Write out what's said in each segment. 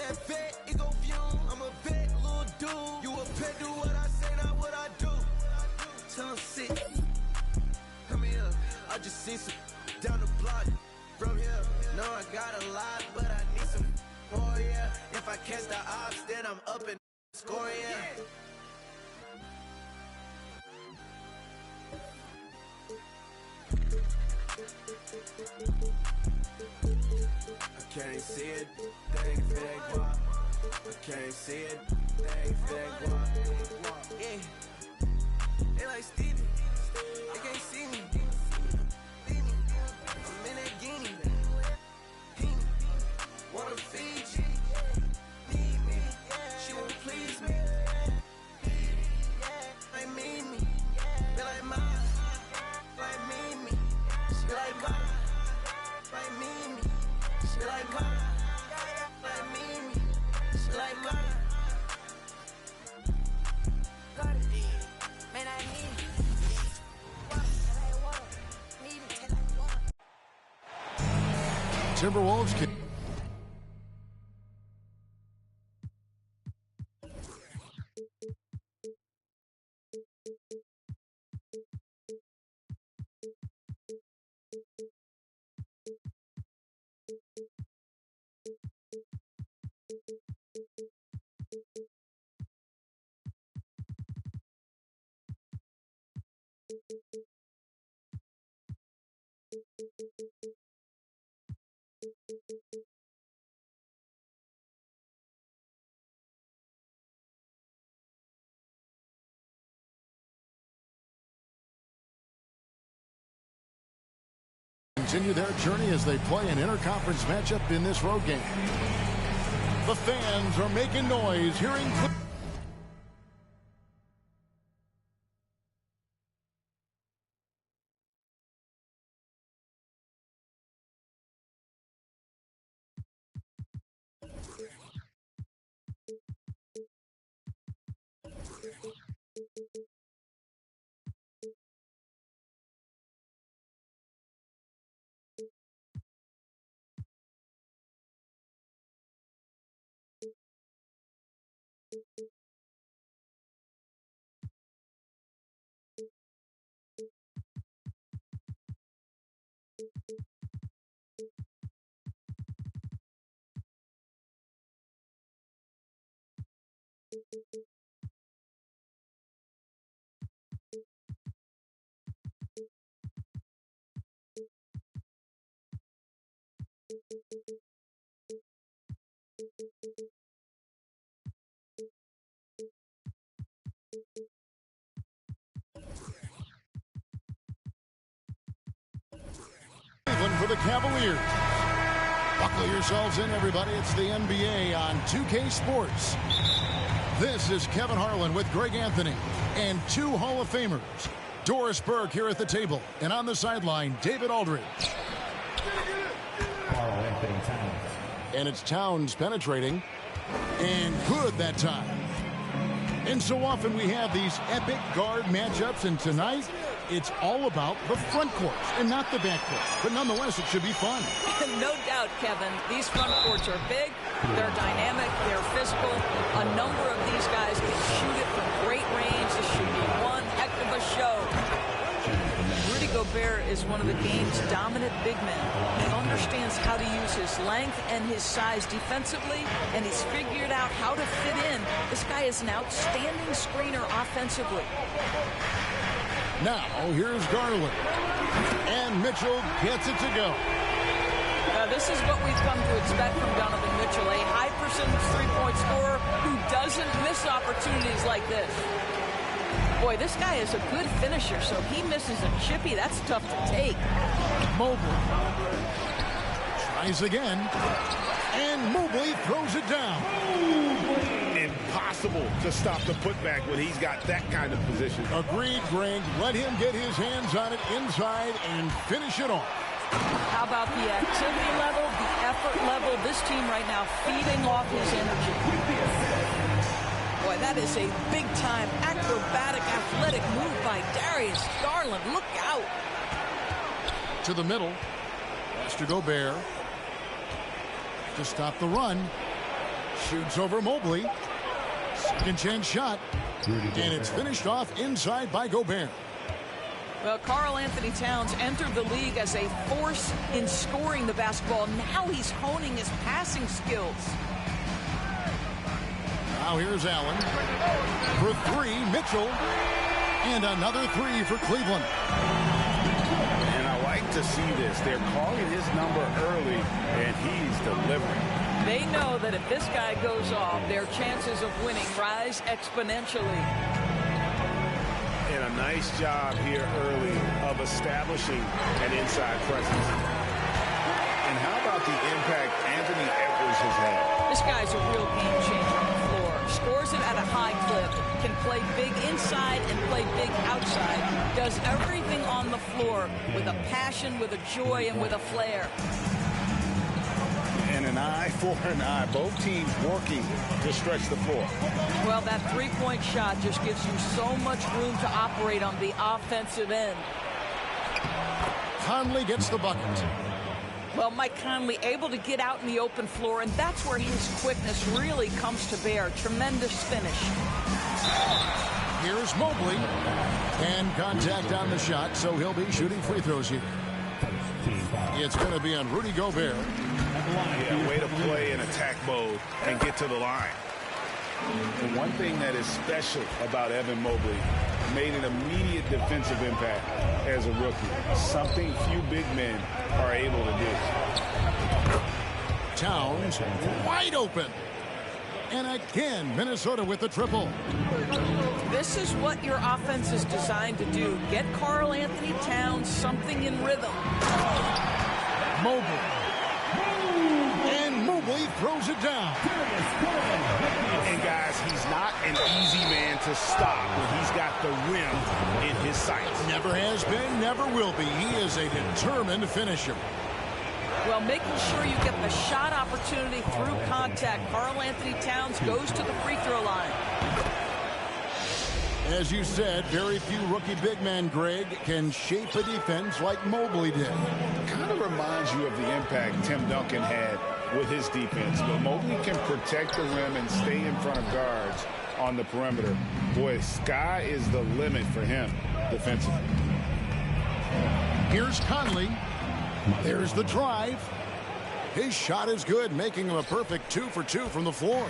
that vet, it gon' fume. I'm a vet, little dude. You a pet, do what I say, not what I do. Tell him sit. Come here, I just see some down the block. From here, no, I got a lot, but I need some more, yeah. If I catch the ops, then I'm up and score, yeah. I can't see it, thing if it ain't guap. I can't see it, thing if it ain't guap. Yeah, they like Stevie, they can't see me. I'm in that guinea, wanna feed you, need me, she won't please me. They mean me, they like mine, like mean me, she like mine, like mean me. She like mine, like me, she like mine. Got it, man, I need it. Timberwolves can. Continue their journey as they play an interconference matchup in this road game. The fans are making noise, hearing. For the Cavaliers. Buckle yourselves in, everybody. It's the NBA on 2K Sports. This is Kevin Harlan with Greg Anthony and two Hall of Famers. Doris Burke here at the table, and on the sideline, David Aldridge. And it's Towns penetrating, and good that time. And so often we have these epic guard matchups, and tonight it's all about the front court and not the back court. But nonetheless, it should be fun. No doubt, Kevin. These front courts are big, they're dynamic, they're physical. A number of these guys can shoot it from great range. This should be one heck of a show. Rudy Gobert is one of the game's dominant big men. He understands how to use his length and his size defensively, and he's figured out how to fit in. This guy is an outstanding screener offensively. Now, here's Garland. And Mitchell gets it to go. This is what we've come to expect from Donovan Mitchell, a high-percentage three-point scorer who doesn't miss opportunities like this. Boy, this guy is a good finisher, so he misses a chippy. That's tough to take. Mobley tries again, and Mobley throws it down. Impossible to stop the putback when he's got that kind of position. Agreed, Greg. Let him get his hands on it inside and finish it off. How about the activity level, the effort level? This team right now feeding off his energy. Boy, that is a big-time acrobatic, athletic move by Darius Garland. Look out. To the middle. Pass to Gobert. To stop the run. Shoots over Mobley. Second chance shot. And it's finished off inside by Gobert. Well, Karl Anthony Towns entered the league as a force in scoring the basketball. Now he's honing his passing skills. Now here's Allen. For three, Mitchell. And another three for Cleveland. And I like to see this. They're calling his number early, and he's delivering. They know that if this guy goes off, their chances of winning rise exponentially. And a nice job here early of establishing an inside presence. And how about the impact Anthony Edwards has had? This guy's a real game changer on the floor. Scores it at a high clip. Can play big inside and play big outside. Does everything on the floor with a passion, with a joy, and with a flair. And an eye for an eye. Both teams working to stretch the floor. Well, that three-point shot just gives you so much room to operate on the offensive end. Conley gets the bucket. Well, Mike Conley able to get out in the open floor, and that's where his quickness really comes to bear. Tremendous finish. Here's Mobley. And contact on the shot, so he'll be shooting free throws here. It's going to be on Rudy Gobert. Yeah, way to play in attack mode and get to the line. And one thing that is special about Evan Mobley, made an immediate defensive impact as a rookie. Something few big men are able to do. Towns wide open. And again, Minnesota with the triple. This is what your offense is designed to do. Get Karl Anthony Towns something in rhythm. Mobley. And Mobley throws it down. And guys, he's not an easy man to stop when he's got the rim in his sights. Never has been, never will be. He is a determined finisher. Well, making sure you get the shot opportunity through contact. Karl Anthony Towns goes to the free throw line. As you said, very few rookie big men, Greg, can shape a defense like Mobley did. Kind of reminds you of the impact Tim Duncan had with his defense. But Mobley can protect the rim and stay in front of guards on the perimeter. Boy, sky is the limit for him defensively. Here's Conley. There's the drive. His shot is good, making him a perfect 2 for 2 from the floor.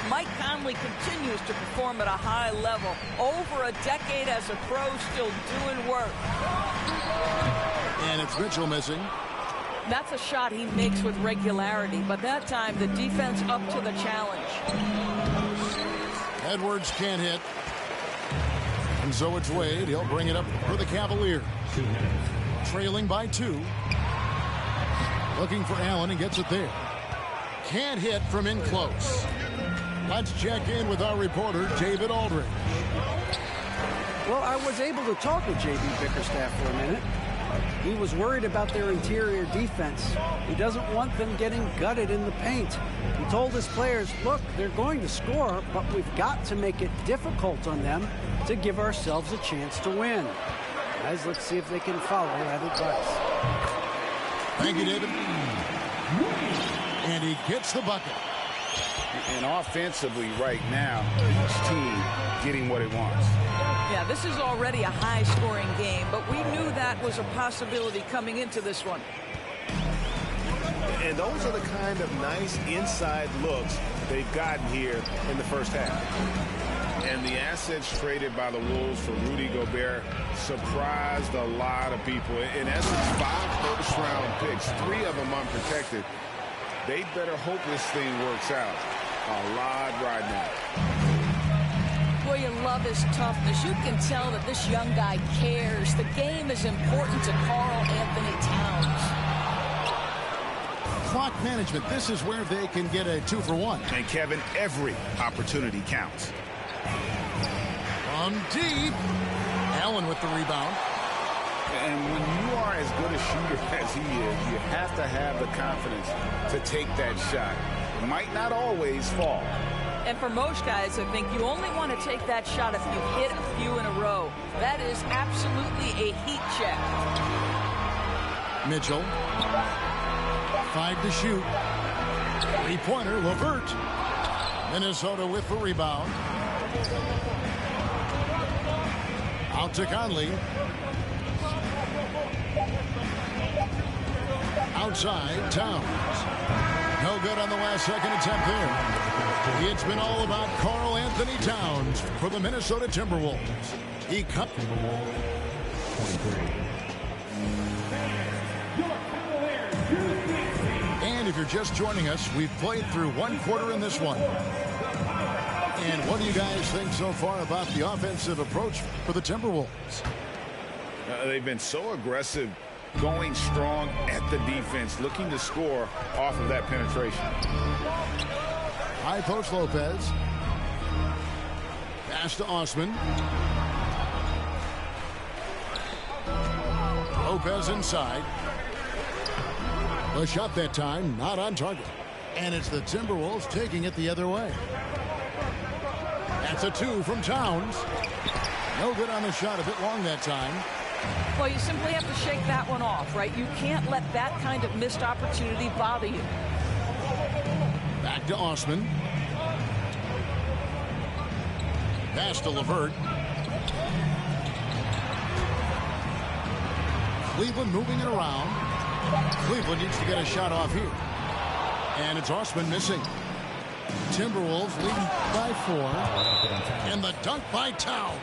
Mike Conley continues to perform at a high level. Over a decade as a pro, still doing work. And it's Mitchell missing. That's a shot he makes with regularity, but that time the defense up to the challenge. Edwards can't hit. And so it's Wade. He'll bring it up for the Cavaliers. Trailing by 2. Looking for Allen and gets it there. Can't hit from in close. Let's check in with our reporter, David Aldridge. Well, I was able to talk with J.B. Bickerstaff for a minute. He was worried about their interior defense. He doesn't want them getting gutted in the paint. He told his players, look, they're going to score, but we've got to make it difficult on them to give ourselves a chance to win. Guys, let's see if they can follow that advice. Thank you, David. And he gets the bucket. And offensively right now, each team getting what it wants. Yeah, this is already a high-scoring game, but we knew that was a possibility coming into this one. And those are the kind of nice inside looks they've gotten here in the first half. And the assets traded by the Wolves for Rudy Gobert surprised a lot of people. In essence, 5 first-round picks, 3 of them unprotected. They better hope this thing works out. A lot riding out. Boy, you love his toughness. You can tell that this young guy cares. The game is important to Karl Anthony Towns. Clock management. This is where they can get a 2 for 1. And Kevin, every opportunity counts. From deep. Allen with the rebound. And when you are as good a shooter as he is, you have to have the confidence to take that shot. It might not always fall. And for most guys, I think you only want to take that shot if you hit a few in a row. That is absolutely a heat check. Mitchell. 5 to shoot. Three-pointer, LeVert. Minnesota with the rebound. Out to Conley. Outside, Towns. No good on the last second attempt there. It's been all about Karl Anthony Towns for the Minnesota Timberwolves. He cut. And if you're just joining us, we've played through one quarter in this one. And what do you guys think so far about the offensive approach for the Timberwolves? They've been so aggressive, going strong at the defense, looking to score off of that penetration. High post Lopez. Pass to Osman. Lopez inside. The shot that time, not on target. And it's the Timberwolves taking it the other way. That's a two from Towns. No good on the shot, a bit long that time. Well, you simply have to shake that one off, right? You can't let that kind of missed opportunity bother you. Back to Osman. Pass to LeVert. Cleveland moving it around. Cleveland needs to get a shot off here. And it's Osman missing. Timberwolves leading by 4. And the dunk by Towns.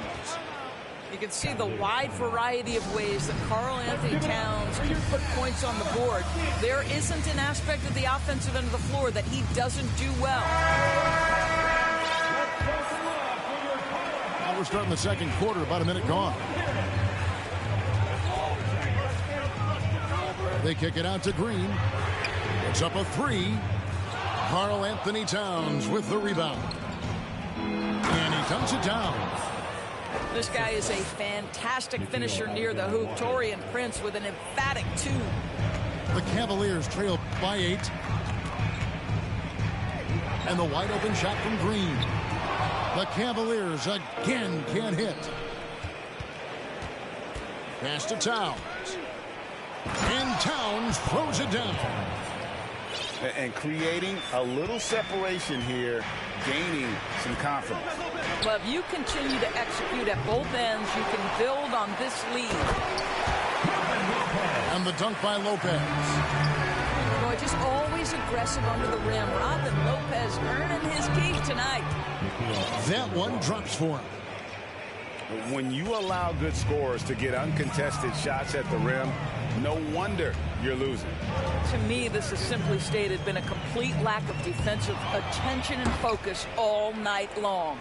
You can see the wide variety of ways that Karl Anthony Towns can put points on the board. There isn't an aspect of the offensive end of the floor that he doesn't do well. Now we're starting the second quarter, about a minute gone. They kick it out to Green. It's up a 3. Karl Anthony Towns with the rebound. And he comes it down. This guy is a fantastic finisher near the hoop. Taurean Prince with an emphatic 2. The Cavaliers trail by 8. And the wide open shot from Green. The Cavaliers again can't hit. Pass to Towns. And Towns throws it down. And creating a little separation here, gaining some confidence. But if you continue to execute at both ends, you can build on this lead. And the dunk by Lopez. Boy, just always aggressive under the rim. Robin Lopez earning his keep tonight. That one drops for him. When you allow good scorers to get uncontested shots at the rim, no wonder you're losing. To me, this is simply stated been a complete lack of defensive attention and focus all night long.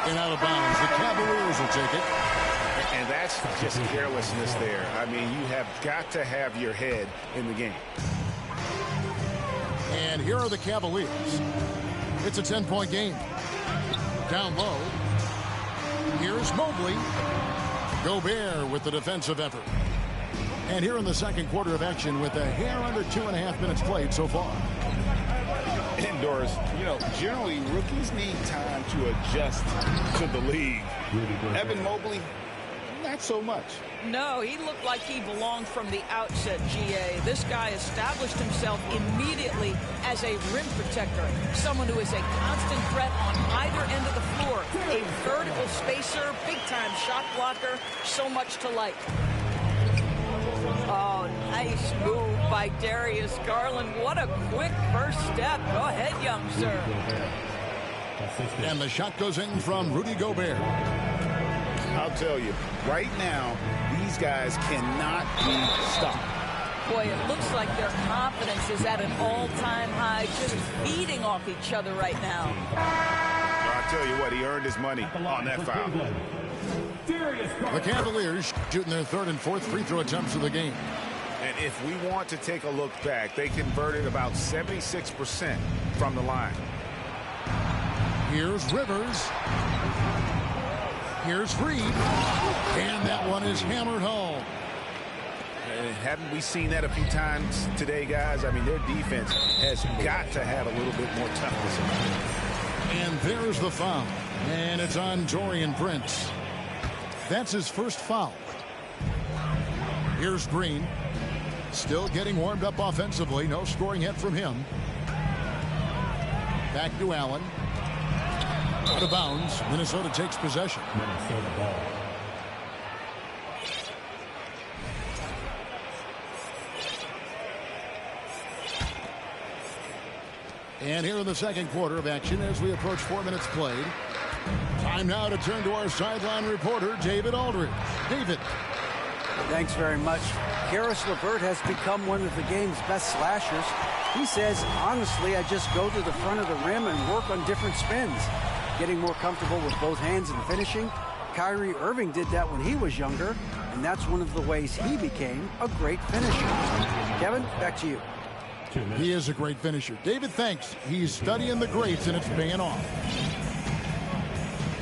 And out of bounds, the Cavaliers will take it. And that's just carelessness there. I mean, you have got to have your head in the game. And here are the Cavaliers. It's a 10-point game. Down low. Here's Mobley. Gobert with the defensive effort. And here in the second quarter of action with a hair under 2.5 minutes played so far. Indoors, you know, generally rookies need time to adjust to the league. Evan Mobley, not so much. No, he looked like he belonged from the outset, GA. This guy established himself immediately as a rim protector, someone who is a constant threat on either end of the floor, a vertical spacer, big-time shot blocker, so much to like. Oh, nice move by Darius Garland. What a quick first step. Go ahead, young sir. And the shot goes in from Rudy Gobert. I'll tell you, right now, these guys cannot be stopped. Boy, it looks like their confidence is at an all-time high, just feeding off each other right now. I'll tell you what, he earned his money on that foul. The Cavaliers shooting their third and fourth free throw attempts of the game. And if we want to take a look back, they converted about 76% from the line. Here's Rivers. Here's Reed. And that one is hammered home. Haven't we seen that a few times today, guys? I mean, their defense has got to have a little bit more toughness in it. And there's the foul. And it's on Taurean Prince. That's his first foul. Here's Green. Still getting warmed up offensively. No scoring hit from him. Back to Allen. Out of bounds. Minnesota takes possession. Minnesota ball. And here in the second quarter of action as we approach 4 minutes played. Time now to turn to our sideline reporter, David Aldridge. David. Thanks very much. Karis LeVert has become one of the game's best slashers. He says, honestly, I just go to the front of the rim and work on different spins. Getting more comfortable with both hands and finishing. Kyrie Irving did that when he was younger, and that's one of the ways he became a great finisher. Kevin, back to you. He is a great finisher. David, thanks. He's studying the greats, and it's paying off.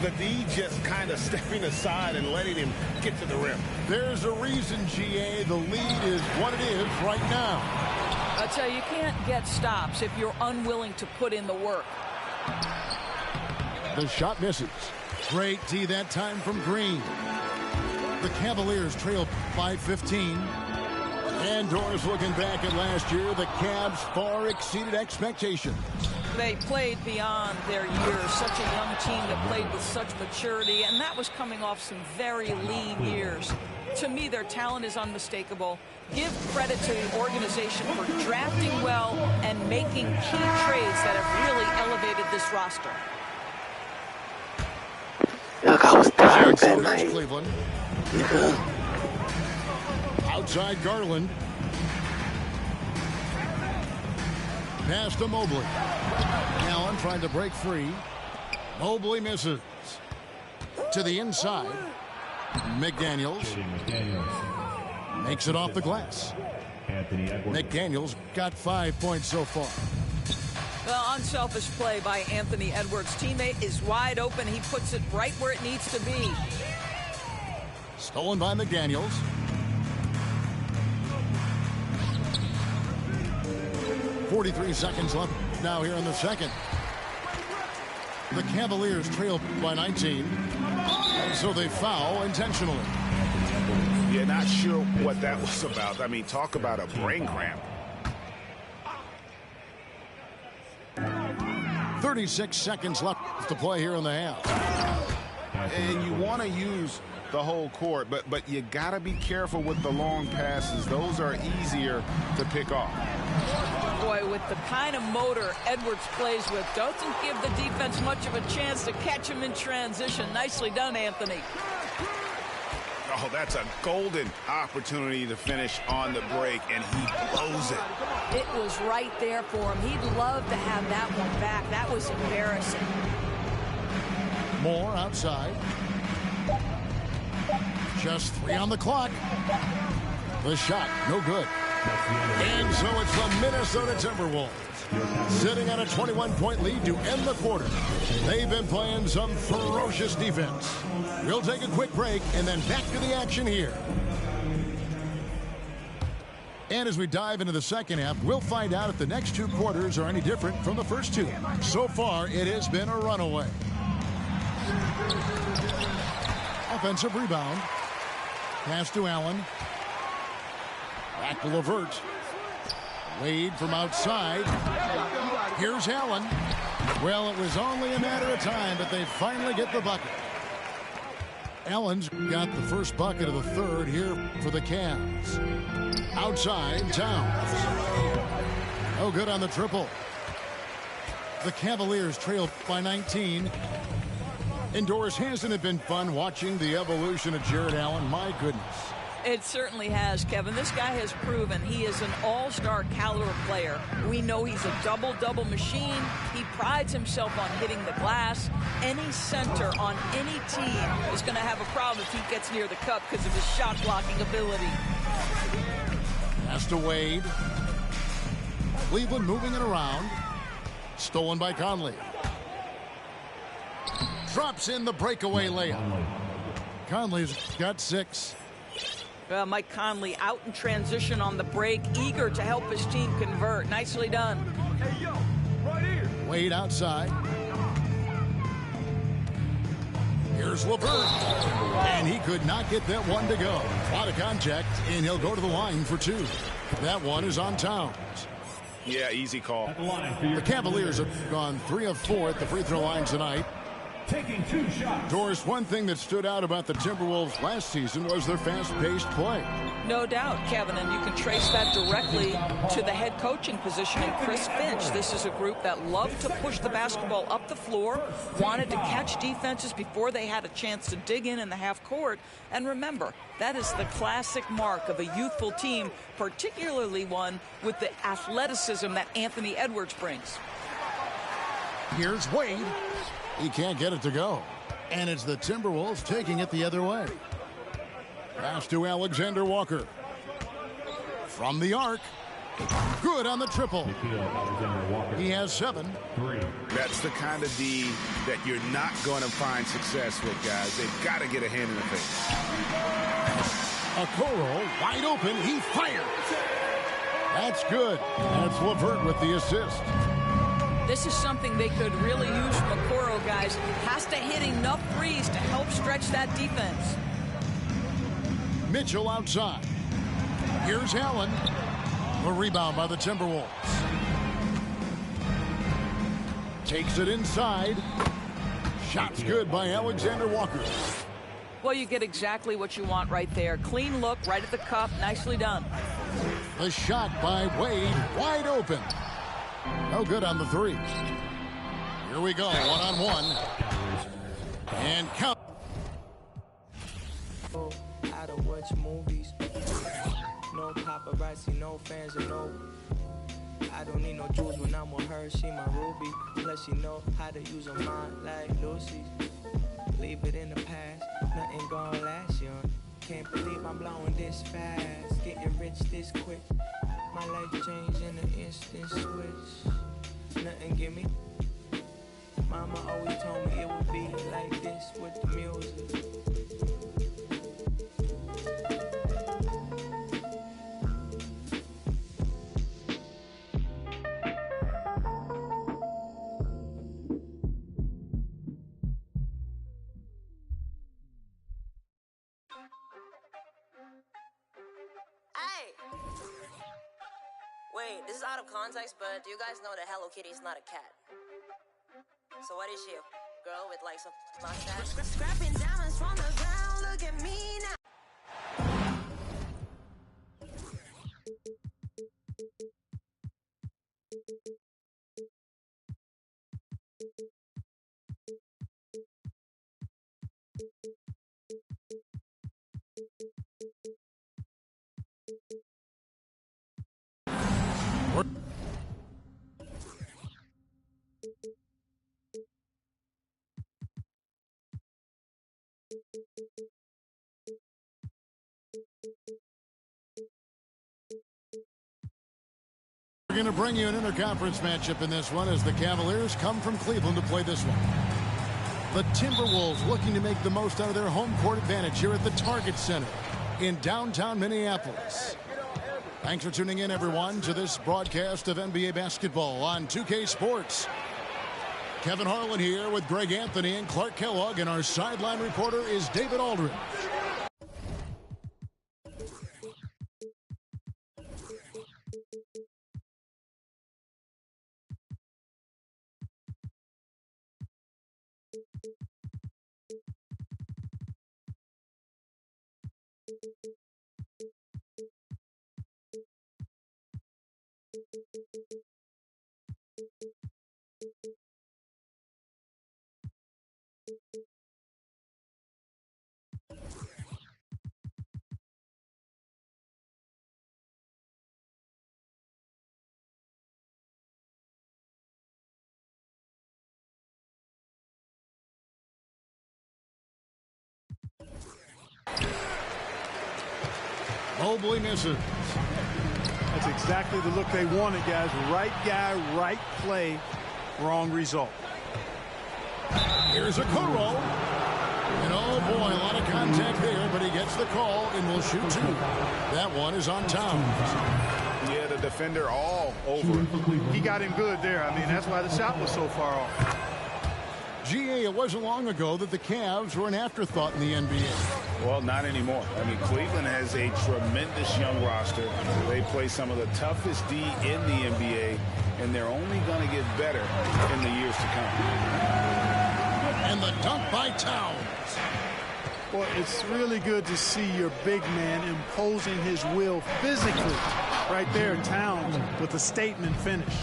The D just kind of stepping aside and letting him get to the rim. There's a reason, GA. The lead is what it is right now. I tell you, you can't get stops if you're unwilling to put in the work. The shot misses. Great D that time from Green. The Cavaliers trail by 15. And Doris looking back at last year, the Cavs far exceeded expectations. They played beyond their years. Such a young team that played with such maturity, and that was coming off some very lean years. To me, their talent is unmistakable. Give credit to the organization for drafting well and making key trades that have really elevated this roster. Cleveland. Outside Garland. Pass to Mobley. Allen trying to break free. Mobley misses. To the inside. McDaniels. Makes it off the glass. McDaniels got 5 points so far. Well, unselfish play by Anthony Edwards. Teammate is wide open. He puts it right where it needs to be. Stolen by McDaniels. .43 seconds left now here in the second. The Cavaliers trail by 19. And so they foul intentionally. Yeah, not sure what that was about. I mean, talk about a brain cramp. 36 seconds left to play here in the half. And you want to use the whole court, but you got to be careful with the long passes. Those are easier to pick off. Boy, with the kind of motor Edwards plays with, doesn't give the defense much of a chance to catch him in transition. Nicely done, Anthony. Oh, that's a golden opportunity to finish on the break, and he blows it. It was right there for him. He'd love to have that one back. That was embarrassing. Moore outside. Just 3 on the clock. The shot, no good. And so it's the Minnesota Timberwolves sitting on a 21-point lead to end the quarter. They've been playing some ferocious defense. We'll take a quick break and then back to the action here. And as we dive into the second half, we'll find out if the next 2 quarters are any different from the first 2. So far, it has been a runaway. Offensive rebound. Pass to Allen. Back to LeVert. Wade from outside. Here's Allen. Well, it was only a matter of time, but they finally get the bucket. Allen's got the first bucket of the third here for the Cavs. Outside, Towns. No good on the triple. The Cavaliers trail by 19. Indoors, hasn't it been fun watching the evolution of Jared Allen? My goodness. It certainly has, Kevin. This guy has proven he is an all-star caliber player. We know he's a double-double machine. He prides himself on hitting the glass. Any center on any team is going to have a problem if he gets near the cup because of his shot-blocking ability. Pass to Wade. Cleveland moving it around. Stolen by Conley. Drops in the breakaway layup. Conley's got 6. Mike Conley out in transition on the break, eager to help his team convert. Nicely done. Hey, yo, right here. Wade outside. Here's LeVert. And he could not get that one to go. A lot of contact, and he'll go to the line for two. That one is on Towns. Yeah, easy call. The Cavaliers have gone 3 of 4 at the free throw line tonight. Taking 2 shots. Doris, one thing that stood out about the Timberwolves last season was their fast-paced play. No doubt, Kevin, and you can trace that directly to the head coaching position in Chris Finch. This is a group that loved to push the basketball up the floor, wanted to catch defenses before they had a chance to dig in the half court. And remember, that is the classic mark of a youthful team, particularly one with the athleticism that Anthony Edwards brings. Here's Wade. He can't get it to go. And it's the Timberwolves taking it the other way. Pass to Alexander Walker. From the arc. Good on the triple. He has 7. That's the kind of D that you're not going to find success with, guys. They've got to get a hand in the face. Okoro wide open. He fires. That's good. That's LeVert with the assist. This is something they could really use from Okoro, guys. Has to hit enough threes to help stretch that defense. Mitchell outside. Here's Allen. A rebound by the Timberwolves. Takes it inside. Shots good by Alexander Walker. Well, you get exactly what you want right there. Clean look, right at the cup. Nicely done. The shot by Wade, wide open. No good on the 3. Here we go, one-on-1. And count. Out of watch movies. No paparazzi, no fans, and no. I don't need no jewels when I'm with her. She my ruby. Plus she know how to use her mind like Lucy's. Leave it in the past. Nothing gonna last young. Can't believe I'm blowing this fast. Getting rich this quick. My life changed in an instant switch. Nothing give me. Mama always told me it would be like this with the music. Wait, this is out of context, but do you guys know that Hello Kitty is not a cat? So what is she? A girl with like some mustache? Scrapping diamonds from the ground, look at me now. We're going to bring you an interconference matchup in this one as the Cavaliers come from Cleveland to play this one. The Timberwolves looking to make the most out of their home court advantage here at the Target Center in downtown Minneapolis. Thanks for tuning in, everyone, to this broadcast of NBA basketball on 2K Sports. Kevin Harlan here with Greg Anthony and Clark Kellogg, and our sideline reporter is David Aldridge. Mobley misses. That's exactly the look they wanted, guys. Right guy, right play, wrong result. Here's Okoro. And oh boy, a lot of contact there, but he gets the call and will shoot 2. That one is on Towns. Yeah, the defender all over. He got him good there. I mean, that's why the shot was so far off. GA, it wasn't long ago that the Cavs were an afterthought in the NBA. Well, not anymore. I mean, Cleveland has a tremendous young roster. They play some of the toughest D in the NBA, and they're only going to get better in the years to come. And the dunk by Towns. Well, it's really good to see your big man imposing his will physically. Right there, Towns with a statement finish.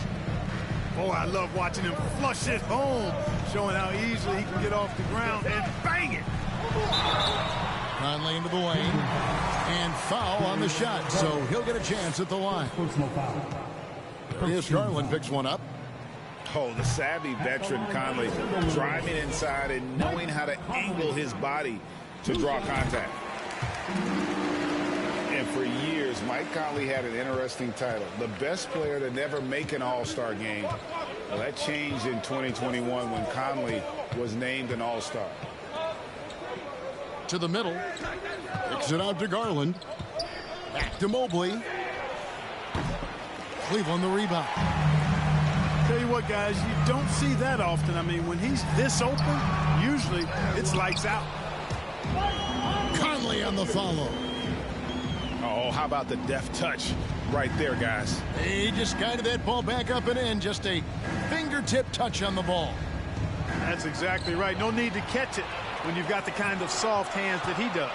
Oh, I love watching him flush it home, showing how easily he can get off the ground and bang it. Conley into the lane, and foul on the shot, so he'll get a chance at the line. Darius Garland picks one up. Oh, the savvy veteran Conley driving inside and knowing how to angle his body to draw contact. And for years, Mike Conley had an interesting title, the best player to never make an All-Star game. Well, that changed in 2021 when Conley was named an All-Star. To the middle, kicks it out to Garland. Back to Mobley. Cleveland the rebound. Tell you what, guys, you don't see that often. I mean, when he's this open, usually it's lights out. Conley on the follow. Oh, how about the deft touch right there, guys? He just guided that ball back up and in. Just a fingertip touch on the ball. That's exactly right. No need to catch it when you've got the kind of soft hands that he does.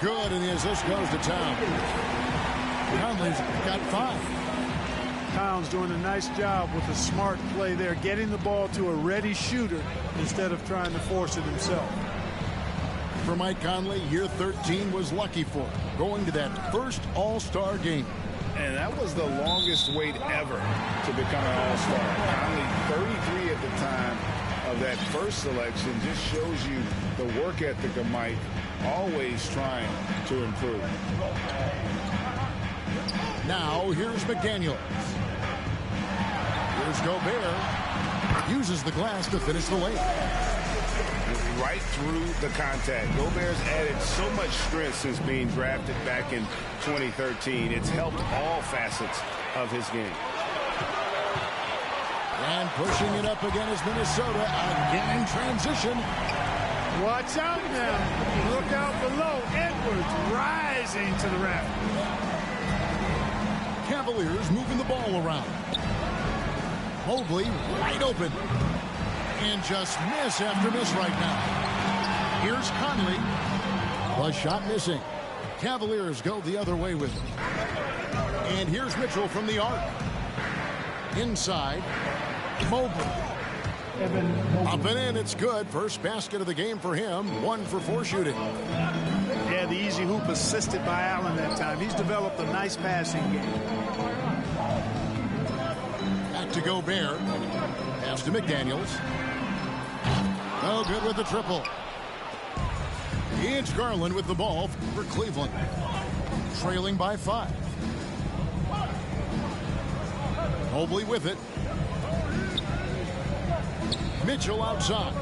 Good, and the assist goes to Towns. Conley's got 5. Towns doing a nice job with a smart play there, getting the ball to a ready shooter instead of trying to force it himself. For Mike Conley, year 13 was lucky for him, going to that first All-Star game. And that was the longest wait ever to become an All-Star. Conley, 33 at the time of that first selection, just shows you the work ethic of Mike, always trying to improve. Now, here's McDaniels. Here's Gobert. Uses the glass to finish the lane. Right through the contact. Gobert's added so much strength since being drafted back in 2013. It's helped all facets of his game. And pushing it up again is Minnesota. Again in transition. Watch out now. Look out below. Edwards rising to the raft. Cavaliers moving the ball around. Mobley wide open. And just miss after miss right now. Here's Conley. The shot missing. Cavaliers go the other way with it. And here's Mitchell from the arc. Inside. Mobley. Up and in, it's good. First basket of the game for him. 1 for 4 shooting. Yeah, the easy hoop assisted by Allen that time. He's developed a nice passing game. Back to Gobert. Pass to McDaniels. No good with the triple. It's Garland with the ball for Cleveland. Trailing by 5. Mobley with it. Mitchell outside.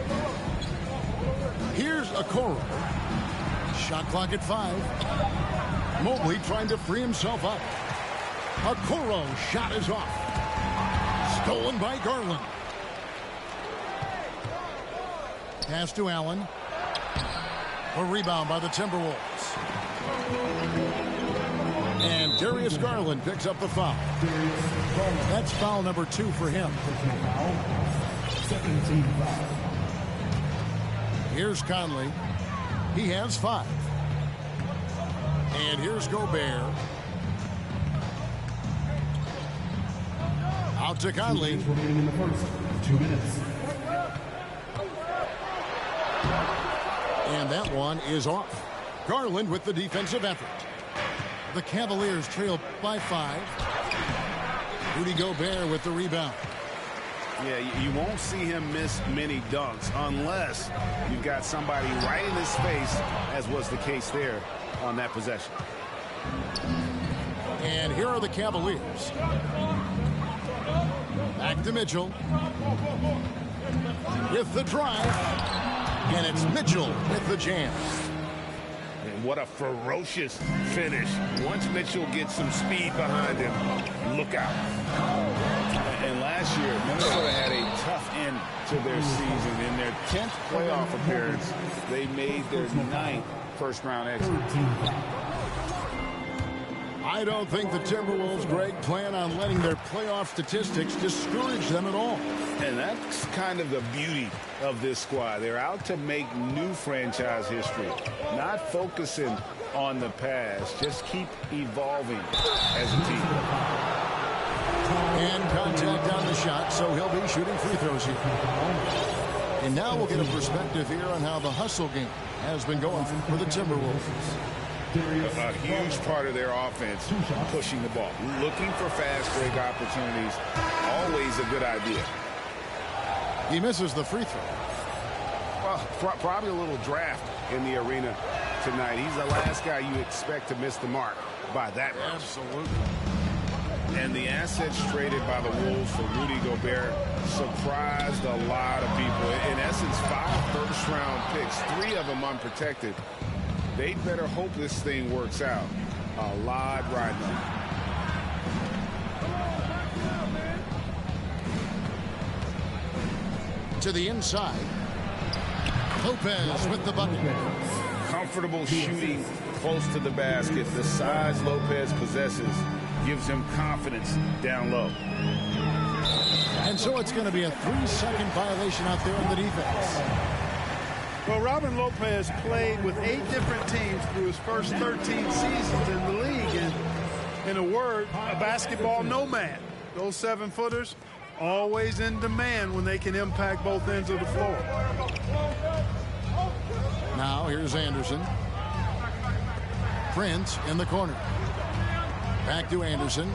Here's Okoro. Shot clock at 5. Mobley trying to free himself up. Okoro's shot is off. Stolen by Garland. Pass to Allen. A rebound by the Timberwolves. And Darius Garland picks up the foul. That's foul number 2 for him. Here's Conley. He has 5. And here's Gobert. Out to Conley. 2 minutes. And that one is off. Garland with the defensive effort. The Cavaliers trail by 5. Rudy Gobert with the rebound. Yeah, you won't see him miss many dunks unless you've got somebody right in his face, as was the case there on that possession. And here are the Cavaliers. Back to Mitchell. With the drive. And it's Mitchell with the jam. And what a ferocious finish. Once Mitchell gets some speed behind him, look out. And last year, Minnesota had a tough end to their season. In their 10th playoff appearance, they made their 9th first-round exit. I don't think the Timberwolves, Greg, plan on letting their playoff statistics discourage them at all. And that's kind of the beauty of this squad. They're out to make new franchise history, not focusing on the past. Just keep evolving as a team. And contact on the shot, so he'll be shooting free throws here. And now we'll get a perspective here on how the hustle game has been going for the Timberwolves. A huge part of their offense, pushing the ball. Looking for fast break opportunities, always a good idea. He misses the free throw. Well, probably a little draft in the arena tonight. He's the last guy you expect to miss the mark by that much. Absolutely. And the assets traded by the Wolves for Rudy Gobert surprised a lot of people. In essence, 5 first-round picks, 3 of them unprotected. They'd better hope this thing works out. A lot riding on it. To the inside. Lopez with the bucket. Comfortable shooting close to the basket. The size Lopez possesses gives him confidence down low. And so it's going to be a 3-second violation out there on the defense. Well, Robin Lopez played with 8 different teams through his first 13 seasons in the league. And in a word, a basketball nomad. Those 7-footers always in demand when they can impact both ends of the floor. Now here's Anderson. Prince in the corner. Back to Anderson.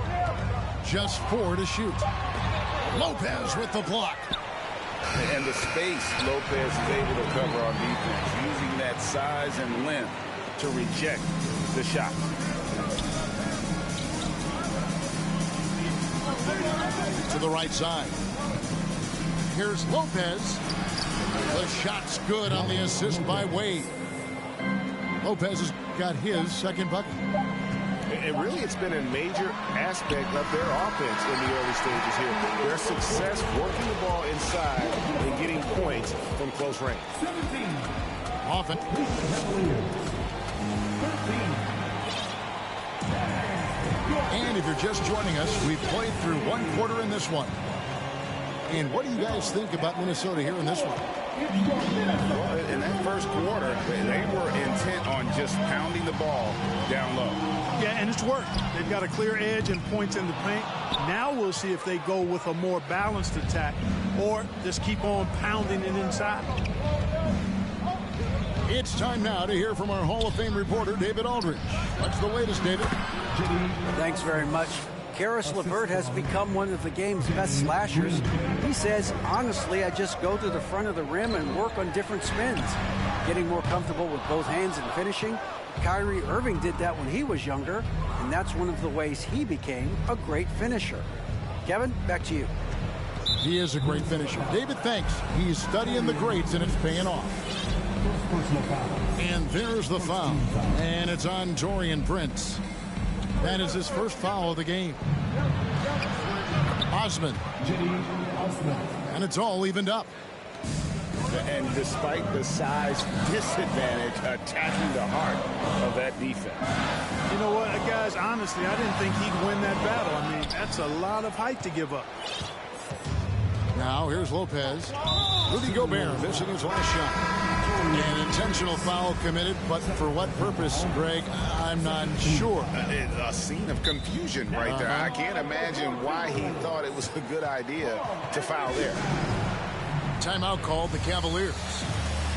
Just 4 to shoot. Lopez with the block. And the space Lopez is able to cover on defense, using that size and length to reject the shot. To the right side. Here's Lopez. The shot's good on the assist by Wade. Lopez has got his second bucket. And really, it's been a major aspect of their offense in the early stages here. Their success working the ball inside and getting points from close range. Often. And if you're just joining us, we've played through 1 quarter in this one. And what do you guys think about Minnesota here in this one? Well, in that first quarter, they were intent on just pounding the ball down low. Yeah, and it's worked. They've got a clear edge and points in the paint. Now we'll see if they go with a more balanced attack or just keep on pounding it inside. It's time now to hear from our Hall of Fame reporter, David Aldridge. What's the latest, David? Thanks very much. Karis LeVert has become one of the game's best slashers. He says, honestly, I just go to the front of the rim and work on different spins. Getting more comfortable with both hands and finishing. Kyrie Irving did that when he was younger, and that's one of the ways he became a great finisher. Kevin, back to you. He is a great finisher. David, thanks. He's studying the greats, and it's paying off. And there's the foul. And it's on Taurean Prince. That is his first foul of the game. Osman. And it's all evened up. And despite the size disadvantage, attacking the heart of that defense. You know what, guys, honestly, I didn't think he'd win that battle. I mean, that's a lot of height to give up. Now here's Lopez. Rudy Gobert missing his last shot. An intentional foul committed, but for what purpose, Greg, I'm not sure. A scene of confusion right there. I can't imagine why he thought it was a good idea to foul there. Timeout called the Cavaliers.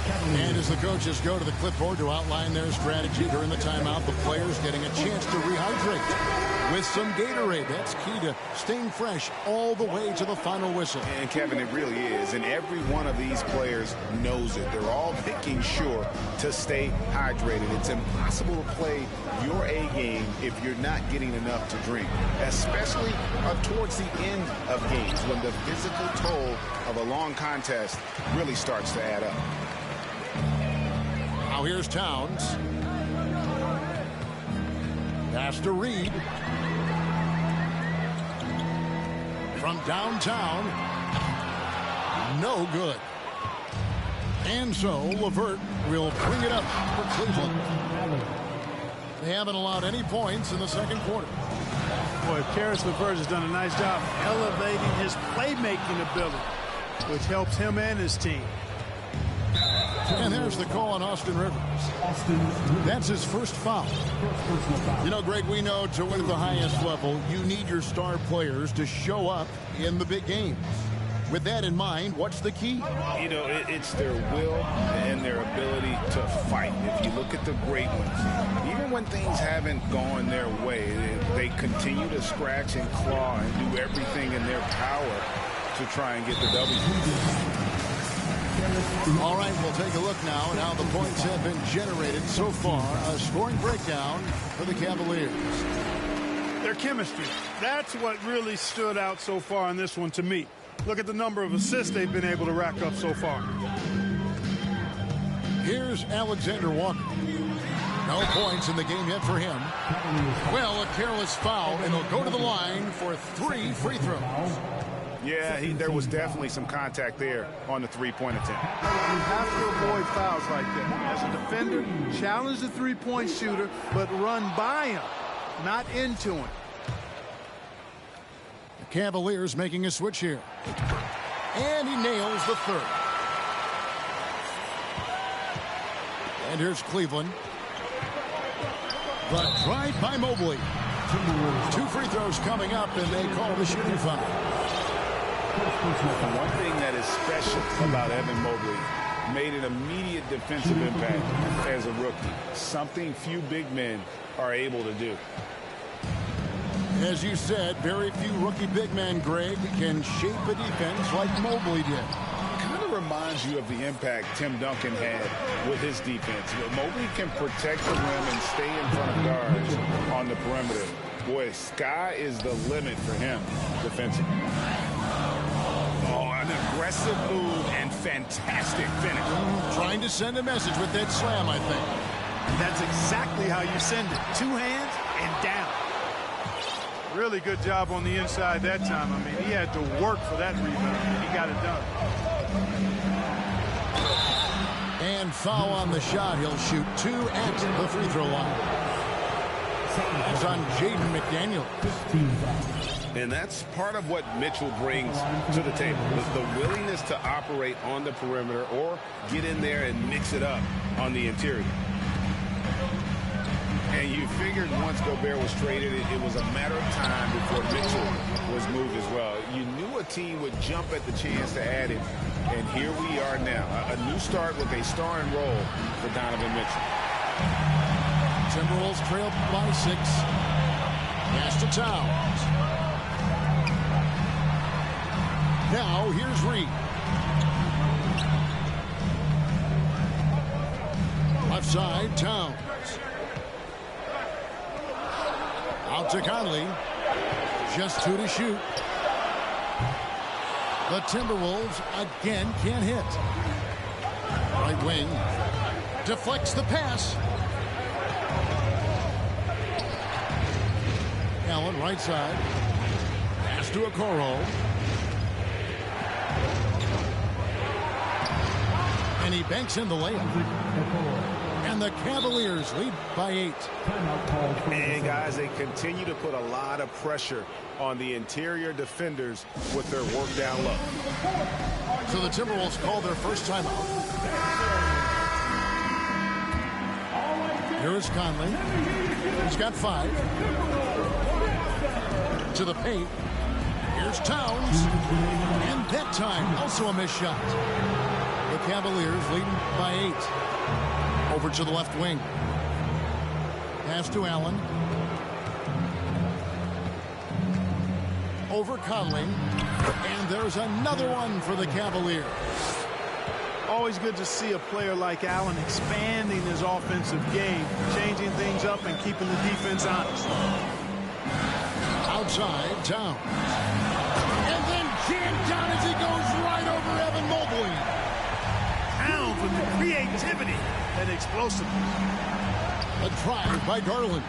And as the coaches go to the clipboard to outline their strategy during the timeout, the players getting a chance to rehydrate with some Gatorade. That's key to staying fresh all the way to the final whistle. And Kevin, it really is. And every one of these players knows it. They're all making sure to stay hydrated. It's impossible to play your A game if you're not getting enough to drink, especially towards the end of games when the physical toll of a long contest really starts to add up. Now here's Towns. Pass to Reed. From downtown. No good. And so LeVert will bring it up for Cleveland. They haven't allowed any points in the second quarter. Boy, Karis LeVert has done a nice job elevating his playmaking ability, which helps him and his team. And there's the call on Austin Rivers. That's his first foul. You know, Greg, we know to win at the highest level, you need your star players to show up in the big games. With that in mind, what's the key? You know, it's their will and their ability to fight. If you look at the great ones, even when things haven't gone their way, they continue to scratch and claw and do everything in their power to try and get the W. All right, we'll take a look now at how the points have been generated so far. A scoring breakdown for the Cavaliers. Their chemistry. That's what really stood out so far in this one to me. Look at the number of assists they've been able to rack up so far. Here's Alexander Walker. No points in the game yet for him. Well, a careless foul, and he'll go to the line for 3 free throws. Yeah, there was definitely some contact there on the three-point attempt. You have to avoid fouls like that. As a defender, challenge the three-point shooter, but run by him, not into him. The Cavaliers making a switch here. And he nails the third. And here's Cleveland. The drive by Mobley. 2 free throws coming up, and they call the shooting foul. One thing that is special about Evan Mobley, made an immediate defensive impact as a rookie. Something few big men are able to do. As you said, very few rookie big men, Greg, can shape a defense like Mobley did. Kind of reminds you of the impact Tim Duncan had with his defense. Mobley can protect the rim and stay in front of guards on the perimeter. Boy, sky is the limit for him defensively. Oh, an aggressive move and fantastic finish. Trying to send a message with that slam, I think. That's exactly how you send it. 2 hands and down. Really good job on the inside that time. I mean, he had to work for that rebound, and he got it done. And foul on the shot. He'll shoot 2 at the free throw line. That's on Jaden McDaniel. And that's part of what Mitchell brings to the table, is the willingness to operate on the perimeter or get in there and mix it up on the interior. And you figured once Gobert was traded, it was a matter of time before Mitchell was moved as well. You knew a team would jump at the chance to add him, and here we are now. A new start with a starring role for Donovan Mitchell. Timberwolves trail by 6. Pass to Towns. Now here's Reed. Left side, Towns. Out to Conley. Just 2 to shoot. The Timberwolves again can't hit. Right wing. Deflects the pass. Allen, right side. Pass to Okoro. And he banks in the layup. And the Cavaliers lead by 8. And guys, they continue to put a lot of pressure on the interior defenders with their work down low. So the Timberwolves call their first timeout. Here's Conley. He's got 5. To the paint. Here's Towns. And that time, also a missed shot. The Cavaliers leading by 8. Over to the left wing. Pass to Allen. Over Conley. And there's another one for the Cavaliers. Always good to see a player like Allen expanding his offensive game, changing things up and keeping the defense honest. Outside, Towns. And then jammed down as he goes right over Evan Mobley. Towns with the creativity and explosiveness. A drive by Garland.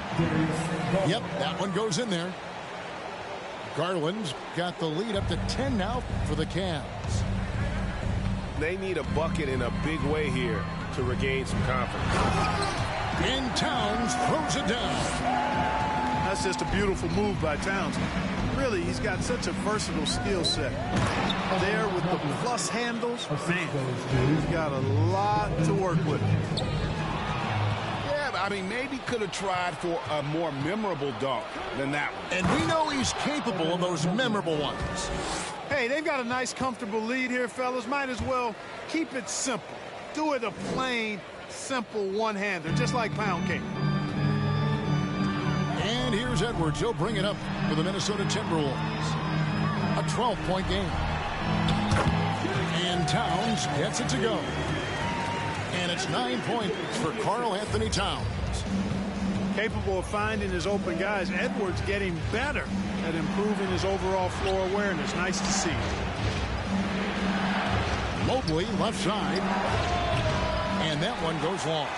Yep, that one goes in there. Garland's got the lead up to 10 now for the Cavs. they need a bucket in a big way here to regain some confidence. And Towns throws it down. That's just a beautiful move by Towns. Really, he's got such a versatile skill set. There with the plus handles, man, he's got a lot to work with. Yeah, I mean, maybe could have tried for a more memorable dunk than that one. And we know he's capable of those memorable ones. Hey, they've got a nice, comfortable lead here, fellas. Might as well keep it simple. Do it a plain, simple one-hander, just like pound cake. And here's Edwards. He'll bring it up for the Minnesota Timberwolves. A 12-point game. And Towns gets it to go. And it's 9 points for Karl-Anthony Towns. Capable of finding his open guys. Edwards getting better at improving his overall floor awareness. Nice to see. Mobley left side. And that one goes long.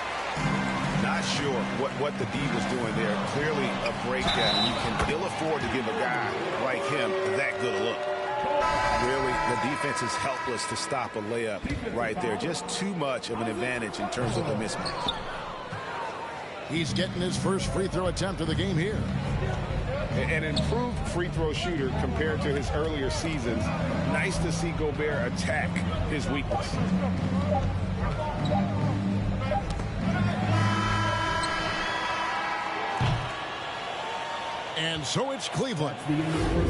Not sure what the D was doing there. Clearly a breakdown. You can ill afford to give a guy like him that good a look. Really, the defense is helpless to stop a layup right there. Just too much of an advantage in terms of the mismatch. He's getting his first free throw attempt of the game here. An improved free throw shooter compared to his earlier seasons. Nice to see Gobert attack his weakness. And so it's Cleveland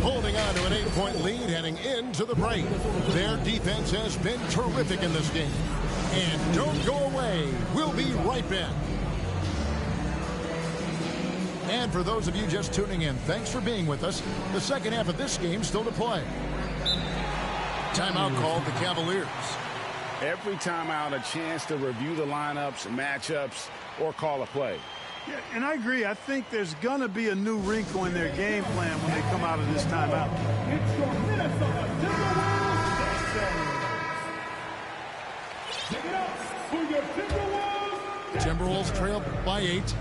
holding on to an 8-point lead heading into the break. Their defense has been terrific in this game. And don't go away. We'll be right back. And for those of you just tuning in, thanks for being with us. The second half of this game still to play. Timeout called the Cavaliers. Every timeout, a chance to review the lineups, matchups, or call a play. Yeah, and I agree. I think there's going to be a new wrinkle in their game plan when they come out of this timeout. It's your Minnesota Timberwolves. Take it up for your Timberwolves. Timberwolves trail by 8.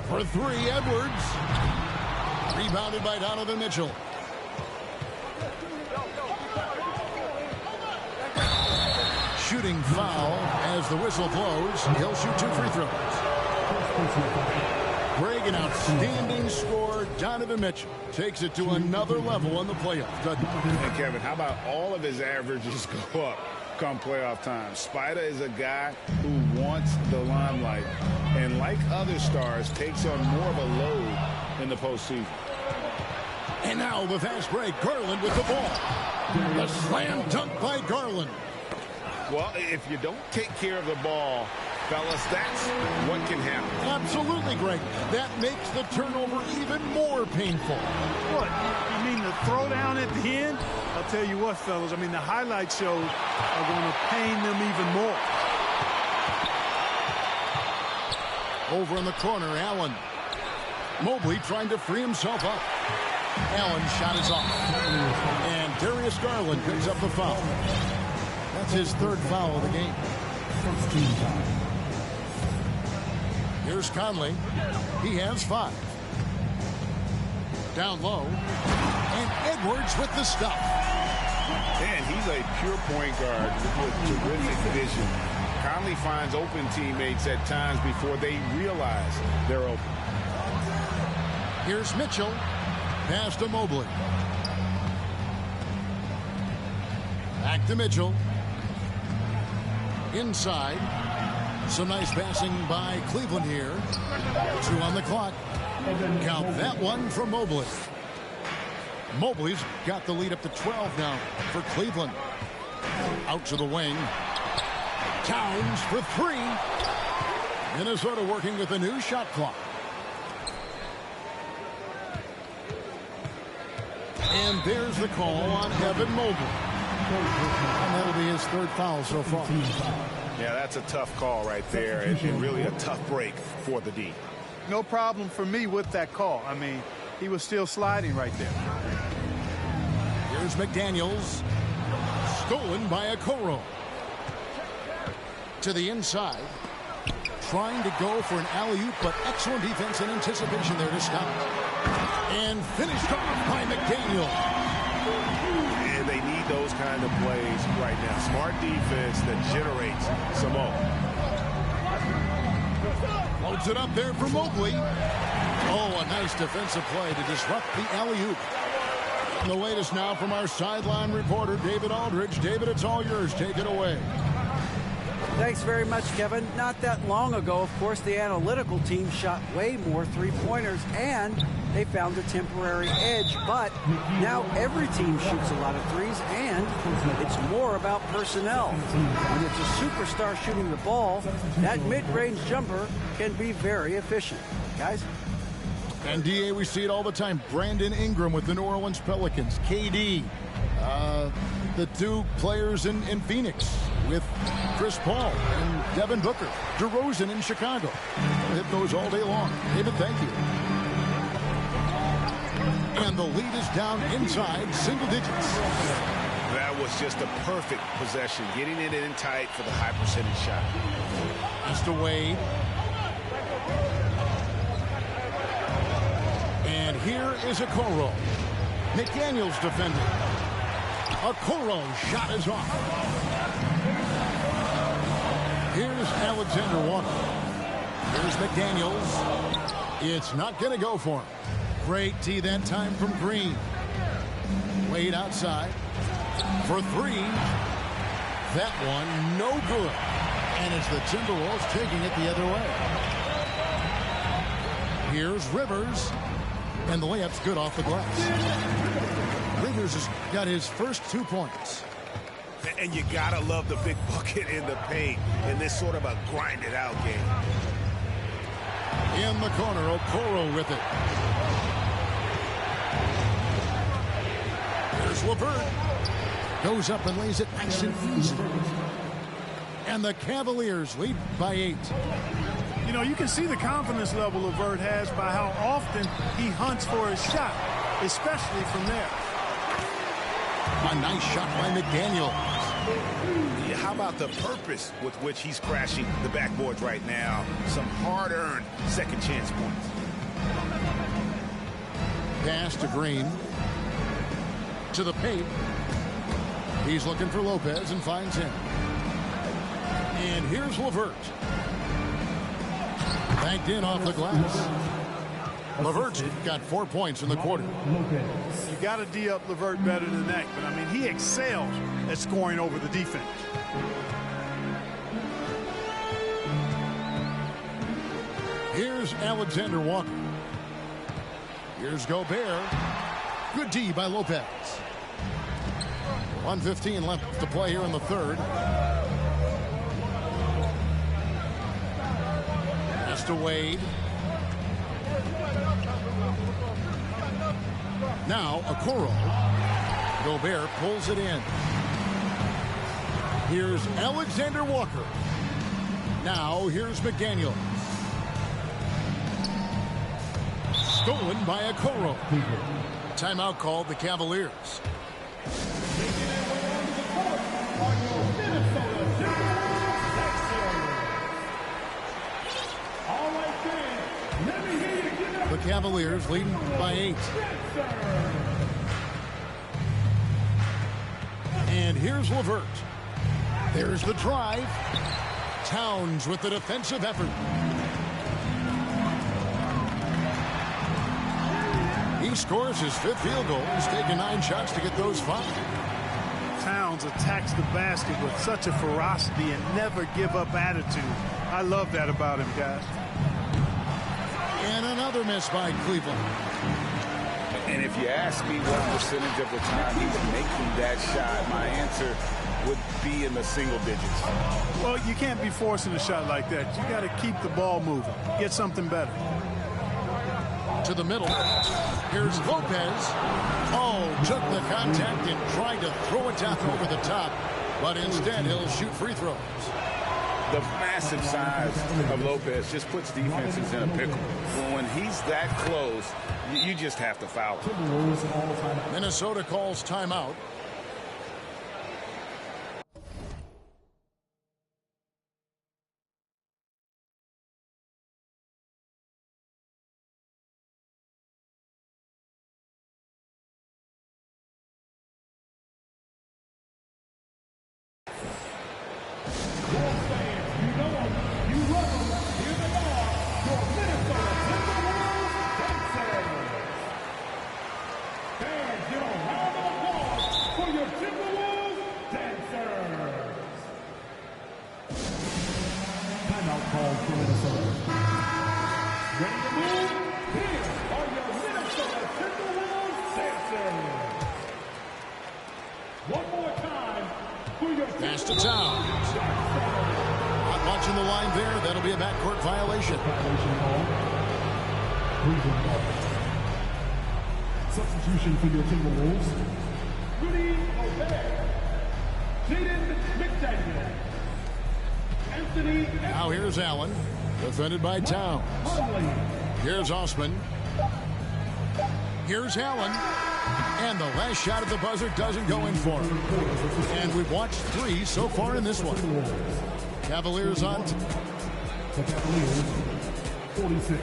For 3, Edwards. Rebounded by Donovan Mitchell. Shooting foul as the whistle blows. He'll shoot 2 free throws. Greg, an outstanding score. Donovan Mitchell takes it to another level in the playoffs. And Kevin, how about all of his averages go up come playoff time? Spider is a guy who wants the limelight, and like other stars, takes on more of a load in the postseason. And now the fast break. Garland with the ball. The slam dunk by Garland. Well, if you don't take care of the ball, fellas, that's what can happen. Absolutely, Greg. That makes the turnover even more painful. What? You mean the throwdown at the end? I'll tell you what, fellas. I mean, the highlight shows are going to pain them even more. Over in the corner, Allen. Mobley trying to free himself up. Allen's shot is off. And Darius Garland picks up the foul. That's his 3rd foul of the game. First team foul. Here's Conley. He has 5. Down low. And Edwards with the stuff. And he's a pure point guard with terrific vision. Conley finds open teammates at times before they realize they're open. Here's Mitchell. Pass to Mobley. Back to Mitchell. Inside. Some nice passing by Cleveland here. 2 on the clock. Count that one from Mobley. Mobley's got the lead up to 12 now for Cleveland. Out to the wing. Towns for 3. Minnesota working with a new shot clock. And there's the call on Evan Mobley. And that'll be his 3rd foul so far. Yeah, that's a tough call right there, and really a tough break for the D. No problem for me with that call. I mean, he was still sliding right there. Here's McDaniels. Stolen by Okoro. To the inside. Trying to go for an alley-oop, but excellent defense and anticipation there to stop. And finished off by McDaniel. And they need those kind the plays right now. Smart defense that generates some open. Loads it up there for Mobley. Oh, a nice defensive play to disrupt the alley-oop. The latest now from our sideline reporter, David Aldridge. David, it's all yours. Take it away. Thanks very much, Kevin. Not that long ago, of course, the analytical team shot way more three-pointers, and they found a temporary edge. But now every team shoots a lot of threes, and it's more about personnel. When it's a superstar shooting the ball, that mid-range jumper can be very efficient. Guys? And, D.A., we see it all the time. Brandon Ingram with the New Orleans Pelicans. KD, the two players in Phoenix with Chris Paul and Devin Booker. DeRozan in Chicago. Hit those all day long. David, thank you. And the lead is down inside single digits. That was just a perfect possession, getting it in tight for the high percentage shot. That's to Wade. And here is Okoro. McDaniels defending. Okoro's shot is off. Here's Alexander Walker. Here's McDaniels. It's not going to go for him. Great tee that time from Green. Wade outside for three. That one no good. And it's the Timberwolves taking it the other way. Here's Rivers. And the layup's good off the glass. Rivers has got his first 2 points. And you gotta love the big bucket in the paint in this sort of a grinded out game. In the corner, Okoro with it. There's LeVert. Goes up and lays it nice and easy. And the Cavaliers lead by 8. You know, you can see the confidence level LeVert has by how often he hunts for his shot, especially from there. A nice shot by McDaniel. Yeah, how about the purpose with which he's crashing the backboards right now? Some hard-earned second chance points. Pass to Green. To the paint. He's looking for Lopez and finds him. And here's LeVert. Banked in off the glass. LeVert's got 4 points in the quarter. You got to D up LeVert better than that, but I mean, he excels at scoring over the defense. Here's Alexander Walker. Here's Gobert. Good D by Lopez. 1:15 left to play here in the third. Pass to Wade. Now Okoro. Gobert pulls it in. Here's Alexander Walker. Now here's McDaniel. Stolen by Okoro. Timeout called the Cavaliers. The Cavaliers leading by 8. And here's LeVert. There's the drive. Towns with the defensive effort. He scores his 5th field goal. He's taken 9 shots to get those 5. Towns attacks the basket with such a ferocity and never give up attitude. I love that about him, guys. And another miss by Cleveland. And if you ask me what percentage of the time he's making that shot, my answer would be in the single digits. Well, you can't be forcing a shot like that. You got to keep the ball moving. Get something better. To the middle. Here's Lopez. Oh, took the contact and tried to throw it down over the top. But instead, he'll shoot free throws. The massive size of Lopez just puts defenses in a pickle. When he's that close, you just have to foul him. Minnesota calls timeout. Pass to Towns. Not watching the line there. That'll be a backcourt violation. Substitution for your Timberwolves. Rudy Gobert. Jaden McDaniel. Anthony. Now here's Allen. Defended by Towns. Here's Osman. Here's Allen. And the last shot at the buzzer doesn't go in for him. And we've watched 3 so far in this one. Cavaliers on. The Cavaliers, 46.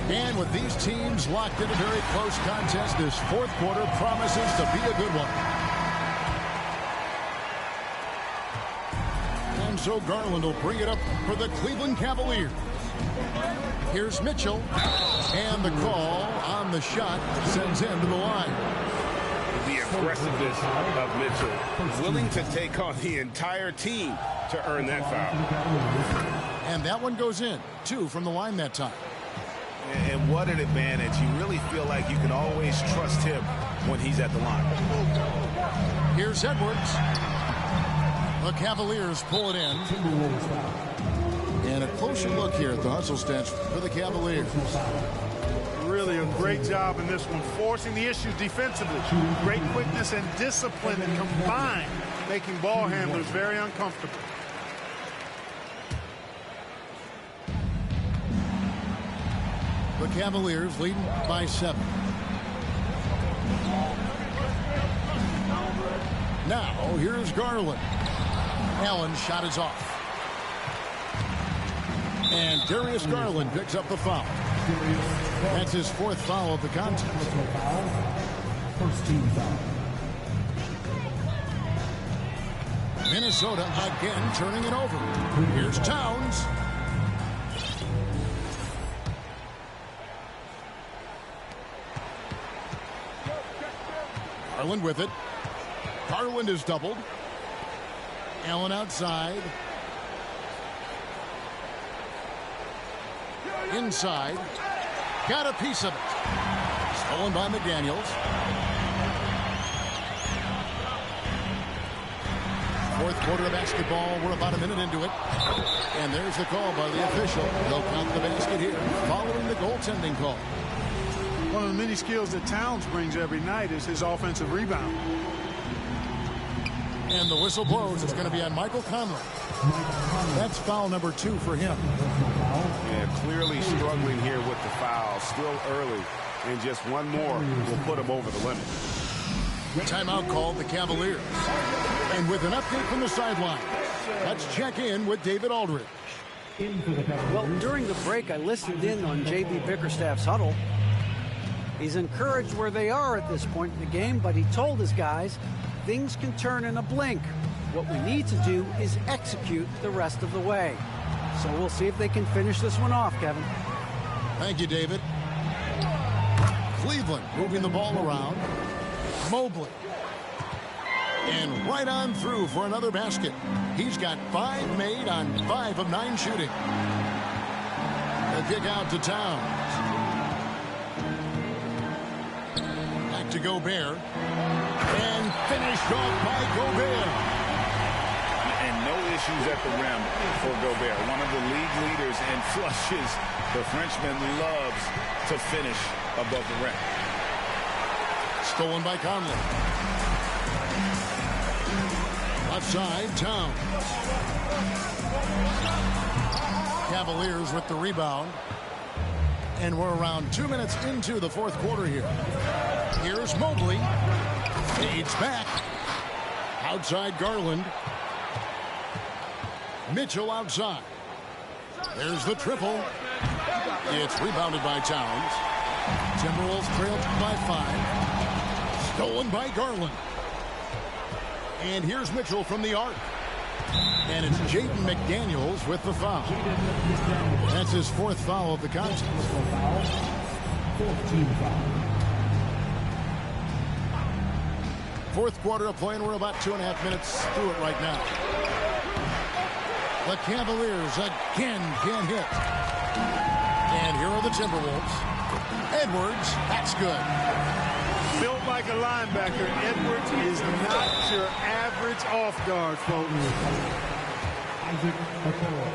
And with these teams locked in a very close contest, this fourth quarter promises to be a good one. And so Garland will bring it up for the Cleveland Cavaliers. Here's Mitchell. And the call on the shot sends him to the line. The aggressiveness of Mitchell, willing to take on the entire team to earn that foul. And that one goes in. 2 from the line that time. And what an advantage. You really feel like you can always trust him when he's at the line. Here's Edwards. The Cavaliers pull it in. And a closer look here at the hustle stats for the Cavaliers. Really a great job in this one, forcing the issues defensively. Great quickness and discipline and combined, making ball handlers very uncomfortable. The Cavaliers leading by 7. Now, here's Garland. Allen's shot is off. And Darius Garland picks up the foul. That's his 4th foul of the contest. First team foul. Minnesota again turning it over. Here's Towns. Garland with it. Garland is doubled. Allen outside. Inside. Got a piece of it. Stolen by McDaniels. 4th quarter of basketball. We're about a minute into it. And there's the call by the official. They'll count the basket here following the goaltending call. One of the many skills that Towns brings every night is his offensive rebound. And the whistle blows. It's going to be on Michael Conley. That's foul number 2 for him. Yeah, clearly struggling here with the foul. Still early. And just one more will put him over the limit. Timeout called the Cavaliers. And with an update from the sideline, let's check in with David Aldridge. Well, during the break, I listened in on J.B. Bickerstaff's huddle. He's encouraged where they are at this point in the game, but he told his guys things can turn in a blink. What we need to do is execute the rest of the way. So we'll see if they can finish this one off, Kevin. Thank you, David. Cleveland moving the ball around. Mobley. And right on through for another basket. He's got 5 made on 5 of 9 shooting. The kick out to Towns. Back to Gobert. And finished off by Gobert. And no issues at the rim for Gobert. One of the league leaders in flushes. The Frenchman loves to finish above the rim. Stolen by Conley. Left side, Towns. Cavaliers with the rebound. And we're around 2 minutes into the 4th quarter here. Here's Mobley. Fades back. Outside Garland. Mitchell outside. There's the triple. It's rebounded by Towns. Timberwolves trailed by 5. Stolen by Garland. And here's Mitchell from the arc. And it's Jaden McDaniels with the foul. That's his 4th foul of the contest. 14 foul. 4th quarter of play, and we're about 2.5 minutes through it right now. The Cavaliers again can't hit. And here are the Timberwolves. Edwards, that's good. Built like a linebacker, Edwards is not your average off guard, folks. Isaac Okoro.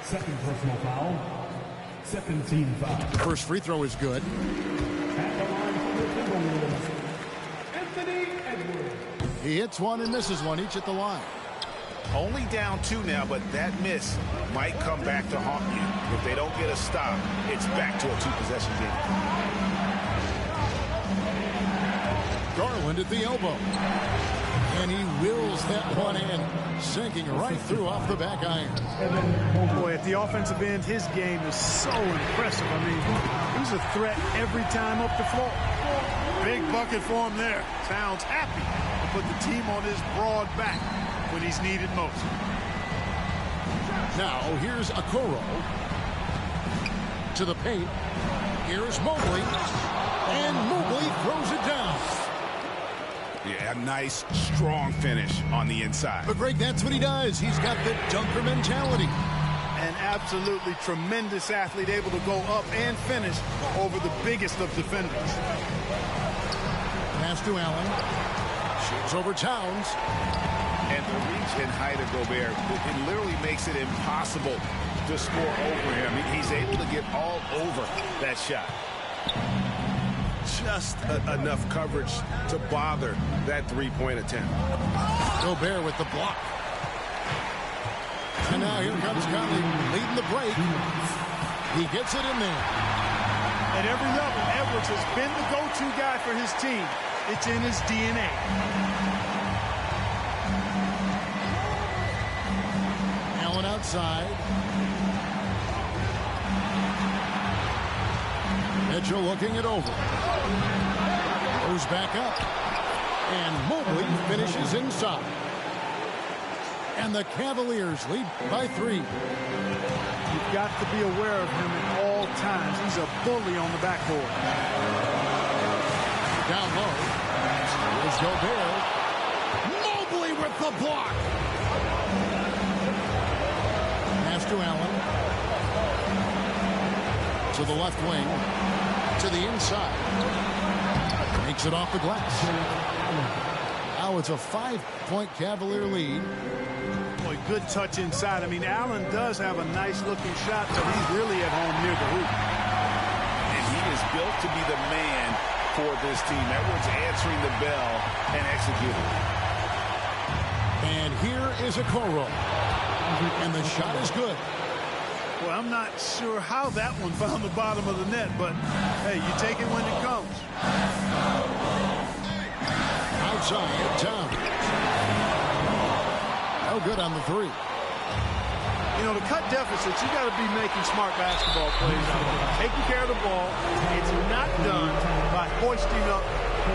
Second personal foul. Second team foul. The first free throw is good. At the line for the Timberwolves, Anthony Edwards. He hits one and misses one, each at the line. Only down 2 now, but that miss might come back to haunt you. If they don't get a stop, it's back to a 2-possession game. Garland at the elbow. And he wills that one in, sinking right through off the back iron. Boy, at the offensive end, his game is so impressive. I mean, he's a threat every time up the floor. Big bucket for him there. Towns happy to put the team on his broad back when he's needed most. Now, here's Okoro. To the paint. Here's Mobley. And Mobley throws it down. Yeah, a nice, strong finish on the inside. But, Greg, that's what he does. He's got the dunker mentality. An absolutely tremendous athlete, able to go up and finish over the biggest of defenders. Pass to Allen. Shoots over Towns. And the reach and height of Gobert, it literally makes it impossible to score over him. He's able to get all over that shot. Just enough coverage to bother that three-point attempt. Gobert with the block. And now here comes Conley leading the break. He gets it in there. At every level, Edwards has been the go-to guy for his team. It's in his DNA. Allen outside. Mitchell looking it over. Goes back up. And Mobley finishes inside. And the Cavaliers lead by 3. You've got to be aware of him at all times. He's a bully on the backboard. Down low. Here's Gobert. Mobley with the block. Pass to Allen. To the left wing. To the inside. Makes it off the glass. Now it's a 5-point Cavalier lead. Boy, good touch inside. I mean, Allen does have a nice-looking shot, but he's really at home near the hoop. And he is built to be the man for this team. Edwards answering the bell and executing. And here is Okoro. And the shot is good. Well, I'm not sure how that one found the bottom of the net, but, hey, you take it when it comes. Outside, Towns. No good on the 3. You know, to cut deficits, you got to be making smart basketball plays. Taking care of the ball. It's not done by hoisting up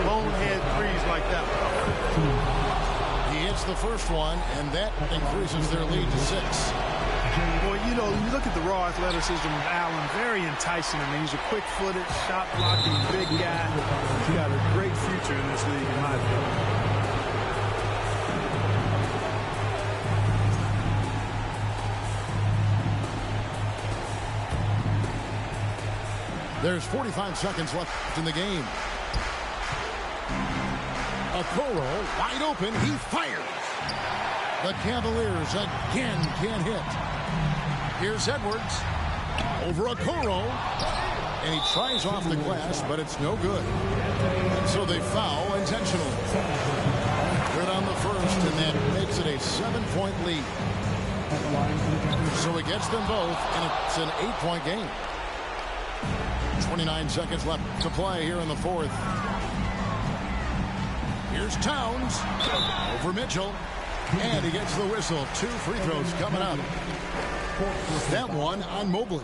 bonehead threes like that. He hits the first one, and that increases their lead to 6. Boy, you know, you look at the raw athleticism of Allen, very enticing. I mean, he's a quick-footed, shot-blocking, big guy. He's got a great future in this league, in my opinion. There's 45 seconds left in the game. Okoro wide open. He fires. The Cavaliers again can't hit. Here's Edwards over Okoro. And he tries off the glass, but it's no good. And so they foul intentionally. Good on the first, and that makes it a 7-point lead. So he gets them both, and it's an 8-point game. 29 seconds left to play here in the 4th. Here's Towns over Mitchell. And he gets the whistle. 2 free throws coming up. That one on Mobley.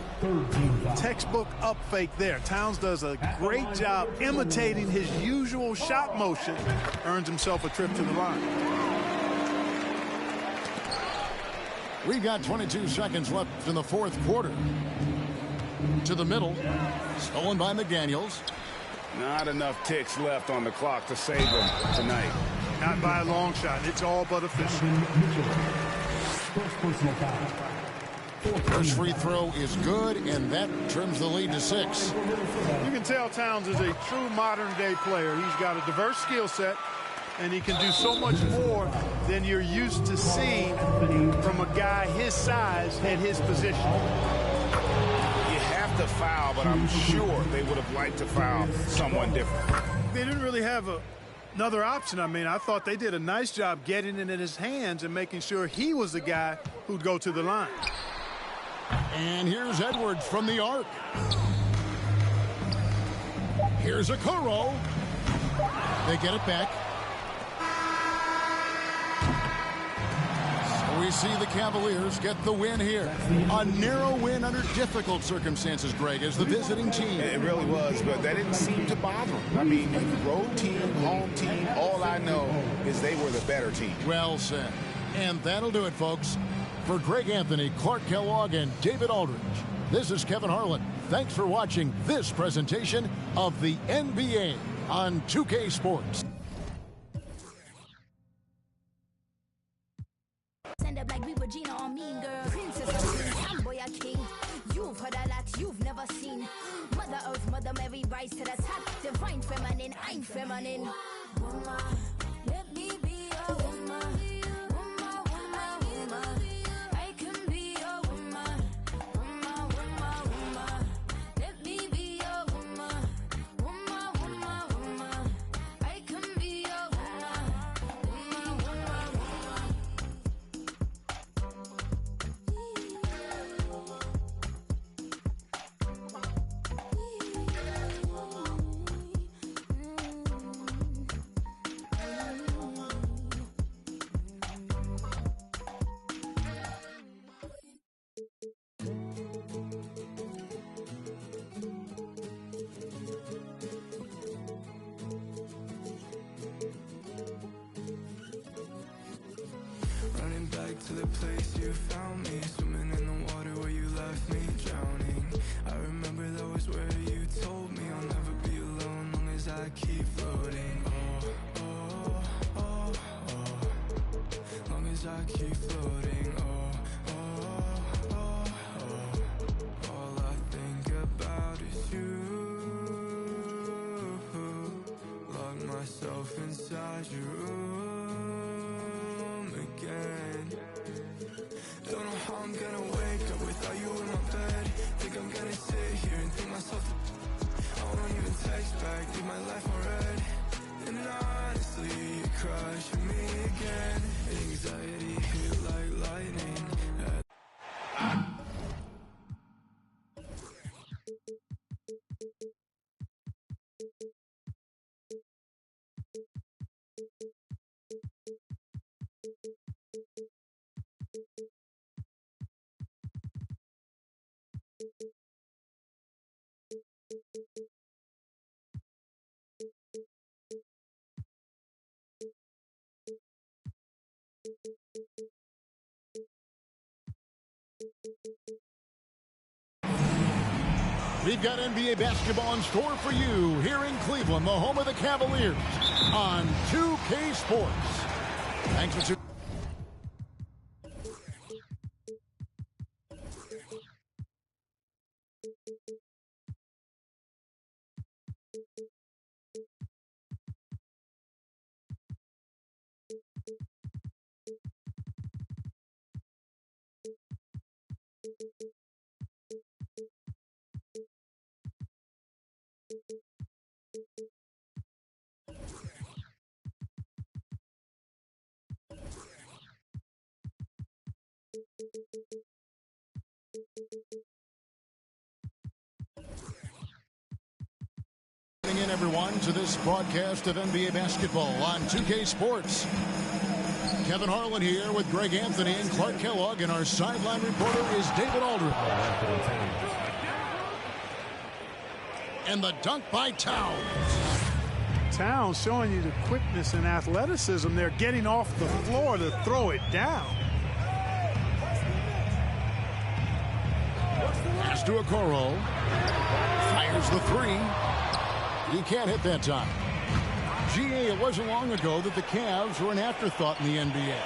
Textbook up fake there. Towns does a great job imitating his usual shot motion. Earns himself a trip to the line. We've got 22 seconds left in the 4th quarter. To the middle. Stolen by McDaniels. Not enough ticks left on the clock to save them tonight. Not by a long shot. It's all but official. First personal foul. First free throw is good, and that trims the lead to 6. You can tell Towns is a true modern-day player. He's got a diverse skill set, and he can do so much more than you're used to seeing from a guy his size at his position. You have to foul, but I'm sure they would have liked to foul someone different. They didn't really have another option. I mean, I thought they did a nice job getting it in his hands and making sure he was the guy who'd go to the line. And here's Edwards from the arc. Here's Okoro. They get it back. So we see the Cavaliers get the win here. A narrow win under difficult circumstances, Greg, as the visiting team. It really was, but that didn't seem to bother them. I mean, road team, home team, all I know is they were the better team. Well said. And that'll do it, folks. For Greg Anthony, Clark Kellogg, and David Aldridge, this is Kevin Harlan. Thanks for watching this presentation of the NBA on 2K Sports. Stand up like we were Gina or Mean Girl. Princess, tomboy, a king. You've heard a lot you've never seen. Mother Earth, Mother Mary, rise to the top. Divine feminine, I'm feminine. Woman, let me be a woman. To the place you found me, swimming in the water where you left me drowning. I remember that was where you told me I'll never be alone long as I keep floating. Oh, oh, oh, oh. Long as I keep floating. Oh, oh, oh, oh. All I think about is you. Lock myself inside your room again. Don't know how I'm gonna wake up without you in my bed. Think I'm gonna sit here and think myself I won't even text back, leave my life on red. And honestly, you're crushing me again. Anxiety hit like lightning. We've got NBA basketball in store for you here in Cleveland, the home of the Cavaliers, on 2K Sports. Thanks for in, everyone, to this broadcast of NBA basketball on 2K Sports. Kevin Harlan here with Greg Anthony and Clark Kellogg, and our sideline reporter is David Aldridge. And the dunk by Towns. Towns showing you the quickness and athleticism. They're getting off the floor to throw it down. Pass to Okoro. Fires the three. He can't hit that time. GA, it wasn't long ago that the Cavs were an afterthought in the NBA.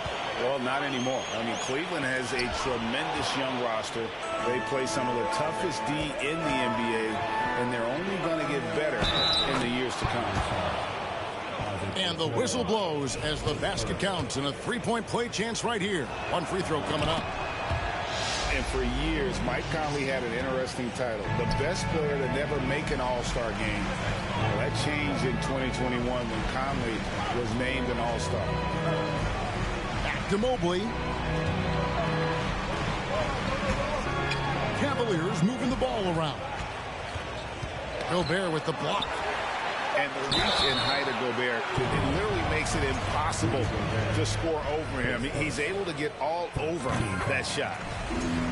Well, not anymore. I mean, Cleveland has a tremendous young roster. They play some of the toughest D in the NBA, and they're only going to get better in the years to come. And the whistle blows as the basket counts, and a three-point play chance right here. One free throw coming up. And for years, Mike Conley had an interesting title, the best player to never make an All-Star game. Well, that changed in 2021 when Conley was named an All-Star. Back to Mobley. Cavaliers moving the ball around. Gobert with the block. And the reach and height of Gobert, it literally makes it impossible to score over him. He's able to get all over that shot.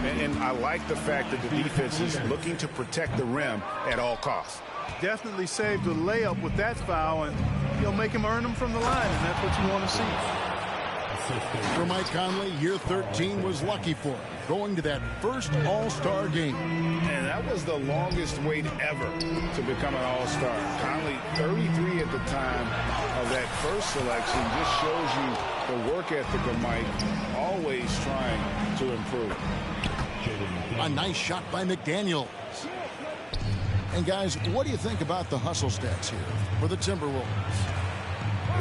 And I like the fact that the defense is looking to protect the rim at all costs. Definitely saved a layup with that foul, and you'll make him earn them from the line, and that's what you want to see. For Mike Conley, year 13 was lucky for him, going to that first All-Star game. And that was the longest wait ever to become an All-Star. Conley, 33 at the time of that first selection, just shows you the work ethic of Mike, always trying to improve. A nice shot by McDaniels. And guys, what do you think about the hustle stats here for the Timberwolves?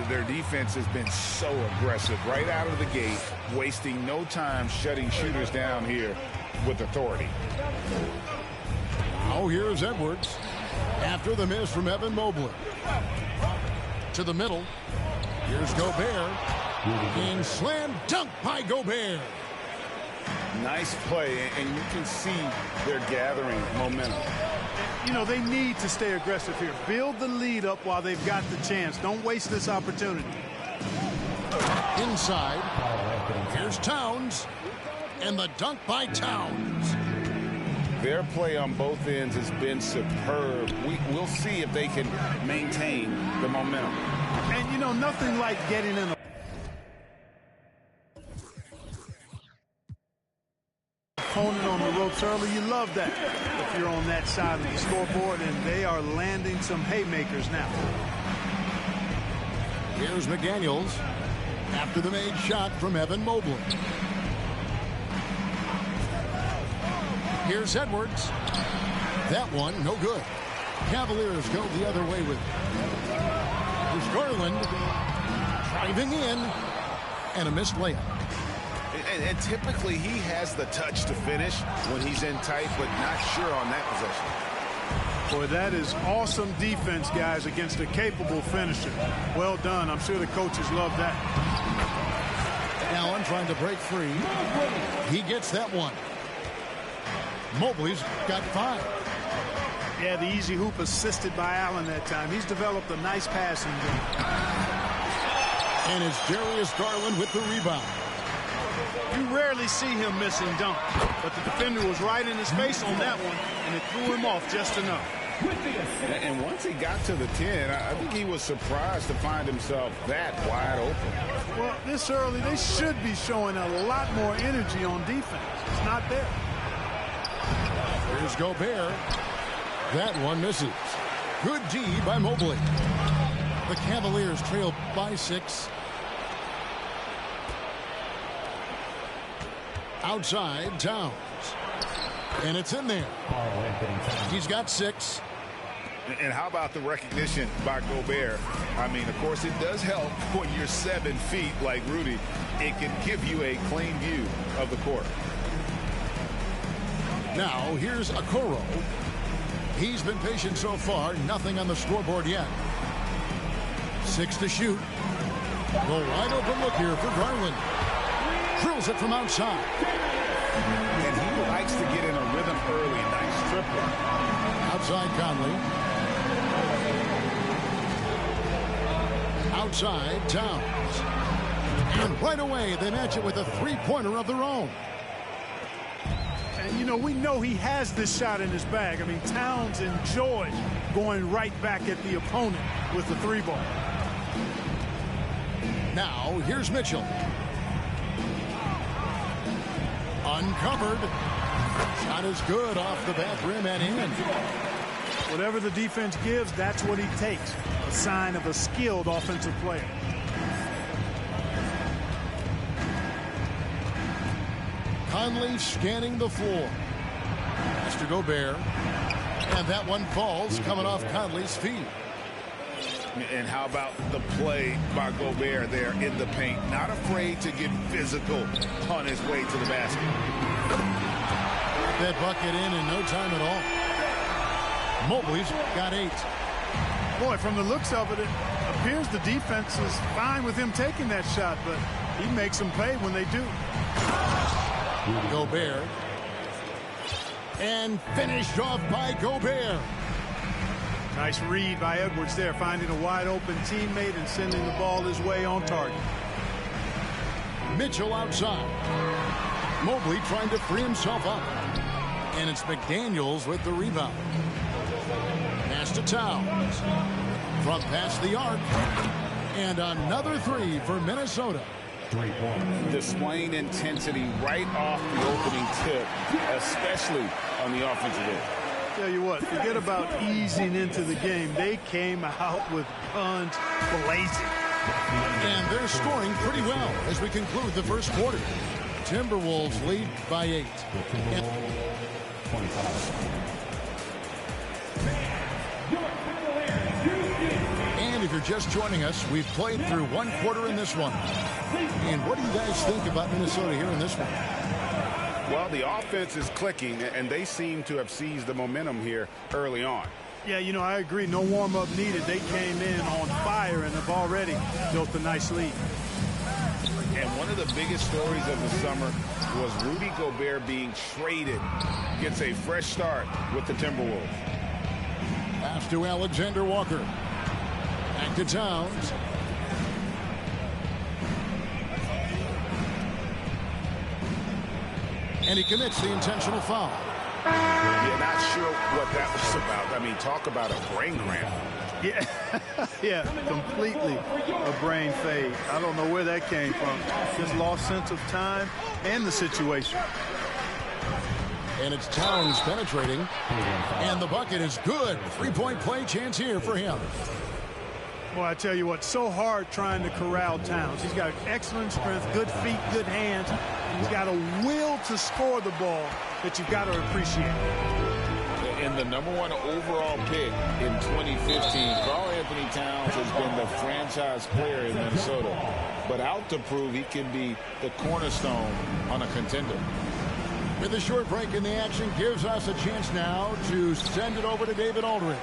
Their defense has been so aggressive right out of the gate, wasting no time shutting shooters down here with authority. Now here's Edwards after the miss from Evan Mobley. To the middle. Here's Gobert. And slam dunk by Gobert. Nice play, and you can see they're gathering momentum. You know, they need to stay aggressive here. Build the lead up while they've got the chance. Don't waste this opportunity. Inside. Here's Towns. And the dunk by Towns. Their play on both ends has been superb. We'll see if they can maintain the momentum. And, you know, nothing like getting in a opponent on the ropes early. You love that if you're on that side of the scoreboard, and they are landing some haymakers now. Here's McDaniels after the made shot from Evan Mobley. Here's Edwards. That one, no good. Cavaliers go the other way with it. Here's Garland driving in, and a missed layup. And typically he has the touch to finish when he's in tight, but not sure on that possession. Boy, that is awesome defense, guys, against a capable finisher. Well done. I'm sure the coaches love that. Allen trying to break free. He gets that one. Mobley's got 5. Yeah, the easy hoop assisted by Allen that time. He's developed a nice passing game. And it's Darius Garland with the rebound. You rarely see him missing dunk, but the defender was right in his face on that one, and it threw him off just enough. And once he got to the 10, I think he was surprised to find himself that wide open. Well, this early, they should be showing a lot more energy on defense. It's not there. Here's Gobert. That one misses. Good D by Mobley. The Cavaliers trail by 6. Outside, Towns. And it's in there. He's got 6. And how about the recognition by Gobert? I mean, of course, it does help when you're 7 feet like Rudy. It can give you a clean view of the court. Now, here's Okoro. He's been patient so far. Nothing on the scoreboard yet. 6 to shoot. The wide open look here for Garland. Drills it from outside. And he likes to get in a rhythm early. Nice triple. Outside Conley. Outside Towns. And right away they match it with a three-pointer of their own. And, you know, we know he has this shot in his bag. I mean, Towns enjoys going right back at the opponent with the 3-ball. Now, here's Mitchell. Uncovered. Shot is good off the back rim and in. Whatever the defense gives, that's what he takes. A sign of a skilled offensive player. Conley scanning the floor. Has to Gobert. And that one falls coming off Conley's feet. And how about the play by Gobert there in the paint? Not afraid to get physical on his way to the basket. That bucket in no time at all. Mobley's got 8. Boy, from the looks of it, it appears the defense is fine with him taking that shot, but he makes them pay when they do. Gobert. And finished off by Gobert. Nice read by Edwards there, finding a wide-open teammate and sending the ball his way on target. Mitchell outside. Mobley trying to free himself up. And it's McDaniels with the rebound. Pass to Towns. From past the arc. And another 3 for Minnesota. Displaying intensity right off the opening tip, especially on the offensive end. Tell you what, forget about easing into the game. They came out with guns blazing. And they're scoring pretty well as we conclude the first quarter. Timberwolves lead by 8. And if you're just joining us, we've played through one quarter in this one. And what do you guys think about Minnesota here in this one? Well, the offense is clicking, and they seem to have seized the momentum here early on. Yeah, you know, I agree. No warm-up needed. They came in on fire and have already built a nice lead. And one of the biggest stories of the summer was Rudy Gobert being traded. Gets a fresh start with the Timberwolves. Pass to Alexander Walker. Back to Towns. And he commits the intentional foul. Yeah, not sure what that was about. I mean, talk about a brain cramp. Yeah, yeah, completely a brain fade. I don't know where that came from. Just lost sense of time and the situation. And it's Towns penetrating. And the bucket is good. 3-point play chance here for him. Well, I tell you what, so hard trying to corral Towns. He's got excellent strength, good feet, good hands. He's got a will to score the ball that you've got to appreciate. And the #1 overall pick in 2015, Karl-Anthony Towns has been the franchise player in Minnesota. But out to prove he can be the cornerstone on a contender. With a short break in the action, gives us a chance now to send it over to David Aldridge.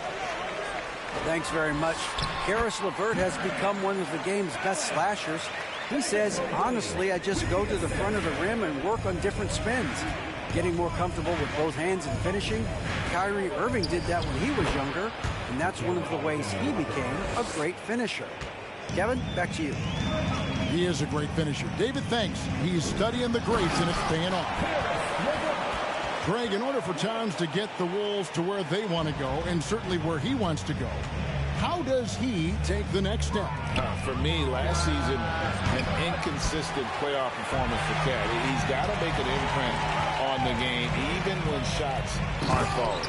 Thanks very much. Caris LeVert has become one of the game's best slashers. He says, honestly, I just go to the front of the rim and work on different spins. Getting more comfortable with both hands and finishing. Kyrie Irving did that when he was younger, and that's one of the ways he became a great finisher. Kevin, back to you. He is a great finisher. David, thanks. He's studying the greats, and it's paying off. Greg, in order for Towns to get the Wolves to where they want to go, and certainly where he wants to go, how does he take the next step? For me, last season, an inconsistent playoff performance for Cat. He's got to make an imprint on the game, even when shots aren't falling.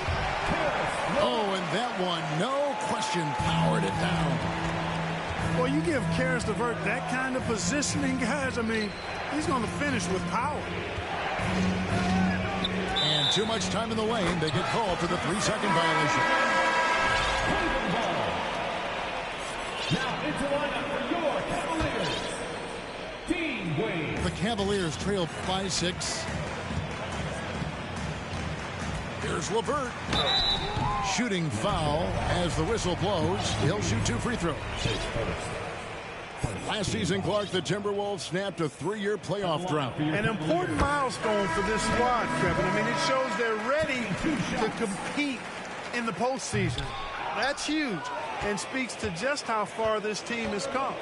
Oh, and that one, no question, powered it down. Well, you give Caris LeVert that kind of positioning, guys, I mean, he's going to finish with power. And too much time in the lane. They get called for the 3-second violation. Now into lineup for your Cavaliers, Dean Wade. The Cavaliers trail by 6. Here's LeVert. Shooting foul as the whistle blows. He'll shoot 2 free throws. Last season, Clark, the Timberwolves snapped a 3-year playoff drought. An important milestone for this squad, Kevin. I mean, it shows they're ready to compete in the postseason. That's huge and speaks to just how far this team has come.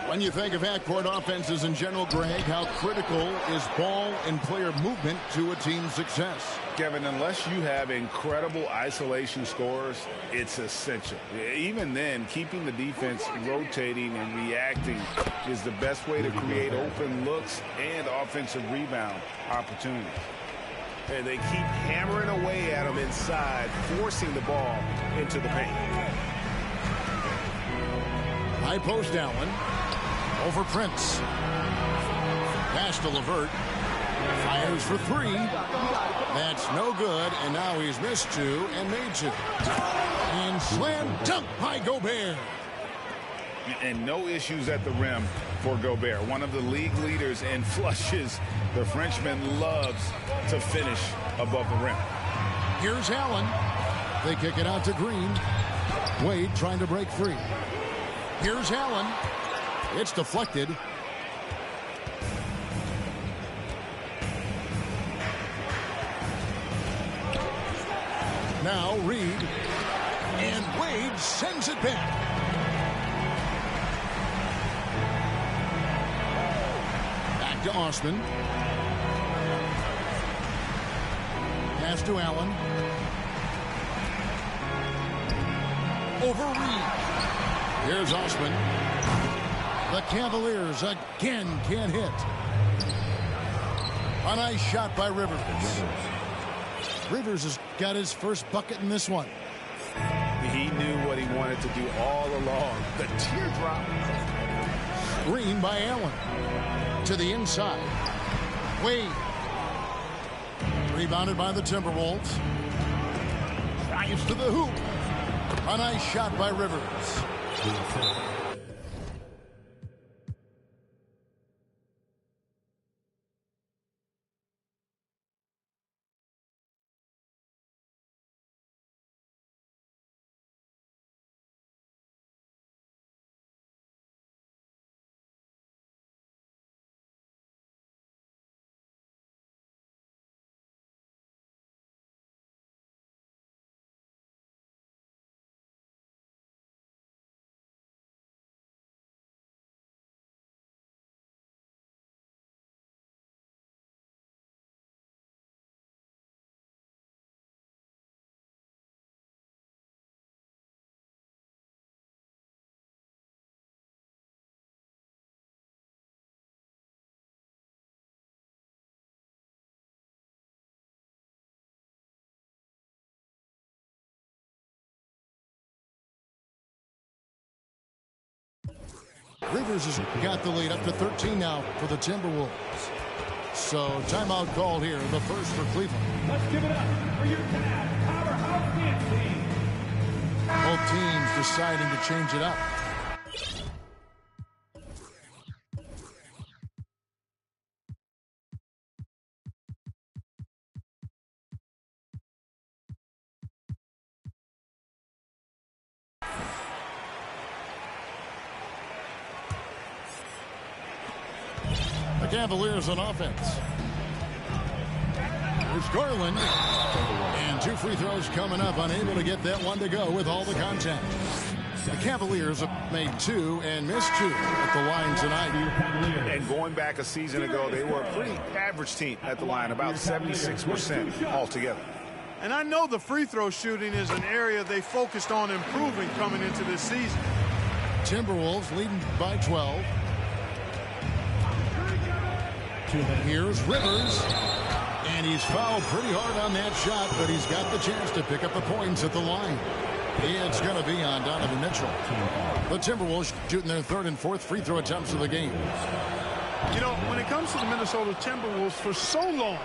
When you think of half-court offenses in general, Greg, how critical is ball and player movement to a team's success? Kevin, unless you have incredible isolation scores, it's essential. Even then, keeping the defense rotating and reacting is the best way to create open looks and offensive rebound opportunities. And they keep hammering away at them inside, forcing the ball into the paint. High post Allen. Over Prince. Pass to LeVert. Fires for three. That's no good, and now he's missed two and made two. And slam dunk by Gobert. And no issues at the rim for Gobert. One of the league leaders in flushes. The Frenchman loves to finish above the rim. Here's Allen. They kick it out to Green. Wade trying to break free. Here's Allen. It's deflected. Now Reed. And Wade sends it back. Back to Osman. Pass to Allen. Over Reed. Here's Osman. The Cavaliers again can't hit. A nice shot by Rivers. Rivers has got his first bucket in this one. He knew what he wanted to do all along. The teardrop. Green by Allen. To the inside. Wade. Rebounded by the Timberwolves. Drives to the hoop. A nice shot by Rivers. Rivers has got the lead up to 13 now for the Timberwolves. So timeout called here, the first for Cleveland. Let's give it up for your Cavs powerhouse dance team. Both teams deciding to change it up. Cavaliers on offense. There's Garland. And two free throws coming up. Unable to get that one to go with all the contact. The Cavaliers have made two and missed two at the line tonight. And going back a season ago, they were a pretty average team at the line, about 76% altogether. And I know the free throw shooting is an area they focused on improving coming into this season. Timberwolves leading by 12. Here's Rivers, and he's fouled pretty hard on that shot, but he's got the chance to pick up the points at the line. It's going to be on Donovan Mitchell. The Timberwolves shooting their third and fourth free throw attempts of the game. You know, when it comes to the Minnesota Timberwolves, for so long,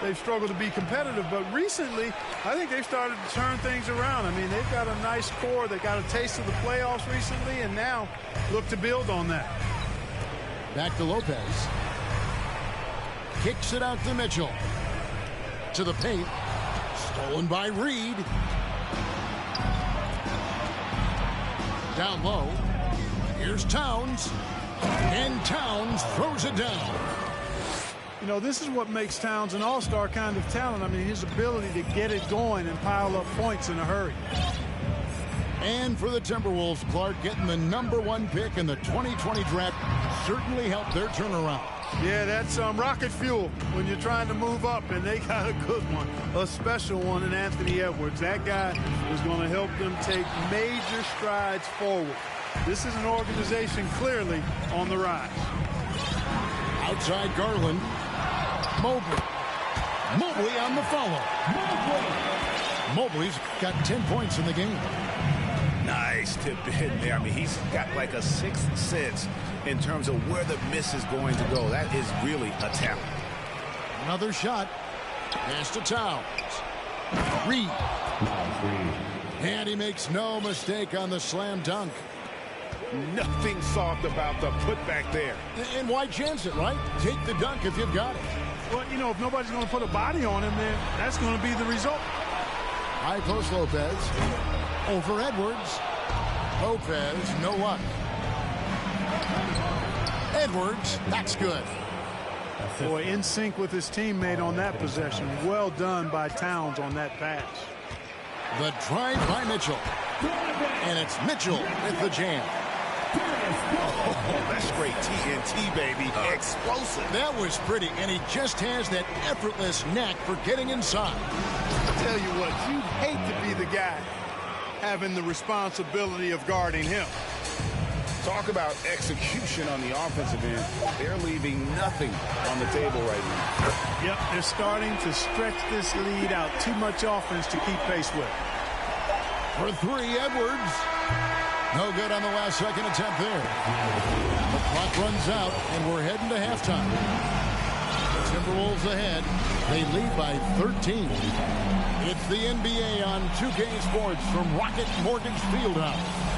they've struggled to be competitive, but recently, I think they've started to turn things around. I mean, they've got a nice core. They got a taste of the playoffs recently, and now look to build on that. Back to Lopez. Kicks it out to Mitchell. To the paint. Stolen by Reed. Down low. Here's Towns. And Towns throws it down. You know, this is what makes Towns an all-star kind of talent. I mean, his ability to get it going and pile up points in a hurry. And for the Timberwolves, Clark getting the #1 pick in the 2020 draft certainly helped their turnaround. Yeah, that's rocket fuel when you're trying to move up, and they got a good one, a special one in Anthony Edwards. That guy is going to help them take major strides forward. This is an organization clearly on the rise. Outside Garland. Mobley. Mobley on the follow. Mobley's got 10 points in the game. Nice tip in there. I mean, he's got like a sixth sense in terms of where the miss is going to go. That is really a talent. Another shot. Pass to Towns. Reed. And he makes no mistake on the slam dunk. Nothing soft about the putback there. And why chance it, right? Take the dunk if you've got it. Well, you know, if nobody's going to put a body on him, then that's going to be the result. High post Lopez. Over Edwards. Lopez, no luck. Edwards, that's good. Boy, in sync with his teammate on that possession. Well done by Towns on that pass. The drive by Mitchell. And it's Mitchell with the jam. Oh, that's great TNT, baby. Explosive. That was pretty, and he just has that effortless knack for getting inside. I tell you what, you'd hate to be the guy having the responsibility of guarding him. Talk about execution on the offensive end. They're leaving nothing on the table right now. Yep, they're starting to stretch this lead out. Too much offense to keep pace with. For three, Edwards. No good on the last second attempt there. The clock runs out, and we're heading to halftime. The Timberwolves ahead. They lead by 13. It's the NBA on 2K Sports from Rocket Mortgage Fieldhouse.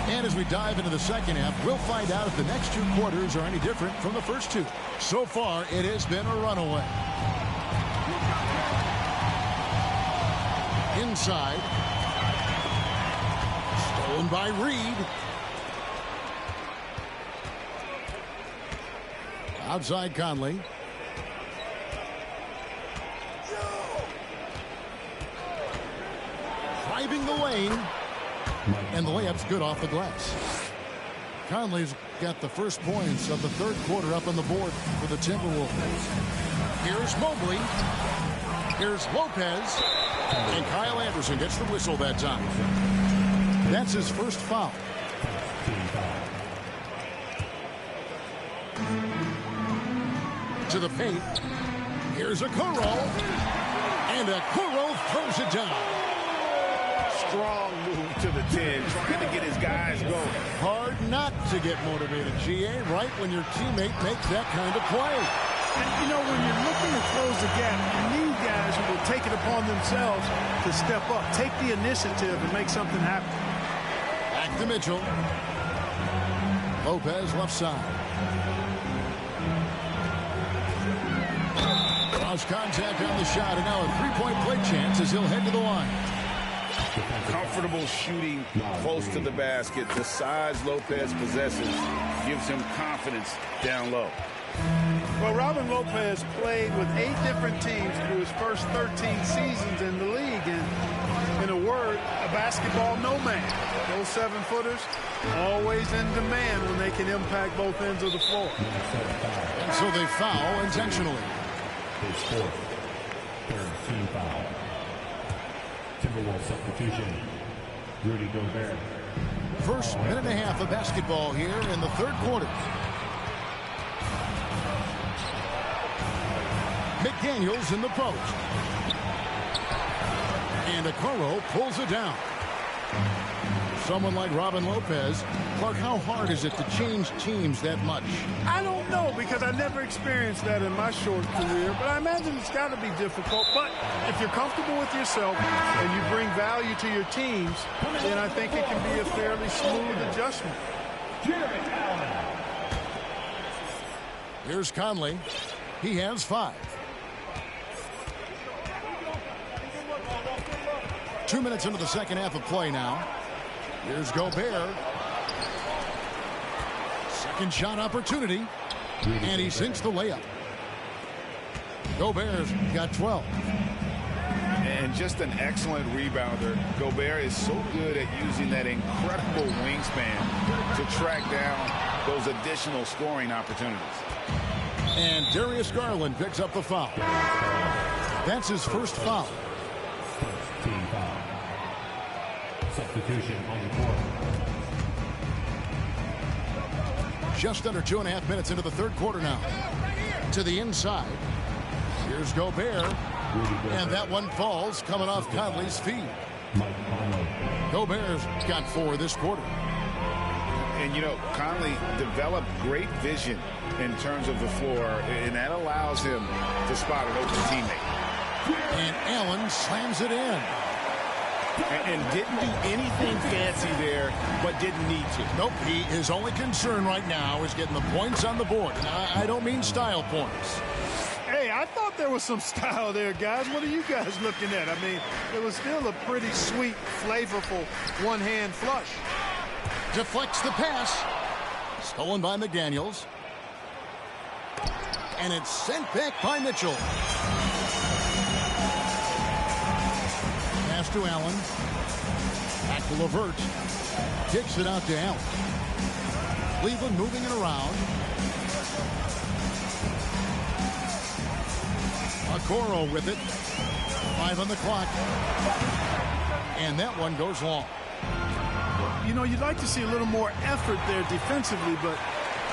And as we dive into the second half, we'll find out if the next two quarters are any different from the first two. So far, it has been a runaway. Inside. Stolen by Reed. Outside Conley. Driving the lane. And the layup's good off the glass. Conley's got the first points of the third quarter up on the board for the Timberwolves. Here's Mobley. Here's Lopez. And Kyle Anderson gets the whistle that time. That's his first foul. To the paint. Here's Okoro. And Okoro throws it down. Strong move to the 10, trying to get his guys going. Hard not to get motivated, GA, right when your teammate makes that kind of play. And, you know, when you're looking to close the gap, you need guys who will take it upon themselves to step up, take the initiative, and make something happen. Back to Mitchell. Lopez left side. Cross contact on the shot, and now a three-point play chance as he'll head to the line. Comfortable shooting close to the basket. The size Lopez possesses gives him confidence down low. Well, Robin Lopez played with 8 different teams through his first 13 seasons in the league. And in a word, a basketball nomad. Those 7-footers always in demand when they can impact both ends of the floor. And so they foul intentionally. His fourth, third team foul. Timberwolves substitution, Rudy Gobert. First minute and a half of basketball here in the third quarter. McDaniels in the post. And Okoro pulls it down. Someone like Robin Lopez, Clark, how hard is it to change teams that much? I don't know, because I never experienced that in my short career, but I imagine it's got to be difficult. But if you're comfortable with yourself and you bring value to your teams, then I think it can be a fairly smooth adjustment. Here's Conley. He has 5. 2 minutes into the second half of play now. Here's Gobert. Second shot opportunity. And he sinks the layup. Gobert's got 12. And just an excellent rebounder. Gobert is so good at using that incredible wingspan to track down those additional scoring opportunities. And Darius Garland picks up the foul. That's his first foul. First team foul. Substitution on the court. Just under 2.5 minutes into the third quarter now. To the inside. Here's Gobert. And that one falls coming off Conley's feet. Gobert's got 4 this quarter. And, you know, Conley developed great vision in terms of the floor, and that allows him to spot an open teammate. And Allen slams it in. And didn't do anything fancy there, but didn't need to. Nope, his only concern right now is getting the points on the board. And I don't mean style points. Hey, I thought there was some style there, guys. What are you guys looking at? I mean, it was still a pretty sweet, flavorful one-hand flush. Deflects the pass. Stolen by McDaniels. And it's sent back by Mitchell. Pass to Allen. Back to LeVert. Kicks it out to Allen. Cleveland moving it around. Okoro with it. 5 on the clock. And that one goes long. You know, you'd like to see a little more effort there defensively, but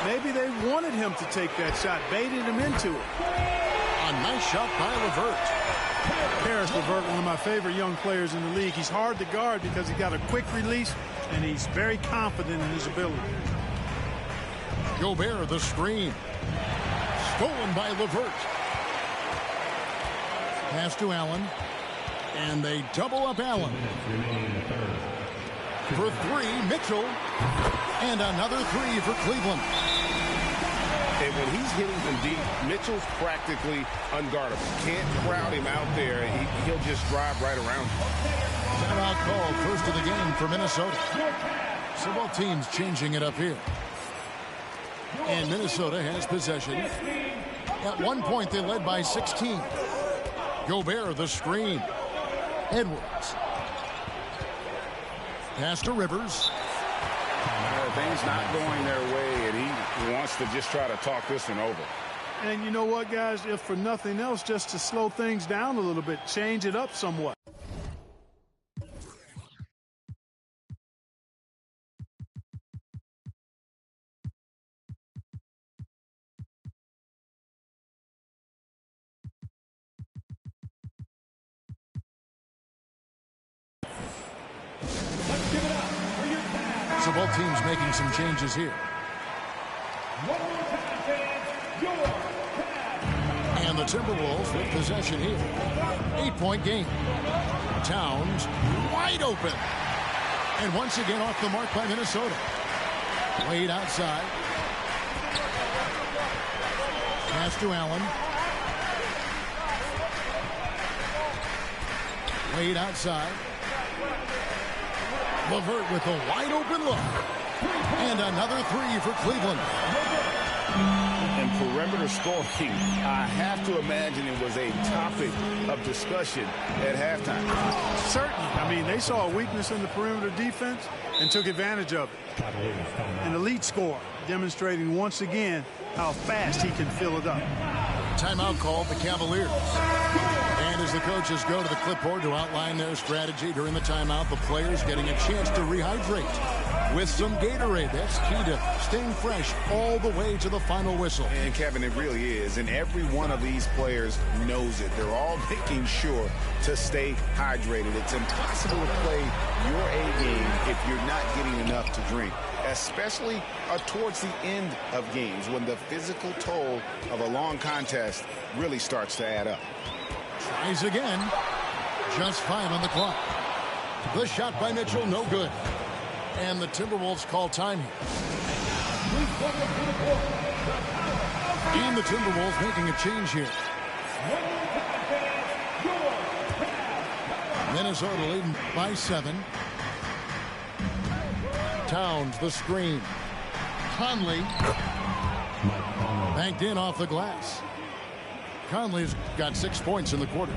maybe they wanted him to take that shot, baited him into it. A nice shot by LeVert. Karis LeVert, one of my favorite young players in the league. He's hard to guard because he got a quick release, and he's very confident in his ability. Gobert, the screen. Stolen by LeVert. Pass to Allen. And they double up Allen. For 3, Mitchell. And another 3 for Cleveland. And when he's hitting from deep, Mitchell's practically unguardable. Can't crowd him out there. He'll just drive right around him. Timeout called, first of the game for Minnesota. So both teams changing it up here. And Minnesota has possession. At one point, they led by 16. Gobert, the screen. Edwards. Pass to Rivers. Things not going their way, and he wants to just try to talk this one over. And you know what, guys? If for nothing else, just to slow things down a little bit, change it up somewhat. So both teams making some changes here. And the Timberwolves with possession here. 8-point game. Towns wide open. And once again off the mark by Minnesota. Wade outside. Pass to Allen. Wade outside. LeVert with a wide open look. And another 3 for Cleveland. And perimeter scoring, I have to imagine it was a topic of discussion at halftime. Certainly. I mean, they saw a weakness in the perimeter defense and took advantage of it. An elite scorer, demonstrating once again how fast he can fill it up. Timeout called the Cavaliers. And as the coaches go to the clipboard to outline their strategy during the timeout, the players getting a chance to rehydrate with some Gatorade. That's key to staying fresh all the way to the final whistle. And Kevin, it really is. And every one of these players knows it. They're all making sure to stay hydrated. It's impossible to play your A game if you're not getting enough to drink, especially towards the end of games when the physical toll of a long contest really starts to add up. Tries again. Just 5 on the clock. The shot by Mitchell, no good. And the Timberwolves call time here. And the Timberwolves making a change here. Minnesota leading by 7. Towns, the screen. Conley. Banked in off the glass. Conley's got 6 points in the quarter.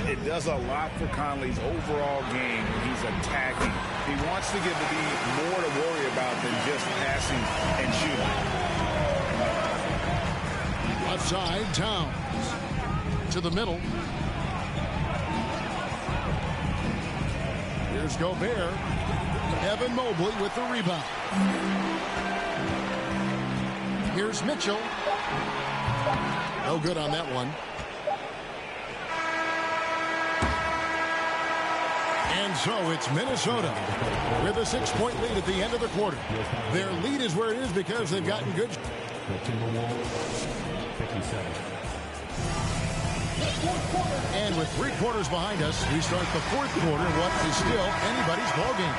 It does a lot for Conley's overall game when he's attacking. He wants to give the D more to worry about than just passing and shooting. Outside, Towns. To the middle. Here's Gobert. Evan Mobley with the rebound. Here's Mitchell. No good on that one. And so it's Minnesota with a 6-point lead at the end of the quarter. Their lead is where it is because they've gotten good. And with 3 quarters behind us, we start the 4th quarter, what is still anybody's ballgame.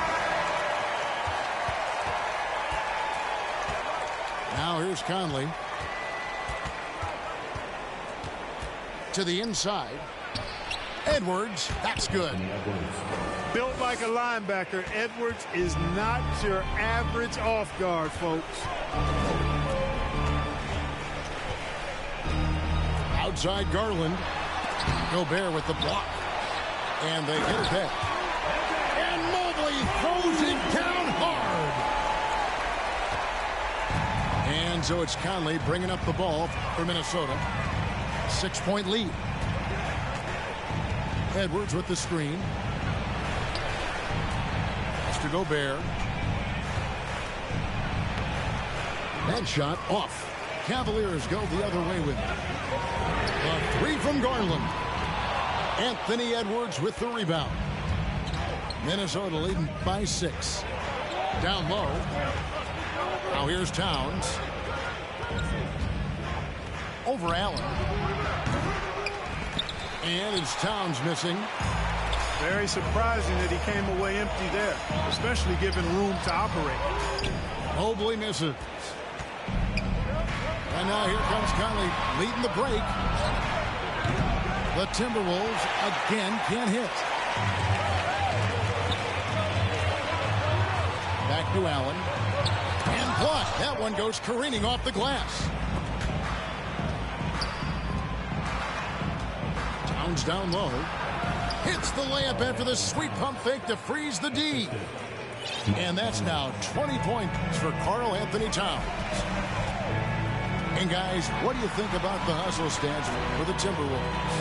Now here's Conley. To the inside. Edwards, that's good. Built like a linebacker, Edwards is not your average off guard, folks. Outside Garland. Gobert with the block. And they get it back. And Mobley throws it down hard. And so it's Conley bringing up the ball for Minnesota. 6-point lead. Edwards with the screen. That's to Gobert. That shot off. Cavaliers go the other way with it. A 3 from Garland. Anthony Edwards with the rebound. Minnesota leading by 6. Down low. Now here's Towns. Over Allen. And it's Towns missing. Very surprising that he came away empty there, especially given room to operate. Mobley misses. And now here comes Conley leading the break. The Timberwolves again can't hit. Back to Allen. And blocked. That one goes careening off the glass. Towns down low. Hits the layup after the sweet pump fake to freeze the D. And that's now 20 points for Karl Anthony Towns. And guys, what do you think about the hustle stance for the Timberwolves?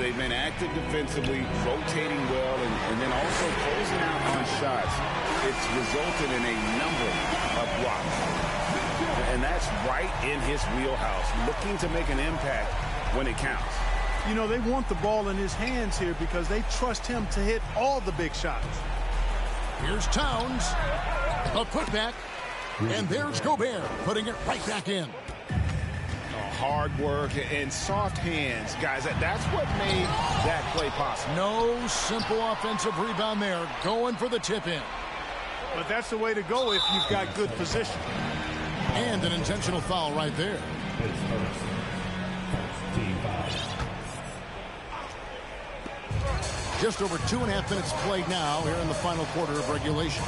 They've been active defensively, rotating well, and then also closing out on shots. It's resulted in a number of blocks. And that's right in his wheelhouse, looking to make an impact when it counts. You know, they want the ball in his hands here because they trust him to hit all the big shots. Here's Towns. A putback. And there's Gobert putting it right back in. Hard work and soft hands, guys. That's what made that play possible. No simple offensive rebound there. Going for the tip in. But that's the way to go if you've got good position. And an intentional foul right there. Just over 2.5 minutes played now here in the final quarter of regulation.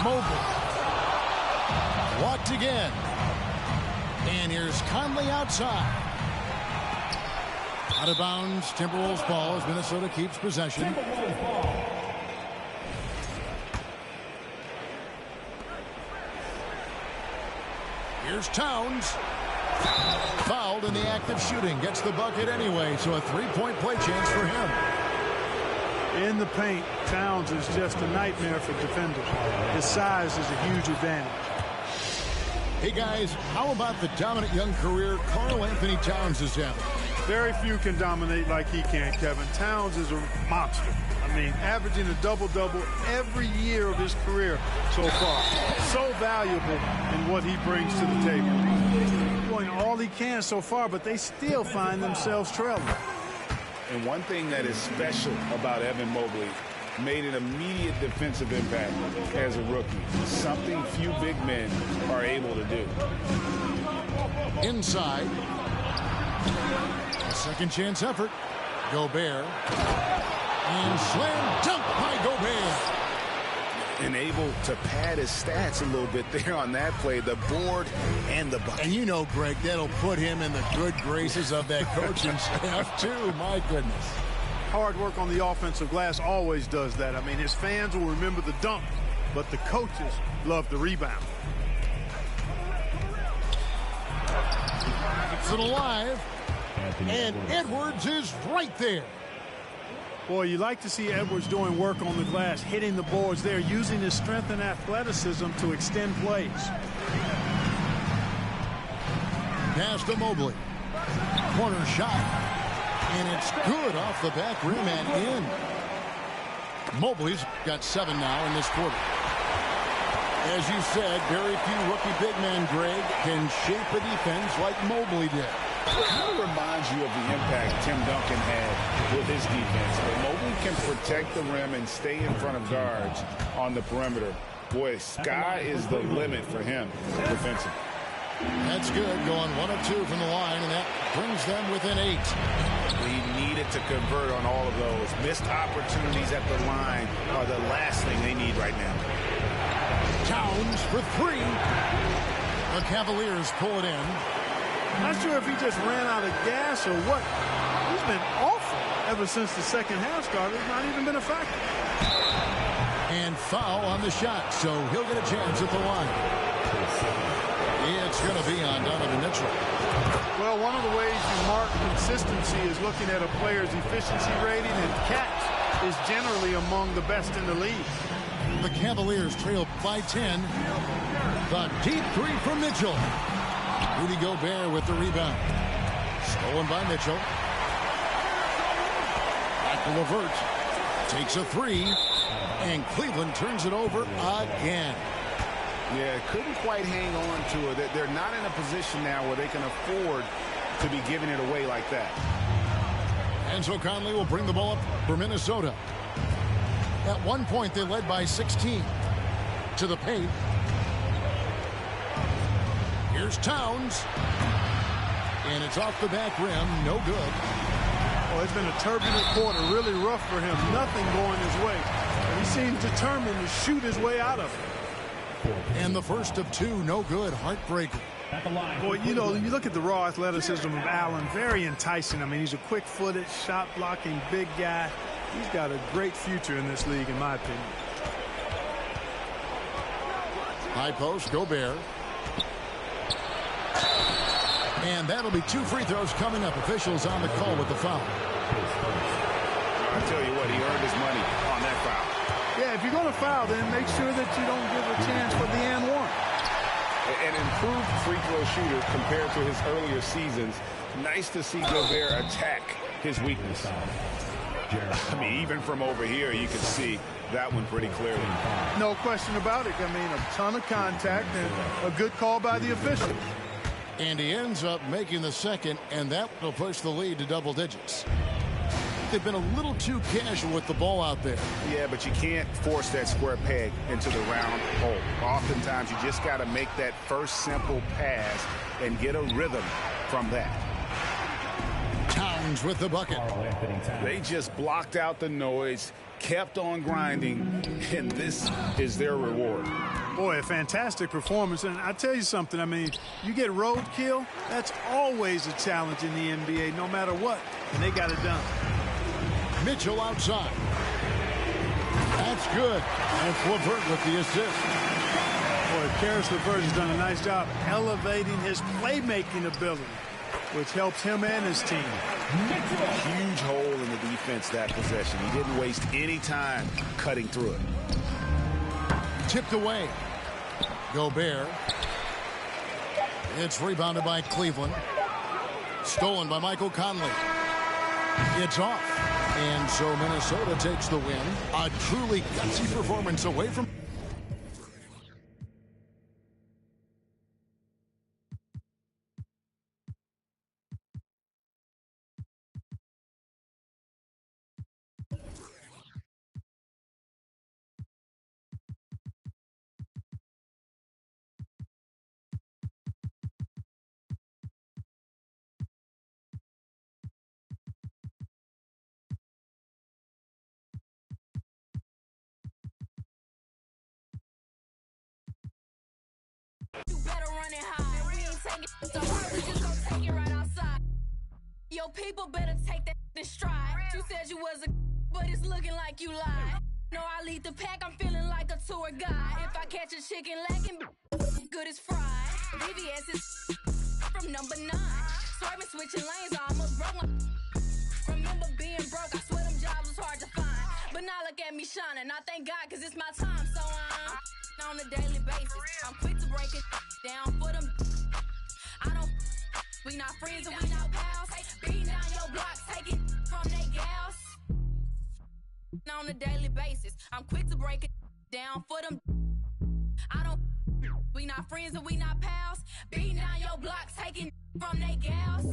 Mobley. Walked again. And here's Conley outside. Out of bounds, Timberwolves ball as Minnesota keeps possession. Here's Towns. Fouled in the act of shooting. Gets the bucket anyway, so a 3-point play chance for him. In the paint, Towns is just a nightmare for defenders. His size is a huge advantage. Hey guys, how about the dominant young career Karl Anthony Towns has had? Very few can dominate like he can, Kevin. Towns is a monster. I mean, averaging a double-double every year of his career so far. So valuable in what he brings to the table. Doing all he can so far, but they still find themselves trailing. And one thing that is special about Evan Mobley, made an immediate defensive impact as a rookie. Something few big men are able to do. Inside. A second chance effort. Gobert. And slam dunk by Gobert. And able to pad his stats a little bit there on that play. The board and the bucket. And you know, Greg, that'll put him in the good graces of that coaching staff, too. My goodness. Hard work on the offensive glass always does that. I mean, his fans will remember the dunk, but the coaches love the rebound. Keeps it alive. And Edwards is right there. Boy, you like to see Edwards doing work on the glass, hitting the boards there, using his strength and athleticism to extend plays. Pass to Mobley. Corner shot. And it's good off the back rim and in. Mobley's got 7 now in this quarter. As you said, very few rookie big men, Greg, can shape a defense like Mobley did. It kind of reminds you of the impact Tim Duncan had with his defense. But Mobley can protect the rim and stay in front of guards on the perimeter. Boy, sky is the limit for him defensively. That's good, going 1 of 2 from the line, and that brings them within 8. We needed to convert on all of those. Missed opportunities at the line are the last thing they need right now. Towns for 3. The Cavaliers pull it in. Not sure if he just ran out of gas or what. He's been awful ever since the second half started. It's not even been a factor. And foul on the shot, so he'll get a chance at the line. It's going to be on Donovan Mitchell. Well, one of the ways you mark consistency is looking at a player's efficiency rating, and catch is generally among the best in the league. The Cavaliers trail by 10. The deep 3 from Mitchell. Rudy Gobert with the rebound. Stolen by Mitchell. Back to LeVert. Takes a 3. And Cleveland turns it over again. Yeah, couldn't quite hang on to it. They're not in a position now where they can afford to be giving it away like that. Enzo Conley will bring the ball up for Minnesota. At one point, they led by 16. To the paint. Here's Towns. And it's off the back rim. No good. Oh, it's been a turbulent quarter. Really rough for him. Nothing going his way. And he seems determined to shoot his way out of it. And the first of 2, no good. Heartbreaker. Boy, you know, you look at the raw athleticism of Allen. Very enticing. I mean, he's a quick-footed, shot-blocking big guy. He's got a great future in this league, in my opinion. High post, Gobert. And that'll be 2 free throws coming up. Officials on the call with the foul. I tell you what, he earned his money on that foul. Yeah, if you're going to foul, then make sure that you don't give a chance for the and one. An improved free throw shooter compared to his earlier seasons. Nice to see Gobert attack his weakness. I mean, even from over here, you can see that one pretty clearly. No question about it. I mean, a ton of contact and a good call by the official. And he ends up making the second, and that will push the lead to double digits. They've been a little too casual with the ball out there. Yeah, but you can't force that square peg into the round hole. Oftentimes, you just got to make that first simple pass and get a rhythm from that. Towns with the bucket. They just blocked out the noise, kept on grinding, and this is their reward. Boy, a fantastic performance. And I tell you something, I mean, you get roadkill, that's always a challenge in the NBA, no matter what. And they got it done. Mitchell outside. That's good. That's LeVert with the assist. Boy, Caris LeVert has done a nice job elevating his playmaking ability, which helps him and his team. Huge hole in the defense that possession. He didn't waste any time cutting through it. Tipped away. Gobert. It's rebounded by Cleveland. Stolen by Michael Conley. It's off. And so Minnesota takes the win. A truly gutsy performance away from... You better run it high. We ain't taking it so hard, we just gon' take it right outside. Yo, people better take that in stride. You said you was a but it's looking like you lied. No, I lead the pack, I'm feeling like a tour guide. If I catch a chicken lacking, good as fried. VVS is from number 9. Swerving, switching lanes, I almost broke my... Remember being broke, I swear them jobs was hard to find. But now look at me shining, I thank God cause it's my time. So I'm on a daily basis. I'm quick to break it down for them. I don't... We not friends and we not pals. Beating down your block, take it from they gals. No, on a daily basis. I'm quick to break it down for them. I don't. We not friends and we not pals. Beating down your block, taking from they gals.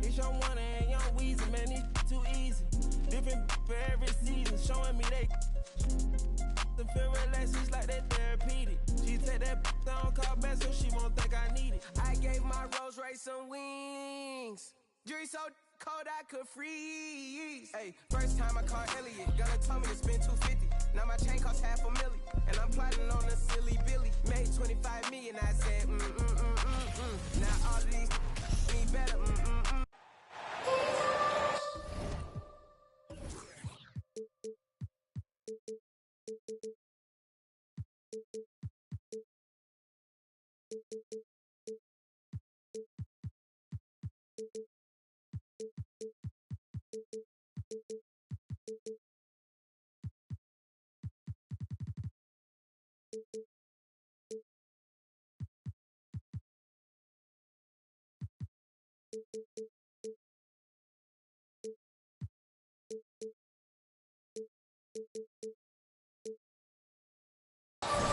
It's your one and young Weezy, man, it's too easy. Different for every season, showing me they and feel relaxed, it's like that therapeutic. She take that down, call back so she won't think I need it. I gave my Rolls Royce some wings. Jury so cold I could freeze. Hey, first time I called Elliot, gonna tell me to spend $250. Now my chain costs $500,000, and I'm plotting on a silly Billy. Made $25 million, I said Now all of these me better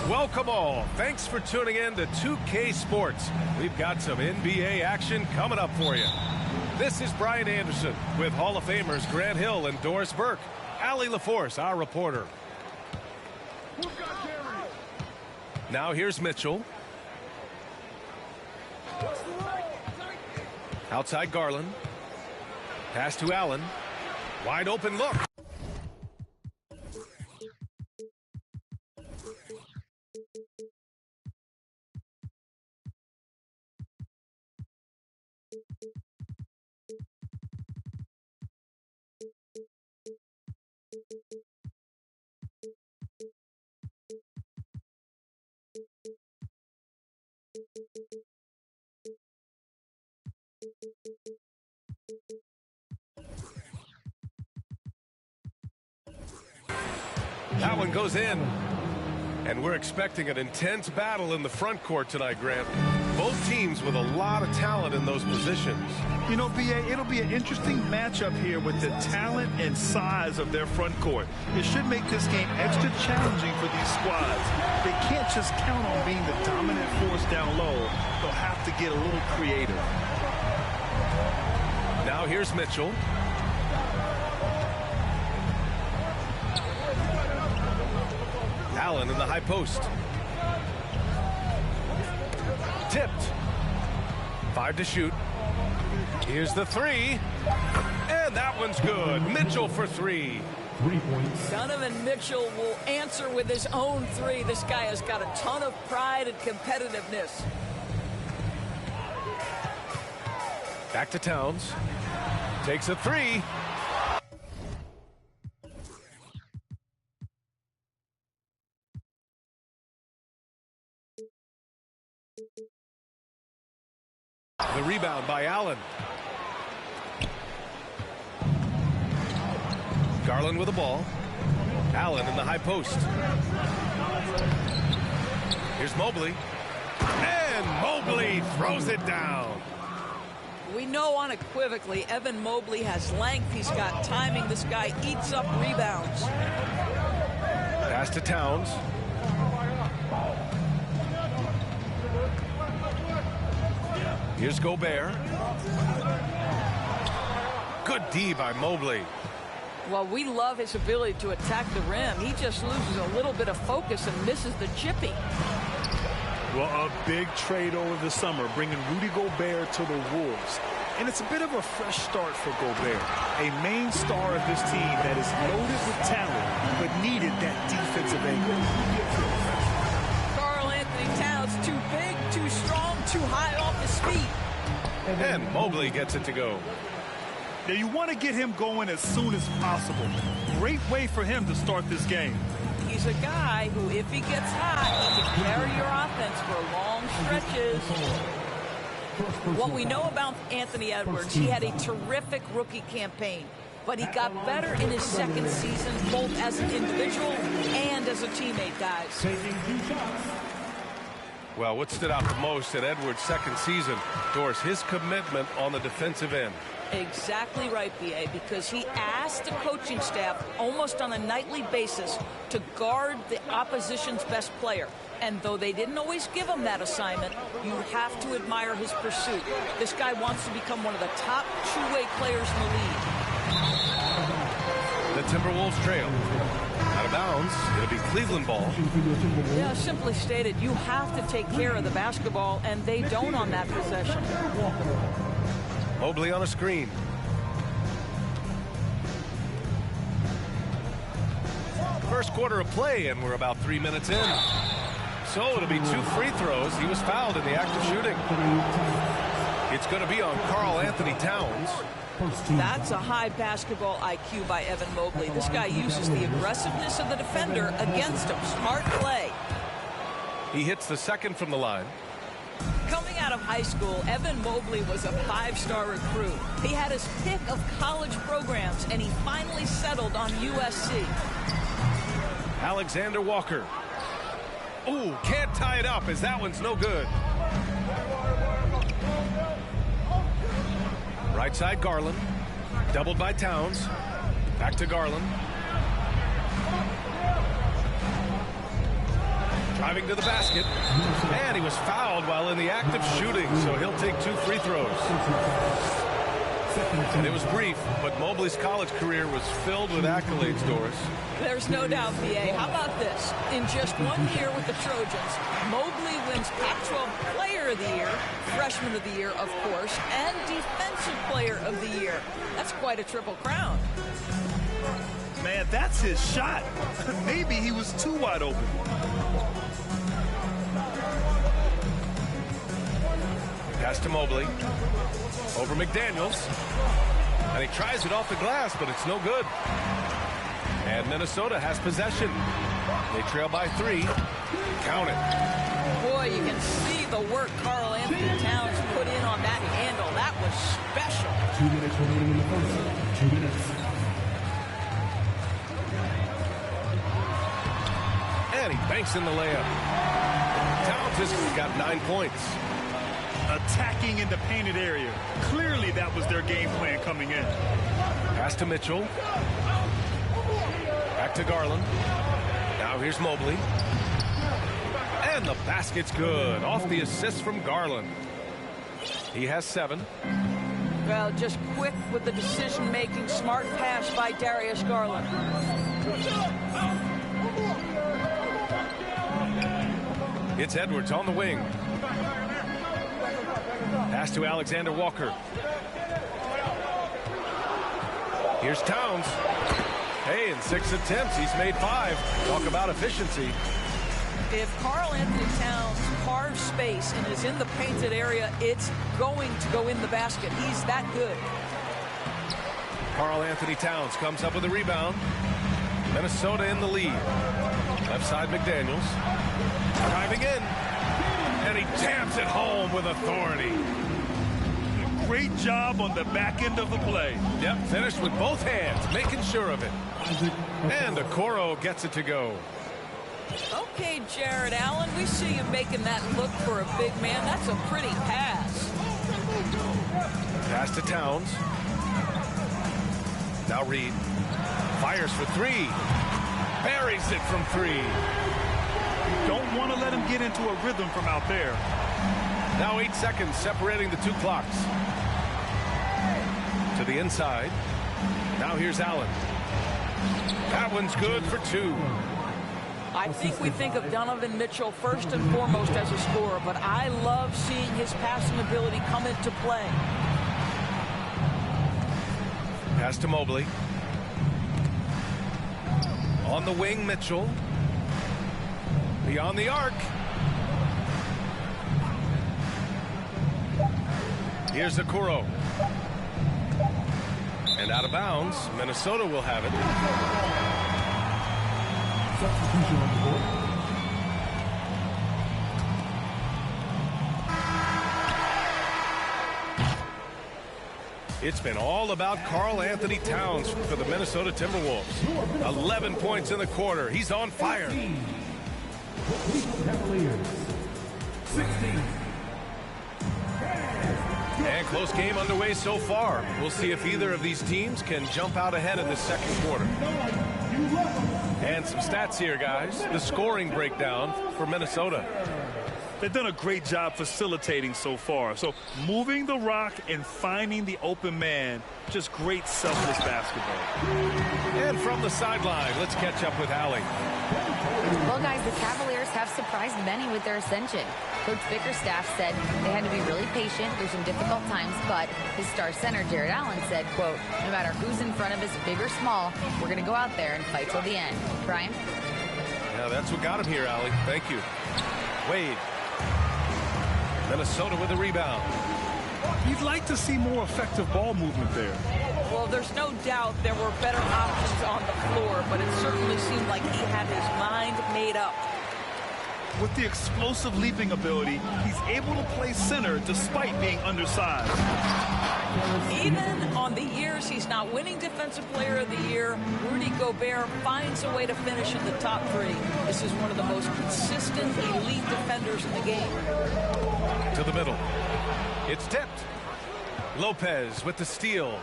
Welcome all. Thanks for tuning in to 2K Sports. We've got some NBA action coming up for you. This is Brian Anderson with Hall of Famers Grant Hill and Doris Burke. Allie LaForce, our reporter. Now here's Mitchell. Outside Garland. Pass to Allen. Wide open look. That one goes in. And we're expecting an intense battle in the front court tonight, Grant. Both teams with a lot of talent in those positions. You know, B.A., it'll be an interesting matchup here with the talent and size of their front court. It should make this game extra challenging for these squads. They can't just count on being the dominant force down low. They'll have to get a little creative. Now here's Mitchell. Allen in the high post. Tipped. 5 to shoot. Here's the three. And that one's good. Mitchell for 3. 3 points. Donovan Mitchell will answer with his own 3. This guy has got a ton of pride and competitiveness. Back to Towns. Takes a 3. The rebound by Allen. Garland with the ball. Allen in the high post. Here's Mobley. And Mobley throws it down. We know unequivocally Evan Mobley has length. He's got timing. This guy eats up rebounds. Pass to Towns. Here's Gobert. Good D by Mobley. Well, we love his ability to attack the rim. He just loses a little bit of focus and misses the chippy. Well, a big trade over the summer, bringing Rudy Gobert to the Wolves. And it's a bit of a fresh start for Gobert, a main star of this team that is loaded with talent, but needed that defensive angle. Karl Anthony Towns, too big, too strong, too high off his feet. And Mobley gets it to go. Now you want to get him going as soon as possible. Great way for him to start this game. He's a guy who, if he gets hot, he can carry your offense for long stretches. What we know about Anthony Edwards, he had a terrific rookie campaign, but he got better in his second season, both as an individual and as a teammate, guys. Well, what stood out the most at Edwards' second season, Doris, his commitment on the defensive end. Exactly right, B.A., because he asked the coaching staff almost on a nightly basis to guard the opposition's best player. And though they didn't always give him that assignment, you have to admire his pursuit. This guy wants to become one of the top two-way players in the league. The Timberwolves trail. Out of bounds. It'll be Cleveland ball. Yeah, simply stated, you have to take care of the basketball, and they don't on that possession. Mobley on a screen. First quarter of play, and we're about 3 minutes in. So it'll be 2 free throws. He was fouled in the act of shooting. It's going to be on Karl Anthony Towns. That's a high basketball IQ by Evan Mobley. This guy uses the aggressiveness of the defender against him. Smart play. He hits the second from the line. Coming out of high school, Evan Mobley was a 5-star recruit. He had his pick of college programs, and he finally settled on USC. Alexander Walker. Ooh, can't tie it up as that one's no good. Right side, Garland. Doubled by Towns. Back to Garland. Driving to the basket. And he was fouled while in the act of shooting, so he'll take 2 free throws. And it was brief, but Mobley's college career was filled with accolades, Doris. There's no doubt, B.A. How about this? In just 1 year with the Trojans, Mobley wins Pac-12 Player of the Year, Freshman of the Year, of course, and Defensive Player of the Year. That's quite a triple crown. Man, that's his shot. Maybe he was too wide open. Pass to Mobley. Over McDaniels. And he tries it off the glass, but it's no good. And Minnesota has possession. They trail by 3. Count it. Boy, you can see the work Karl Anthony Towns put in on that handle. That was special. 2 minutes remaining in the first. 2 minutes. And he banks in the layup. Towns has got 9 points. Attacking in the painted area. Clearly that was their game plan coming in. Pass to Mitchell. Back to Garland. Now here's Mobley. And the basket's good. Off the assist from Garland. He has 7. Well, just quick with the decision-making. Smart pass by Darius Garland. It's Edwards on the wing. Pass to Alexander Walker. Here's Towns. Hey, in 6 attempts, he's made 5. Talk about efficiency. If Karl Anthony Towns carves space and is in the painted area, it's going to go in the basket. He's that good. Karl Anthony Towns comes up with a rebound. Minnesota in the lead. Left side, McDaniels. Driving in. And he jams it home with authority. Great job on the back end of the play. Yep, finished with both hands, making sure of it. And Okoro gets it to go. Okay, Jared Allen, we see you making that look for a big man. That's a pretty pass. Pass to Towns. Now Reed. Fires for 3. Buries it from 3. Don't want to let him get into a rhythm from out there. Now 8 seconds separating the 2 clocks. To the inside. Now here's Allen. That one's good for 2. I think we think of Donovan Mitchell first and foremost as a scorer, but I love seeing his passing ability come into play. Pass to Mobley. On the wing, Mitchell. Beyond the arc. Here's Okoro. And out of bounds. Minnesota will have it. Substitution on the board. It's been all about Karl Anthony Towns for the Minnesota Timberwolves. 11 points in the quarter. He's on fire. Cavaliers, 16. And close game underway so far. We'll see if either of these teams can jump out ahead in the second quarter. And some stats here, guys. The scoring breakdown for Minnesota. They've done a great job facilitating so far. So moving the rock and finding the open man, just great selfless basketball. And from the sideline, let's catch up with Allie. Well, guys, the Cavaliers have surprised many with their ascension. Coach Bickerstaff said they had to be really patient through some difficult times, but his star center, Jared Allen, said, quote, no matter who's in front of us, big or small, we're going to go out there and fight till the end. Brian? Yeah, that's what got him here, Allie. Thank you. Wade. Minnesota with a rebound. You'd like to see more effective ball movement there. Well, there's no doubt there were better options on the floor, but it certainly seemed like he had his mind made up. With the explosive leaping ability, he's able to play center despite being undersized. Even on the years he's not winning Defensive Player of the Year, Rudy Gobert finds a way to finish in the top 3. This is one of the most consistent elite defenders in the game. To the middle. It's tipped. Lopez with the steal.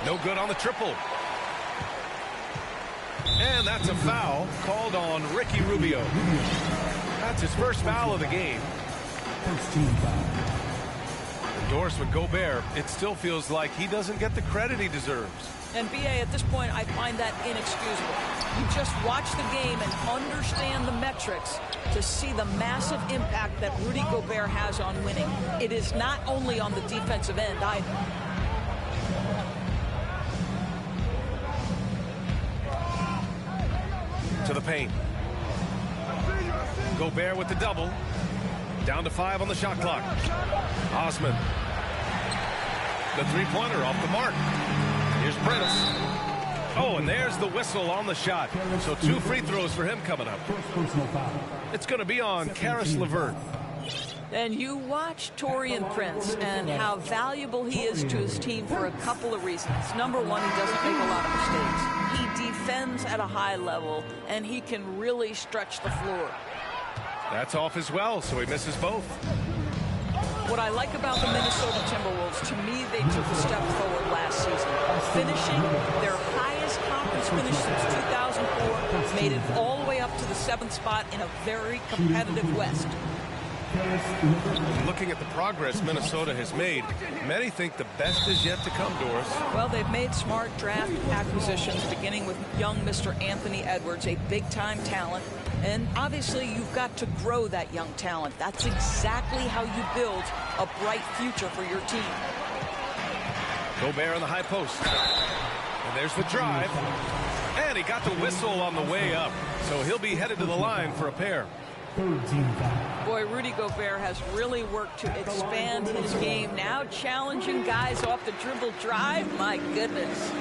No good on the triple. And that's a foul called on Ricky Rubio. That's his first foul of the game. First team foul. Doris with Gobert, it still feels like he doesn't get the credit he deserves. And BA, at this point, I find that inexcusable. You just watch the game and understand the metrics to see the massive impact that Rudy Gobert has on winning. It is not only on the defensive end either. To the paint. Gobert with the double. Down to 5 on the shot clock. Osman. The three-pointer off the mark. Here's Prince. Oh, and there's the whistle on the shot. So 2 free throws for him coming up. It's going to be on Caris LeVert. And you watch Taurean Prince and how valuable he is to his team for a couple of reasons. Number one, he doesn't make a lot of mistakes. He defends at a high level, and he can really stretch the floor. That's off as well, so he misses both. What I like about the Minnesota Timberwolves, to me, they took a step forward last season. Finishing their highest conference finish since 2004, made it all the way up to the 7th spot in a very competitive West. Looking at the progress Minnesota has made, many think the best is yet to come, Doris. Well, they've made smart draft acquisitions, beginning with young Mr. Anthony Edwards, a big-time talent. And obviously, you've got to grow that young talent. That's exactly how you build a bright future for your team. Gobert on the high post. And there's the drive. And he got the whistle on the way up. So he'll be headed to the line for a pair. Boy, Rudy Gobert has really worked to expand his game. Now challenging guys off the dribble drive. My goodness.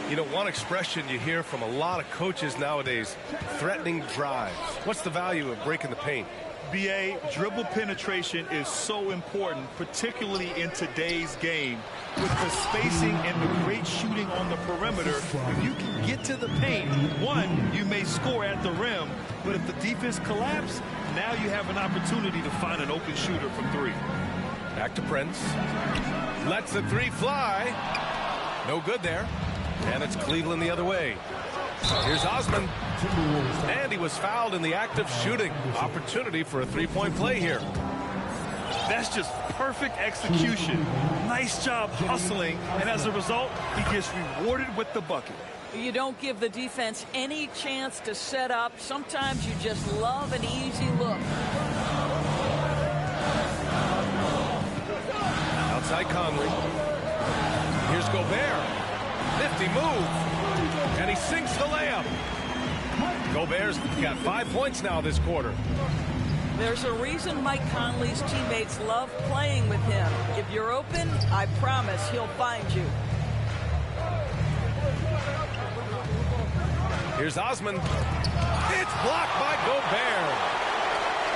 You know, one expression you hear from a lot of coaches nowadays, threatening drives. What's the value of breaking the paint? BA, dribble penetration is so important, particularly in today's game. With the spacing and the great shooting on the perimeter, if you can get to the paint, one, you may score at the rim, but if the defense collapses, now you have an opportunity to find an open shooter from 3. Back to Prince. Lets the 3 fly. No good there. And it's Cleveland the other way. Here's Osman. And he was fouled in the act of shooting. Opportunity for a 3-point play here. That's just perfect execution. Nice job hustling. And as a result, he gets rewarded with the bucket. You don't give the defense any chance to set up. Sometimes you just love an easy look. Outside Conley. Here's Gobert. Nifty move. And he sinks the layup. Gobert's got 5 points now this quarter. There's a reason Mike Conley's teammates love playing with him. If you're open, I promise he'll find you. Here's Osman. It's blocked by Gobert.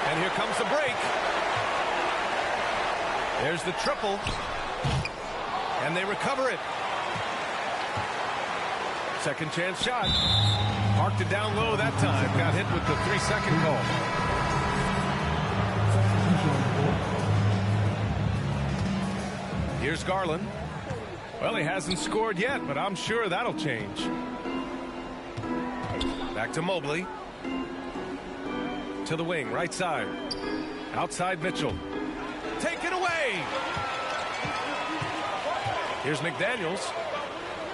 And here comes the break. There's the triple. And they recover it. Second chance shot. Parked it down low that time. Got hit with the 3-second call. Here's Garland. Well, he hasn't scored yet, but I'm sure that'll change. Back to Mobley. To the wing, right side. Outside Mitchell. Take it away! Here's McDaniels.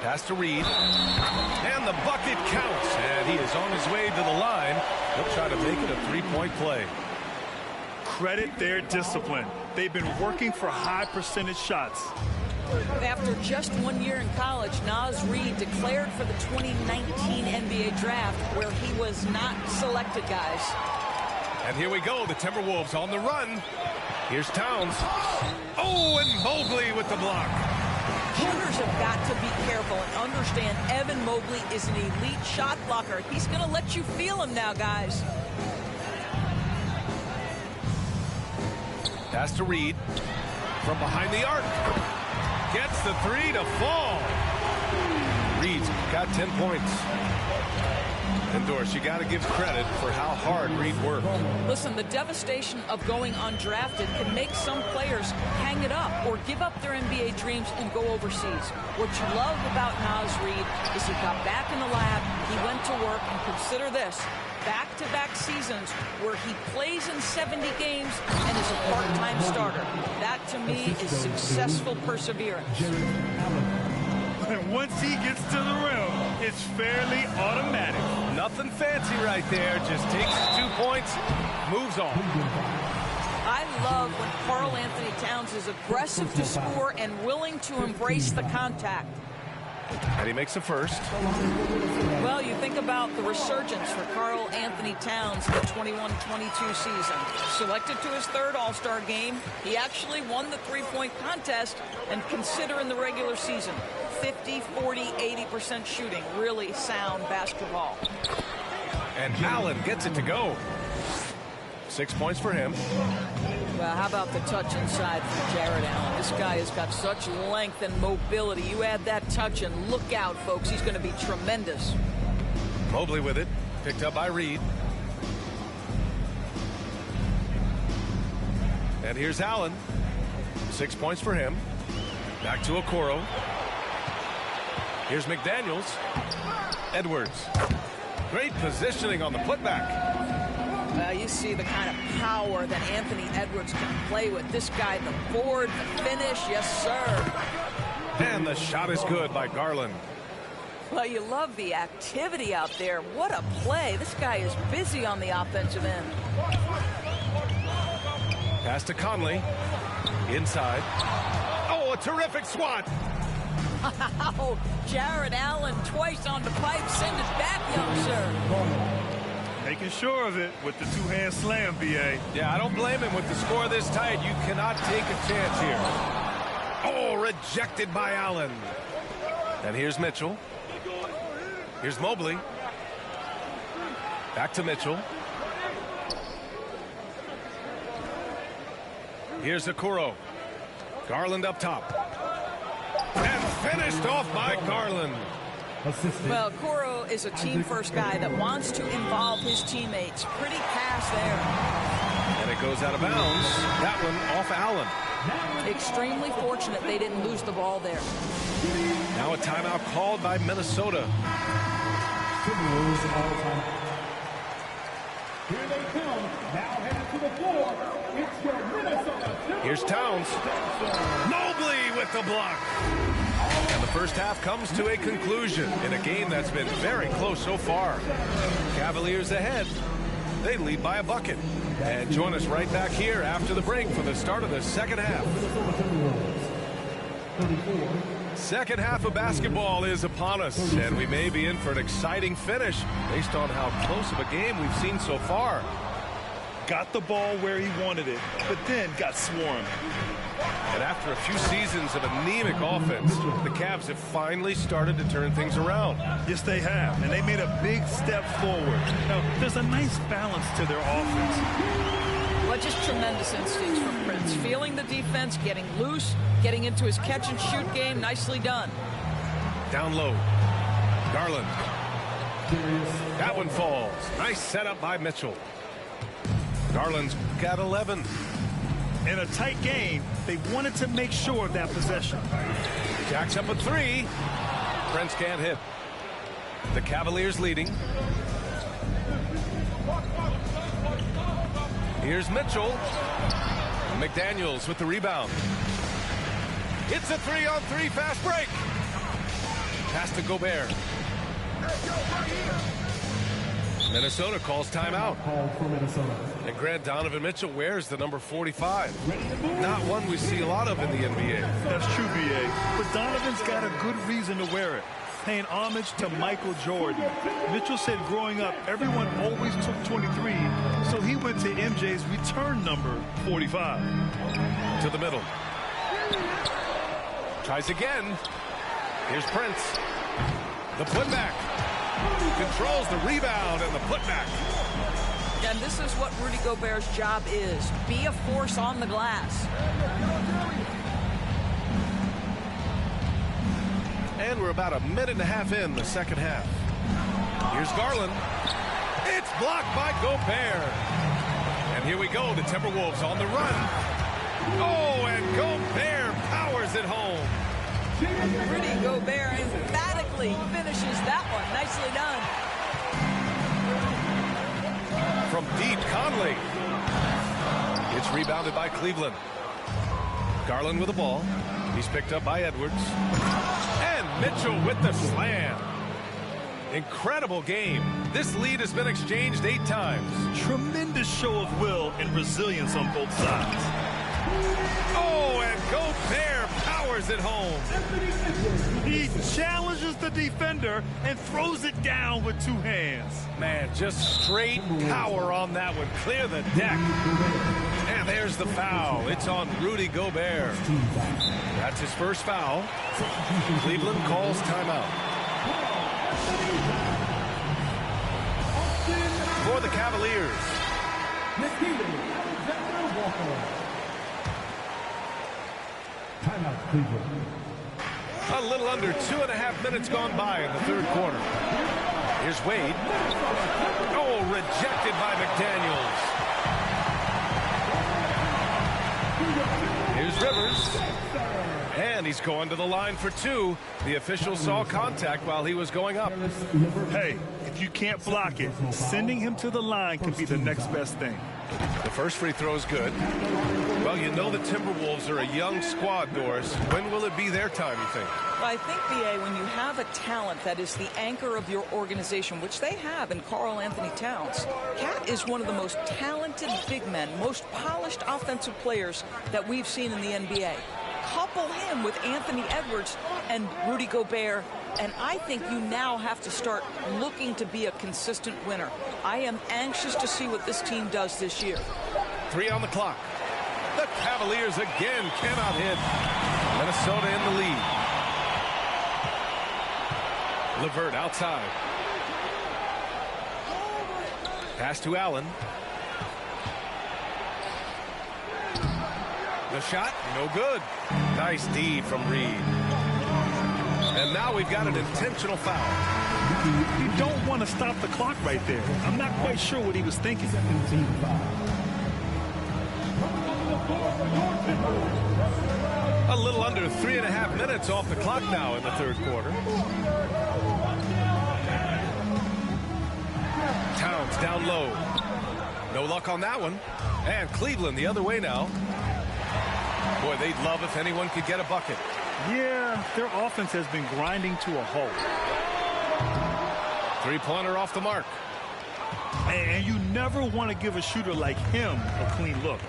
Pass to Reed. And the bucket counts. And he is on his way to the line. He'll try to make it a three-point play. Credit their discipline. They've been working for high percentage shots. After just 1 year in college, Naz Reid declared for the 2019 NBA draft, where he was not selected, guys. And here we go, the Timberwolves on the run. Here's Towns. Oh, and Mobley with the block. Shooters have got to be careful and understand Evan Mobley is an elite shot blocker. He's going to let you feel him now, guys. Pass to Reed. From behind the arc. Gets the three to fall. Reed's got 10 points. And Doris, you got to give credit for how hard Reed worked. Listen, the devastation of going undrafted can make some players hang it up or give up their NBA dreams and go overseas. What you love about Naz Reid is he got back in the lab, he went to work, and consider this, back-to-back seasons where he plays in 70 games and is a part-time starter. That, to me, is successful perseverance. And once he gets to the rim, it's fairly automatic. Nothing fancy right there. Just takes his 2 points, moves on. I love when Karl Anthony Towns is aggressive to score and willing to embrace the contact. And he makes the first. Well, you think about the resurgence for Karl Anthony Towns in the 21-22 season. Selected to his third All-Star game, he actually won the three-point contest, and consider in the regular season, 50, 40, 80% shooting. Really sound basketball. And Allen gets it to go. 6 points for him. Well, how about the touch inside from Jared Allen? This guy has got such length and mobility. You add that touch and look out, folks. He's going to be tremendous. Mobley with it. Picked up by Reed. And here's Allen. 6 points for him. Back to Okoro. Here's McDaniels. Edwards. Great positioning on the putback. Well, you see the kind of power that Anthony Edwards can play with. This guy, the board, the finish, yes, sir. And the shot is good by Garland. Well, you love the activity out there. What a play. This guy is busy on the offensive end. Pass to Conley. Inside. Oh, a terrific swat. Wow. Jared Allen twice on the pipe. Send it back, young sir. Making sure of it with the two-hand slam, B.A. Yeah, I don't blame him with the score this tight. You cannot take a chance here. Oh, rejected by Allen. And here's Mitchell. Here's Mobley. Back to Mitchell. Here's Okoro. Garland up top. And finished off by Garland. Well, Okoro is a team-first guy that wants to involve his teammates. Pretty pass there. And it goes out of bounds. That one off Allen. Extremely fortunate they didn't lose the ball there. Now a timeout called by Minnesota. Here they come. Now headed to the floor. It's your Minnesota. Here's Towns. Mobley with the block. And the first half comes to a conclusion in a game that's been very close so far. Cavaliers ahead. They lead by a bucket. And join us right back here after the break for the start of the second half. Second half of basketball is upon us, and we may be in for an exciting finish based on how close of a game we've seen so far. got the ball where he wanted it, but then got swarmed. And after a few seasons of anemic offense, the Cavs have finally started to turn things around. Yes, they have, and they made a big step forward. Now, there's a nice balance to their offense. Well, just tremendous instincts from Prince. Feeling the defense, getting loose, getting into his catch-and-shoot game. Nicely done. Down low. Garland. That one falls. Nice setup by Mitchell. Garland's got 11. In a tight game, they wanted to make sure of that possession. Jacks up a 3. Prince can't hit. The Cavaliers leading. Here's Mitchell. McDaniels with the rebound. It's a 3-on-3 fast break. Pass to Gobert. Minnesota calls timeout. And Grant, Donovan Mitchell wears the number 45. Not one we see a lot of in the NBA. That's true, B.A. But Donovan's got a good reason to wear it. Paying homage to Michael Jordan. Mitchell said growing up, everyone always took 23, so he went to MJ's return number 45. To the middle. Tries again. Here's Prince. The putback. Controls the rebound and the putback. And this is what Rudy Gobert's job is. Be a force on the glass. And we're about a minute and a half in the second half. Here's Garland. It's blocked by Gobert. And here we go. The Timberwolves on the run. Oh, and Gobert powers it home. Rudy Gobert emphatically finishes that one. Nicely done. From deep, Conley. It's rebounded by Cleveland. Garland with the ball. He's picked up by Edwards. And Mitchell with the slam. Incredible game. This lead has been exchanged 8 times. Tremendous show of will and resilience on both sides. Oh, and Gobert powers it home. He challenges the defender and throws it down with 2 hands. Man, just straight power on that one. Clear the deck. And there's the foul. It's on Rudy Gobert. That's his first foul. Cleveland calls timeout. For the Cavaliers. Timeout, Cleveland. A little under 2.5 minutes gone by in the third quarter. Here's Wade. Oh, rejected by McDaniels. Here's Rivers. And he's going to the line for 2. The official saw contact while he was going up. Hey, if you can't block it, sending him to the line can be the next best thing. The first free throw is good. Well, you know the Timberwolves are a young squad, Doris. When will it be their time, you think? Well, I think, B.A., when you have a talent that is the anchor of your organization, which they have in Karl Anthony Towns, Cat is one of the most talented big men, most polished offensive players that we've seen in the NBA. Couple him with Anthony Edwards and Rudy Gobert, and I think you now have to start looking to be a consistent winner. I am anxious to see what this team does this year. 3 on the clock. The Cavaliers again cannot hit. Minnesota in the lead. LeVert outside. Pass to Allen. The shot, no good. Nice D from Reed. And now we've got an intentional foul. You don't want to stop the clock right there. I'm not quite sure what he was thinking. A little under 3.5 minutes off the clock now in the third quarter. Towns down low. No luck on that one. And Cleveland the other way now. Boy, they'd love if anyone could get a bucket. Yeah, their offense has been grinding to a halt. 3-pointer off the mark. And you never want to give a shooter like him a clean look.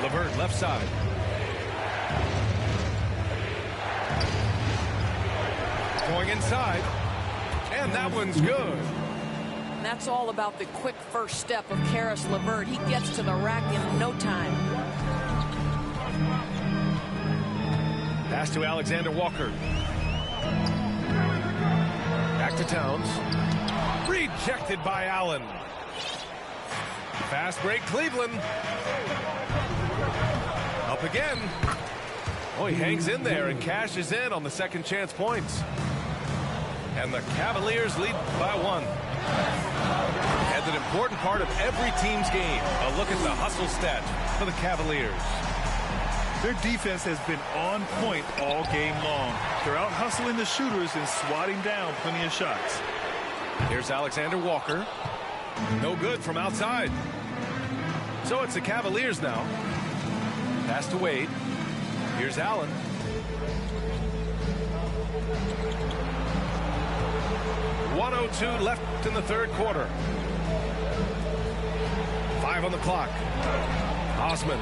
LeVert left side. Going inside. And that one's good. And that's all about the quick first step of Caris LeVert. He gets to the rack in no time. Pass to Alexander Walker. Back to Towns. Rejected by Allen. Fast break, Cleveland. Up again. Oh, he hangs in there and cashes in on the second chance points. And the Cavaliers lead by 1. And an important part of every team's game. A look at the hustle stat for the Cavaliers. Their defense has been on point all game long. They're out hustling the shooters and swatting down plenty of shots. Here's Alexander Walker. No good from outside. So it's the Cavaliers now. Pass to Wade. Here's Allen. .102 left in the third quarter. 5 on the clock. Osman.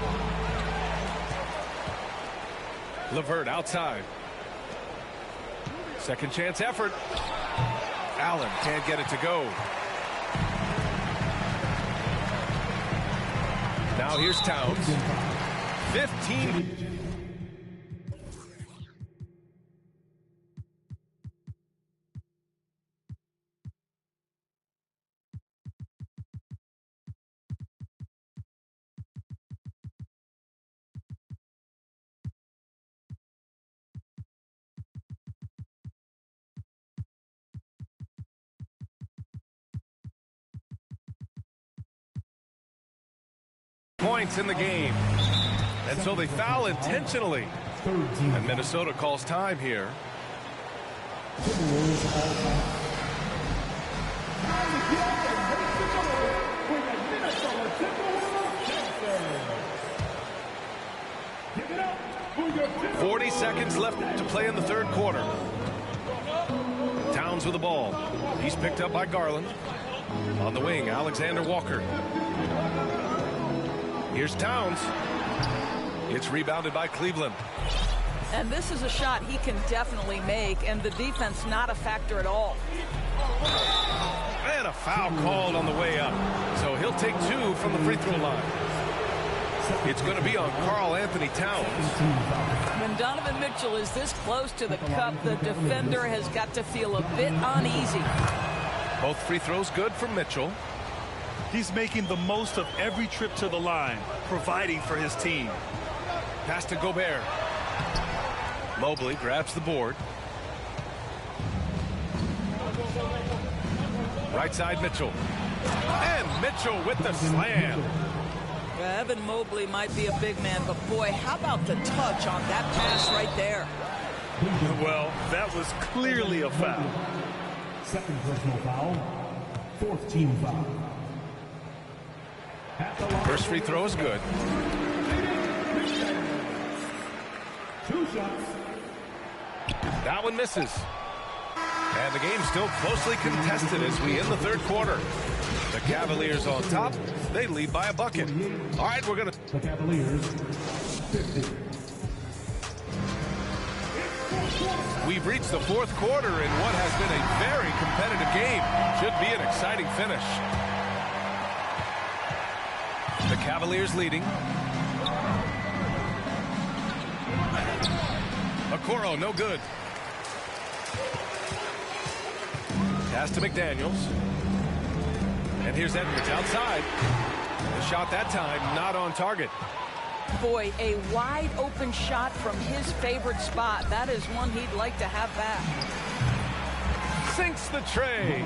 LeVert outside. Second chance effort. Allen can't get it to go. Now here's Towns. 15. Points in the game. And so they foul intentionally. And Minnesota calls time here. Give it up for your 40 seconds left to play in the third quarter. Towns with the ball. He's picked up by Garland. On the wing, Alexander Walker. Here's Towns. It's rebounded by Cleveland. And this is a shot he can definitely make, and the defense not a factor at all. And a foul called on the way up. So he'll take 2 from the free throw line. It's going to be on Karl Anthony Towns. When Donovan Mitchell is this close to the cup, the defender has got to feel a bit uneasy. Both free throws good from Mitchell. He's making the most of every trip to the line, providing for his team. Pass to Gobert. Mobley grabs the board. Right side Mitchell. And Mitchell with the slam. Evan Mobley might be a big man, but boy, how about the touch on that pass right there? Well, that was clearly a foul. Second personal foul. Fourth team foul. First free throw is good. 2 shots. That one misses. And the game's still closely contested as we end the third quarter. The Cavaliers on top. They lead by a bucket. All right, we're going to... The Cavaliers, 50. We've reached the fourth quarter in what has been a very competitive game. Should be an exciting finish. The Cavaliers leading. Okoro, no good. Pass to McDaniels. And here's Edwards outside. The shot that time not on target. Boy, a wide open shot from his favorite spot. That is one he'd like to have back. Sinks the tray.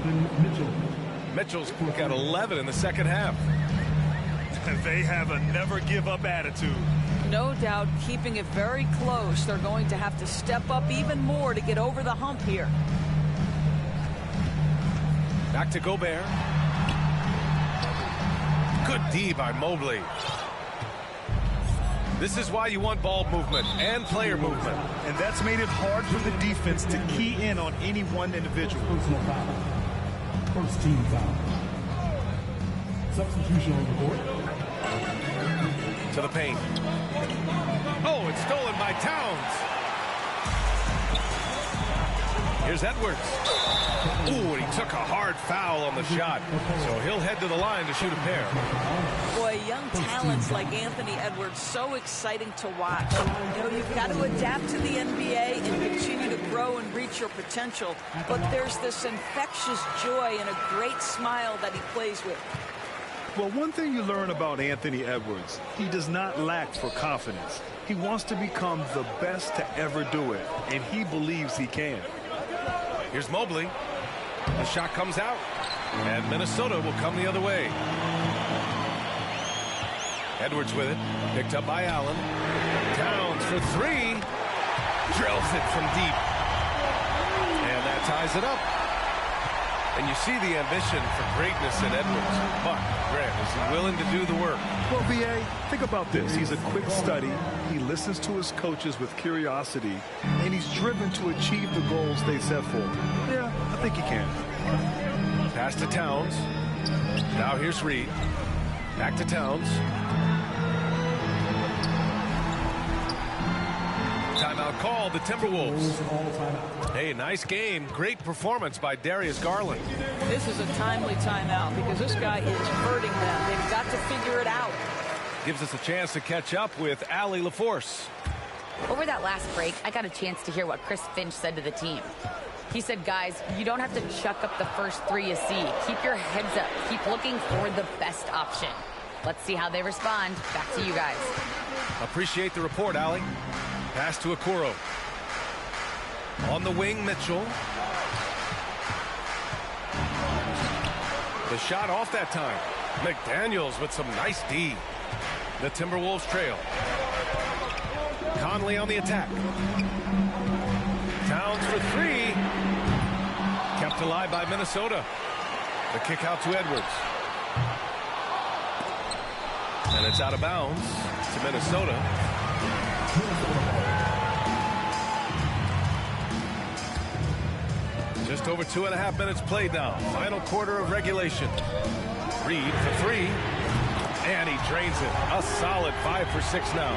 Mitchell's got 11 in the second half. They have a never-give-up attitude. No doubt keeping it very close. They're going to have to step up even more to get over the hump here. Back to Gobert. Good D by Mobley. This is why you want ball movement and player movement. And that's made it hard for the defense to key in on any one individual. Personal foul. First team foul. Substitution on the court. To the paint. Oh, it's stolen by Towns. Here's Edwards. Ooh, and he took a hard foul on the shot, so he'll head to the line to shoot a pair. Boy, young talents like Anthony Edwards, so exciting to watch. You know, you've got to adapt to the NBA and continue to grow and reach your potential, but there's this infectious joy and a great smile that he plays with. Well, one thing you learn about Anthony Edwards, he does not lack for confidence. He wants to become the best to ever do it, and he believes he can. Here's Mobley. The shot comes out, and Minnesota will come the other way. Edwards with it, picked up by Allen. Towns for three. Drills it from deep. And that ties it up. And you see the ambition for greatness in Edwards. But, Grant, is he willing to do the work? Well, B.A., think about this. He's a quick study. He listens to his coaches with curiosity, and he's driven to achieve the goals they set for him. Yeah, I think he can. Pass to Towns. Now here's Reed. Back to Towns. Timeout called, the Timberwolves. Hey, nice game. Great performance by Darius Garland. This is a timely timeout because this guy is hurting them. They've got to figure it out. Gives us a chance to catch up with Allie LaForce. Over that last break, I got a chance to hear what Chris Finch said to the team. He said, guys, you don't have to chuck up the first three you see. Keep your heads up. Keep looking for the best option. Let's see how they respond. Back to you guys. Appreciate the report, Allie. Pass to Okoro. On the wing, Mitchell. The shot off that time. McDaniels with some nice D. The Timberwolves trail. Conley on the attack. Towns for three. Kept alive by Minnesota. The kick out to Edwards. And it's out of bounds to Minnesota. Just over 2.5 minutes played now. Final quarter of regulation. Reed for three. And he drains it. A solid 5 for 6 now.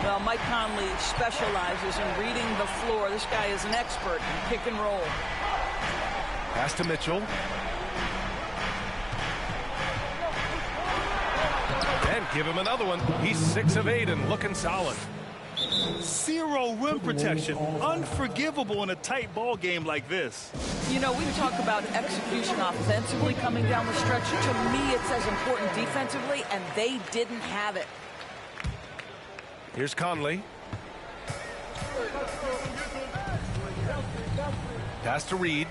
Well, Mike Conley specializes in reading the floor. This guy is an expert in pick and roll. Pass to Mitchell. And give him another one. He's 6 of 8 and looking solid. Zero rim protection. Unforgivable in a tight ball game like this. You know, we talk about execution offensively coming down the stretch. To me, it's as important defensively, and they didn't have it. Here's Conley. Pass to Reed.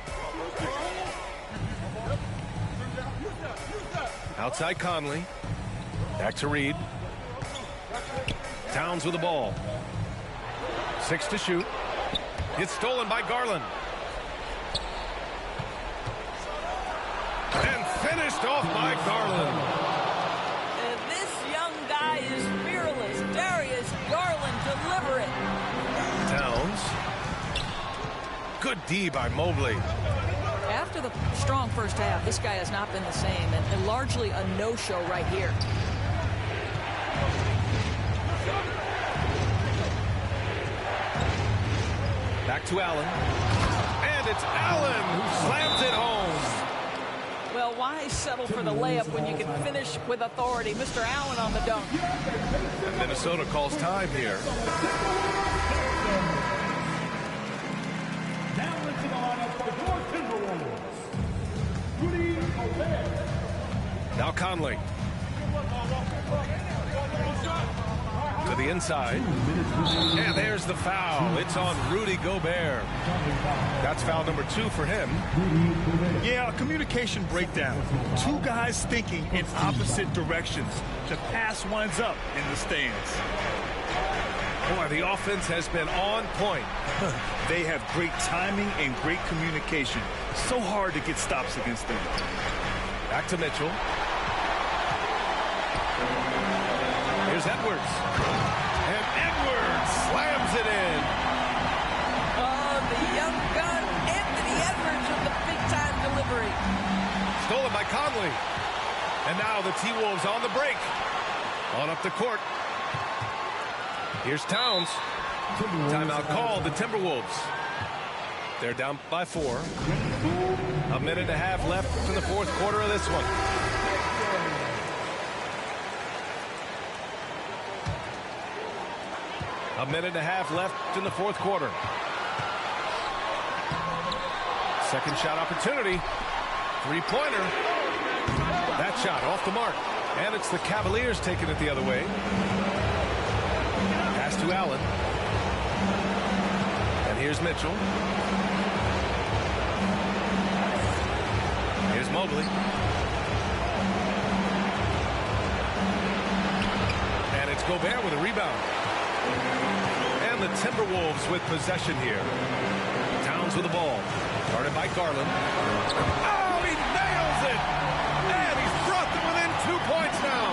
Outside Conley. Back to Reed. Towns with the ball. 6 to shoot. It's stolen by Garland. And finished off by Garland. And this young guy is fearless. Darius Garland deliver it. Towns. Good D by Mobley. After the strong first half, this guy has not been the same, and largely a no-show right here. Back to Allen. And it's Allen who slams it home. Well, why settle for the layup when you can finish with authority? Mr. Allen on the dunk. And Minnesota calls time here. Now into the lineup for the Timberwolves, Rudy Gobert. Now Conley. To the inside. And there's the foul. It's on Rudy Gobert. That's foul number 2 for him. Yeah, a communication breakdown. Two guys thinking in opposite directions. The pass winds up in the stands. Boy, the offense has been on point. They have great timing and great communication. So hard to get stops against them. Back to Mitchell. Here's Edwards. And Edwards slams it in. Oh, the young gun, Anthony Edwards with the big-time delivery. Stolen by Conley. And now the T-Wolves on the break. On up the court. Here's Towns. Timeout called, the Timberwolves. They're down by 4. A minute and a half left in the fourth quarter of this one. A minute and a half left in the fourth quarter. Second shot opportunity. Three-pointer. That shot off the mark. And it's the Cavaliers taking it the other way. Pass to Allen. And here's Mitchell. Here's Mobley. And it's Gobert with a rebound. And the Timberwolves with possession here. Towns with the ball. Guarded by Garland. Oh, he nails it! And he's brought them within 2 points now.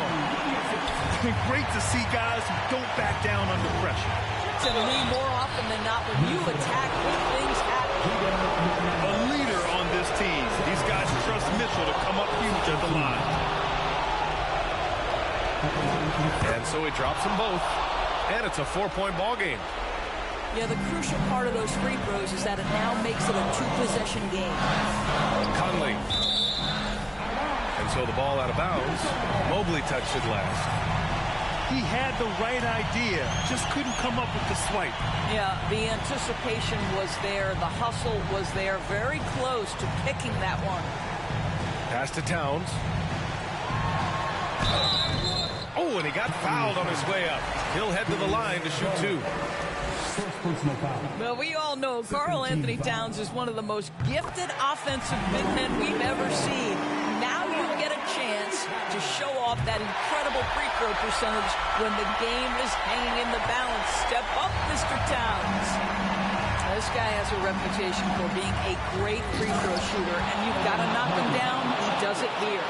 It's been great to see guys who don't back down under pressure. To me, more often than not, when you attack, good things happen. A leader on this team. These guys trust Mitchell to come up huge at the line. And so he drops them both. And it's a 4-point ball game. Yeah, the crucial part of those free throws is that it now makes it a 2-possession game. Conley. And so the ball out of bounds. Mobley touched it last. He had the right idea, just couldn't come up with the swipe. Yeah, the anticipation was there. The hustle was there. Very close to picking that one. Pass to Towns. Oh, and he got fouled on his way up. He'll head to the line to shoot 2. Well, we all know Karl Anthony Towns is one of the most gifted offensive big men we've ever seen. Now you get a chance to show off that incredible free throw percentage when the game is hanging in the balance. Step up, Mr. Towns. This guy has a reputation for being a great free throw shooter, and you've got to knock him down. He does it here.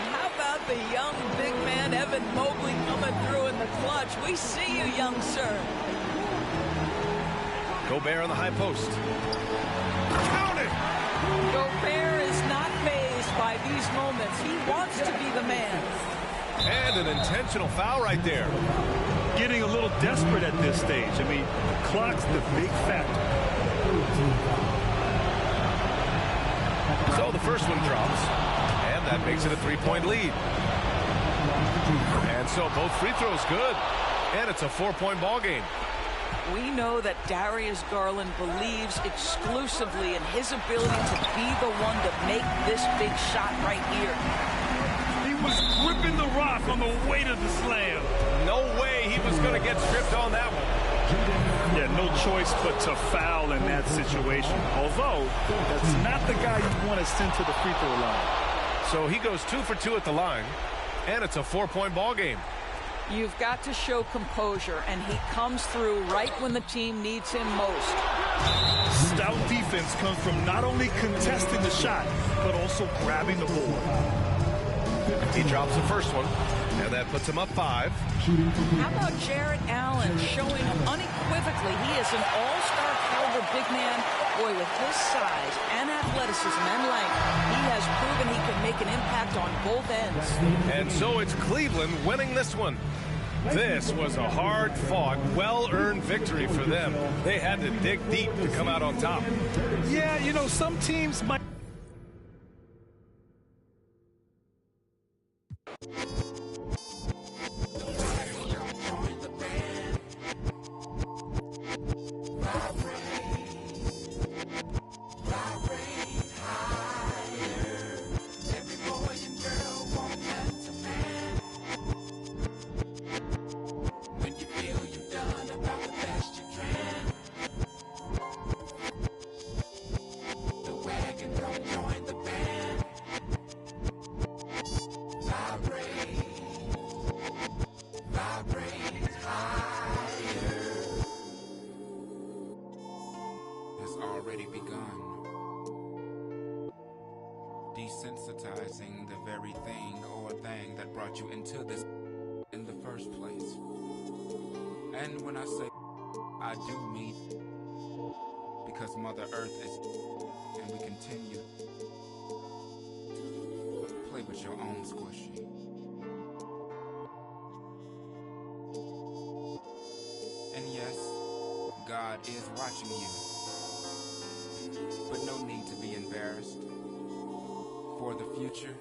And how about the young big man, Evan Mobley, coming through in the clutch? We see you, young sir. Gobert on the high post. Count it! Gobert is not fazed by these moments. He wants to be the man. And an intentional foul right there. Getting a little desperate at this stage. I mean, the clock's the big factor. So the first one drops. And that makes it a 3-point lead. And so both free throws good. And it's a 4-point ball game. We know that Darius Garland believes exclusively in his ability to be the one to make this big shot right here. He was gripping the rock on the way to the slam. No way he was going to get stripped on that one. Yeah, no choice but to foul in that situation. Although, that's not the guy you want to send to the free throw line. So he goes 2 for 2 at the line, and it's a 4-point ball game. You've got to show composure, and he comes through right when the team needs him most. Stout defense comes from not only contesting the shot, but also grabbing the board. He drops the first one, and that puts him up 5. How about Jarrett Allen showing unequivocally he is an all-star caliber big man? Boy, with his size and athleticism and length, he has proven he can make an impact on both ends. And so it's Cleveland winning this one. This was a hard-fought, well-earned victory for them. They had to dig deep to come out on top. Yeah, you know, some teams might... Desensitizing the very thing or thing that brought you into this in the first place. And when I say I do mean because Mother Earth is and we continue play with your own squishy. And yes, God is watching you. future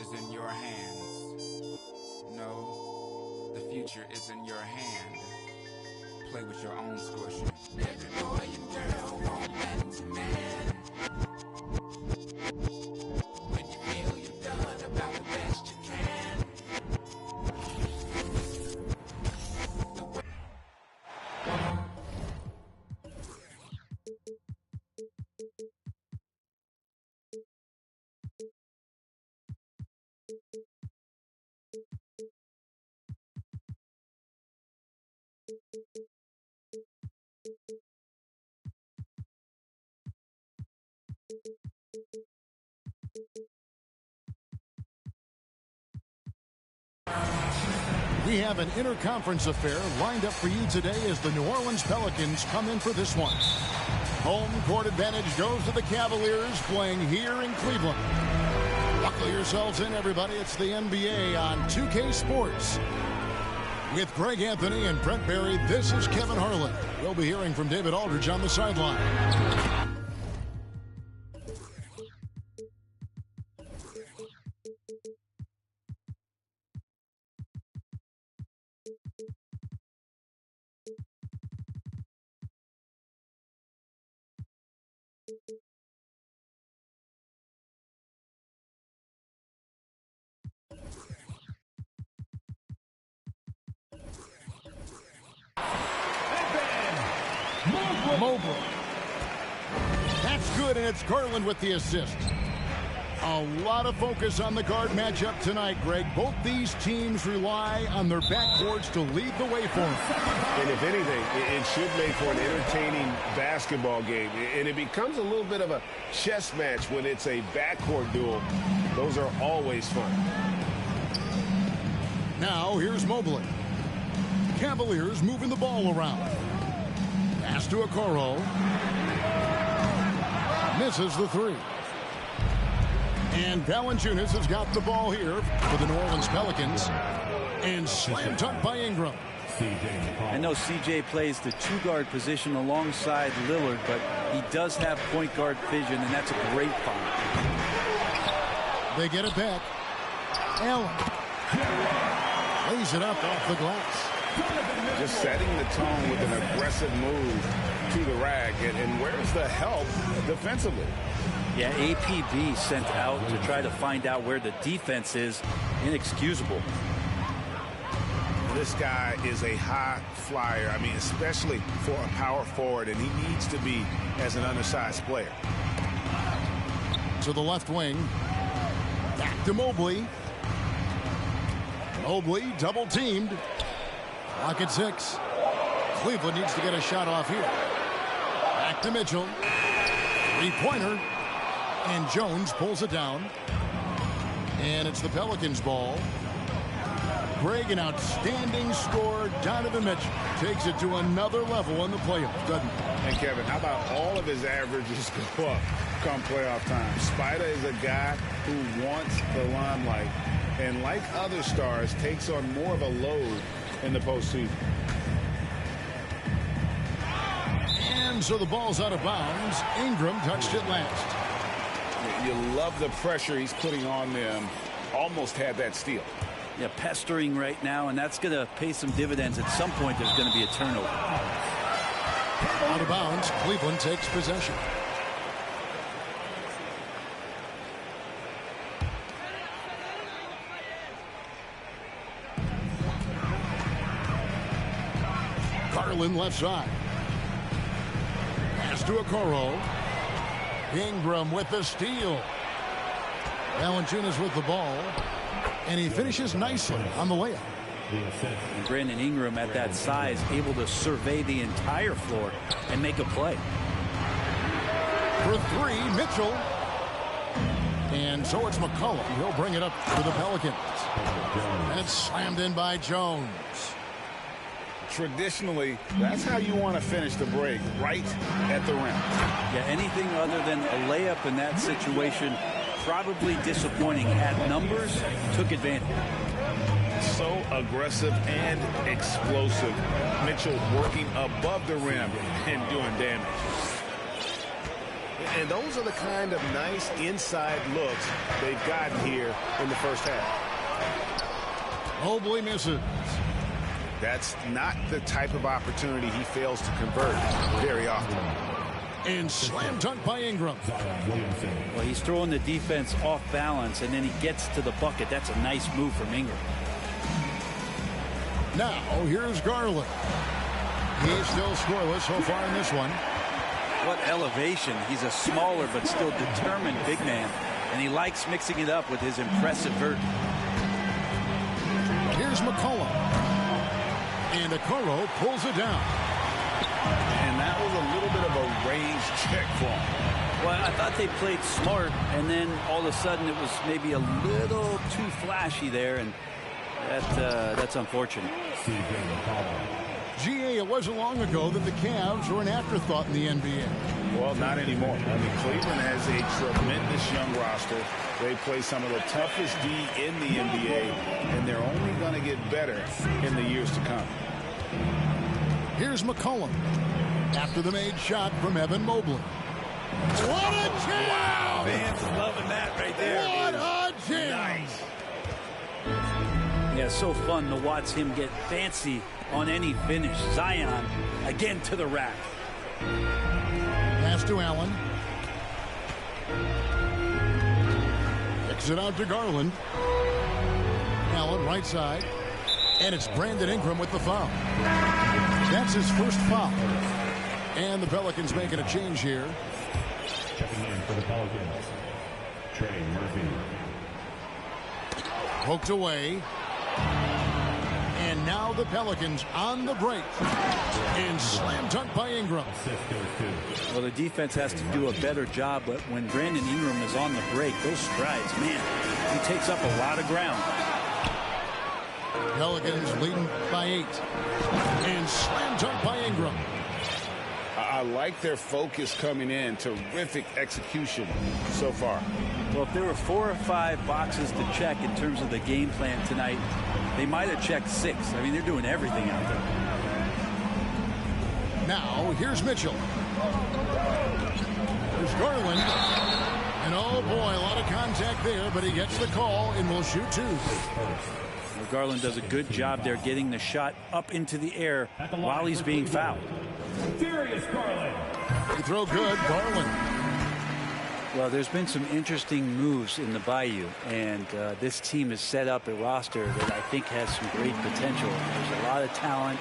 is in your hands. No, the future is in your hand. Play with your own squisher. Every boy and girl won't let you man. When you feel you've done about the best you can. We have an interconference affair lined up for you today as the New Orleans Pelicans come in for this one. Home court advantage goes to the Cavaliers playing here in Cleveland. Buckle yourselves in, everybody. It's the NBA on 2K Sports. With Greg Anthony and Brent Barry, this is Kevin Harlan. We'll be hearing from David Aldridge on the sideline. Mobley. That's good, and it's Garland with the assist. A lot of focus on the guard matchup tonight, Greg. Both these teams rely on their backcourts to lead the way for them. And if anything, it should make for an entertaining basketball game. And it becomes a little bit of a chess match when it's a backcourt duel. Those are always fun. Now, here's Mobley. Cavaliers moving the ball around. Pass to Okoro. Misses the three. And Valanciunas has got the ball here for the New Orleans Pelicans. And slam dunk by Ingram. I know CJ plays the two-guard position alongside Lillard, but he does have point guard vision, and that's a great find. They get it back. Allen lays it up off the glass. Just setting the tone with an aggressive move to the rack. And where's the help defensively? Yeah, APB sent out to try to find out where the defense is. Inexcusable. This guy is a high flyer. I mean, especially for a power forward, and he needs to be as an undersized player. To the left wing. Back to Mobley. Mobley double teamed. Clock at 6. Cleveland needs to get a shot off here. Back to Mitchell. Three-pointer. And Jones pulls it down. And it's the Pelicans' ball. Greg, an outstanding scorer. Donovan Mitchell takes it to another level in the playoffs, doesn't he? And Kevin, how about all of his averages go up come playoff time? Spider is a guy who wants the limelight, and like other stars, takes on more of a load in the postseason. And so the ball's out of bounds. Ingram touched it last. You love the pressure he's putting on them. Almost had that steal. Yeah, pestering right now, and that's going to pay some dividends. At some point, there's going to be a turnover. Out of bounds, Cleveland takes possession. Garland left side. Pass to Okoro. Ingram with the steal. Valanciunas with the ball. And he finishes nicely on the layup. And Brandon Ingram at that size, able to survey the entire floor and make a play. For three, Mitchell. And so it's McCollum. He'll bring it up for the Pelicans. That's slammed in by Jones. Traditionally, that's how you want to finish the break, right at the rim. Yeah, anything other than a layup in that situation, probably disappointing. Had numbers, took advantage. So aggressive and explosive. Mitchell working above the rim and doing damage. And those are the kind of nice inside looks they've gotten here in the first half. Mobley misses. That's not the type of opportunity he fails to convert very often. And slam dunk by Ingram. Well, he's throwing the defense off balance, and then he gets to the bucket. That's a nice move from Ingram. Now, here's Garland. He's still scoreless so far in this one. What elevation. He's a smaller but still determined big man, and he likes mixing it up with his impressive vert. Here's McCollum. And Okoro pulls it down. And that was a little bit of a range check for him. Well, I thought they played smart, and then all of a sudden it was maybe a little too flashy there, and that's unfortunate. GA, it wasn't long ago that the Cavs were an afterthought in the NBA. Well, not anymore. I mean, Cleveland has a tremendous young roster. They play some of the toughest D in the NBA, and they're only going to get better in the years to come. Here's McCollum after the made shot from Evan Mobley. What a jam! Wow, fans loving that right there. What a jam! Nice. Yeah, so fun to watch him get fancy on any finish. Zion again to the rack. Pass to Allen. Kicks it out to Garland. Allen right side. And it's Brandon Ingram with the foul. That's his first foul. And the Pelicans making a change here. Checking in for the Pelicans, Trey Murphy. Poked away. And now the Pelicans on the break. And slam dunk by Ingram. Well, the defense has to do a better job, but when Brandon Ingram is on the break, those strides, man, he takes up a lot of ground. Pelicans leading by 8. And slam dunk by Ingram. I like their focus coming in. Terrific execution so far. Well, if there were 4 or 5 boxes to check in terms of the game plan tonight, they might have checked 6. I mean, they're doing everything out there. Now, here's Mitchell. There's Garland. And oh boy, a lot of contact there, but he gets the call and will shoot 2. Well, Garland does a good job there getting the shot up into the air while he's being fouled. Darius Garland. Free throw good, Garland. Well, there's been some interesting moves in the Bayou, and this team is set up a roster that I think has some great potential. There's a lot of talent,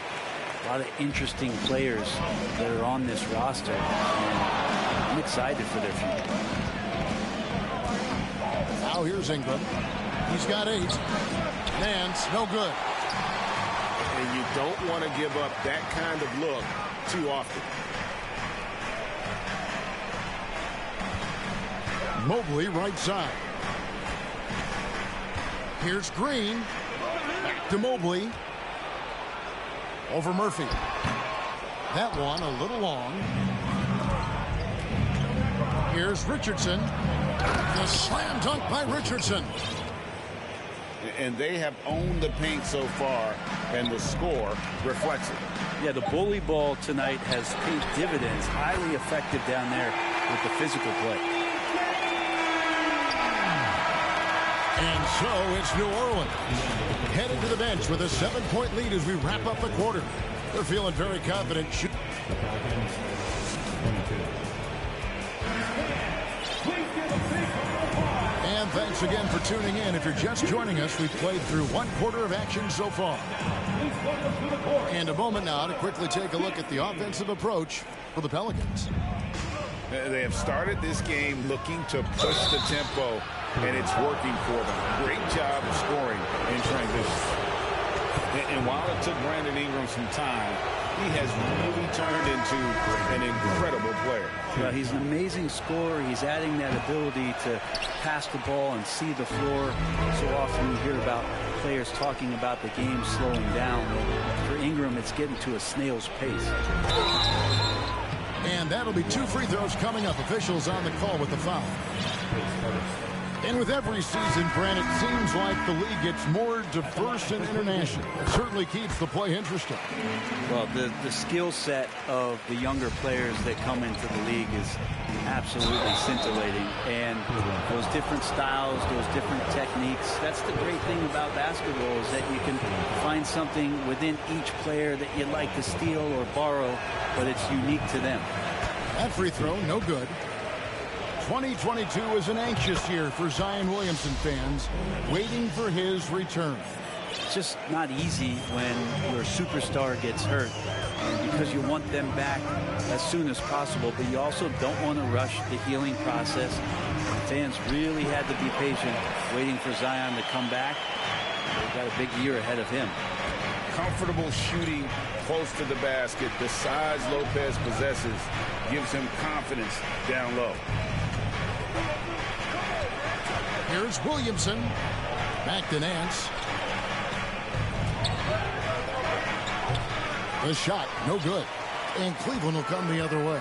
a lot of interesting players that are on this roster, and I'm excited for their future. Now here's Ingram. He's got 8. Nance, no good. And you don't want to give up that kind of look too often. Mobley right side. Here's Green. Back to Mobley. Over Murphy. That one a little long. Here's Richardson. The slam dunk by Richardson. And they have owned the paint so far, and the score reflects it. Yeah, the bully ball tonight has paid dividends. Highly effective down there with the physical play. And so it's New Orleans headed to the bench with a 7-point lead as we wrap up the quarter. They're feeling very confident. And thanks again for tuning in. If you're just joining us, we've played through 1 quarter of action so far. And a moment now to quickly take a look at the offensive approach for the Pelicans. They have started this game looking to push the tempo, and it's working for them. Great job of scoring in transition. And while it took Brandon Ingram some time, he has really turned into an incredible player. Well, he's an amazing scorer. He's adding that ability to pass the ball and see the floor. So often you hear about players talking about the game slowing down. For Ingram, it's getting to a snail's pace. And that'll be 2 free throws coming up. Officials on the call with the foul. And with every season, Brent, it seems like the league gets more diverse and international. It certainly keeps the play interesting. Well, the skill set of the younger players that come into the league is absolutely scintillating. And those different styles, those different techniques, that's the great thing about basketball, is that you can find something within each player that you like to steal or borrow, but it's unique to them. That free throw, no good. 2022 is an anxious year for Zion Williamson fans, waiting for his return. It's just not easy when your superstar gets hurt, because you want them back as soon as possible, but you also don't want to rush the healing process. Fans really had to be patient, waiting for Zion to come back. They've got a big year ahead of him. Comfortable shooting close to the basket. The size Lopez possesses gives him confidence down low. Here's Williamson. Back to Nance. The shot, no good. And Cleveland will come the other way.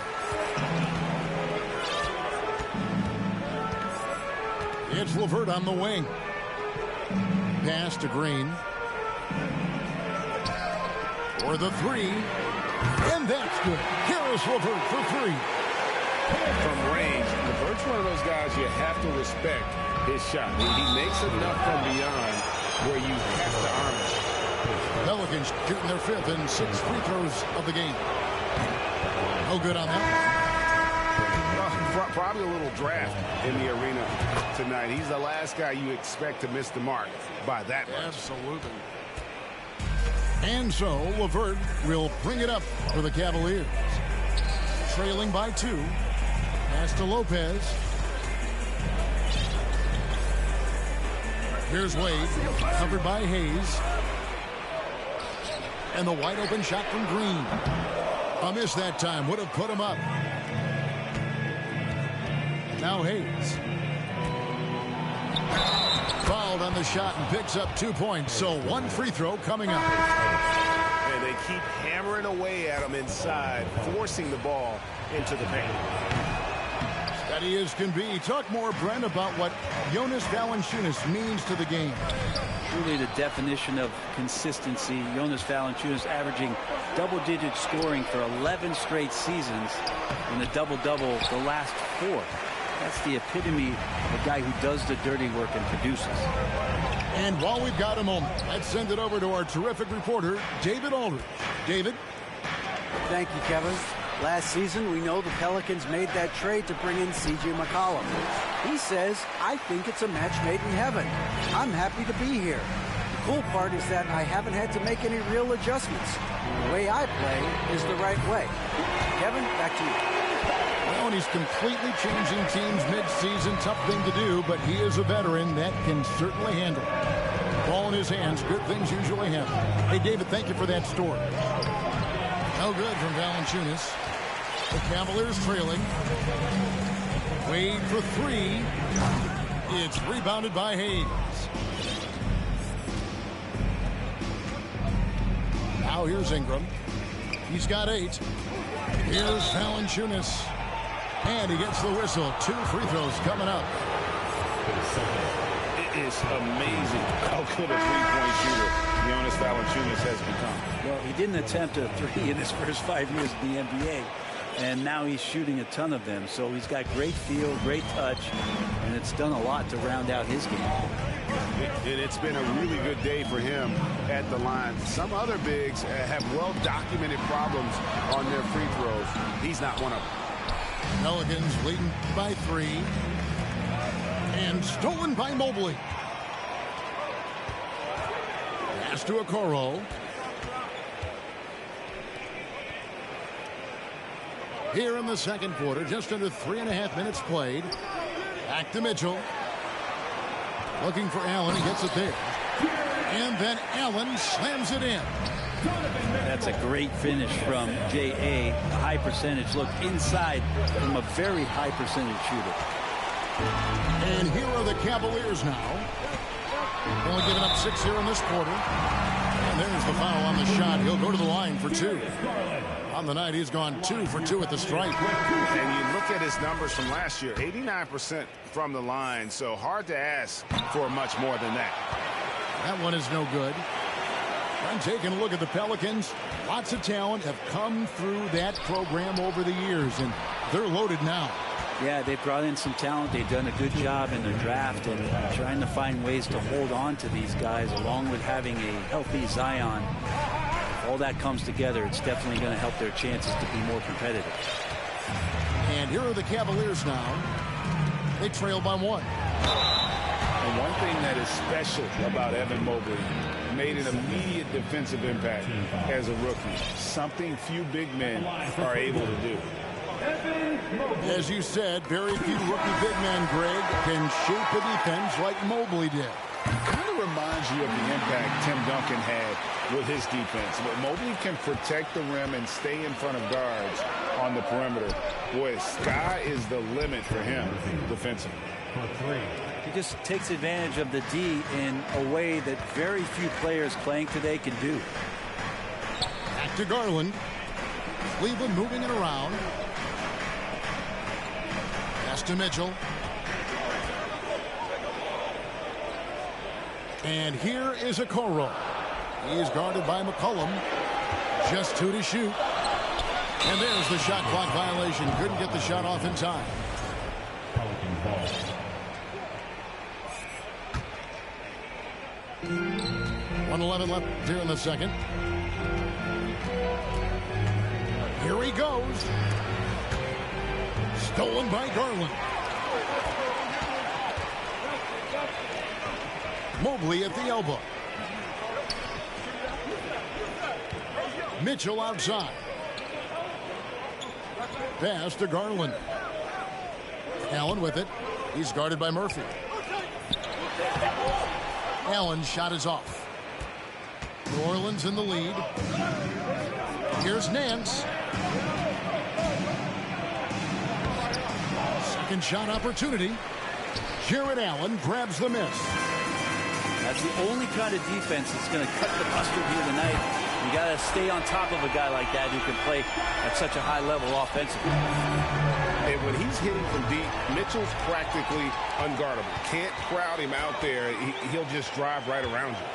It's LeVert on the wing. Pass to Green. For the three. And that's good. Caris LeVert for three. From range, LeVert's one of those guys you have to respect his shot. He makes enough from beyond where you have to honor it. Pelicans shooting their 5th and 6 free throws of the game. No good on that. Well, probably a little draft in the arena tonight. He's the last guy you expect to miss the mark by that much. Absolutely. And so LeVert will bring it up for the Cavaliers. Trailing by 2. Pass to Lopez. Here's Wade, covered by Hayes. And the wide open shot from Green. A miss that time, would have put him up. Now Hayes. Fouled on the shot and picks up 2 points. So 1 free throw coming up. And they keep hammering away at him inside, forcing the ball into the paint. Steady as can be. Talk more, Brent, about what Jonas Valanciunas means to the game. Truly the definition of consistency. Jonas Valanciunas averaging double-digit scoring for 11 straight seasons, and a double-double the last 4. That's the epitome of a guy who does the dirty work and produces. And while we've got a moment, let's send it over to our terrific reporter, David Aldridge. David? Thank you, Kevin. Last season, we know the Pelicans made that trade to bring in C.J. McCollum. He says, I think it's a match made in heaven. I'm happy to be here. The cool part is that I haven't had to make any real adjustments. The way I play is the right way. Kevin, back to you. Well, and he's completely changing teams mid-season. Tough thing to do, but he is a veteran that can certainly handle it. Ball in his hands, good things usually happen. Hey, David, thank you for that story. No good from Valanciunas. The Cavaliers trailing. Wade for 3. It's rebounded by Hayes. Now here's Ingram. He's got 8. Here's Valanciunas. And he gets the whistle. 2 free throws coming up. It is amazing how good a three-point shooter Jonas Valanciunas has become. Well, he didn't attempt a 3 in his first 5 years in the NBA. And now he's shooting a ton of them. So he's got great feel, great touch, and it's done a lot to round out his game. And it's been a really good day for him at the line. Some other bigs have well-documented problems on their free throws. He's not one of them. Pelicans leading by 3. And stolen by Mobley. Pass to Okoro. Here in the second quarter, just under 3.5 minutes played. Back to Mitchell. Looking for Allen. He gets it there. And then Allen slams it in. That's a great finish from J.A. A high percentage look inside from a very high percentage shooter. And here are the Cavaliers now. Only giving up 6 here in this quarter. And there's the foul on the shot. He'll go to the line for 2. On the night, he's gone 2 for 2 at the stripe. And you look at his numbers from last year, 89% from the line, so hard to ask for much more than that. That one is no good. I'm taking a look at the Pelicans. Lots of talent have come through that program over the years, and they're loaded now. Yeah, they brought in some talent. They've done a good job in the draft and trying to find ways to hold on to these guys, along with having a healthy Zion. If all that comes together, it's definitely going to help their chances to be more competitive. And here are the Cavaliers now. They trail by 1. And one thing that is special about Evan Mobley, made an immediate defensive impact as a rookie. Something few big men are able to do. As you said, very few rookie big men, Greg, can shape a defense like Mobley did. Kind of reminds you of the impact Tim Duncan had with his defense. But Mobley can protect the rim and stay in front of guards on the perimeter. Boy, sky is the limit for him defensively. He just takes advantage of the D in a way that very few players playing today can do. Back to Garland. Cleveland moving it around. Pass to Mitchell. And here is Okoro. He is guarded by McCollum. Just 2 to shoot. And there's the shot clock violation. Couldn't get the shot off in time. 1:11 left here in the second. Here he goes. Stolen by Garland. Mobley at the elbow. Mitchell outside. Pass to Garland. Allen with it. He's guarded by Murphy. Allen's shot is off. New Orleans in the lead. Here's Nance. Second shot opportunity. Jared Allen grabs the miss. That's the only kind of defense that's going to cut the mustard here tonight. You got to stay on top of a guy like that who can play at such a high level offensively. And when he's hitting from deep, Mitchell's practically unguardable. Can't crowd him out there. He'll just drive right around you.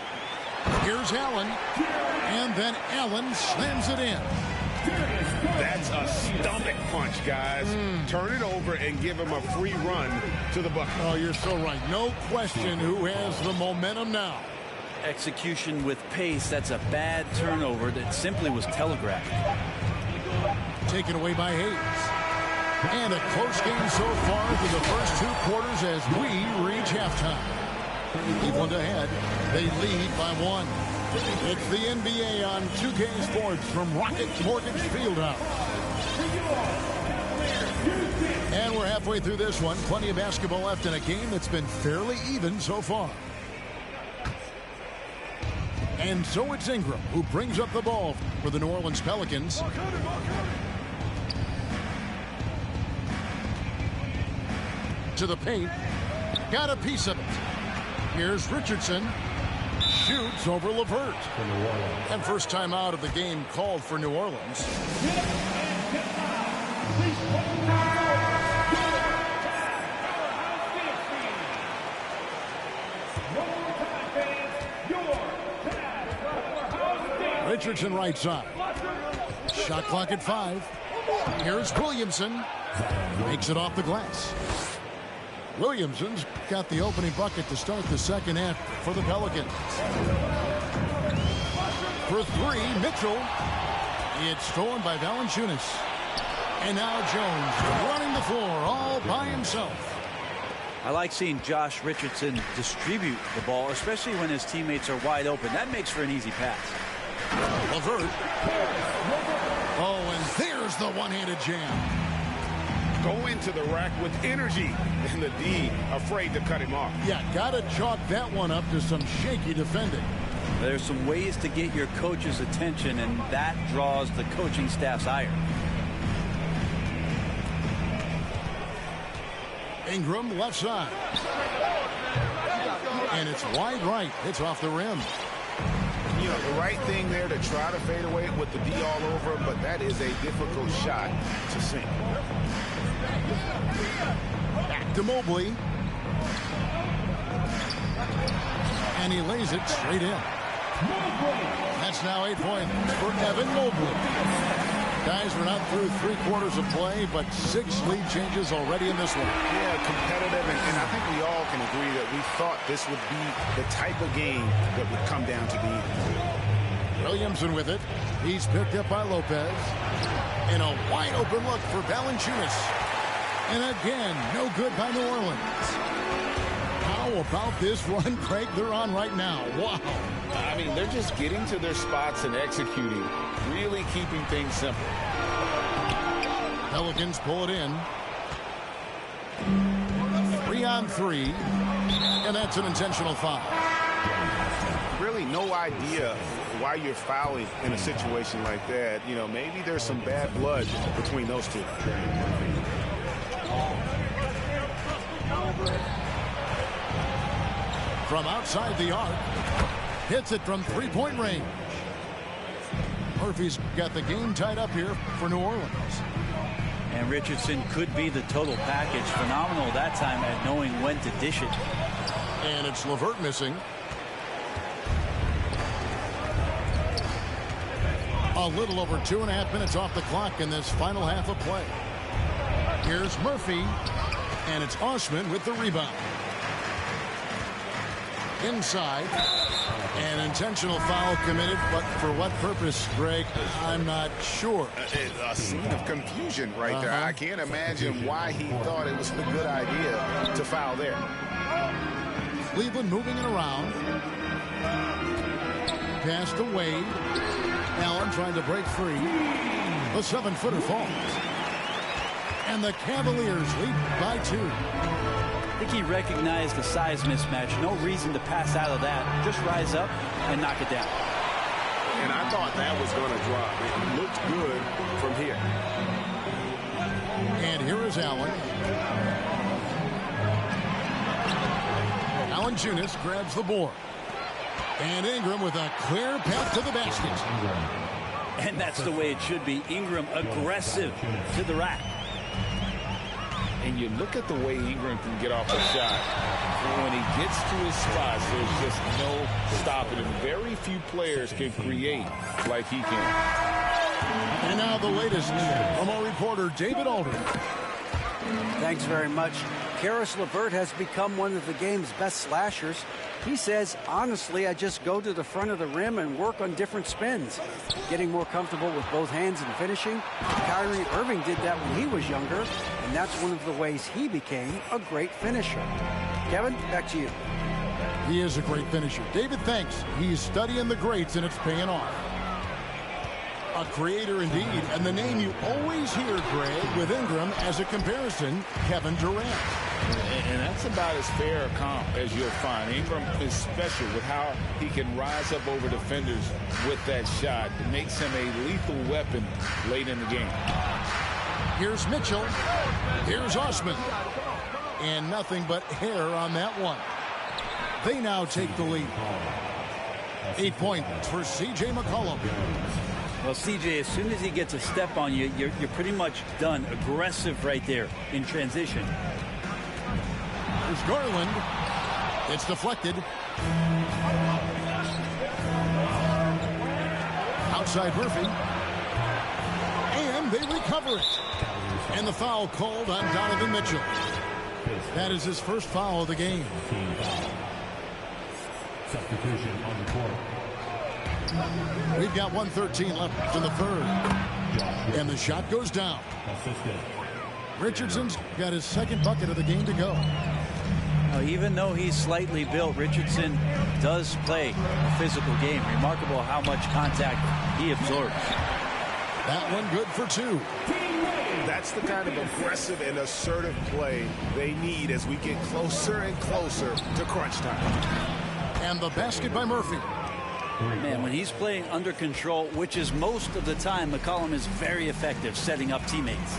Here's Allen. And then Allen slams it in. That's a stomach punch, guys. Turn it over and give him a free run to the bucket. Oh, you're so right. No question who has the momentum now. Execution with pace. That's a bad turnover that simply was telegraphed. Taken away by Hayes. And a close game so far through the first 2 quarters as we reach halftime. Cleveland ahead. They lead by 1. It's the NBA on 2K Sports from Rocket Mortgage Fieldhouse. And we're halfway through this one. Plenty of basketball left in a game that's been fairly even so far. And so it's Ingram who brings up the ball for the New Orleans Pelicans. To the paint. Got a piece of it. Here's Richardson. Shoots over LeVert. And first time out of the game called for New Orleans. Richardson right side. Shot clock at 5. Here's Williamson. Makes it off the glass. Williamson's got the opening bucket to start the second half for the Pelicans. For 3, Mitchell. It's stolen by Valanciunas. And now Jones running the floor all by himself. I like seeing Josh Richardson distribute the ball, especially when his teammates are wide open. That makes for an easy pass. LeVert. Oh, and there's the one-handed jam. Go into the rack with energy, and the D afraid to cut him off. Yeah, gotta chalk that one up to some shaky defending. There's some ways to get your coach's attention, and that draws the coaching staff's ire. Ingram left side. And it's wide right. It's off the rim. You know, the right thing there to try to fade away with the D all over him, but that is a difficult shot to sink. Back to Mobley. And he lays it straight in. That's now 8 points for Evan Mobley. Guys, we're not through 3/4 of play, but 6 lead changes already in this one. Yeah, competitive, and I think we all can agree that we thought this would be the type of game that would come down to the end. Williamson with it. He's picked up by Lopez. And a wide open look for Valanciunas. And again, no good by New Orleans. How about this run, Craig, they're on right now? Wow. I mean, they're just getting to their spots and executing, really keeping things simple. Pelicans pull it in. 3-on-3. And that's an intentional foul. Really no idea why you're fouling in a situation like that. You know, maybe there's some bad blood between those two. From outside the arc. Hits it from 3-point range. Murphy's got the game tied up here for New Orleans. And Richardson could be the total package. Phenomenal that time at knowing when to dish it. And it's LeVert missing. A little over 2.5 minutes off the clock in this final half of play. Here's Murphy. And it's Osman with the rebound. Inside. An intentional foul committed, but for what purpose, Greg? I'm not sure. A scene of confusion right there. I can't imagine why he thought it was a good idea to foul there. Cleveland moving it around. Pass to Wade. Allen trying to break free. The 7-footer falls. And the Cavaliers lead by 2. I think he recognized the size mismatch. No reason to pass out of that. Just rise up and knock it down. And I thought that was going to drop. It looked good from here. And here is Allen. Valanciunas grabs the board. And Ingram with a clear path to the basket. And that's the way it should be. Ingram aggressive to the rack. And you look at the way Ingram can get off a shot. When he gets to his spots, there's just no stopping him. Very few players can create like he can. And now the latest from our reporter, David Aldridge. Thanks very much. Caris LeVert has become one of the game's best slashers. He says, honestly, I just go to the front of the rim and work on different spins. Getting more comfortable with both hands and finishing. Kyrie Irving did that when he was younger, and that's one of the ways he became a great finisher. Kevin, back to you. He is a great finisher. David, thanks. He's studying the greats, and it's paying off. A creator indeed, and the name you always hear, Greg, with Ingram as a comparison, Kevin Durant. And that's about as fair a comp as you'll find. Ingram is special with how he can rise up over defenders with that shot. It makes him a lethal weapon late in the game. Here's Mitchell. Here's Osman. And nothing but hair on that one. They now take the lead. 8 points for C.J. McCollum. Well, CJ, as soon as he gets a step on you, you're pretty much done. Aggressive right there in transition. There's Garland. It's deflected. Outside Murphy. And they recover it. And the foul called on Donovan Mitchell. That is his first foul of the game. Substitution on the court. We've got 1:13 left in the third. And the shot goes down. Richardson's got his second bucket of the game to go. Even though he's slightly built, Richardson does play a physical game. Remarkable how much contact he absorbs. That one good for 2. That's the kind of aggressive and assertive play they need as we get closer and closer to crunch time. And the basket by Murphy. Man, when he's playing under control, which is most of the time, McCollum is very effective setting up teammates.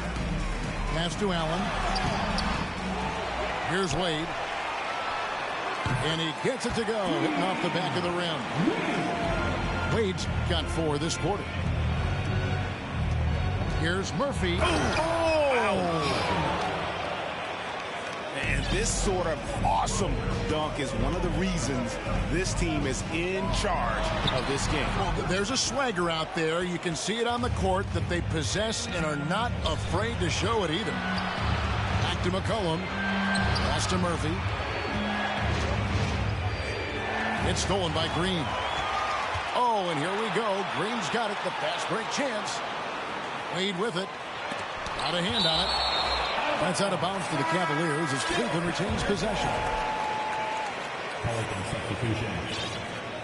Pass to Allen. Here's Wade. And he gets it to go, hitting off the back of the rim. Wade's got 4 this quarter. Here's Murphy. And this sort of awesome dunk is one of the reasons this team is in charge of this game. Well, there's a swagger out there. You can see it on the court that they possess and are not afraid to show it either. Back to McCollum. Pass to Murphy. It's stolen by Green. Oh, and here we go. Green's got it. The fast break chance. Wade with it. Out of hand on it. That's out of bounds to the Cavaliers as Cleveland retains possession. Pelican substitution.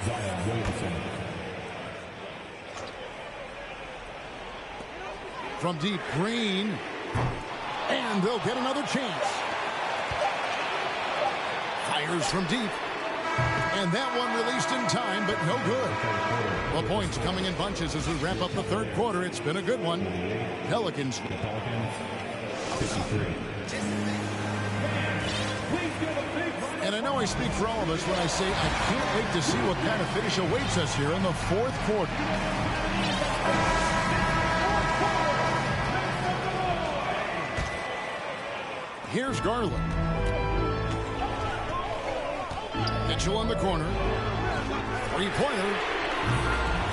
Zion Williamson. From deep, Green. And they'll get another chance. Fires from deep. And that one released in time, but no good. The points coming in bunches as we wrap up the third quarter. It's been a good one. Pelicans. 53. And I know I speak for all of us when I say I can't wait to see what kind of finish awaits us here in the fourth quarter. Here's Garland. Mitchell in the corner. Three-pointer.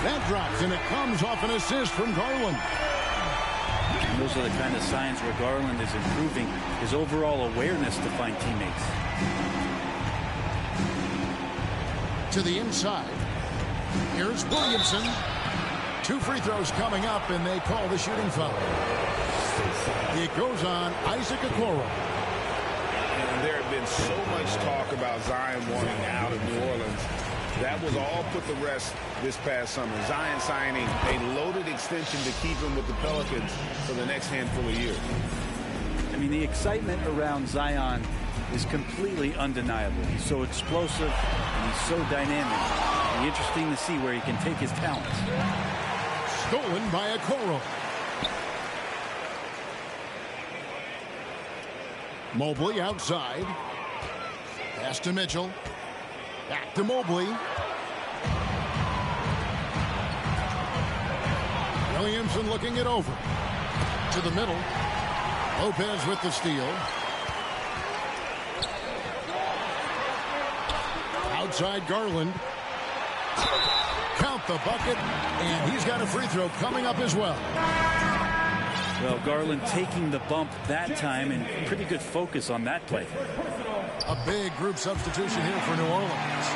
That drops, and it comes off an assist from Garland. And those are the kind of signs where Garland is improving his overall awareness to find teammates. To the inside. Here's Williamson. 2 free throws coming up, and they call the shooting foul. It goes on Isaac Okoro. And there had been so much talk about Zion wanting out of New Orleans. That was all put to rest this past summer. Zion signing a loaded extension to keep him with the Pelicans for the next handful of years. I mean, the excitement around Zion is completely undeniable. He's so explosive and he's so dynamic. It'll be interesting to see where he can take his talents. Stolen by Okoro. Mobley outside. Pass to Mitchell. Back to Mobley. Williamson looking it over. To the middle. Lopez with the steal. Outside Garland. Count the bucket. And he's got a free throw coming up as well. Well, Garland taking the bump that time and pretty good focus on that play. A big group substitution here for New Orleans.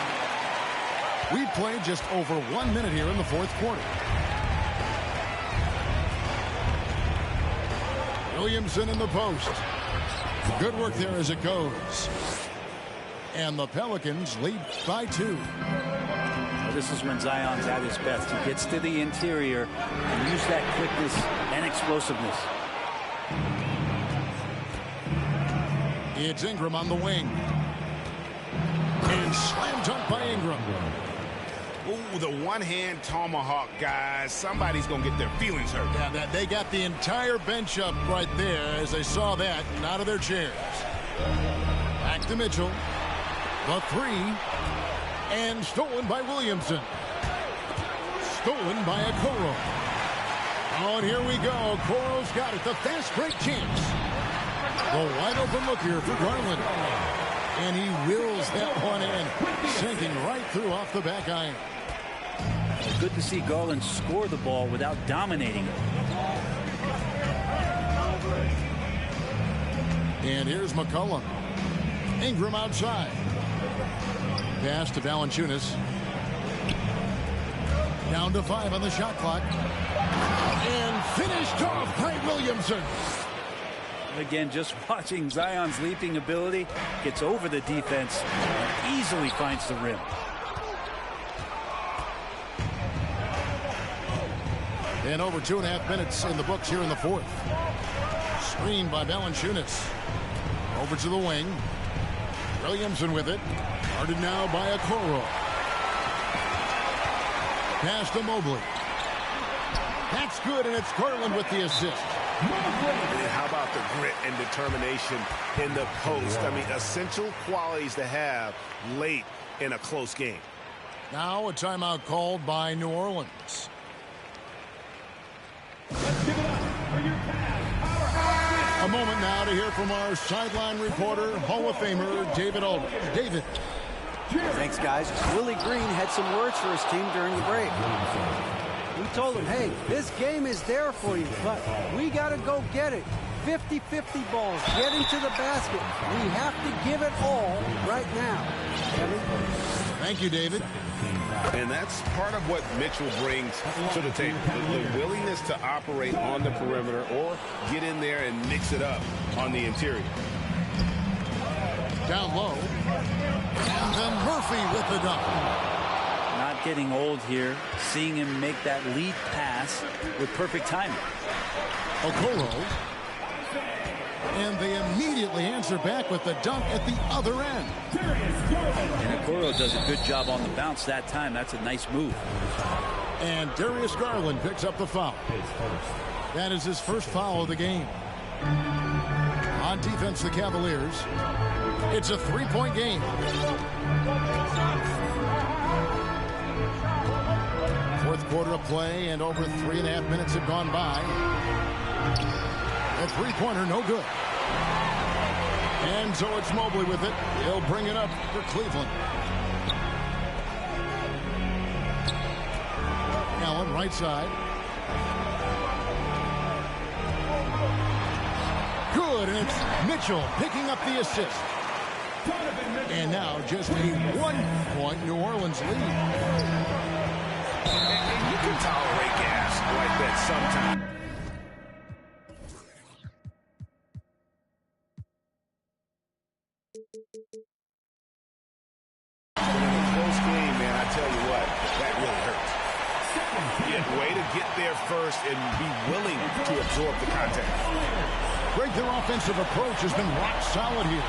We've played just over 1 minute here in the fourth quarter. Williamson in the post. Good work there as it goes. And the Pelicans lead by 2. Well, this is when Zion's at his best. He gets to the interior and use that quickness and explosiveness. It's Ingram on the wing. And slam dunk by Ingram. Ooh, the one-hand tomahawk, guys. Somebody's going to get their feelings hurt. Yeah, they got the entire bench up right there as they saw that and out of their chairs. Back to Mitchell. The 3. And stolen by Williamson. Stolen by Okoro. Oh, and here we go. Okoro's got it. The fast break chance. The wide open look here for Garland. And he wills that one in. Sinking right through off the back iron. Good to see Garland score the ball without dominating it. And here's McCollum. Ingram outside. Pass to Valanciunas. Down to 5 on the shot clock. And finished off by Williamson. Again, just watching Zion's leaping ability. Gets over the defense and easily finds the rim. And over 2.5 minutes in the books here in the fourth. Screened by Valanciunas. Over to the wing. Williamson with it. Guarded now by Okoro. Pass to Mobley. That's good, and it's Garland with the assist. How about the grit and determination in the post? I mean, essential qualities to have late in a close game. Now a timeout called by New Orleans. Let's give it up for your Cavs powerhouse. A moment now to hear from our sideline reporter, Hall of Famer David Aldridge. David. Thanks, guys. Willie Green had some words for his team during the break. He told them, hey, this game is there for you, but we got to go get it. 50-50 balls, get into the basket. We have to give it all right now. Kevin? Thank you, David. And that's part of what Mitchell brings to the table. The willingness to operate on the perimeter or get in there and mix it up on the interior. Down low. And then Murphy with the dunk. Not getting old here. Seeing him make that lead pass with perfect timing. Okoro. And they immediately answer back with the dunk at the other end. And Okoro does a good job on the bounce that time. That's a nice move. And Darius Garland picks up the foul. That is his first foul of the game. On defense, the Cavaliers. It's a three-point game. Fourth quarter of play, and over 3.5 minutes have gone by. A three-pointer, no good. And so it's Mobley with it. He'll bring it up for Cleveland. Allen, right side. Good, and it's Mitchell picking up the assist. And now just a 1-point New Orleans lead. And you can tolerate gas like that sometimes. In a close game, man, I tell you what, that really hurts. Yeah, way to get there first and be willing to absorb the contact. Greg, their offensive approach has been rock solid here.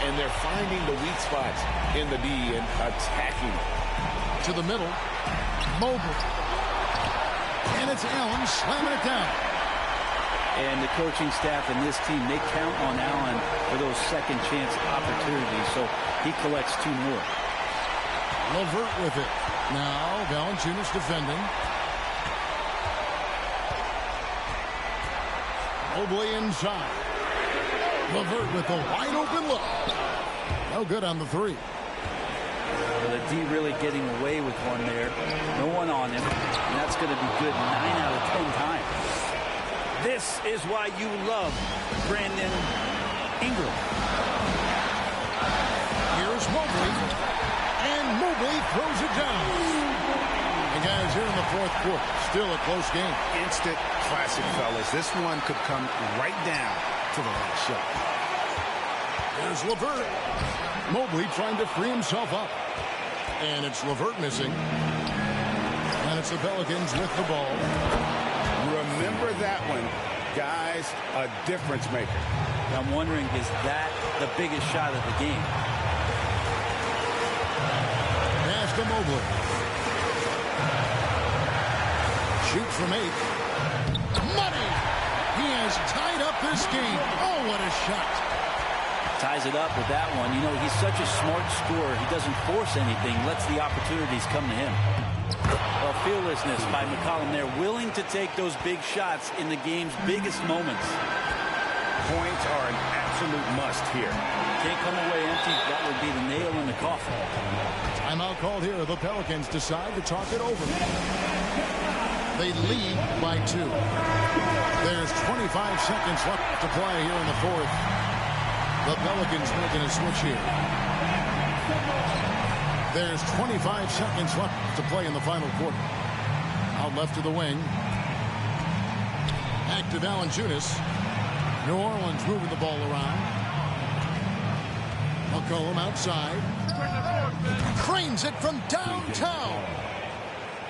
And they're finding the weak spots in the D and attacking. To the middle. Mobley. And it's Allen slamming it down. And the coaching staff and this team, they count on Allen for those second chance opportunities. So he collects two more. LeVert with it. Now Valanciunas defending. Mobley inside. LeVert with a wide open look. No good on the three. Well, the D really getting away with one there. No one on him. And that's going to be good 9 out of 10 times. This is why you love Brandon Ingram. Here's Mobley. And Mobley throws it down. And guys, here in the fourth quarter, still a close game. Instant classic, fellas. This one could come right down to the last shot. There's LeVert. Mobley trying to free himself up. And it's LeVert missing. And it's the Pelicans with the ball. Remember that one, guys, a difference maker. I'm wondering, is that the biggest shot of the game? Pass to Mobley. Shoot from 8. Money! He has tied up this game. Oh, what a shot. Ties it up with that one. You know, he's such a smart scorer. He doesn't force anything, lets the opportunities come to him. Well, fearlessness by McCollum there, willing to take those big shots in the game's biggest moments. Points are an absolute must here. Can't come away empty. That would be the nail in the coffin. Timeout called here. The Pelicans decide to talk it over. They lead by 2. There's 25 seconds left to play here in the fourth. The Pelicans making a switch here. There's 25 seconds left to play in the final quarter. Out left to the wing. Back to Valanciunas. New Orleans moving the ball around. McCollum outside. Cranes it from downtown.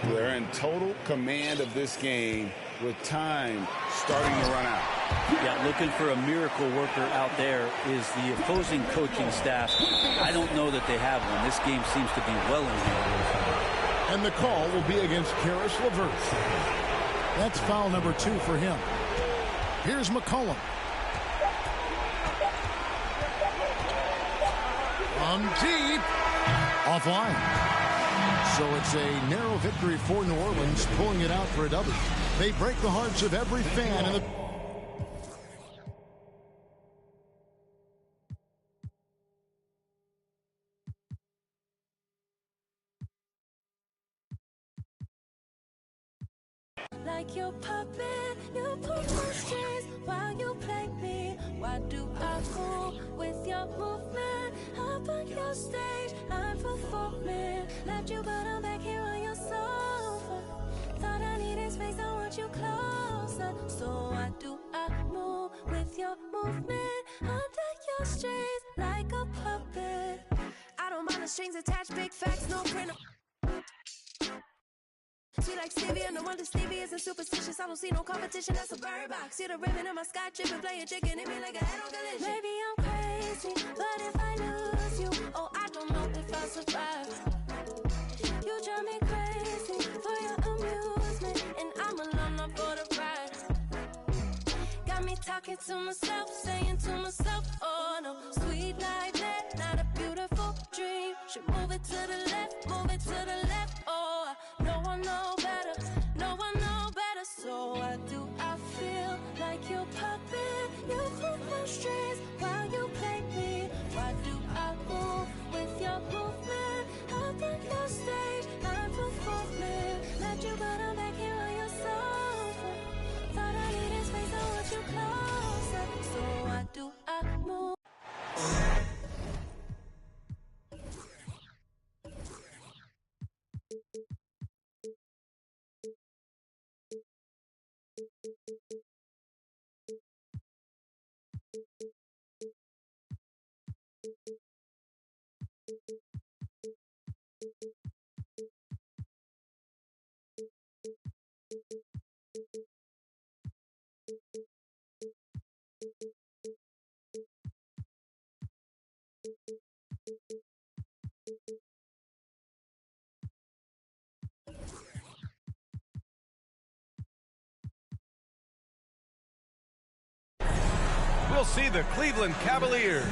They're in total command of this game with time starting to run out. Yeah, looking for a miracle worker out there is the opposing coaching staff. I don't know that they have one. This game seems to be well in hand. And the call will be against Caris LeVert. That's foul number 2 for him. Here's McCollum. From deep. Offline. So it's a narrow victory for New Orleans, pulling it out for a W. They break the hearts of every fan in the... like your puppet. You pull my strings while you play me. Why do I fool with your movement? Up on your stage, I'm performing. Left you, but I'm back here on your sofa. Thought I needed space, I want you closer. So why do I move with your movement? Under your strings like a puppet. I don't mind the strings attached, big facts, no print. She like Stevie, and no wonder Stevie isn't superstitious. I don't see no competition, that's a bird box. See the ribbon in my sky, tripping, playing chicken, hit me like a head on collision. Maybe I'm crazy, but if I lose you, oh, I don't know if I'll survive. You drive me crazy for your amusement, and I'm alone up for the ride. Got me talking to myself, saying to myself, oh no, sweet like that, not a beautiful dream. Should move it to the left, move it to the left, oh, no one know better, no one know better. So why do I feel like your puppet? You pull my strings while you play me. Why do I move with your movement? Up on your stage, I'm performing. Left you, but I'm back here on your sofa. Thought I needed space, I want you closer. So why do I move? We'll see the Cleveland Cavaliers.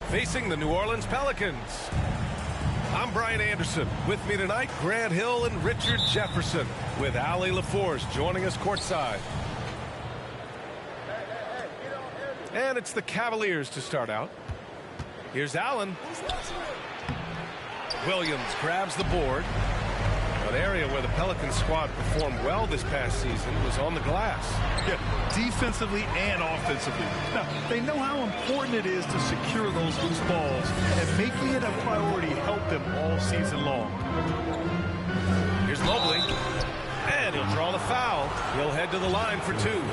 Facing the New Orleans Pelicans. I'm Brian Anderson. With me tonight, Grant Hill and Richard Jefferson, with Allie LaForce joining us courtside. And it's the Cavaliers to start out. Here's Allen. Williams grabs the board. An area where the Pelicans squad performed well this past season was on the glass. Yeah, defensively and offensively. Now, they know how important it is to secure those loose balls, and making it a priority helped them all season long. Here's Mobley, and he'll draw the foul. He'll head to the line for two.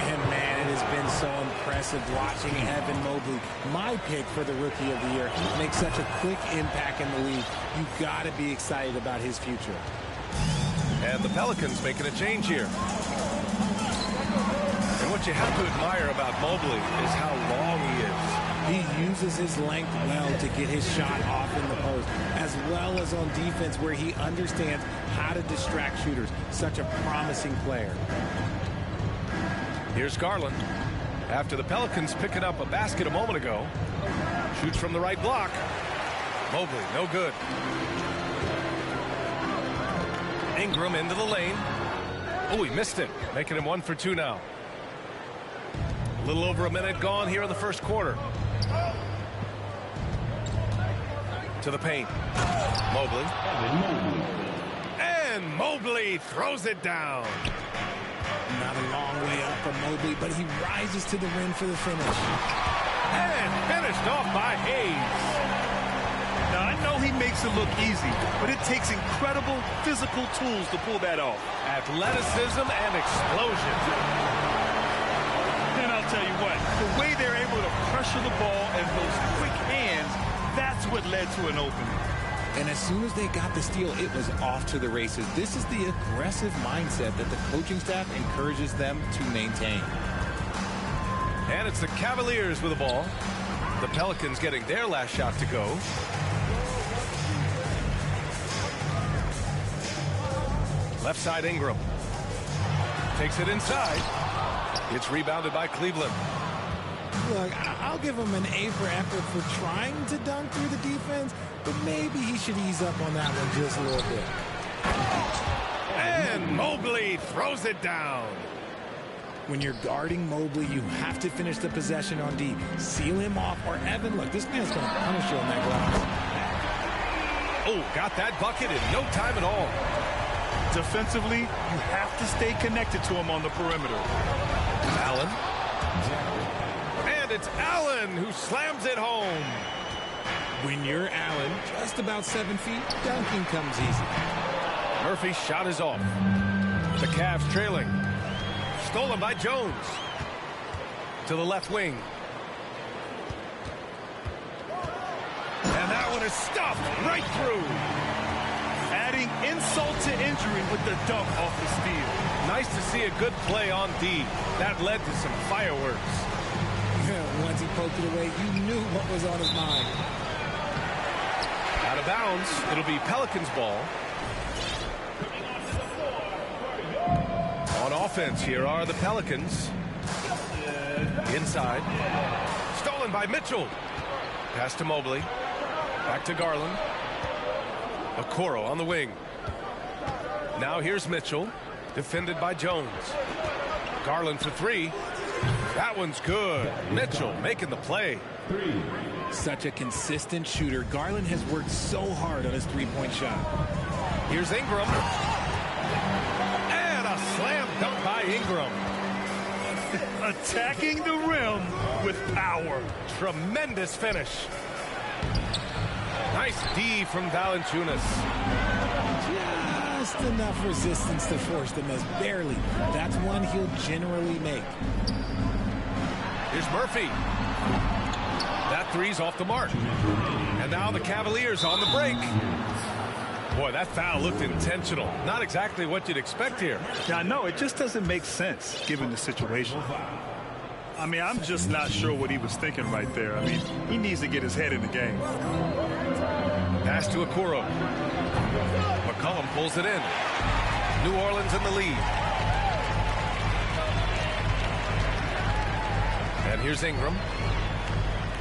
And man, it has been so impressive watching Evan Mobley, my pick for the Rookie of the Year, make such a quick impact in the league. You got to be excited about his future. And the Pelicans making a change here. And what you have to admire about Mobley is how long he is. He uses his length well to get his shot off in the post, as well as on defense where he understands how to distract shooters. Such a promising player. Here's Garland. After the Pelicans picking up a basket a moment ago. Shoots from the right block. Mobley, no good. Ingram into the lane. Oh, he missed it. Making him 1 for 2 now. A little over a minute gone here in the first quarter. To the paint. Mobley. And Mobley throws it down. Not a long way up for Mobley, but he rises to the rim for the finish. And finished off by Hayes. Now, I know he makes it look easy, but it takes incredible physical tools to pull that off. Athleticism and explosion. And I'll tell you what, the way they're able to pressure the ball and those quick hands, that's what led to an opening. And as soon as they got the steal, it was off to the races. This is the aggressive mindset that the coaching staff encourages them to maintain. And it's the Cavaliers with the ball. The Pelicans getting their last shot to go. Left side Ingram. Takes it inside. It's rebounded by Cleveland. Look, I'll give him an A for effort for trying to dunk through the defense, but maybe he should ease up on that one just a little bit. And Mobley throws it down. When you're guarding Mobley, you have to finish the possession on D. Seal him off, or Evan, look, this man's going to punish you on that glass. Oh, got that bucket in no time at all. Defensively, you have to stay connected to him on the perimeter. Allen. And it's Allen who slams it home. When you're Allen, just about 7 feet, dunking comes easy. Murphy's shot is off. The Cavs trailing. Stolen by Jones. To the left wing. And that one is stuffed right through. Adding insult to injury with the dunk off the steal. Nice to see a good play on D. That led to some fireworks. Once he poked it away, you knew what was on his mind. Out of bounds. It'll be Pelicans ball. On offense, here are the Pelicans. Inside. Stolen by Mitchell. Pass to Mobley. Back to Garland. Okoro on the wing. Now here's Mitchell. Defended by Jones. Garland for three. That one's good. Mitchell making the play. Such a consistent shooter. Garland has worked so hard on his three-point shot. Here's Ingram. And a slam dunk by Ingram. Attacking the rim with power. Tremendous finish. Nice D from Valanciunas. Just enough resistance to force the miss. Barely. That's one he'll generally make. Here's Murphy. That three's off the mark. And now the Cavaliers on the break. Boy, that foul looked intentional. Not exactly what you'd expect here. Yeah, I know. It just doesn't make sense given the situation. I mean, I'm just not sure what he was thinking right there. I mean, he needs to get his head in the game. Pass to Okoro. McCollum pulls it in. New Orleans in the lead. And here's Ingram.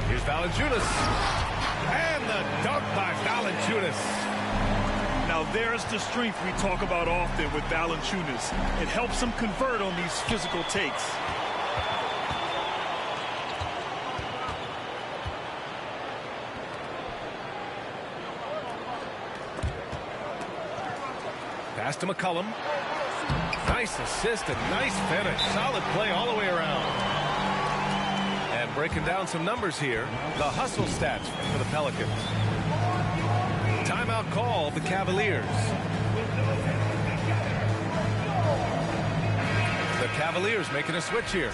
Here's Valanciunas. And the dunk by Valanciunas. Now there's the strength we talk about often with Valanciunas. It helps him convert on these physical takes. Pass to McCollum. Nice assist and nice finish. Solid play all the way around. And breaking down some numbers here, the hustle stats for the Pelicans. Timeout call, the Cavaliers. The Cavaliers making a switch here.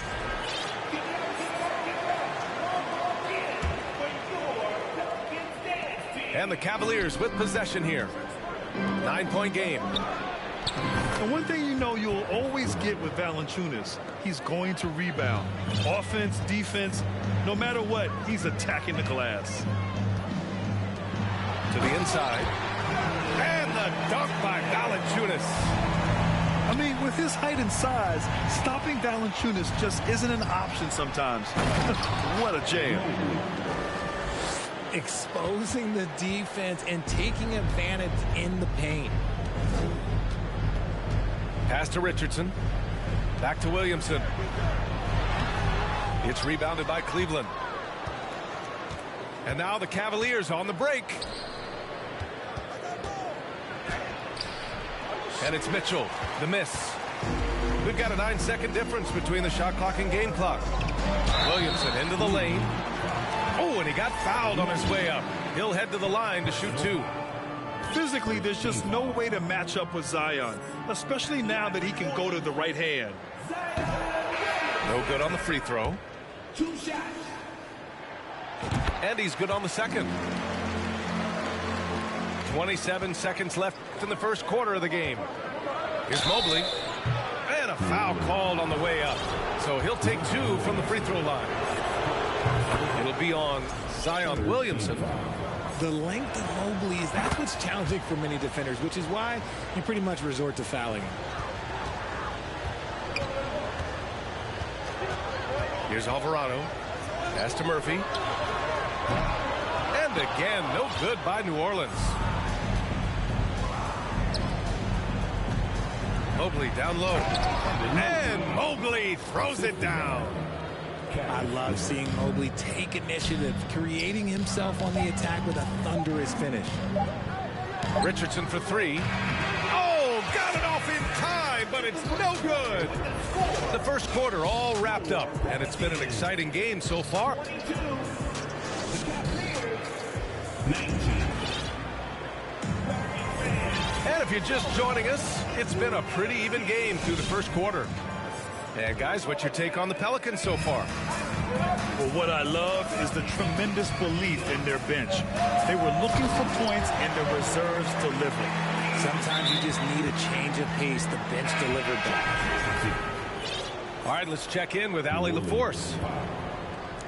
And the Cavaliers with possession here. 9-point game. And one thing you know you'll always get with Valanciunas, he's going to rebound. Offense, defense, no matter what, he's attacking the glass. To the inside. And the dunk by Valanciunas. I mean, with his height and size, stopping Valanciunas just isn't an option sometimes. What a jam. Exposing the defense and taking advantage in the paint. Pass to Richardson. Back to Williamson. It's rebounded by Cleveland. And now the Cavaliers on the break. And it's Mitchell, the miss. We've got a 9-second difference between the shot clock and game clock. Williamson into the lane. Oh, and he got fouled on his way up. He'll head to the line to shoot two. Physically, there's just no way to match up with Zion, especially now that he can go to the right hand. No good on the free throw. 2 shots. And he's good on the second. 27 seconds left in the first quarter of the game. Here's Mobley. And a foul called on the way up. So he'll take two from the free throw line. It'll be on Zion Williamson. The length of Mobley that's what's challenging for many defenders, which is why you pretty much resort to fouling him. Here's Alvarado. Pass to Murphy. And again, no good by New Orleans. Mobley down low. And Mobley throws it down. I love seeing Mobley take initiative, creating himself on the attack with a thunderous finish. Richardson for three. Oh, got it off in time, but it's no good. The first quarter all wrapped up, and it's been an exciting game so far. And if you're just joining us, it's been a pretty even game through the first quarter. And guys, what's your take on the Pelicans so far? Well, what I love is the tremendous belief in their bench. They were looking for points and the reserves delivered. Sometimes you just need a change of pace. The bench delivered that. All right, let's check in with Allie LaForce.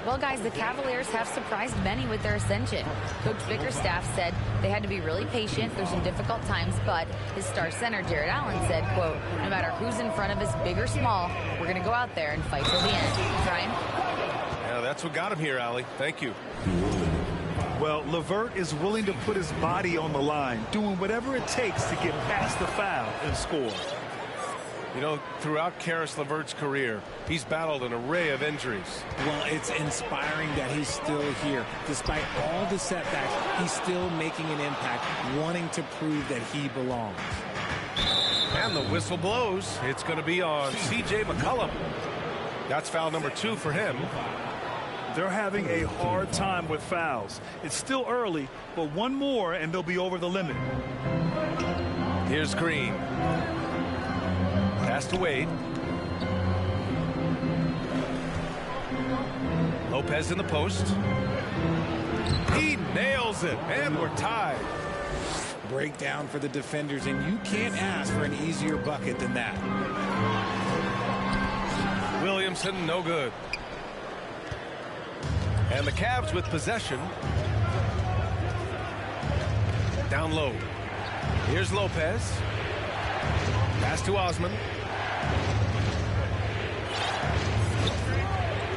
Well, guys, the Cavaliers have surprised many with their ascension. Coach Bickerstaff said they had to be really patient through some difficult times, but his star center, Jared Allen, said, quote, no matter who's in front of us, big or small, we're going to go out there and fight till the end. Brian? Yeah, that's what got him here, Allie. Thank you. Well, LeVert is willing to put his body on the line, doing whatever it takes to get past the foul and score. You know, throughout Caris LeVert's career, he's battled an array of injuries. Well, it's inspiring that he's still here. Despite all the setbacks, he's still making an impact, wanting to prove that he belongs. And the whistle blows. It's going to be on C.J. McCollum. That's foul number 2 for him. They're having a hard time with fouls. It's still early, but one more and they'll be over the limit. Here's Green. Pass to Wade. Lopez in the post. He nails it, and we're tied. Breakdown for the defenders, and you can't ask for an easier bucket than that. Williamson, no good. And the Cavs with possession. Down low. Here's Lopez. Pass to Osman.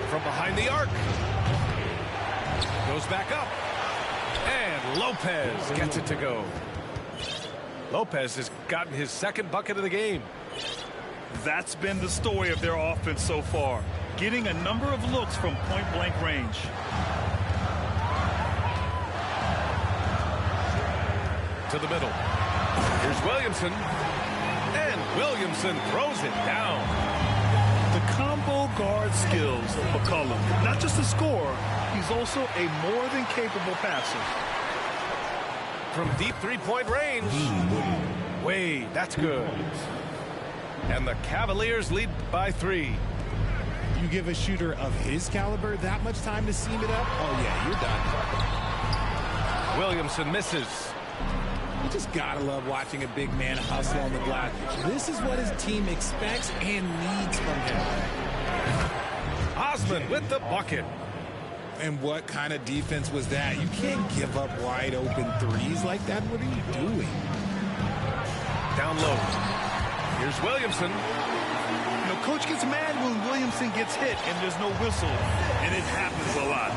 From behind the arc. Goes back up. And Lopez gets it to go. Lopez has gotten his second bucket of the game. That's been the story of their offense so far. Getting a number of looks from point-blank range. To the middle. Here's Williamson. And Williamson throws it down. The combo guard skills of McCollum. Not just a scorer, he's also a more than capable passer. From deep three-point range. Wade, that's good. And the Cavaliers lead by 3. You give a shooter of his caliber that much time to seam it up? Oh, yeah, you're done. Williamson misses. You just gotta love watching a big man hustle on the glass. This is what his team expects and needs from him. Osman with the bucket. And what kind of defense was that? You can't give up wide open threes like that. What are you doing? Down low. Here's Williamson. You know, coach gets mad when Williamson gets hit and there's no whistle, and it happens a lot.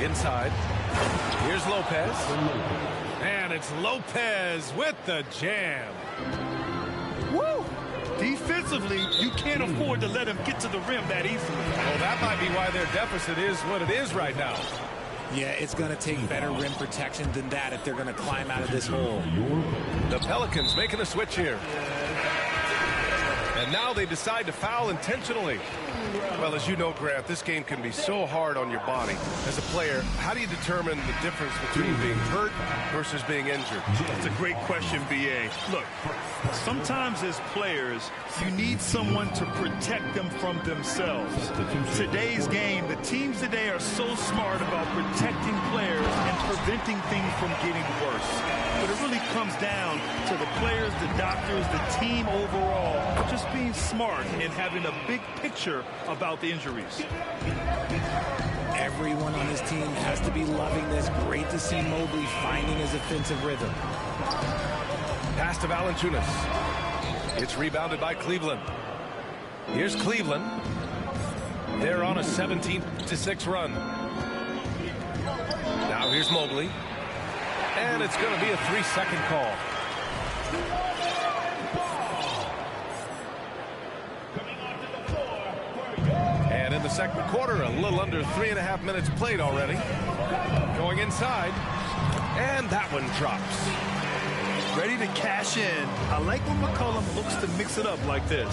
Inside. Here's Lopez. And it's Lopez with the jam. Woo! Defensively, you can't afford to let him get to the rim that easily. Well, that might be why their deficit is what it is right now. Yeah, it's going to take better rim protection than that if they're going to climb out of this hole. The Pelicans making a switch here. And now they decide to foul intentionally. Well, as you know, Grant, this game can be so hard on your body. As a player, how do you determine the difference between being hurt versus being injured? That's a great question, B.A. Look, sometimes as players, you need someone to protect them from themselves. Today's game, the teams today are so smart about protecting players and preventing things from getting worse. But it really comes down to the players, the doctors, the team overall, just being smart and having a big picture about the injuries. Everyone on this team has to be loving this. Great to see Mobley finding his offensive rhythm. Pass to Valanciunas. It's rebounded by Cleveland. Here's Cleveland. They're on a 17-6 run. Now here's Mobley. And it's going to be a 3-second call. And in the second quarter, a little under 3.5 minutes played already. Going inside. And that one drops. Ready to cash in. I like when McCollum looks to mix it up like this.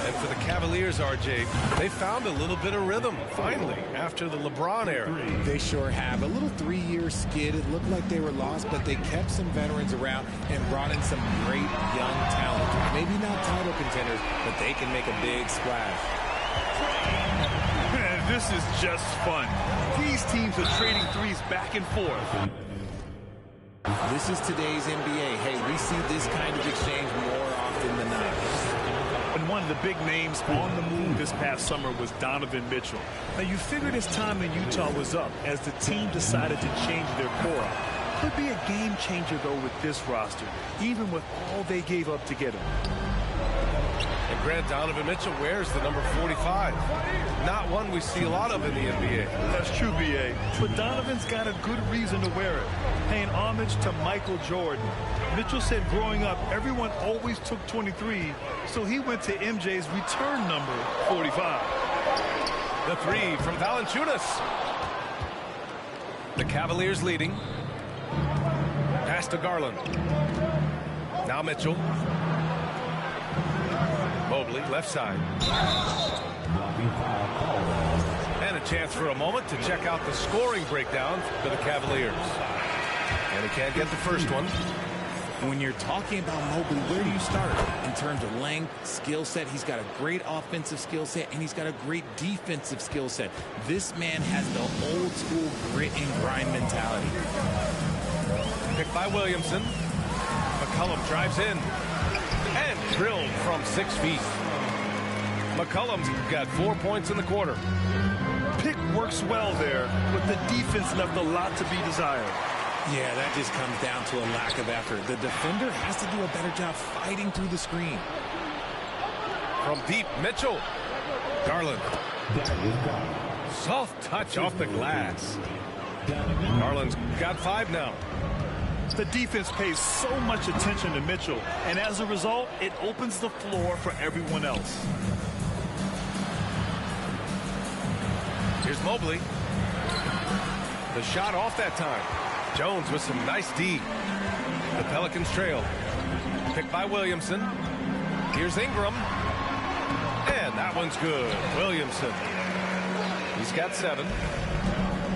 And for the Cavaliers, RJ, they found a little bit of rhythm, finally, after the LeBron era. They sure have. A little 3-year skid. It looked like they were lost, but they kept some veterans around and brought in some great young talent. Maybe not title contenders, but they can make a big splash. Man, this is just fun. These teams are trading threes back and forth. This is today's NBA. Hey, we see this kind of exchange more often than not. And one of the big names on the move this past summer was Donovan Mitchell. Now, you figured his time in Utah was up as the team decided to change their core up. Could be a game changer, though, with this roster, even with all they gave up to get him. And Grant, Donovan Mitchell wears the number 45. Not one we see a lot of in the NBA. That's true, B.A. But Donovan's got a good reason to wear it, paying homage to Michael Jordan. Mitchell said growing up, everyone always took 23, so he went to MJ's return number, 45. The three from Valanciunas. The Cavaliers leading. Pass to Garland. Now Mitchell. Mobley, left side. And a chance for a moment to check out the scoring breakdown for the Cavaliers. And he can't get the first one. When you're talking about Mobley, where do you start? In terms of length, skill set, he's got a great offensive skill set, and he's got a great defensive skill set. This man has the old school grit and grind mentality. Picked by Williamson. McCollum drives in. And drilled from 6 feet. McCollum's got 4 points in the quarter. Pick works well there, but the defense left a lot to be desired. Yeah, that just comes down to a lack of effort. The defender has to do a better job fighting through the screen. From deep, Mitchell. Garland. Soft touch off the glass. Garland's got 5 now. The defense pays so much attention to Mitchell, and as a result, it opens the floor for everyone else. Here's Mobley. The shot off that time. Jones with some nice D. The Pelicans trail. Picked by Williamson. Here's Ingram. And that one's good. Williamson. He's got 7.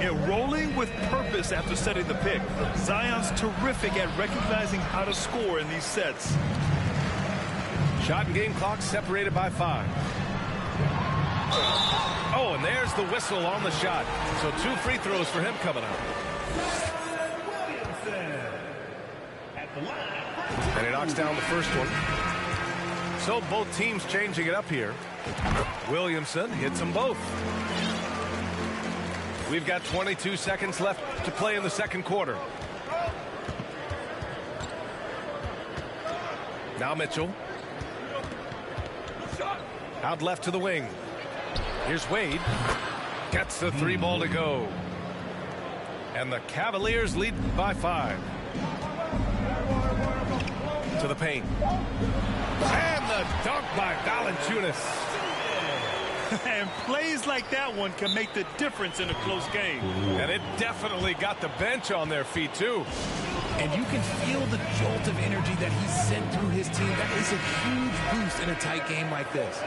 Yeah, rolling with purpose after setting the pick. Zion's terrific at recognizing how to score in these sets. Shot and game clock separated by 5. Oh, and there's the whistle on the shot. So 2 free throws for him coming up. And he knocks down the first one. So both teams changing it up here. Williamson hits them both. We've got 22 seconds left to play in the second quarter. Now Mitchell. Out left to the wing. Here's Wade. Gets the 3 ball to go. And the Cavaliers lead by 5. To the paint. And the dunk by Valanciunas. And plays like that one can make the difference in a close game. And it definitely got the bench on their feet, too. And you can feel the jolt of energy that he sent through his team. That is a huge boost in a tight game like this.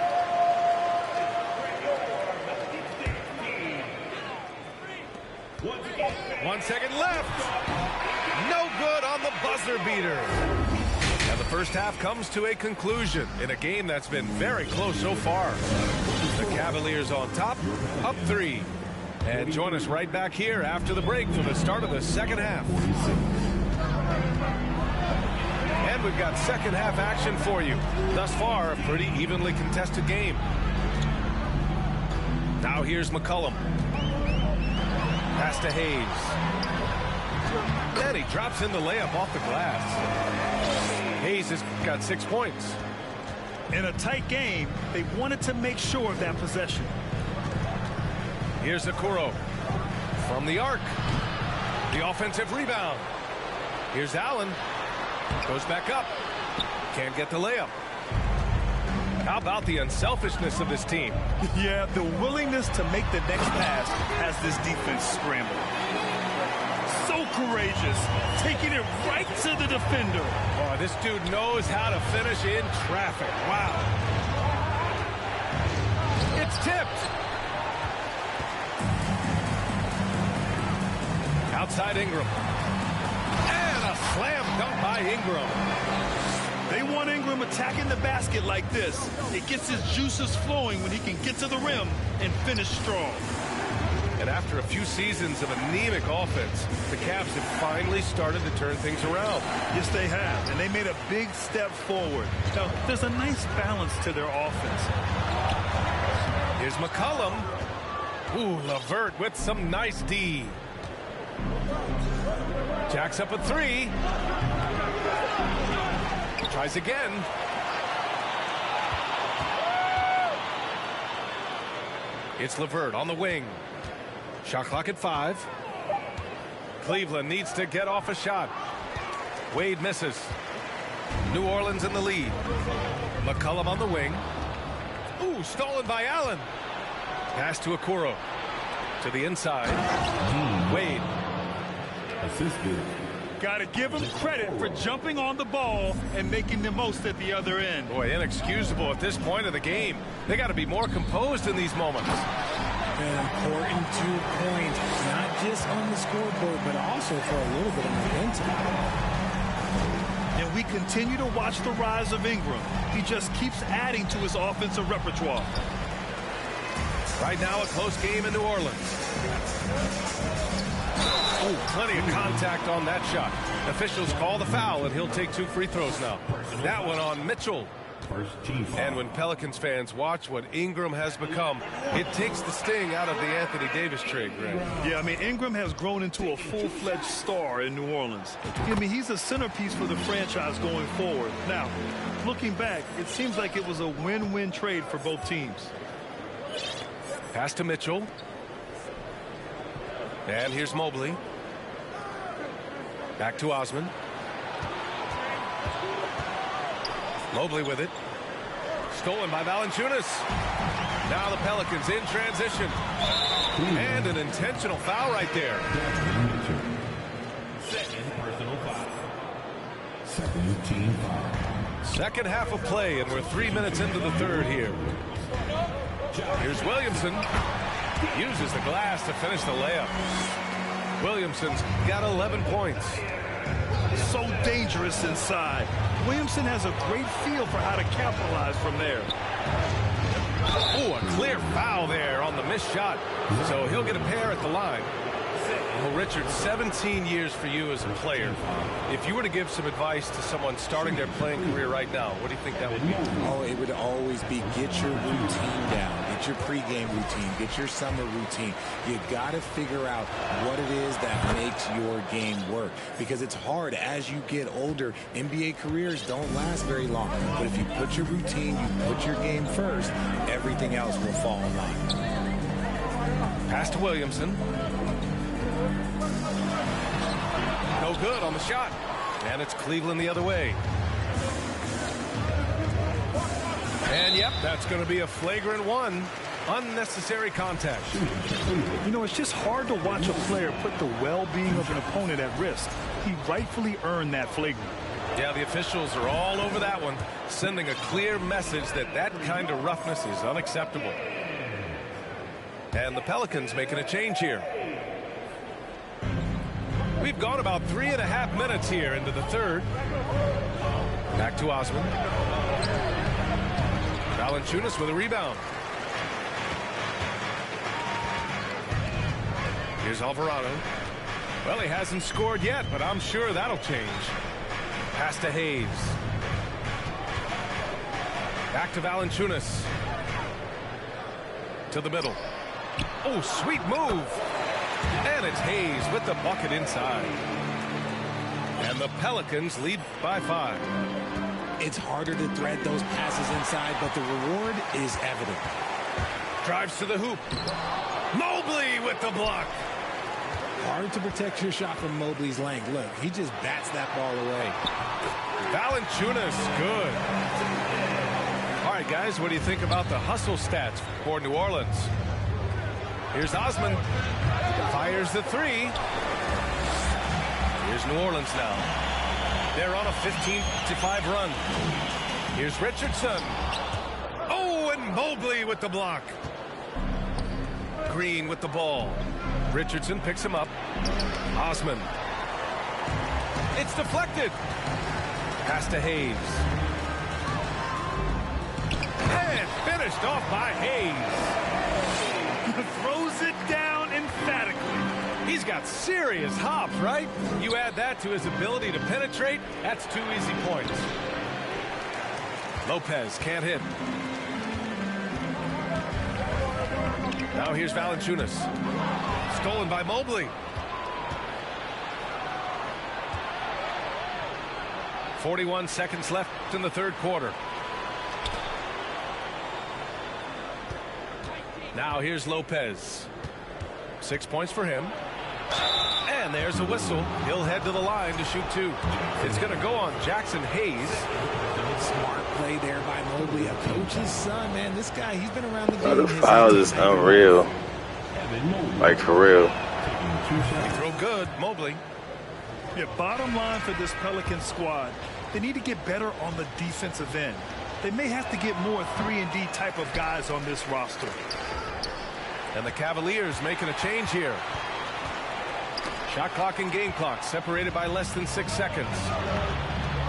One second left. No good on the buzzer beater. And the first half comes to a conclusion in a game that's been very close so far. The Cavaliers on top, up 3. And join us right back here after the break for the start of the second half. And we've got second half action for you. Thus far, a pretty evenly contested game. Now here's McCollum. Pass to Hayes. Then he drops in the layup off the glass. Hayes has got 6 points. In a tight game, they wanted to make sure of that possession. Here's Okoro from the arc. The offensive rebound. Here's Allen. Goes back up. Can't get the layup. How about the unselfishness of this team? Yeah, the willingness to make the next pass has this defense scrambled. So courageous, taking it right to the defender. Oh, this dude knows how to finish in traffic. Wow. It's tipped. Outside Ingram. And a slam dunk by Ingram. They want Ingram attacking the basket like this. It gets his juices flowing when he can get to the rim and finish strong. And after a few seasons of anemic offense, the Cavs have finally started to turn things around. Yes, they have, and they made a big step forward. Now, there's a nice balance to their offense. Here's McCollum. Ooh, LeVert with some nice D. Jacks up a three. Tries again. It's LeVert on the wing. Shot clock at 5. Cleveland needs to get off a shot. Wade misses. New Orleans in the lead. McCollum on the wing. Ooh, stolen by Allen. Pass to Okoro. To the inside. Wade. Assisted. Got to give him credit for jumping on the ball and making the most at the other end. Boy, inexcusable at this point of the game. They got to be more composed in these moments. An important 2 points, not just on the scoreboard, but also for a little bit of momentum. And we continue to watch the rise of Ingram. He just keeps adding to his offensive repertoire. Right now, a close game in New Orleans. Oh, plenty of contact on that shot. Officials call the foul, and he'll take 2 free throws now. That one on Mitchell. And when Pelicans fans watch what Ingram has become, it takes the sting out of the Anthony Davis trade, Greg. Yeah, I mean, Ingram has grown into a full-fledged star in New Orleans. I mean, he's a centerpiece for the franchise going forward. Now, looking back, it seems like it was a win-win trade for both teams. Pass to Mitchell. And here's Mobley. Back to Osman. Mobley with it. Stolen by Valanciunas. Now the Pelicans in transition. And an intentional foul right there. Second personal foul. Second team foul. Second half of play, and we're 3 minutes into the third here. Here's Williamson. Uses the glass to finish the layup. Williamson's got 11 points. So dangerous inside. Williamson has a great feel for how to capitalize from there. Oh, a clear foul there on the missed shot. So he'll get a pair at the line. Well, Richard, 17 years for you as a player. If you were to give some advice to someone starting their playing career right now, what do you think that would be? Oh, it would always be get your routine down. Get your pregame routine. Get your summer routine. You got to figure out what it is that makes your game work. Because it's hard as you get older. NBA careers don't last very long. But if you put your routine, you put your game first, everything else will fall in line. Pass to Williamson. No good on the shot. And it's Cleveland the other way. And yep, that's going to be a flagrant 1. Unnecessary contact. You know, it's just hard to watch a player put the well-being of an opponent at risk. He rightfully earned that flagrant. Yeah, the officials are all over that one, sending a clear message that that kind of roughness is unacceptable. And the Pelicans making a change here. We've gone about 3.5 minutes here into the third. Back to Osman. Valanciunas with a rebound. Here's Alvarado. Well, he hasn't scored yet, but I'm sure that'll change. Pass to Hayes. Back to Valanciunas. To the middle. Oh, sweet move. And it's Hayes with the bucket inside. And the Pelicans lead by 5. It's harder to thread those passes inside, but the reward is evident. Drives to the hoop. Mobley with the block. Hard to protect your shot from Mobley's length. Look, he just bats that ball away. Valanciunas, good. All right, guys, what do you think about the hustle stats for New Orleans? Here's Osman. Fires the three. Here's New Orleans now. They're on a 15-5 run. Here's Richardson. Oh, and Mobley with the block. Green with the ball. Richardson picks him up. Osman. It's deflected. Pass to Hayes. And finished off by Hayes. Throws it down emphatically. He's got serious hops, right? You add that to his ability to penetrate, that's 2 easy points. Lopez can't hit. Now here's Valanciunas. Stolen by Mobley. 41 seconds left in the third quarter. Now here's Lopez. 6 points for him. And there's a whistle. He'll head to the line to shoot 2. It's going to go on Jackson Hayes. Smart play there by Mobley, a coach's son, man. This guy, he's been around the game. The foul is unreal. Like, for real. They throw good, Mobley. Yeah, bottom line for this Pelican squad, they need to get better on the defensive end. They may have to get more 3-and-D type of guys on this roster. And the Cavaliers making a change here. Shot clock and game clock separated by less than 6 seconds.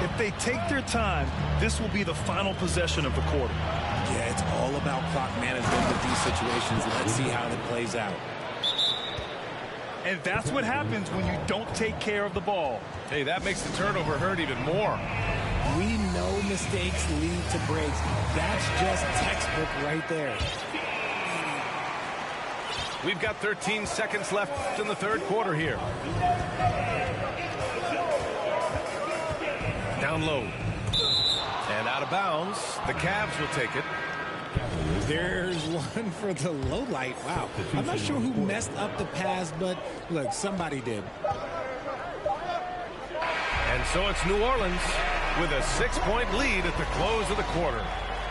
If they take their time, this will be the final possession of the quarter. Yeah, it's all about clock management with these situations. Let's see how it plays out. And that's what happens when you don't take care of the ball. Hey, that makes the turnover hurt even more. We know mistakes lead to breaks. That's just textbook right there. We've got 13 seconds left in the third quarter here. Down low. And out of bounds. The Cavs will take it. There's one for the low light. Wow. I'm not sure who messed up the pass, but look, somebody did. And so it's New Orleans with a 6-point lead at the close of the quarter.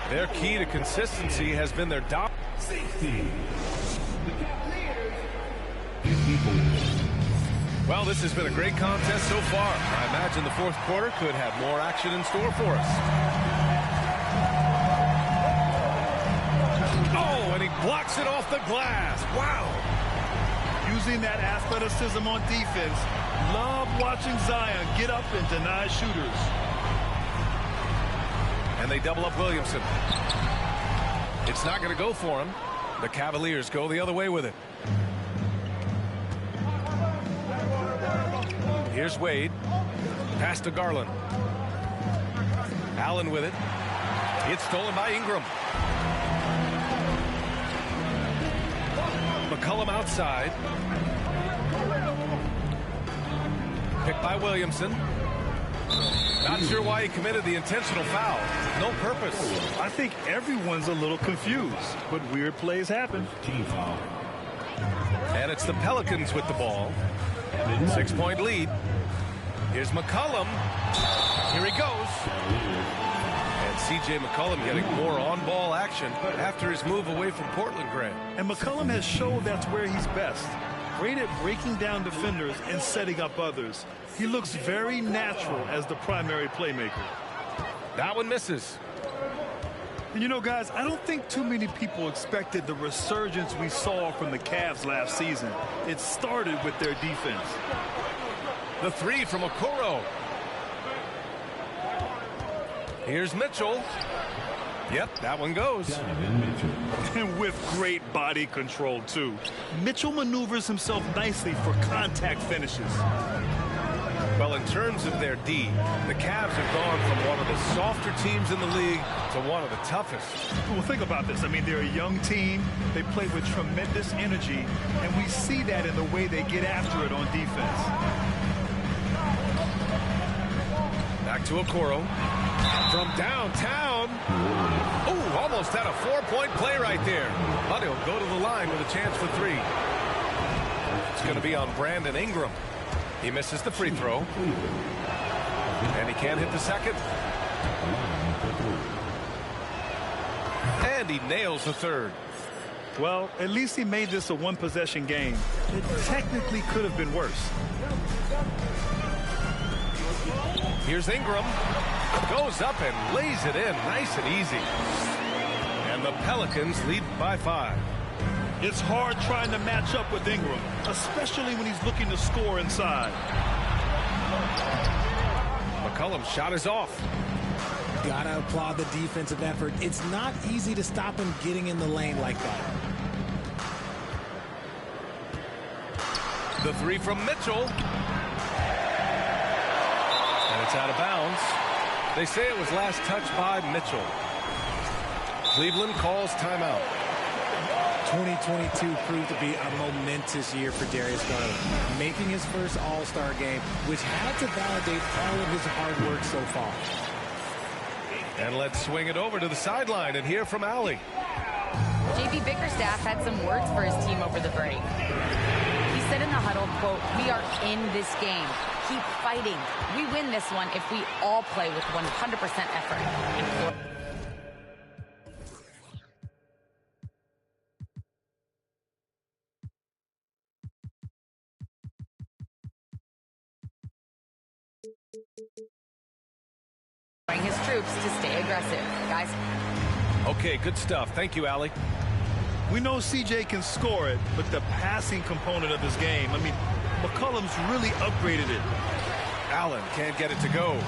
Their key to consistency has been their safety. Well, this has been a great contest so far. I imagine the fourth quarter could have more action in store for us. Oh, and he blocks it off the glass. Wow. Using that athleticism on defense. Love watching Zion get up and deny shooters. And they double up Williamson. It's not going to go for him. The Cavaliers go the other way with it. Here's Wade. Pass to Garland. Allen with it. It's stolen by Ingram. McCollum outside. Picked by Williamson. Not sure why he committed the intentional foul. No purpose. I think everyone's a little confused, but weird plays happen. Team foul. And it's the Pelicans with the ball. 6-point lead. Here's McCollum. Here he goes. And C.J. McCollum getting more on-ball action after his move away from Portland, Grant. And McCollum has showed that's where he's best. Great at breaking down defenders and setting up others. He looks very natural as the primary playmaker. That one misses. And you know, guys, I don't think too many people expected the resurgence we saw from the Cavs last season. It started with their defense. The three from Okoro. Here's Mitchell. Yep, that one goes. And with great body control, too. Mitchell maneuvers himself nicely for contact finishes. Well, in terms of their D, the Cavs have gone from one of the softer teams in the league to one of the toughest. Well, think about this. I mean, they're a young team. They play with tremendous energy, and we see that in the way they get after it on defense. Back Back to Okoro. From downtown. Oh, almost had a 4-point play right there. But he'll go to the line with a chance for 3. It's going to be on Brandon Ingram. He misses the free throw. And he can't hit the second. And he nails the third. Well, at least he made this a one-possession game. It technically could have been worse. Here's Ingram. Goes up and lays it in nice and easy. And the Pelicans lead by 5. It's hard trying to match up with Ingram, especially when he's looking to score inside. McCollum's shot is off. Gotta applaud the defensive effort. It's not easy to stop him getting in the lane like that. The 3 from Mitchell. And it's out of bounds. They say it was last touched by Mitchell. Cleveland calls timeout. 2022 proved to be a momentous year for Darius Garland, making his first All-Star game, which had to validate all of his hard work so far. And let's swing it over to the sideline and hear from Allie. JB Bickerstaff had some words for his team over the break. He said in the huddle, quote, "We are in this game. Keep fighting. We win this one if we all play with 100% effort." His troops to stay aggressive. Guys. Okay, good stuff. Thank you, Allie. We know CJ can score it, but the passing component of his game, I mean, McCollum's really upgraded it. Allen can't get it to go.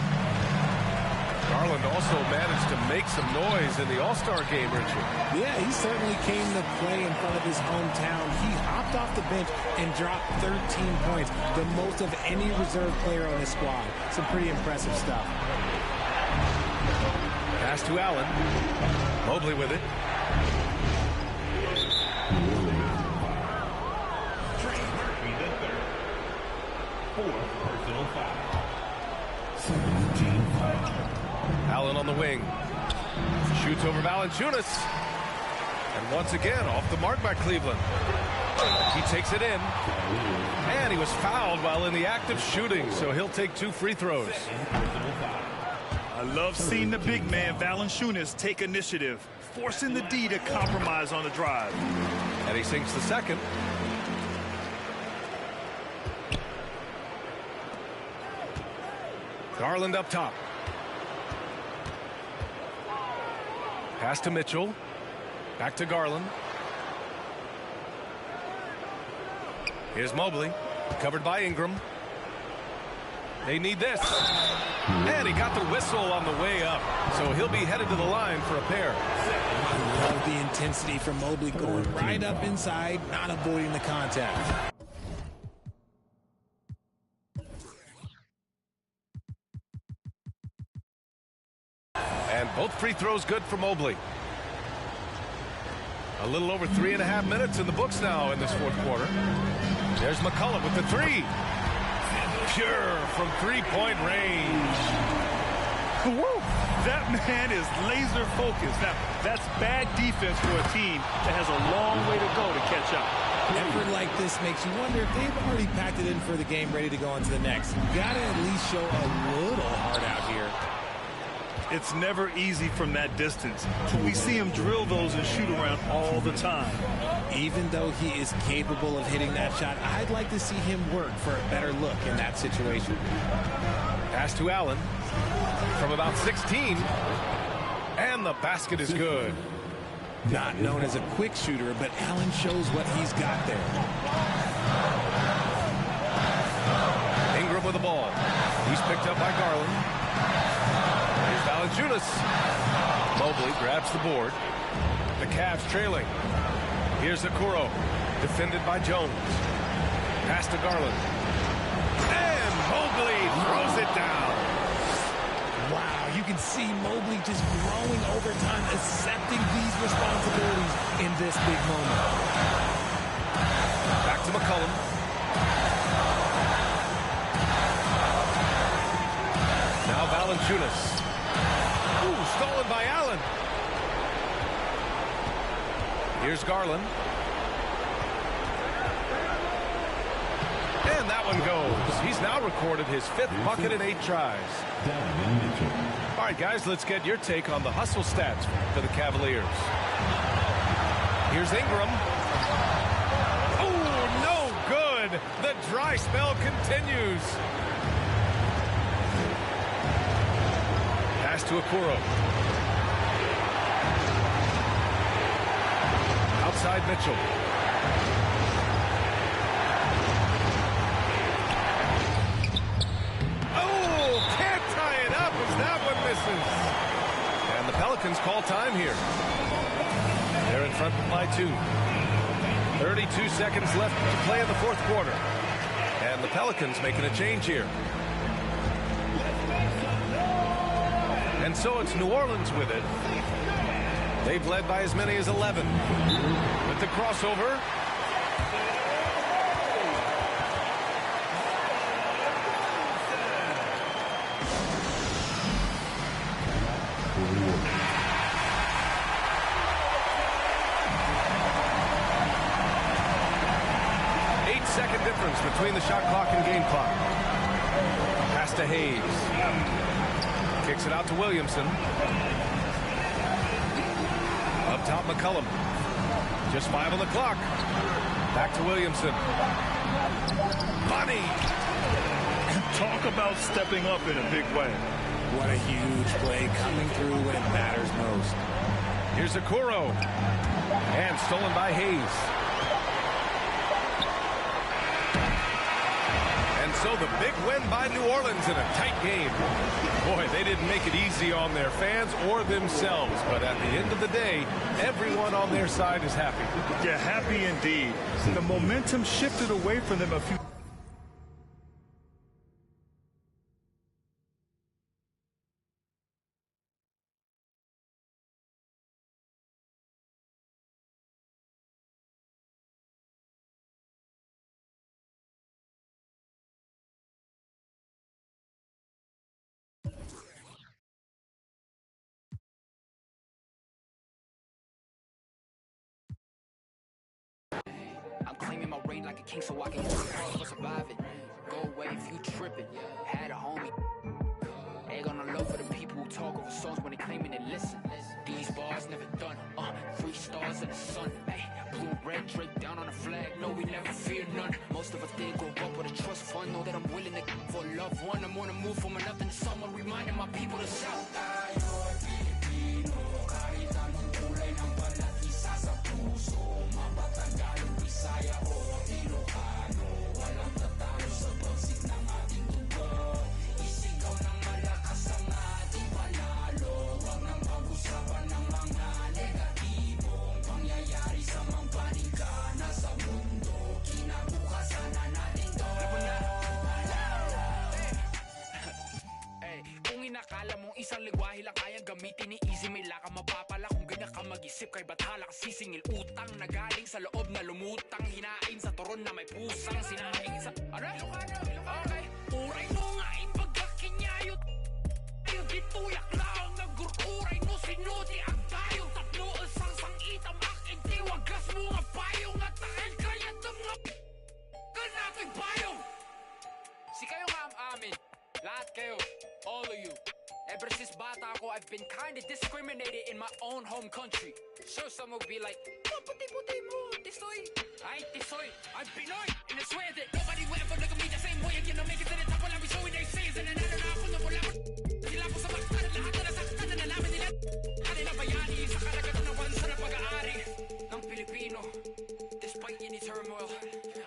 Garland also managed to make some noise in the All-Star game, Richard. Yeah, he certainly came to play in front of his hometown. He hopped off the bench and dropped 13 points, the most of any reserve player on his squad. Some pretty impressive stuff. Pass to Allen. Mobley with it. Allen on the wing. Shoots over Valanciunas. And once again, off the mark by Cleveland. He takes it in. And he was fouled while in the act of shooting, so he'll take 2 free throws. I love seeing the big man, Valanciunas, take initiative, forcing the D to compromise on the drive. And he sinks the second. Garland up top. Pass to Mitchell. Back to Garland. Here's Mobley. Covered by Ingram. They need this. And he got the whistle on the way up. So he'll be headed to the line for a pair. I love the intensity from Mobley going right up inside, not avoiding the contact. And both free throws good for Mobley. A little over 3.5 minutes in the books now in this fourth quarter. There's McCollum with the 3. Pure from 3-point range. Woo! That man is laser focused. Now, that's bad defense for a team that has a long way to go to catch up. Effort like this makes you wonder if they've already packed it in for the game, ready to go on to the next. You gotta at least show a little heart out here. It's never easy from that distance. We see him drill those and shoot around all the time. Even though he is capable of hitting that shot, I'd like to see him work for a better look in that situation. Pass to Allen from about 16. And the basket is good. Not known as a quick shooter, but Allen shows what he's got there. Ingram with the ball. He's picked up by Garland. Here's Valanciunas. Mobley grabs the board. The Cavs trailing. Here's Okoro, defended by Jones. Pass to Garland. And Mobley throws it down. Wow, you can see Mobley just growing over time, accepting these responsibilities in this big moment. Back to McCollum. Now Valanciunas. Ooh, stolen by Allen. Here's Garland. And that one goes. He's now recorded his 5th bucket in 8 tries. All right, guys, let's get your take on the hustle stats for the Cavaliers. Here's Ingram. Oh, no good. The dry spell continues. Pass to Okoro. Outside Mitchell. And the Pelicans call time here. They're in front by 2. 32 seconds left to play in the 4th quarter. And the Pelicans making a change here. And so it's New Orleans with it. They've led by as many as 11. With the crossover. Between the shot clock and game clock. Pass to Hayes. Kicks it out to Williamson. Up top, McCollum. Just 5 on the clock. Back to Williamson. Money. Talk about stepping up in a big way. What a huge play coming through when it matters most. Here's Okoro. And stolen by Hayes. So the big win by New Orleans in a tight game. Boy, they didn't make it easy on their fans or themselves. But at the end of the day, everyone on their side is happy. Yeah, happy indeed. The momentum shifted away from them a few. I'm claiming my reign like a king so I can for surviving. Go away if you tripping. Had a homie. Ain't gonna love for the people who talk over songs when they claiming they listen. These bars never done. 3 stars in the sun. Hey, blue, red, draped down on the flag. No, we never fear none. Most of us didn't grow up with a trust fund. Know that I'm willing to give for a loved one. I'm on the move from nothing to someone, reminding my people to shout. Isang lingwahe lang kayang gamitin ni Easy. May laka mapapala kung ganyan ka mag-isip. Kay bathala ka sisingil utang na galing sa loob na lumutang. Hinain sa turon na may pusang sinaing sa... Ano? Okay. Uray mo nga ipagkakinyayot. Ayun dituyak lang nagurkuray mo sinuti ang tayo. Tatlo isang itam aking tiwagas mo nga payong at takil kaya mga kanato'y payong. Si kayo nga ang amin. Lahat kayo. All of you. Ever since bata ako, I've been kinda discriminated in my own home country. Sure, some will be like, oh, puti-puti mo, tisoy. I ain't tisoy, I'm Pinoy. And I swear that nobody will ever look at me the same way again. I'll make it to the top while I'll be showing their sins. And nanalo na ako na wala ko. Sila ko sa baktan, lahat na nasaktan na nalaman nila. Kanila bayani sa karagatan ng bansa na pag-aari ng Pilipino. Despite any turmoil,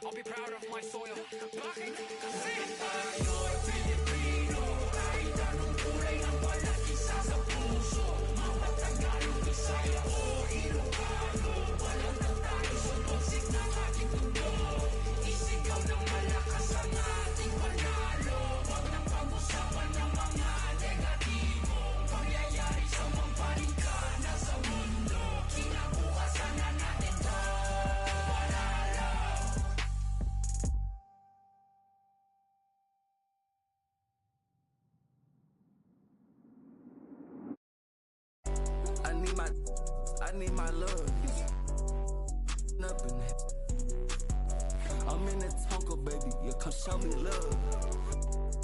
I'll be proud of my soil. Bakit? Kasi tayo'y Pilipino. Kahit anong kulay ng balat, isa sa puso. Mga Tagalog, Bisaya o Ilocano. Walang tatalo sa bagsik ng ating mundo. Isigaw ng malakas ang ating panalo. Huwag nang pag-usapan ng mga negatibong pangyayari sa mampaling ka na sa mundo. need my love. Up in it. I'm in the Tonka, baby. You come show me love.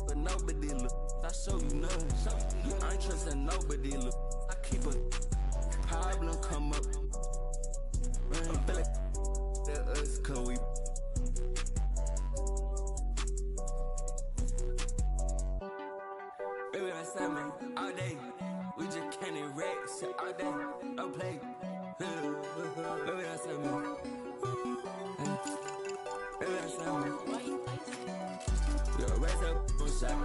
But nobody look. I show you none. You ain't trusting nobody look. I keep a problem come up. Feel like that us, cause we. Baby, that's that, man. All day. We just can't erect shit all day. Don't play. Baby, that's that, man. Baby, that's that, man. We got raise up on shot.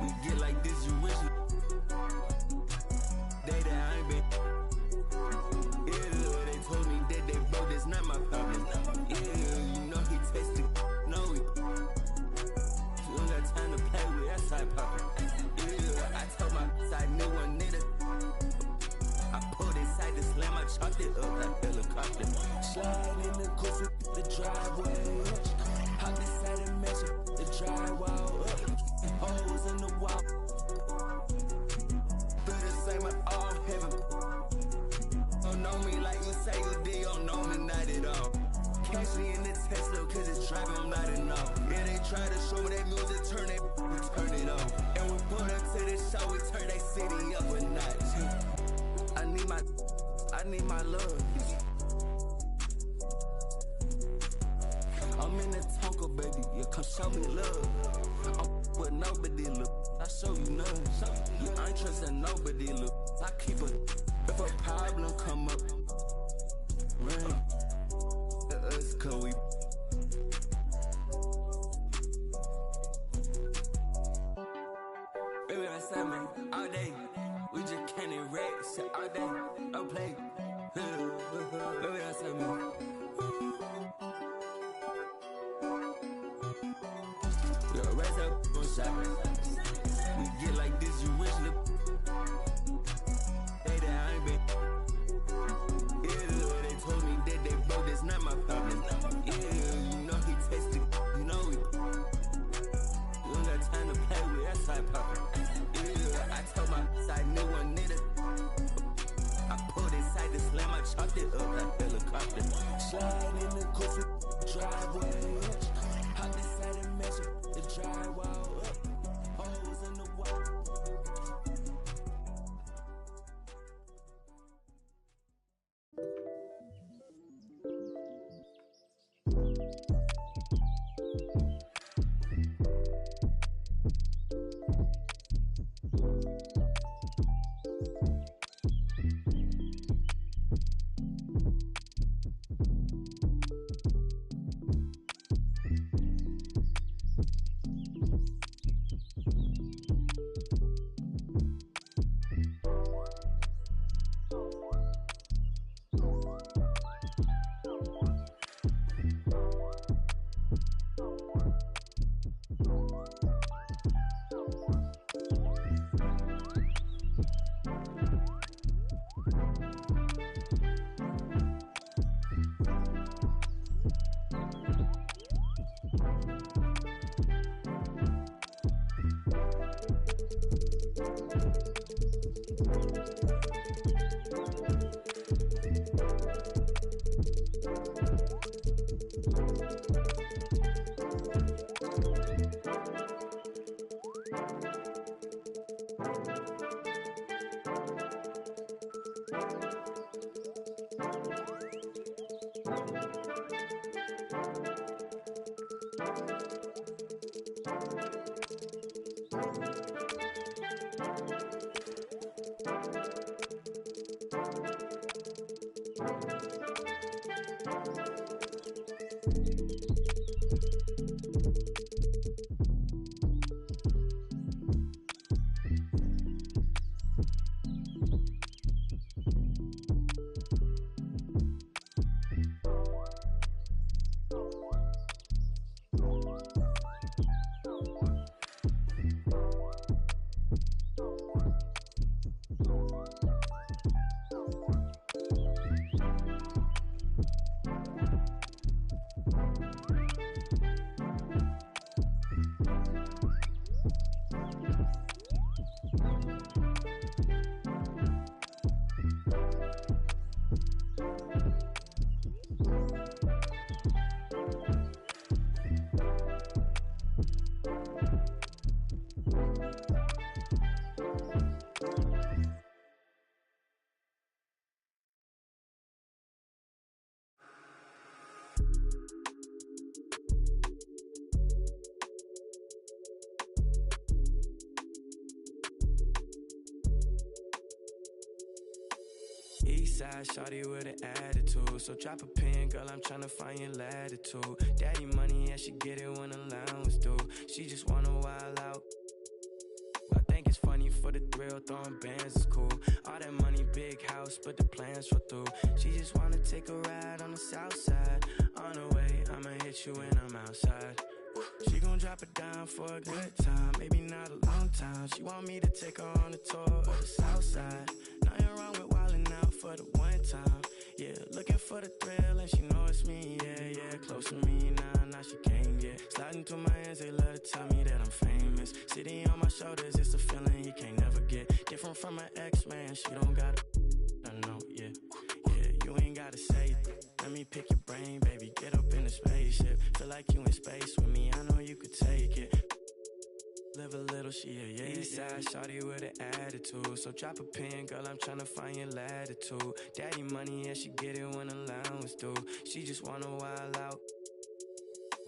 We get like this, you wish you. Day that I ain't been. Yeah, they told me that they broke, that's not my problem. Yeah, you know he tasted. No, we. You don't got time to play with that side poppin'. Yeah, I told my side new one nigga. I pulled inside the slam, I chopped it up like helicopter. Slide in the coupe, the driveway. Hop inside and measure the drywall up. Holes in the wall. Feel the same at all heaven. Don't know me like you say you did, don't know me not at all. Catch me in the Tesla, cause it's driving, I'm not enough. Yeah, they try to show me that music, turn it, we turn it on. And we put up to this show, we turn that city up a notch. I need my love. I'm in the Tonka, baby. You come show me love. I'm with nobody look. I show you none. You ain't trusting nobody look. I keep a. If a problem come up, rain. Us, cause we. Baby, that's that, man. All day. We just can't erect shit all day. Don't play. Baby, that's that, man. We got raise up on shot. We get like this, you wish look. Day that I ain't been. Yeah, they told me that they broke, that's not my problem. Yeah, you know he tasted. You know we. You don't got time to play with that side poppin'. Yeah, I told my side new one nigga. I pulled inside the slam, I chopped it up like helicopter. Slide in the coupe, driveway. Hop inside and measure the drywall up. Holes in the wall. Eastside shawty with an attitude. So drop a pin, girl, I'm tryna find your latitude. Daddy money, yeah, she get it when allowance due. She just wanna wild out. I think it's funny for the thrill, throwing bands is cool. All that money, big house, but the plans fall through. She just wanna take a ride on the south side. On the way, I'ma hit you when I'm outside. She gon' drop it down for a good time, maybe not a long time. She want me to take her on a tour of the south side. Nothing wrong with wildin' out for the one time. Yeah, looking for the thrill and she know it's me. Yeah, close to me now she can't get. Sliding through my hands, they love to tell me that I'm famous. Sitting on my shoulders, it's a feeling you can't never get. Different from my ex, man, she don't got it. I know, yeah, you ain't gotta say it. Let me pick your brain, baby, get up in the spaceship. Feel like you in space with me, I know you could take it. Live a little, she a Eastside shawty with an attitude. So drop a pin, girl, I'm tryna find your latitude. Daddy money, yeah, she get it when allowance due. She just wanna wild out.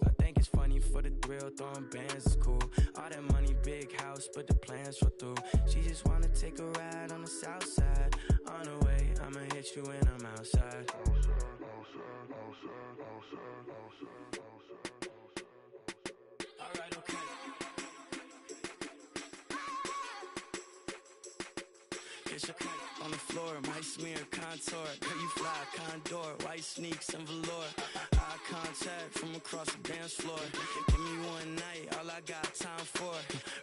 I think it's funny for the thrill, throwing bands is cool. All that money, big house, but the plans fall through. She just wanna take a ride on the south side. On the way, I'ma hit you when I'm outside. Alright, okay. Get your cut on the floor, might smear contour. Girl, you fly, condor, white sneaks and velour. Eye contact from across the dance floor. Give me one night, all I got time for.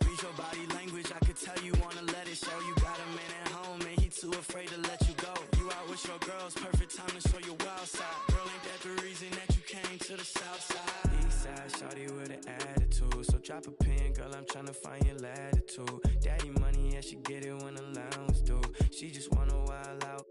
Read your body language, I could tell you wanna let it show. You got a man at home and he too afraid to let you go. You out with your girls, perfect time to show your wild side. Girl, ain't that the reason that you came to the south side? Eastside shawty with an attitude. So drop a pin, girl, I'm tryna find your latitude. Daddy money, yeah, she get it when allowance due. She just wanna wild out.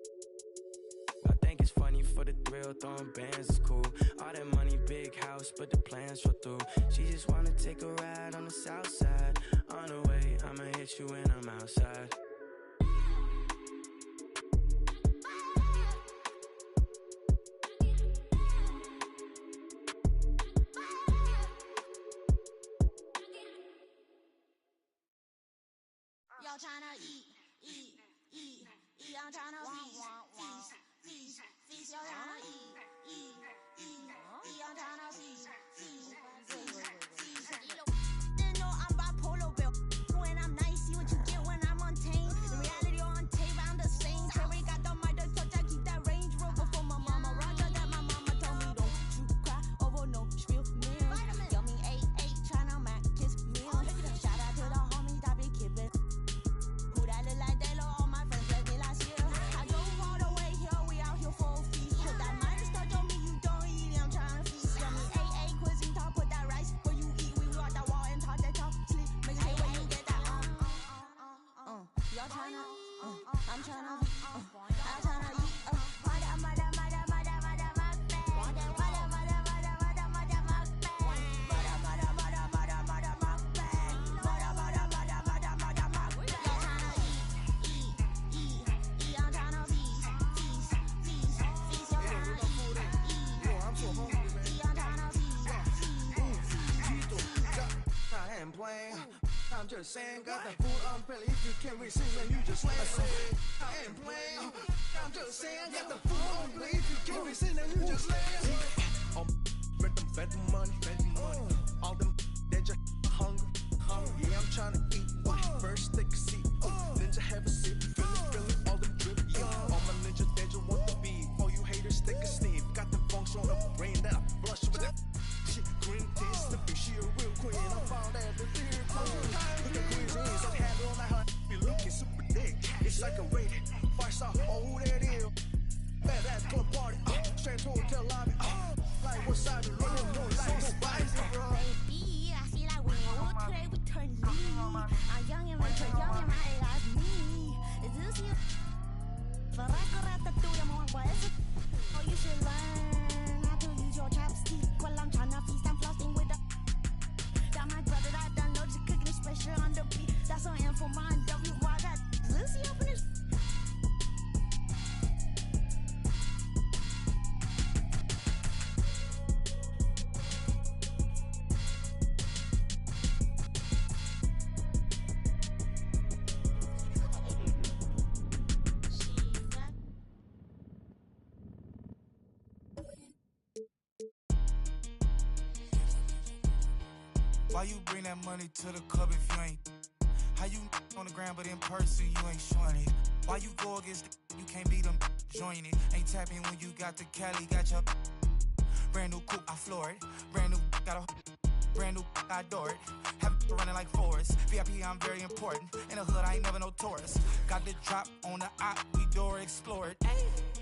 I think it's funny for the thrill, throwing bands is cool. All that money, big house, but the plans fall through. She just wanna take a ride on the south side. On the way, I'ma hit you when I'm outside. Y'all tryna eat. I'm tryna feast. Y'all tryna eat. I'm tryna feast. They know I'm bipolar, Bill. When I'm nice, see what you get when I'm untamed. In reality on tape, I'm the same. Terry got the mic to touch, I keep that Range Rover for my mama. Roger that my mama told me, don't you cry over no spill meal. Yummy 8-8, tryna mac kiss meal. Shout out to the homies that be kidding. Who that look like they low, all my friends left me last year. I drove all the way here, we out here for a feast. Put that minus touch on me, you don't eat, I'm tryna feast. Yummy 8-8, cuisine talk, put that rice where you eat. We walk that wall and talk that talk, sleep. Make sure when you get that, y'all tryna, I'm tryna, I'm tryna eat, I'm just saying, got that food on belly. If you can't receive, then you just lay it. I ain't playing. I'm just saying, got the food on belly. If you can't receive, then you just lay it. Bet the money. All them, they just hungry. Yeah, I'm trying to eat. First take a seat. Ninja have a sip. Feeling all them drip. Yeah, all my ninjas, they just want the beat. All you haters, take a sniff. Got the funks on the brain that I blush with that. Shit, green tea, slippy, she a real queen. I found out the real queen. Look at cuisine, so handle on that hot. Be looking super thick. It's like a rated. Five star, who that is? Bad ass club party. Straight to hotel lobby. Like what side of the room? No lights, nobody. I feel like when you walk today, we turn lead. I'm young and rich, young and right, like me. Is this you? For I could have to do them on what is it? Oh, you should learn how to use your chopstick. While I'm trying to feast, I'm flossing with the. Got my brother that done loads of cooking special on the beat. That's on info, mine, W. I got Lucy up in this. Why you bring that money to the club if you ain't? How you on the ground but in person you ain't showing it? Why you go against you can't beat them, join it? Ain't tapping when you got the Cali, got your brand new coupe, I floor it. Brand new, got a brand new, I adore it. Have it running like Forrest. VIP, I'm very important. In the hood, I ain't never no tourist. Got the drop on the op, we door explore it.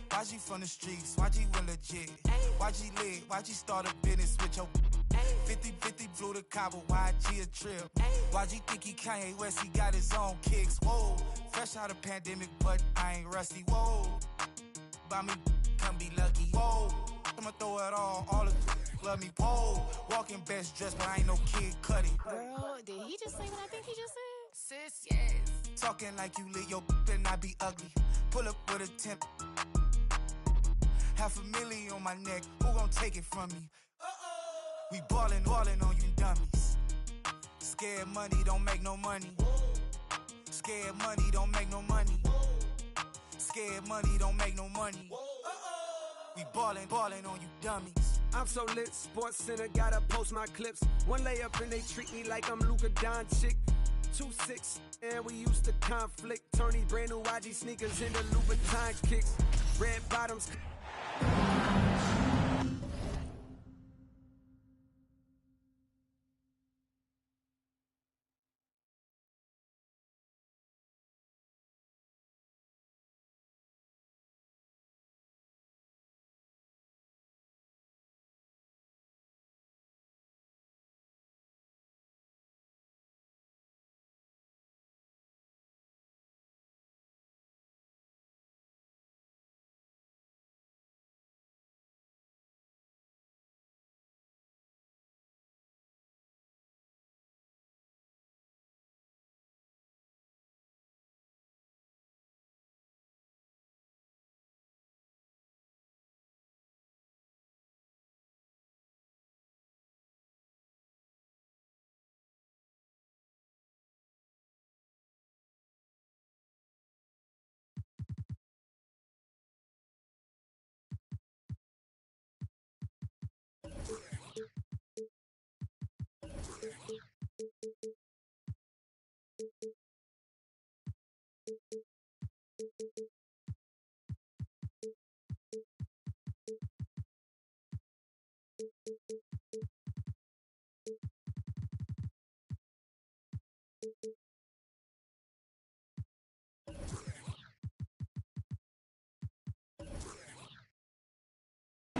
YG from the streets, YG went legit. YG lit, YG start a business with your 50-50 flew to Cabo, YG a trip. YG think he Kanye West, he got his own kicks. Whoa, fresh out of pandemic, but I ain't rusty. Whoa, by me, come be lucky. Whoa, I'ma throw it all the love me. Whoa, walking best dressed, but I ain't no Kid Cudi. Girl, did he just say what I think he just said? Sis, yes. Talking like you lit, your better not be ugly. Pull up with a temp. $500,000 on my neck, who gon' take it from me? We ballin' on you dummies. Scared money don't make no money. Scared money don't make no money. Scared money don't make no money. We ballin' on you dummies. I'm so lit, Sports Center, gotta post my clips. One layup and they treat me like I'm Luka Doncic. 2-6, and we used to conflict. Turn these brand new YG sneakers into Louboutin kicks. Red bottoms.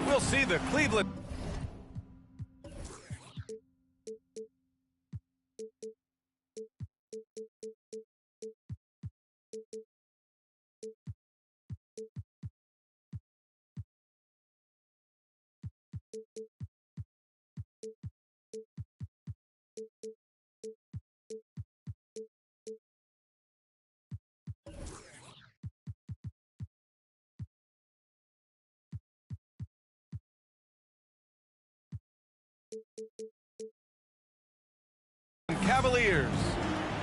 We'll see the Cleveland. Cavaliers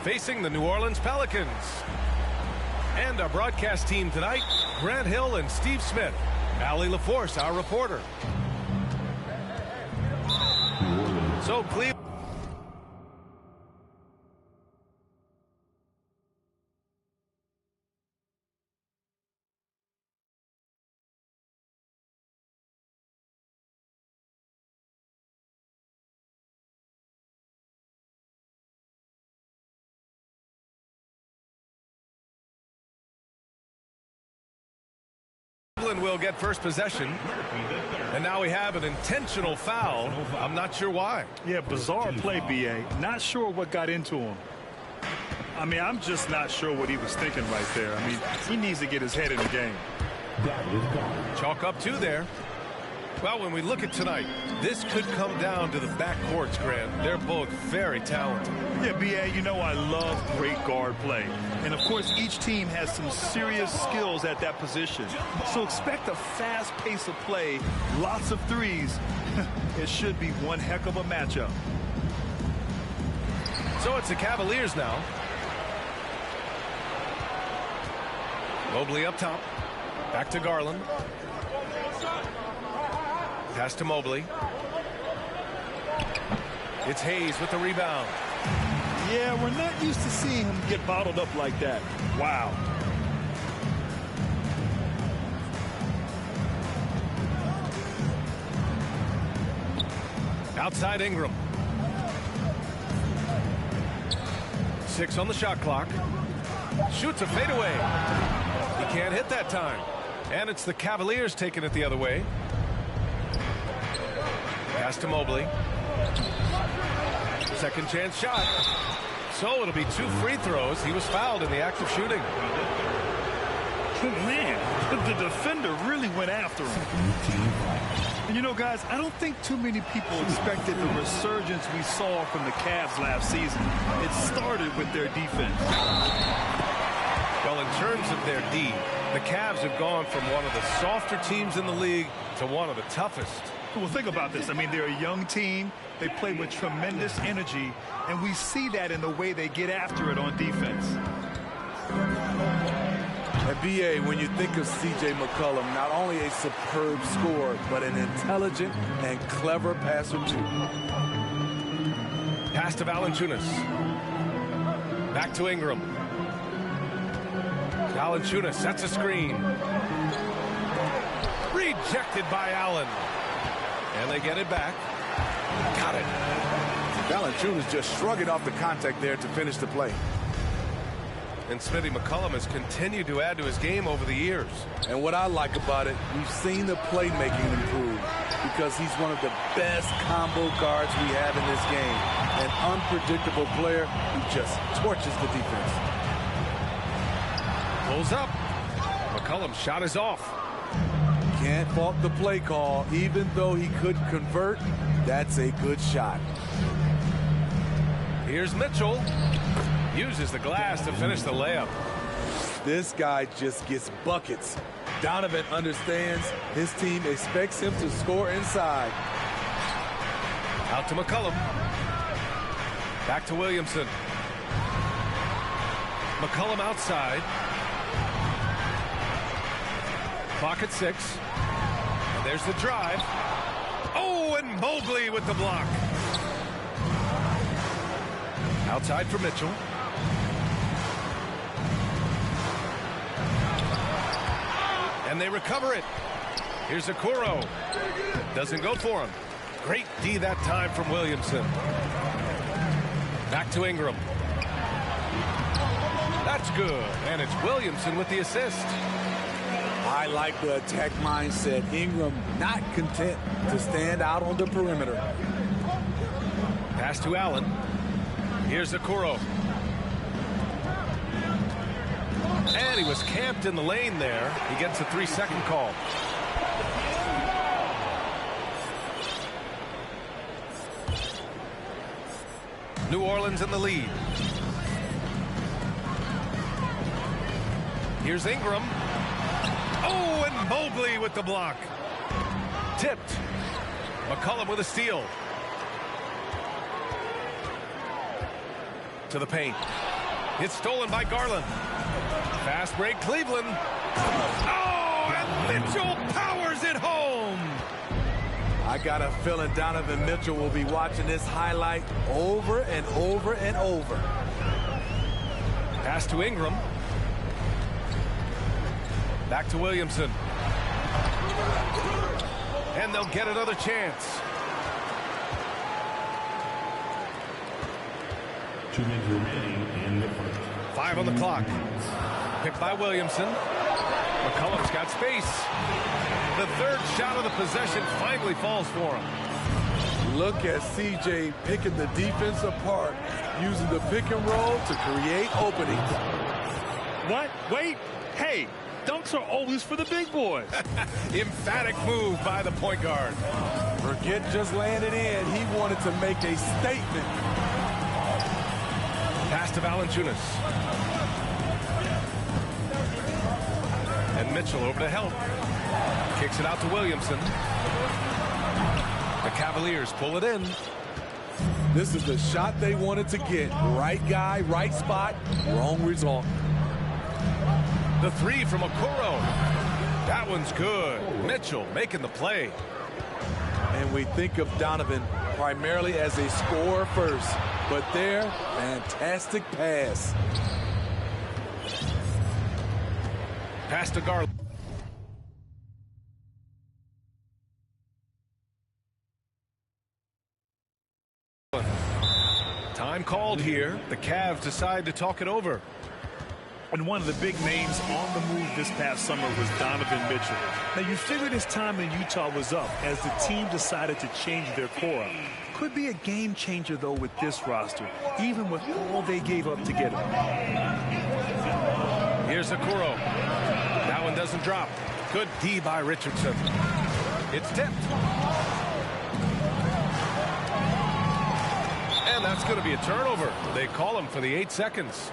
facing the New Orleans Pelicans. And our broadcast team tonight, Grant Hill and Steve Smith. Allie LaForce, our reporter. So Cleveland. Will get first possession, and now we have an intentional foul. I'm not sure why. Yeah, bizarre play, BA. Not sure what got into him. I mean, I'm just not sure what he was thinking right there. I mean, he needs to get his head in the game. Chalk up two there. Well, when we look at tonight, this could come down to the backcourts, Grant. They're both very talented. Yeah, BA, you know I love great guard play. And, of course, each team has some serious skills at that position. So expect a fast pace of play, lots of threes. It should be one heck of a matchup. So it's the Cavaliers now. Mobley up top. Back to Garland. Pass to Mobley. It's Hayes with the rebound. Yeah, we're not used to seeing him get bottled up like that. Wow. Outside Ingram. 6 on the shot clock. Shoots a fadeaway. He can't hit that time. And it's the Cavaliers taking it the other way. Pass to Mobley. Second chance shot. So it'll be 2 free throws. He was fouled in the act of shooting. Man, the defender really went after him. And you know, guys, I don't think too many people expected the resurgence we saw from the Cavs last season. It started with their defense. Well, in terms of their D, the Cavs have gone from one of the softer teams in the league to one of the toughest. Well, think about this. I mean, they're a young team. They play with tremendous energy, and we see that in the way they get after it on defense. And B.A., when you think of C.J. McCollum, not only a superb scorer, but an intelligent and clever passer, too. Pass to Valanciunas. Back to Ingram. Valanciunas sets a screen. Rejected by Allen. And they get it back. Got it. Valanciunas just shrugging off the contact there to finish the play. And Smitty McCollum has continued to add to his game over the years. And what I like about it, we've seen the playmaking improve because he's one of the best combo guards we have in this game. An unpredictable player who just torches the defense. Pulls up. McCollum's shot is off. Can't fault the play call. Even though he couldn't convert, that's a good shot. Here's Mitchell. Uses the glass to finish the layup. This guy just gets buckets. Donovan understands his team expects him to score inside. Out to McCollum. Back to Williamson. McCollum outside. Clock at 6. And there's the drive. Oh, and Mobley with the block. Outside for Mitchell. And they recover it. Here's Okoro. Doesn't go for him. Great D that time from Williamson. Back to Ingram. That's good. And it's Williamson with the assist. I like the attack mindset. Ingram not content to stand out on the perimeter. Pass to Allen. Here's Okoro. And he was camped in the lane there. He gets a 3-second call. New Orleans in the lead. Here's Ingram. Oh, and Mobley with the block. Tipped. McCollum with a steal. To the paint. It's stolen by Garland. Fast break, Cleveland. Oh, and Mitchell powers it home. I got a feeling Donovan Mitchell will be watching this highlight over and over and over. Pass to Ingram. Back to Williamson. And they'll get another chance. 2 minutes remaining in the first. 5 on the clock. Picked by Williamson. McCollum's got space. The third shot of the possession finally falls for him. Look at CJ picking the defense apart, using the pick and roll to create openings. What? Wait. Hey, dunks are always for the big boys. Emphatic move by the point guard. Forget just laying it in. He wanted to make a statement. Pass to Valanciunas. And Mitchell over to help. Kicks it out to Williamson. The Cavaliers pull it in. This is the shot they wanted to get. Right guy, right spot, wrong result. The 3 from Okoro. That one's good. Mitchell making the play. And we think of Donovan primarily as a scorer first. But there, fantastic pass. Pass to Garland. Time called here. The Cavs decide to talk it over. And one of the big names on the move this past summer was Donovan Mitchell. Now, you figured his time in Utah was up as the team decided to change their core up. Could be a game changer, though, with this roster, even with all they gave up to get him. Here's Okoro. That one doesn't drop. Good D by Richardson. It's tipped. And that's going to be a turnover. They call him for the 8 seconds.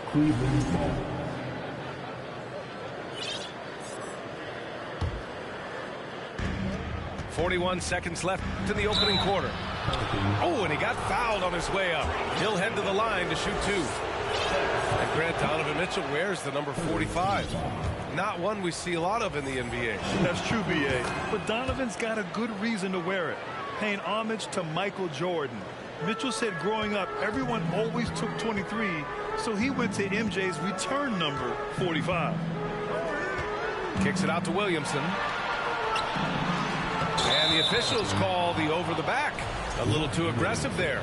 41 seconds left in the opening quarter. Oh, and he got fouled on his way up. He'll head to the line to shoot 2. And Grant, Donovan Mitchell wears the number 45. Not one we see a lot of in the NBA. That's true, B.A. But Donovan's got a good reason to wear it. Paying homage to Michael Jordan. Mitchell said growing up, everyone always took 23, so he went to MJ's return number 45. Kicks it out to Williamson. And the officials call the over the back. A little too aggressive there.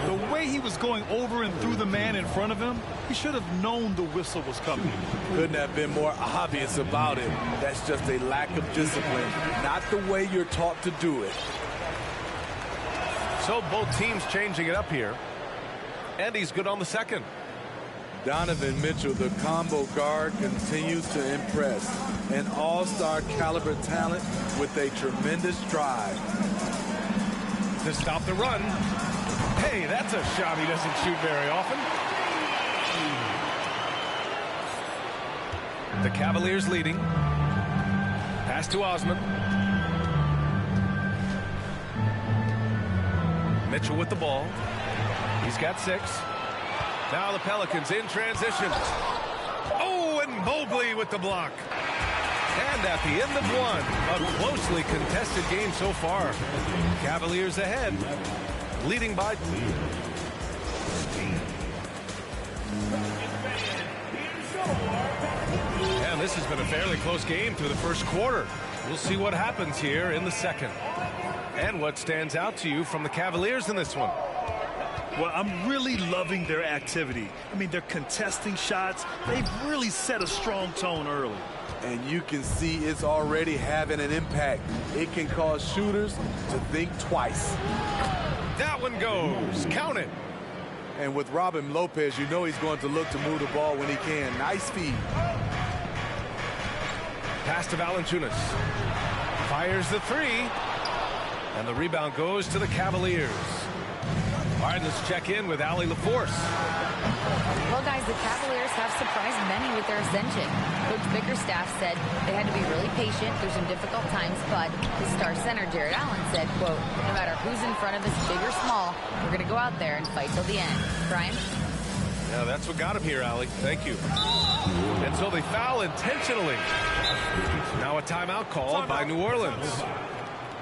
The way he was going over and through the man in front of him, he should have known the whistle was coming. Couldn't have been more obvious about it. That's just a lack of discipline, not the way you're taught to do it. So both teams changing it up here. And he's good on the second. Donovan Mitchell, the combo guard, continues to impress. An all-star caliber talent with a tremendous drive. To stop the run. Hey, that's a shot he doesn't shoot very often. The Cavaliers leading. Pass to Osman. Mitchell with the ball. He's got 6. Now the Pelicans in transition. Oh, and Mobley with the block. And at the end of one, a closely contested game so far. Cavaliers ahead, leading by. And this has been a fairly close game through the first quarter. We'll see what happens here in the second. And what stands out to you from the Cavaliers in this one? Well, I'm really loving their activity. I mean, they're contesting shots. They've really set a strong tone early. And you can see it's already having an impact. It can cause shooters to think twice. That one goes. Count it. And with Robin Lopez, you know he's going to look to move the ball when he can. Nice feed. Pass to Valanciunas. Fires the 3. And the rebound goes to the Cavaliers. All right, let's check in with Allie LaForce. Well, guys, the Cavaliers have surprised many with their ascension. Coach Bickerstaff said they had to be really patient through some difficult times, but his star center, Jared Allen, said, quote, no matter who's in front of us, big or small, we're going to go out there and fight till the end. Brian? Yeah, that's what got him here, Allie. Thank you. And so they foul intentionally. Now a timeout called by New Orleans.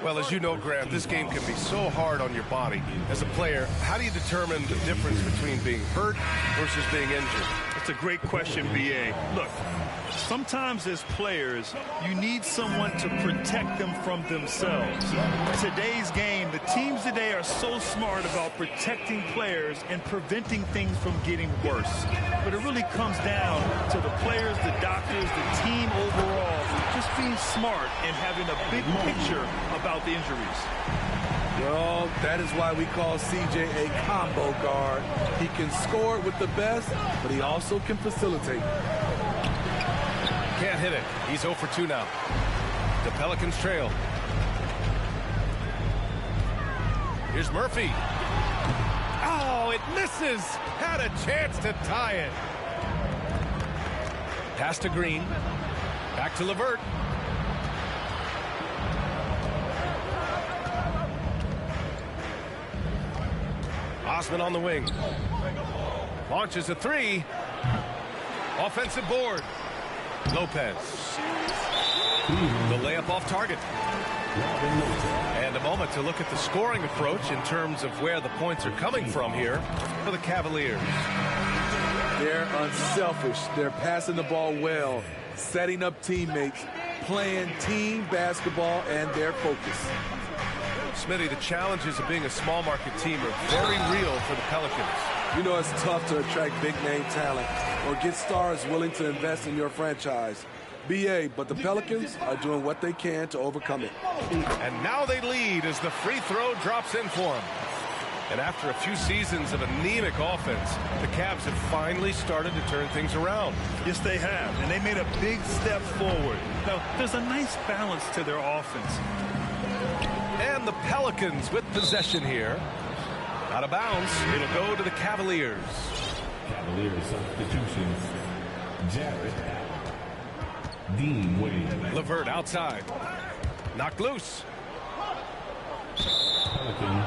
Well, as you know, Grant, this game can be so hard on your body. As a player, how do you determine the difference between being hurt versus being injured? That's a great question, B.A. Look, sometimes as players, you need someone to protect them from themselves. Today's game, the teams today are so smart about protecting players and preventing things from getting worse. But it really comes down to the players, the doctors, the team overall, just being smart and having a big picture about the injuries. Well, that is why we call CJ a combo guard. He can score with the best, but he also can facilitate. Can't hit it. He's 0 for 2 now. The Pelicans trail. Here's Murphy. Oh, it misses. Had a chance to tie it. Pass to Green. Back to LeVert. Osman on the wing. Launches a 3. Offensive board. Lopez. The layup off target. And a moment to look at the scoring approach in terms of where the points are coming from here for the Cavaliers. They're unselfish. They're passing the ball well, setting up teammates, playing team basketball, and their focus. Smitty, the challenges of being a small market team are very real for the Pelicans. You know it's tough to attract big-name talent or get stars willing to invest in your franchise. But the Pelicans are doing what they can to overcome it. And now they lead as the free throw drops in for them. And after a few seasons of anemic offense, the Cavs have finally started to turn things around. Yes, they have, and they made a big step forward. Now, there's a nice balance to their offense. And the Pelicans with possession here. Out of bounds, it'll go to the Cavaliers. Cavaliers substitutions. Jarrett Allen. Dean Wade. LeVert outside. Knocked loose. Pelicans.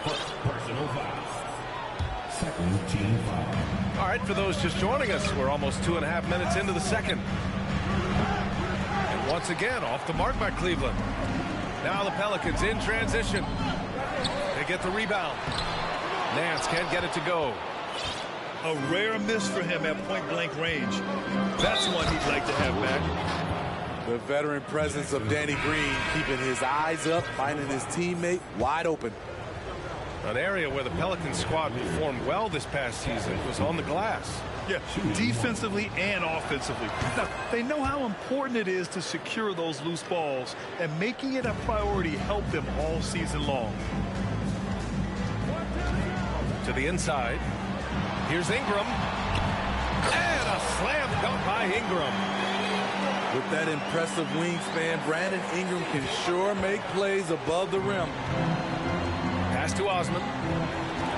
First personal foul. Second team foul. All right, for those just joining us, we're almost 2.5 minutes into the second. And once again, off the mark by Cleveland. Now the Pelicans in transition. They get the rebound. Nance can't get it to go. A rare miss for him at point-blank range. That's one he'd like to have back. The veteran presence of Danny Green keeping his eyes up, finding his teammate wide open. An area where the Pelicans squad performed well this past season was on the glass. Yeah, defensively and offensively. Now, they know how important it is to secure those loose balls, and making it a priority helped them all season long. To the inside. Here's Ingram. And a slam dunk by Ingram. With that impressive wingspan, Brandon Ingram can sure make plays above the rim. Pass to Osman.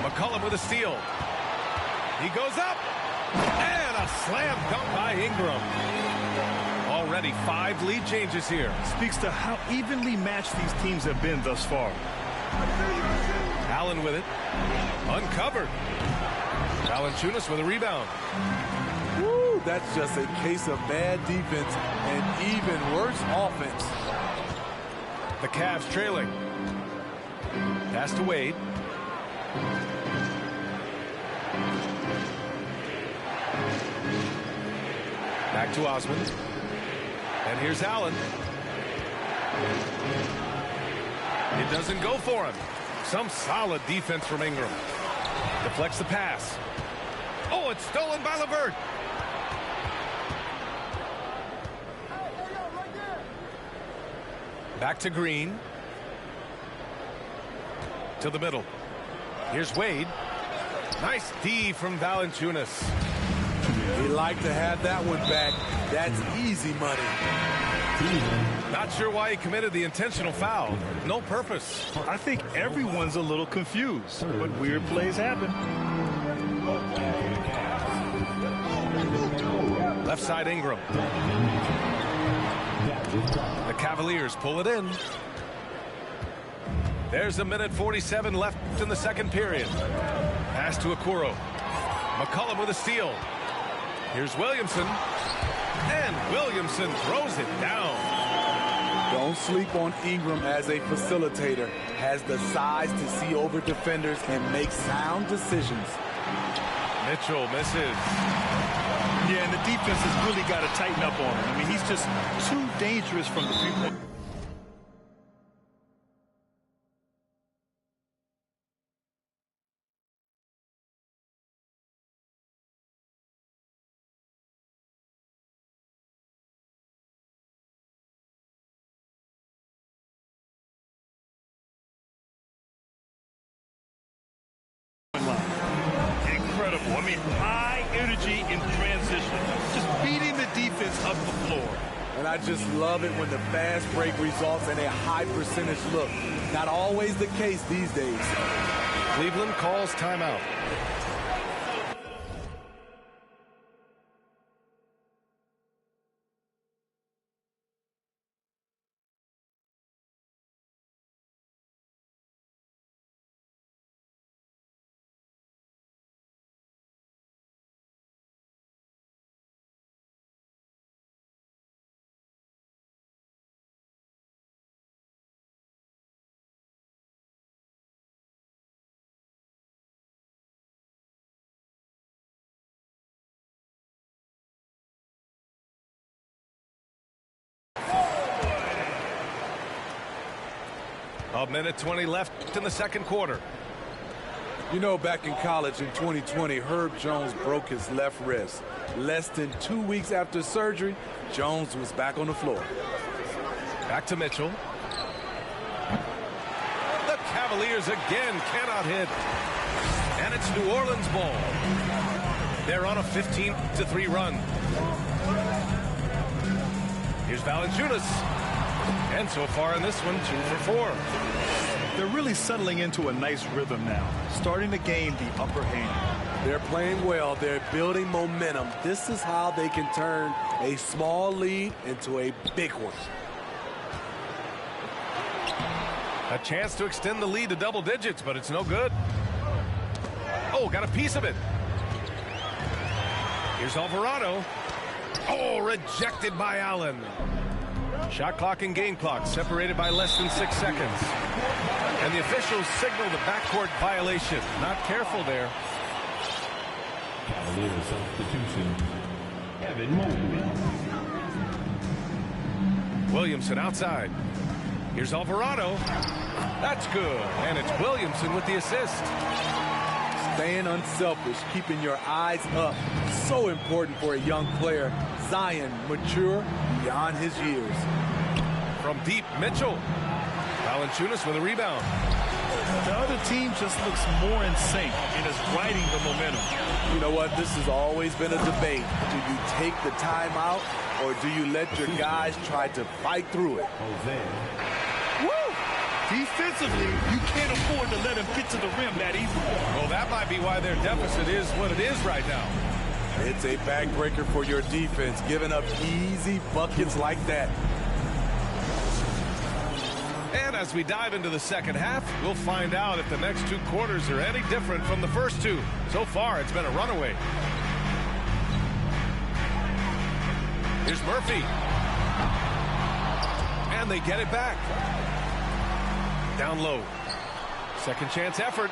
McCollum with a steal. He goes up. And a slam dunk by Ingram. Already 5 lead changes here. Speaks to how evenly matched these teams have been thus far. Allen with it. Uncovered. Valanciunas with a rebound. Woo, that's just a case of bad defense and even worse offense. The Cavs trailing. Pass to Wade. Back to Osman. And here's Allen. It doesn't go for him. Some solid defense from Ingram. Deflects the pass. Oh, it's stolen by LeVert. Back to Green. To the middle. Here's Wade. Nice D from Valanciunas. He'd like to have that one back. That's easy money. Not sure why he committed the intentional foul. No purpose. I think everyone's a little confused, but weird plays happen. Left side Ingram. The Cavaliers pull it in. There's a minute 47 left in the second period. Pass to Okoro. McCollum with a steal. Here's Williamson. And Williamson throws it down. Don't sleep on Ingram as a facilitator. Has the size to see over defenders and make sound decisions. Mitchell misses. Yeah, and the defense has really got to tighten up on him. I mean, he's just too dangerous from the three-point. Incredible. I mean, high energy in transition. Just beating the defense up the floor. And I just love it when the fast break results in a high percentage look. Not always the case these days. Cleveland calls timeout. A minute 20 left in the second quarter. You know, back in college in 2020, Herb Jones broke his left wrist. Less than 2 weeks after surgery, Jones was back on the floor. Back to Mitchell. The Cavaliers again cannot hit. And it's New Orleans ball. They're on a 15-3 run. Here's Valanciunas. And so far in this one, 2 for 4. They're really settling into a nice rhythm now, starting to gain the upper hand. They're playing well. They're building momentum. This is how they can turn a small lead into a big one. A chance to extend the lead to double digits, but it's no good. Oh, got a piece of it. Here's Alvarado. Oh, rejected by Allen. Shot clock and game clock separated by less than 6 seconds. And the officials signal the backcourt violation. Not careful there. Cavaliers substitution. Evan Mobley. Williamson outside. Here's Alvarado. That's good. And it's Williamson with the assist. Staying unselfish, keeping your eyes up. So important for a young player. Zion, mature beyond his years. From deep, Mitchell. Valanciunas with a rebound. The other team just looks more in sync and is riding the momentum. You know what? This has always been a debate. Do you take the timeout or do you let your guys try to fight through it? Woo! Defensively, you can't afford to let him get to the rim that easily. Well, that might be why their deficit is what it is right now. It's a backbreaker for your defense, giving up easy buckets like that. And as we dive into the second half, we'll find out if the next 2 quarters are any different from the first 2. So far, it's been a runaway. Here's Murphy. And they get it back. Down low. Second chance effort.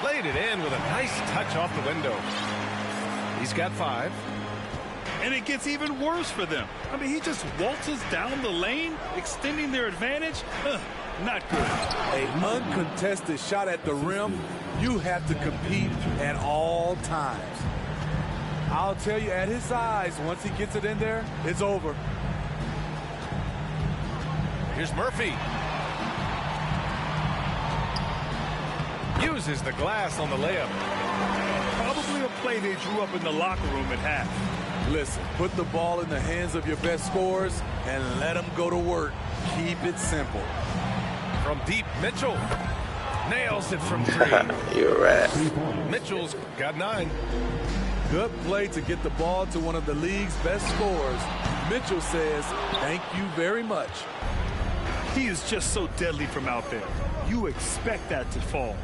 Laid it in with a nice touch off the window. He's got 5. And it gets even worse for them. I mean, he just waltzes down the lane, extending their advantage. Not good. An uncontested shot at the rim, you have to compete at all times. I'll tell you, at his size, once he gets it in there, it's over. Here's Murphy. Uses the glass on the layup. Probably a play they drew up in the locker room at half. Listen, put the ball in the hands of your best scorers and let them go to work. Keep it simple. From deep, Mitchell. Nails it from 3. You're right. Mitchell's got 9. Good play to get the ball to one of the league's best scorers. Mitchell says, thank you very much. He is just so deadly from out there. You expect that to fall.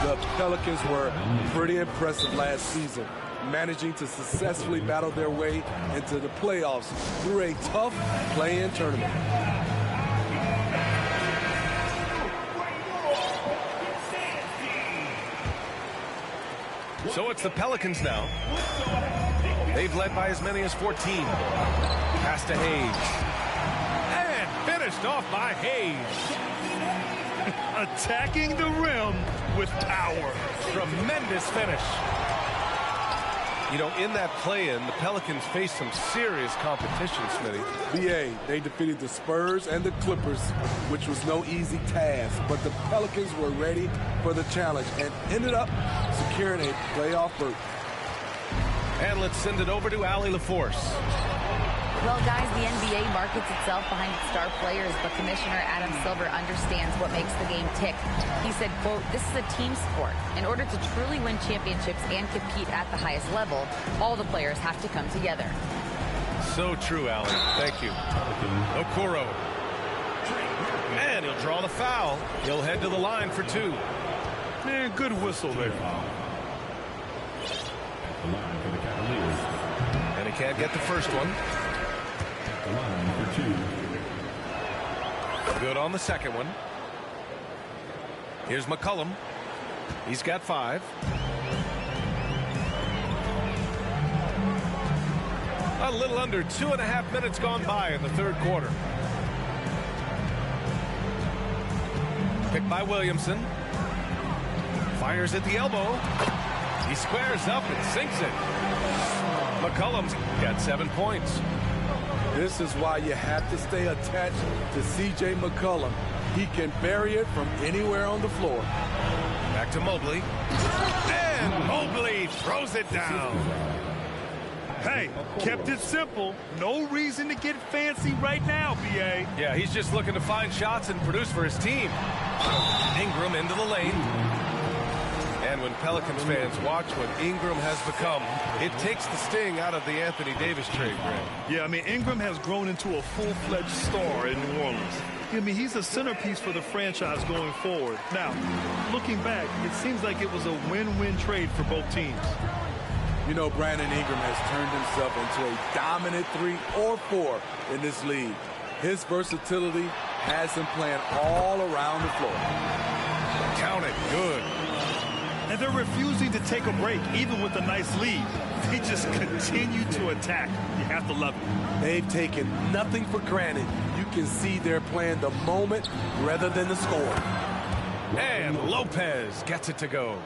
The Pelicans were pretty impressive last season, managing to successfully battle their way into the playoffs through a tough play-in tournament. So it's the Pelicans now. They've led by as many as 14. Pass to Hayes. And finished off by Hayes. Attacking the rim with power. Tremendous finish. You know, in that play-in, the Pelicans faced some serious competition, Smitty. BA, they defeated the Spurs and the Clippers, which was no easy task. But the Pelicans were ready for the challenge and ended up securing a playoff berth. And let's send it over to Allie LaForce. Well, guys, the NBA markets itself behind its star players, but Commissioner Adam Silver understands what makes the game tick. He said, quote, this is a team sport. In order to truly win championships and compete at the highest level, all the players have to come together. So true, Allie. Thank you. Okoro. And he'll draw the foul. He'll head to the line for 2. Man, good whistle there. And he can't get the first one. Line for 2. Good on the second one. Here's McCollum. He's got 5. A little under 2.5 minutes gone by in the third quarter. Picked by Williamson. Fires at the elbow. He squares up and sinks it. McCollum's got 7 points. This is why you have to stay attached to C.J. McCollum. He can bury it from anywhere on the floor. Back to Mobley. And Mobley throws it down. Hey, kept it simple. No reason to get fancy right now, B.A. Yeah, he's just looking to find shots and produce for his team. Ingram into the lane. And when Pelicans fans watch what Ingram has become, it takes the sting out of the Anthony Davis trade, Grant. Yeah, I mean, Ingram has grown into a full-fledged star in New Orleans. I mean, he's a centerpiece for the franchise going forward. Now, looking back, it seems like it was a win-win trade for both teams. You know, Brandon Ingram has turned himself into a dominant 3 or 4 in this league. His versatility has him playing all around the floor. Count it, good. And they're refusing to take a break, even with a nice lead. They just continue to attack. You have to love it. They've taken nothing for granted. You can see they're playing the moment rather than the score. And Lopez gets it to go.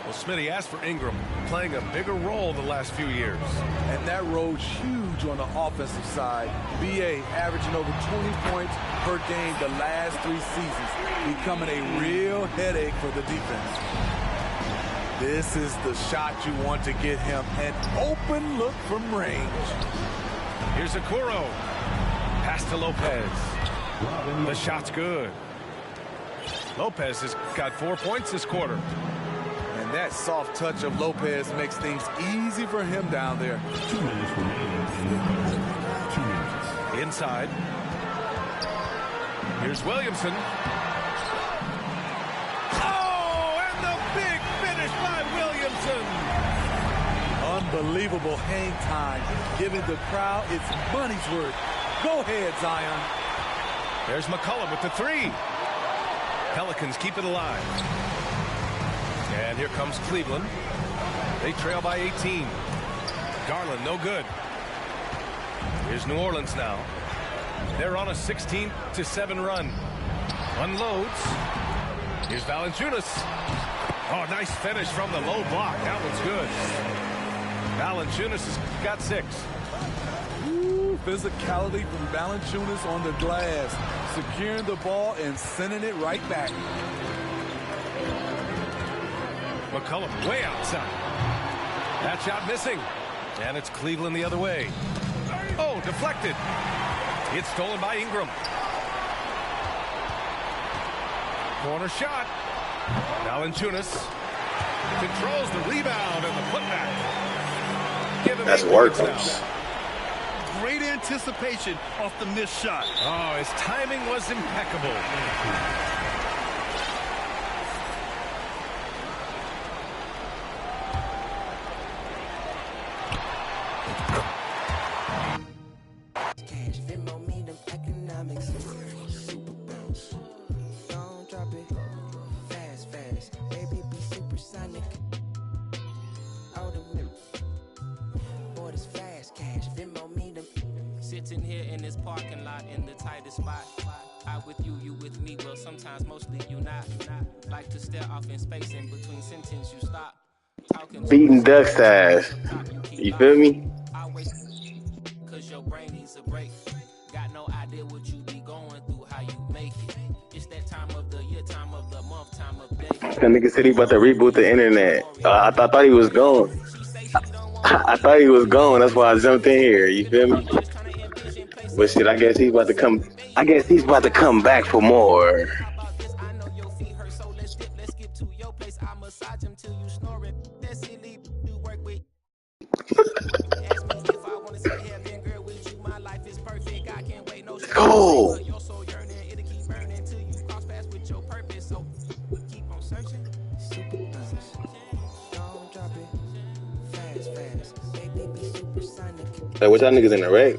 Well, Smitty asked for Ingram, playing a bigger role the last few years. And that role's huge on the offensive side. B.A. averaging over 20 points per game the last 3 seasons, becoming a real headache for the defense. This is the shot you want to get him, an open look from range. Here's Okoro. Pass to Lopez. The shot's good. Lopez has got 4 points this quarter. And that soft touch of Lopez makes things easy for him down there. 2 minutes remaining. 2 minutes. Inside. Here's Williamson. Oh, and the big finish by Williamson. Unbelievable hang time, giving the crowd its money's worth. Go ahead, Zion. There's McCollum with the 3. Pelicans keep it alive. And here comes Cleveland. They trail by 18. Garland, no good. Here's New Orleans now. They're on a 16-7 run. Unloads. Here's Valanciunas. Oh, nice finish from the low block. That one's good. Valanciunas has got 6. Ooh, physicality from Valanciunas on the glass. Securing the ball and sending it right back. McCollum way outside. That shot missing. And it's Cleveland the other way. Oh, deflected. It's stolen by Ingram. Corner shot. Valanciunas controls the rebound and the putback. That's worthless. Great anticipation off the missed shot. Oh, his timing was impeccable. Sitting here in this parking lot in the tightest spot. I with you, you with me. Well, sometimes mostly you not. Like to stare off in space in between sentence you stop. Beating Duck's ass. You feel me? Cause your brain needs a break. Got no idea what you be going through, how you make it. It's that time of the year, time of the month, time of day. That nigga said he about to reboot the internet. I thought he was gone. I thought he was gone. That's why I jumped in here. You feel me? But shit, I guess he's about to come. I guess he's about to come back for more. Go. Hey, what y'all niggas in the wreck?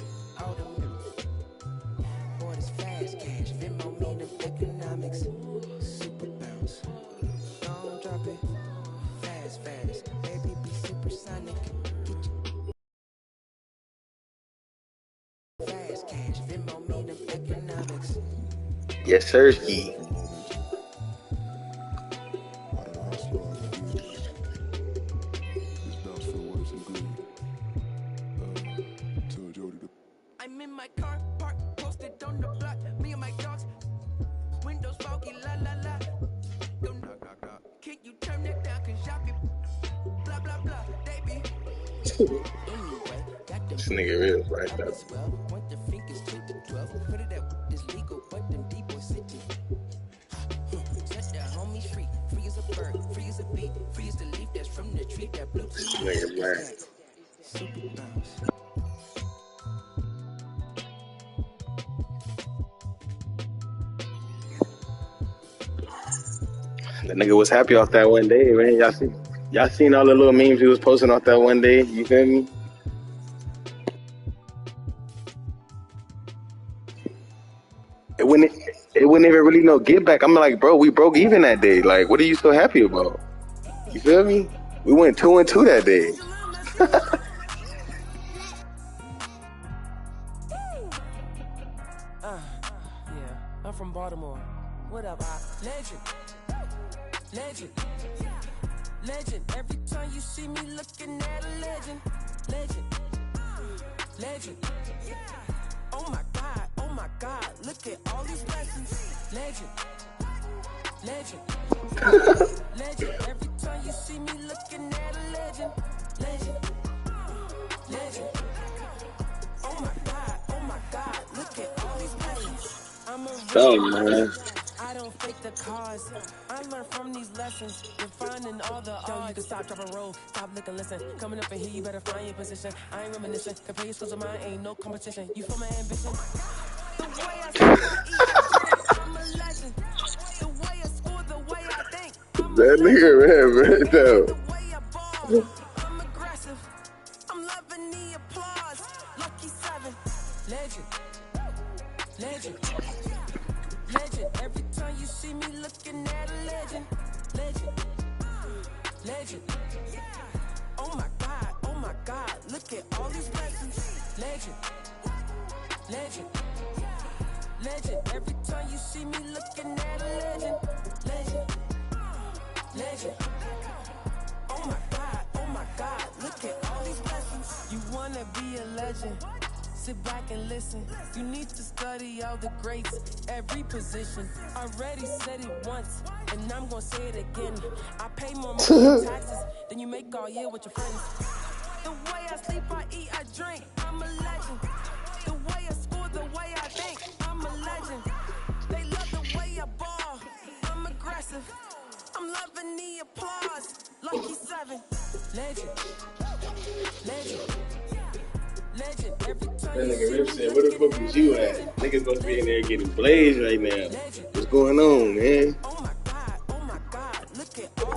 Yes, sir. I'm in my car, park, posted on the block. Me and my dogs, windows foggy, la la la. Go knock, knock, knock. Can you turn it down? Cause y'all be blah, blah, blah. They be anyway, got them. This nigga real right there. Point the fingers to the 12. Put it out, it's legal, but them D-boys sitting. Set the homies free, free as a bird, free as a bee, free as the leaf that's from the tree that blew. This nigga man. Super bounce. The nigga was happy off that one day, man. Y'all seen all the little memes he was posting off that one day? You feel me? It wouldn't even really no get back. I'm like, bro, we broke even that day. Like, what are you so happy about? You feel me? We went 2-2 that day. Yeah, I'm from Baltimore. What up, legend? Legend. Legend. Every time you see me looking at a legend. Legend. Legend. Oh my God, look at all these blessings. Legend. Legend. Legend. Every time you see me looking at a legend. Legend. Legend. Oh my God, look at all these blessings. I'm a man. I don't fake the cause. I learned from these lessons. Defining all the odds. Yo, you can stop, drop, and roll. Stop, look, and listen. Coming up in here, you better find your position. I ain't reminiscing. Compare your skills of mine, ain't no competition. You feel my ambition? The way I sleep, I eat, I drink. I'm a legend. The way I score, the way I think. That nigga right though. The way I ball, I'm aggressive. I'm loving the applause. Lucky 7. Legend. Legend. Legend. Every time you see me looking at a legend. Legend. Legend. Oh my God, look at all these blessings. Legend. Legend. Legend. Every time you see me looking at a legend. Legend. Legend. Oh my God, look at all these blessings. You wanna be a legend? Sit back and listen. You need to study all the greats, every position. Already said it once, and I'm gonna say it again. I pay more money in taxes than you make all year with your friends. The way I sleep, I eat, I drink. I'm a legend. The way I score, the way I think. I'm a legend. They love the way I ball. I'm aggressive. I'm loving the applause. Lucky 7. Legend. Legend. Legend. Every time That nigga Rip said, where the fuck was you at? Niggas supposed to be in there getting blazed right now. What's going on, man? Oh my God, look at all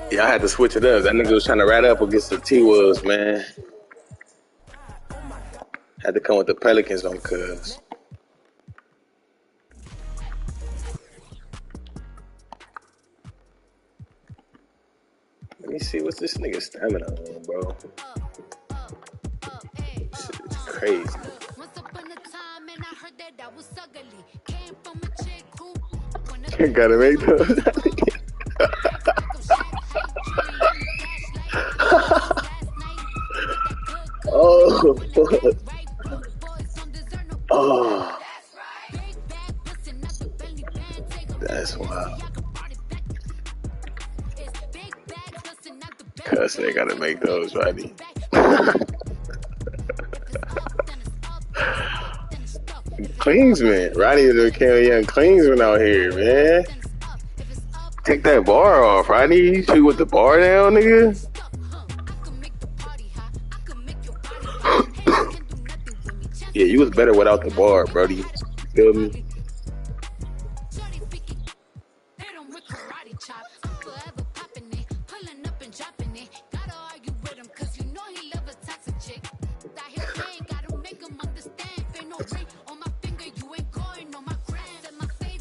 these. Yeah, I had to switch it up. That nigga was trying to rat up against the T-Wolves, man. Had to come with the Pelicans on cuz. Let me see, what's this nigga stamina on, bro? This shit is crazy. Gotta make those. Oh, fuck. Oh. That's wild. Cuz they gotta make those, Rodney. Klinsman. Rodney the young Klinsman out here, man. Take that bar off, Rodney. You shoot with the bar down, nigga. Yeah, you was better without the bar, Brody. You feel me?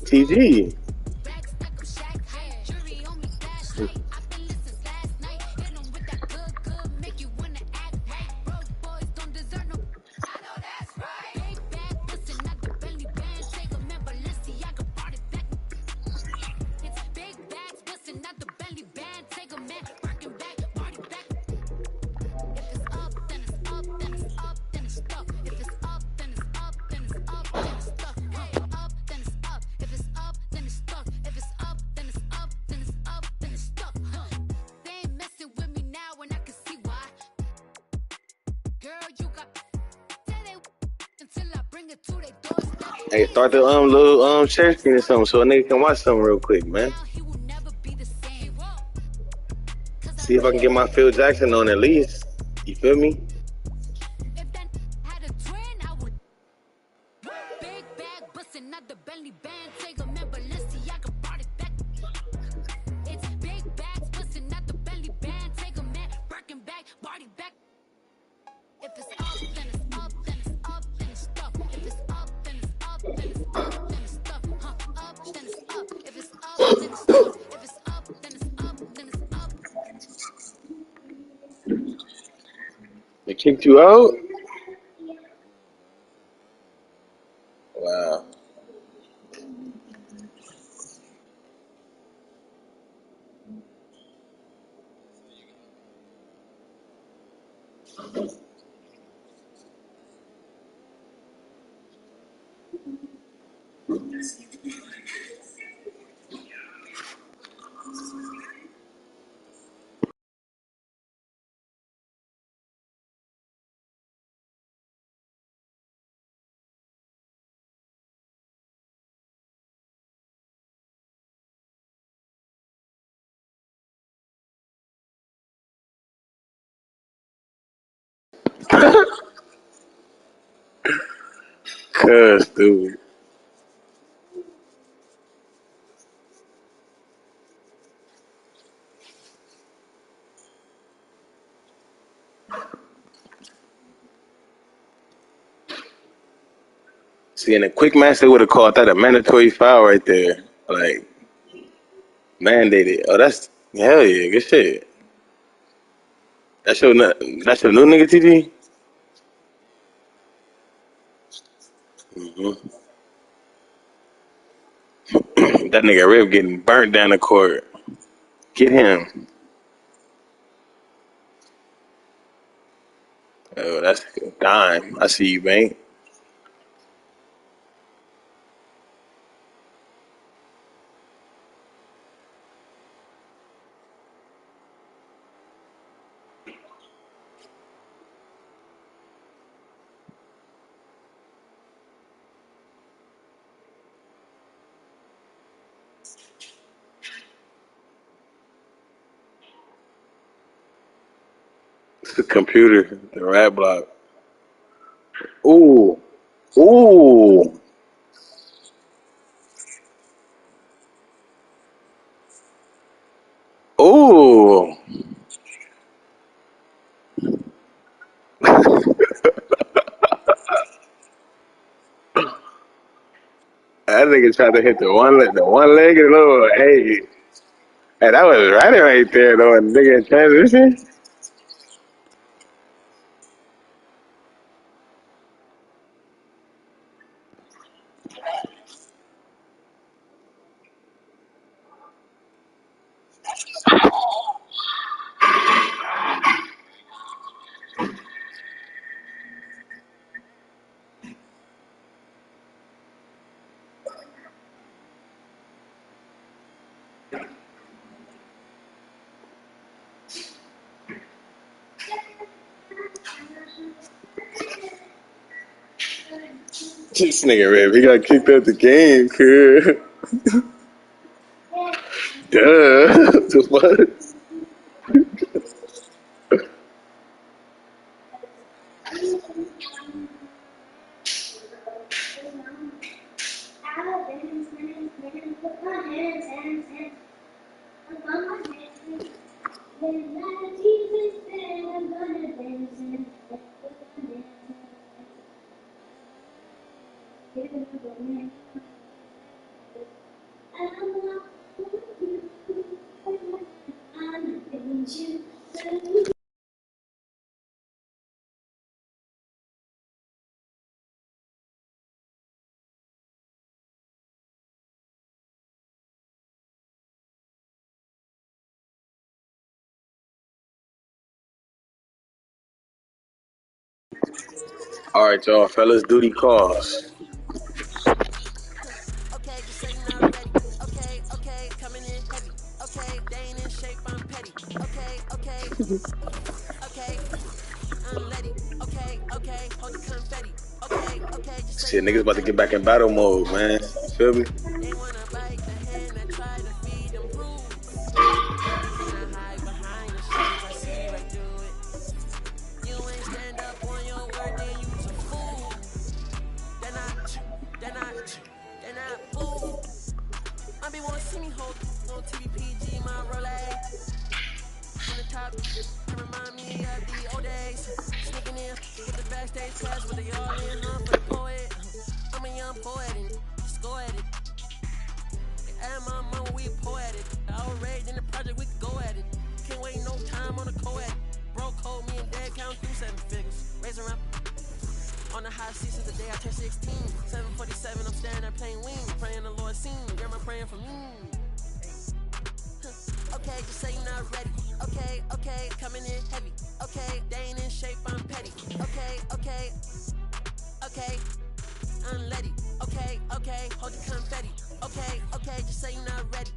TG. Hey, start the little share screen or something so a nigga can watch something real quick, man. See if I can get my Phil Jackson on at least. You feel me? They kicked you out? Wow. Cuz, dude. See, in a quick match, they would have called that a mandatory foul right there. Like, mandated. Oh, that's, hell yeah, good shit. That's your new nigga TV? Mm-hmm. That nigga Rip getting burnt down the court. Get him. Oh, that's a dime. I see you, Bank. The computer, the rat block. Ooh. Ooh. Ooh. That nigga tried to hit the one leg and little, hey. Hey, that was right there though, and nigga in transition. This nigga Rip, he got kicked out the game, kid. Duh. The fuck? All right, y'all, fellas, duty calls. Okay, just say you're not ready. Okay, coming in heavy. Okay, they ain't in shape, I'm petty. Okay, unleady. Okay, hold the confetti. Shit, niggas about to get back in battle mode, man. You feel me? Remind me of the old days. Sneaking in with the backstage pass with the all in for the poet. I'm a young poet and just go at it. And my mama, we poetic. Outraged in the project, we could go at it. Can't wait no time on the co-ed. Bro code me and dad count through 7 figures. Raise around on the high seat since the day I turned 16. 747, I'm standing there playing wings. Praying the Lord seen. Grandma praying for me. Okay, just say you're not ready. Okay, coming in heavy. Okay, they ain't in shape, I'm petty. Okay, unleady. Okay, hold your confetti. Okay, just say you're not ready.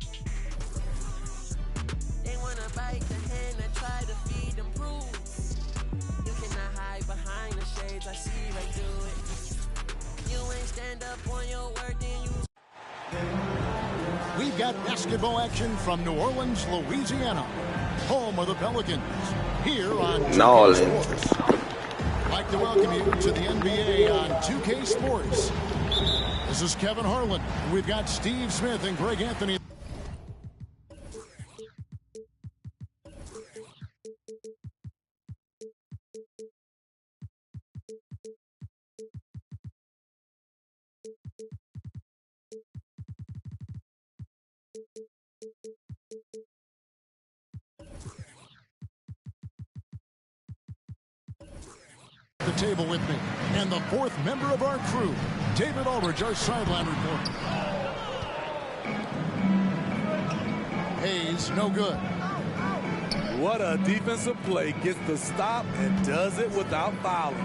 They wanna bite the hand that try to feed them prove. You cannot hide behind the shades, I see right through it. You ain't stand up on your word, then you. We've got basketball action from New Orleans, Louisiana, home of the Pelicans, here on 2K Sports. I'd like to welcome you to the NBA on 2K Sports. This is Kevin Harlan. We've got Steve Smith and Greg Anthony. The table with me, and the fourth member of our crew, David Aldridge, our sideline reporter. Hayes, no good. What a defensive play. Gets the stop and does it without fouling.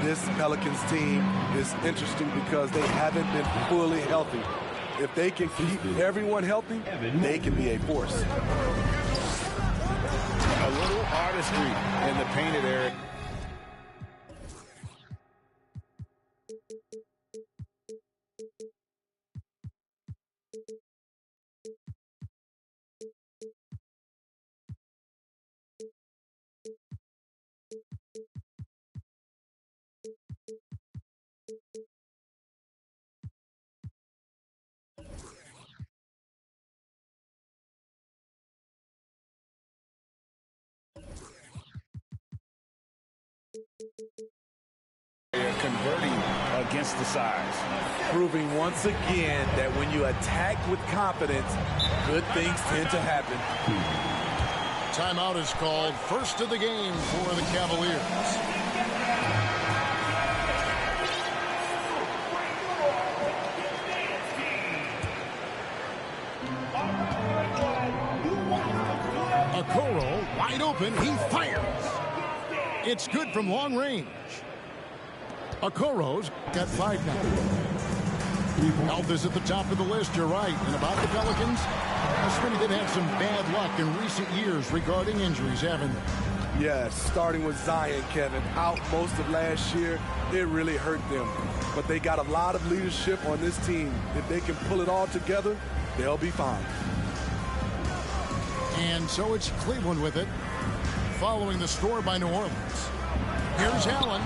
This Pelicans team is interesting because they haven't been fully healthy. If they can keep everyone healthy, they can be a force. A little artistry in the painted area. Converting against the size. Proving once again that when you attack with confidence, good things tend to happen. Timeout is called. First of the game for the Cavaliers. Okoro wide open. He fires. It's good from long range. Okoro's got 5 now. Health is at the top of the list, you're right. And about the Pelicans, Smitty did have some bad luck in recent years regarding injuries, haven't they? Yes, starting with Zion, Kevin, out most of last year, it really hurt them. But they got a lot of leadership on this team. If they can pull it all together, they'll be fine. And so it's Cleveland with it, following the score by New Orleans. Here's Allen.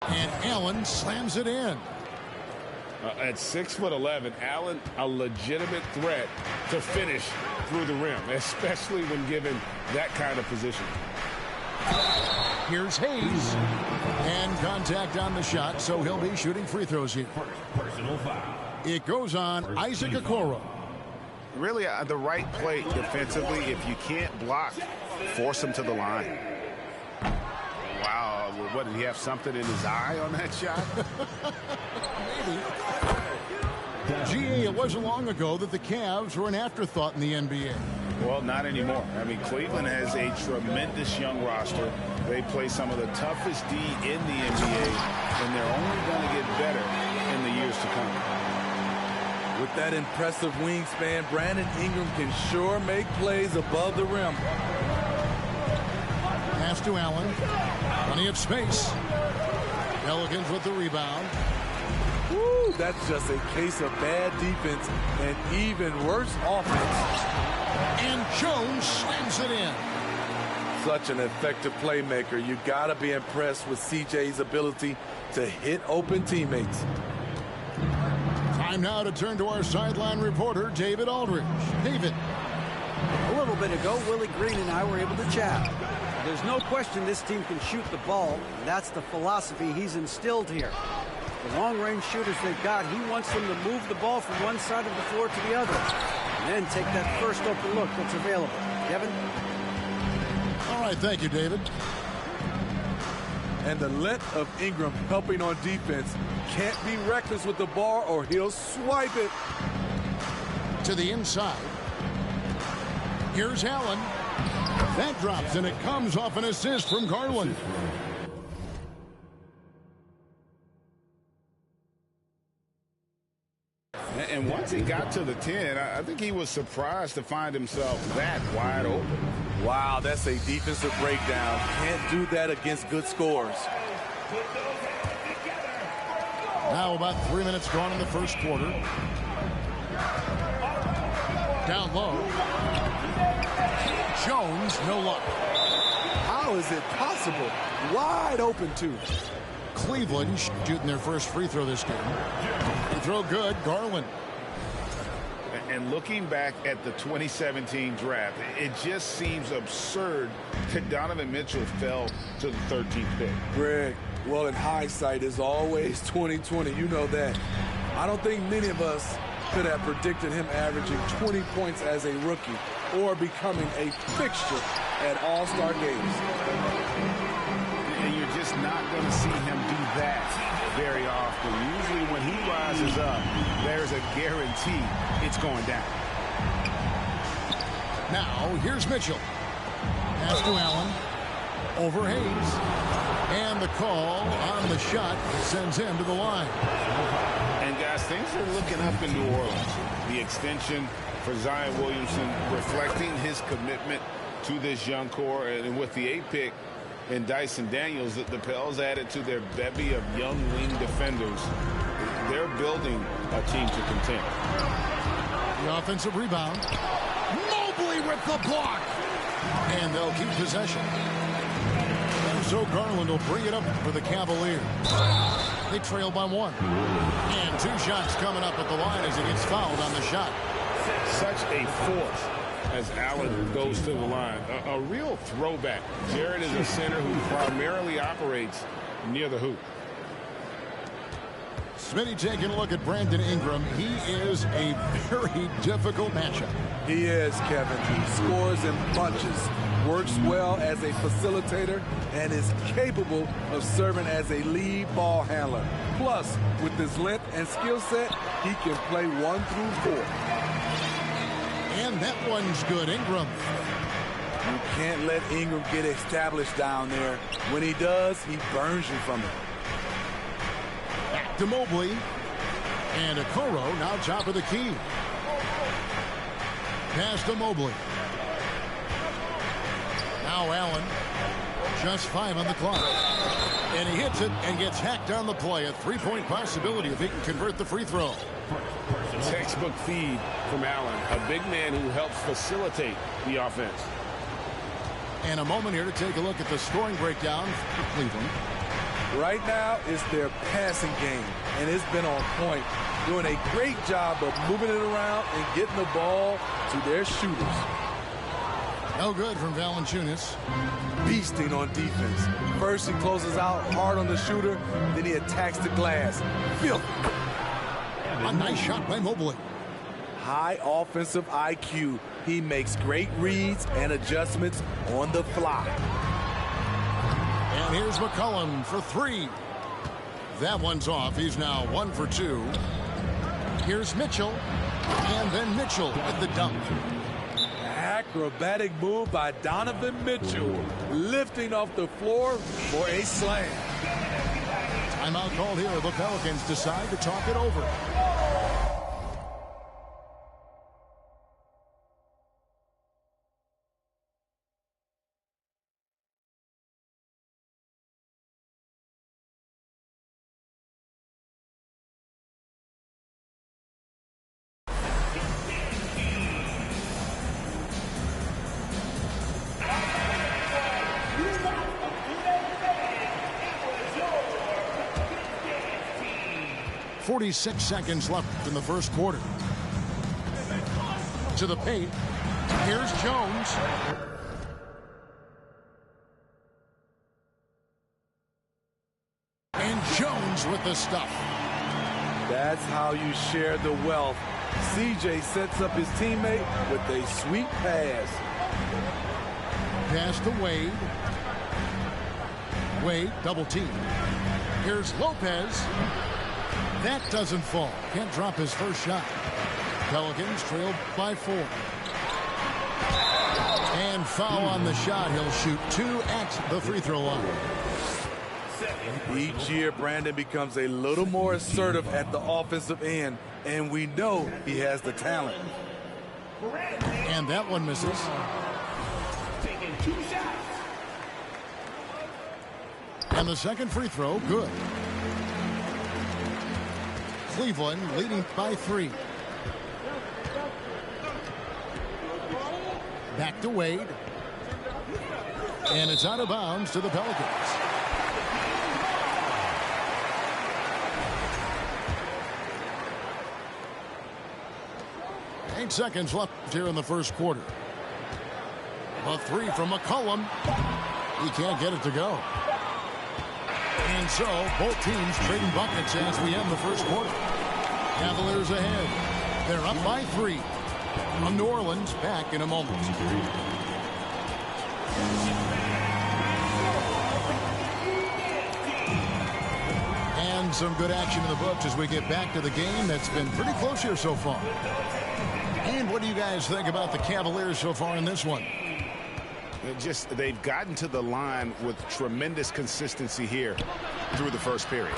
And Allen slams it in. At 6'11", Allen, a legitimate threat to finish through the rim, especially when given that kind of position. Here's Hayes. And contact on the shot, so he'll be shooting free throws here. Personal foul. It goes on Isaac Okoro. Really the right play defensively. If you can't block, force him to the line. Wow, what, did he have something in his eye on that shot? Maybe. GA, it wasn't long ago that the Cavs were an afterthought in the NBA. Well, not anymore. I mean, Cleveland has a tremendous young roster. They play some of the toughest D in the NBA, and they're only going to get better in the years to come. With that impressive wingspan, Brandon Ingram can sure make plays above the rim. Pass to Allen. Plenty of space. Pelicans with the rebound. Woo, that's just a case of bad defense and even worse offense. And Jones slams it in. Such an effective playmaker. You got to be impressed with CJ's ability to hit open teammates. Time now to turn to our sideline reporter, David Aldridge. David. A little bit ago, Willie Green and I were able to chat. There's no question this team can shoot the ball, and that's the philosophy he's instilled here. The long-range shooters they've got, he wants them to move the ball from one side of the floor to the other, and then take that first open look that's available. Kevin? All right, thank you, David. And the length of Ingram helping on defense. Can't be reckless with the ball or he'll swipe it. To the inside. Here's Allen. That drops, and it comes off an assist from Garland. And once he got to the 10, I think he was surprised to find himself that wide open. Wow, that's a defensive breakdown. Can't do that against good scores. Now about 3 minutes gone in the first quarter. Down low. Jones, no luck. How is it possible? Wide open, too. Cleveland shooting their first free throw this game. Free throw good, Garland. And looking back at the 2017 draft, it just seems absurd that Donovan Mitchell fell to the 13th pick. Greg, well, in hindsight is always 20/20. You know that. I don't think many of us could have predicted him averaging 20 points as a rookie or becoming a fixture at All-Star games. And you're just not going to see him do that very often. Usually when he rises up, there's a guarantee it's going down. Now, here's Mitchell. Pass to Allen. Over Hayes. And the call on the shot sends him to the line. And guys, things are looking up in New Orleans. The extension for Zion Williamson reflecting his commitment to this young core. And with the 8th pick and Dyson Daniels, the Pels added to their bevy of young wing defenders. They're building a team to contend. The offensive rebound. Mobley with the block. And they'll keep possession. And so Garland will bring it up for the Cavaliers. They trail by 1. And 2 shots coming up at the line as he gets fouled on the shot. Such a force as Allen goes to the line. A real throwback. Jared is a center who primarily operates near the hoop. Smitty taking a look at Brandon Ingram. He is a very difficult matchup. He is, Kevin. He scores in bunches, works well as a facilitator, and is capable of serving as a lead ball handler. Plus, with his length and skill set, he can play 1 through 4. And that one's good, Ingram. You can't let Ingram get established down there. When he does, he burns you from it. Back to Mobley. And Okoro now top of the key. Pass to Mobley. Now Allen. Just 5 on the clock. And he hits it and gets hacked on the play. A 3-point possibility if he can convert the free throw. Textbook feed from Allen, a big man who helps facilitate the offense. And a moment here to take a look at the scoring breakdown for Cleveland. Right now is their passing game, and it's been on point, doing a great job of moving it around and getting the ball to their shooters. No good from Valanciunas. Beasting on defense. First he closes out hard on the shooter, then he attacks the glass. Filthy. A nice shot by Mobley. High offensive IQ. He makes great reads and adjustments on the fly. And here's McCollum for 3. That one's off. He's now 1 for 2. Here's Mitchell. And then Mitchell with the dunk. Acrobatic move by Donovan Mitchell. Lifting off the floor for a slam. Timeout. Timeout called here. The Pelicans decide to talk it over. 46 seconds left in the first quarter. To the paint. Here's Jones. And Jones with the stuff. That's how you share the wealth. CJ sets up his teammate with a sweet pass. Pass to Wade. Wade, double team. Here's Lopez. That doesn't fall. Can't drop his first shot. Pelicans trailed by 4. And foul on the shot. He'll shoot 2 at the free throw line. Each year, Brandon becomes a little more assertive at the offensive end, and we know he has the talent. And that one misses. Taking 2 shots. And the second free throw, good. Cleveland leading by 3. Back to Wade. And it's out of bounds to the Pelicans. Eight seconds left here in the first quarter. A 3 from McCollum. He can't get it to go. And so both teams trading buckets as we end the first quarter. Cavaliers ahead. They're up by 3. From New Orleans, back in a moment. And some good action in the books as we get back to the game that's been pretty close here so far. And what do you guys think about the Cavaliers so far in this one? They've gotten to the line with tremendous consistency here through the first period.